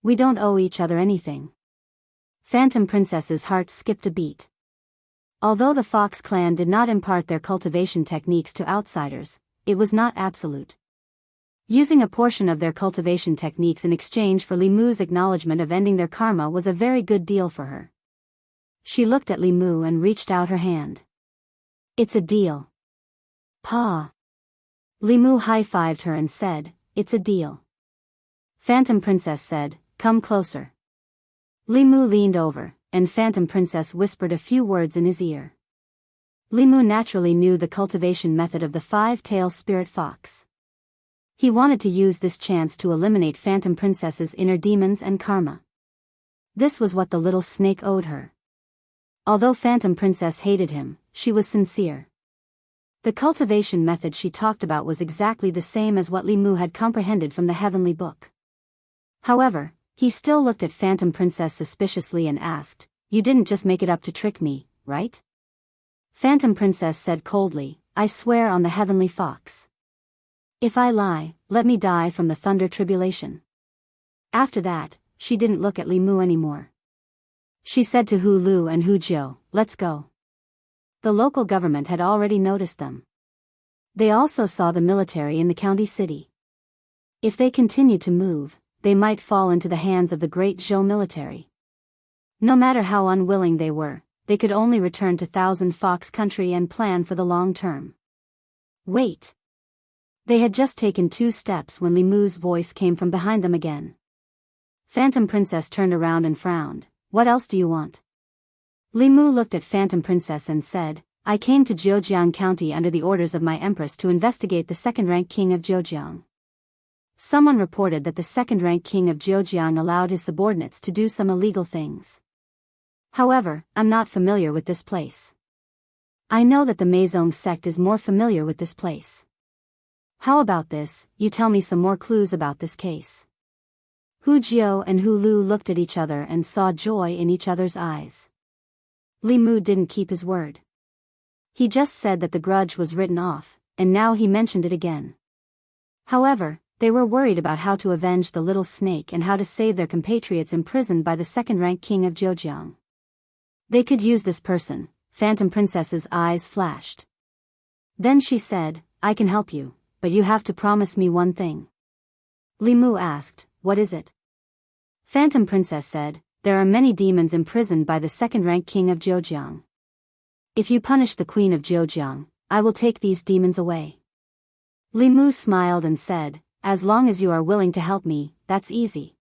We don't owe each other anything." Phantom Princess's heart skipped a beat. Although the Fox clan did not impart their cultivation techniques to outsiders, it was not absolute. Using a portion of their cultivation techniques in exchange for Li Mu's acknowledgement of ending their karma was a very good deal for her. She looked at Li Mu and reached out her hand. "It's a deal." "Pa." Li Mu high-fived her and said, "It's a deal." Phantom Princess said, "Come closer." Li Mu leaned over, and Phantom Princess whispered a few words in his ear. Li Mu naturally knew the cultivation method of the 5-tailed spirit fox. He wanted to use this chance to eliminate Phantom Princess's inner demons and karma. This was what the little snake owed her. Although Phantom Princess hated him, she was sincere. The cultivation method she talked about was exactly the same as what Li Mu had comprehended from the heavenly book. However, he still looked at Phantom Princess suspiciously and asked, "You didn't just make it up to trick me, right?" Phantom Princess said coldly, "I swear on the heavenly fox. If I lie, let me die from the thunder tribulation. After that, she didn't look at Li Mu anymore. She said to Hu Lu and Hu Jiu, "Let's go." The local government had already noticed them. They also saw the military in the county city. If they continued to move, they might fall into the hands of the great Zhou military. No matter how unwilling they were, they could only return to Thousand Fox Country and plan for the long term. Wait! They had just taken 2 steps when Li Mu's voice came from behind them again. Phantom Princess turned around and frowned. "What else do you want?" Li Mu looked at Phantom Princess and said, "I came to Zhejiang County under the orders of my empress to investigate the second-rank king of Zhejiang. Someone reported that the second-rank king of Zhejiang allowed his subordinates to do some illegal things. However, I'm not familiar with this place. I know that the Meizong sect is more familiar with this place. How about this, you tell me some more clues about this case?" Hu Jiu and Hu Lu looked at each other and saw joy in each other's eyes. Li Mu didn't keep his word. He just said that the grudge was written off, and now he mentioned it again. However, they were worried about how to avenge the little snake and how to save their compatriots imprisoned by the second-rank king of Zhejiang. They could use this person. Phantom Princess's eyes flashed. Then she said, "I can help you, but you have to promise me one thing." Li Mu asked, "What is it?" Phantom Princess said, "There are many demons imprisoned by the second-rank king of Zhejiang. If you punish the queen of Zhejiang, I will take these demons away." Li Mu smiled and said, "As long as you are willing to help me, that's easy."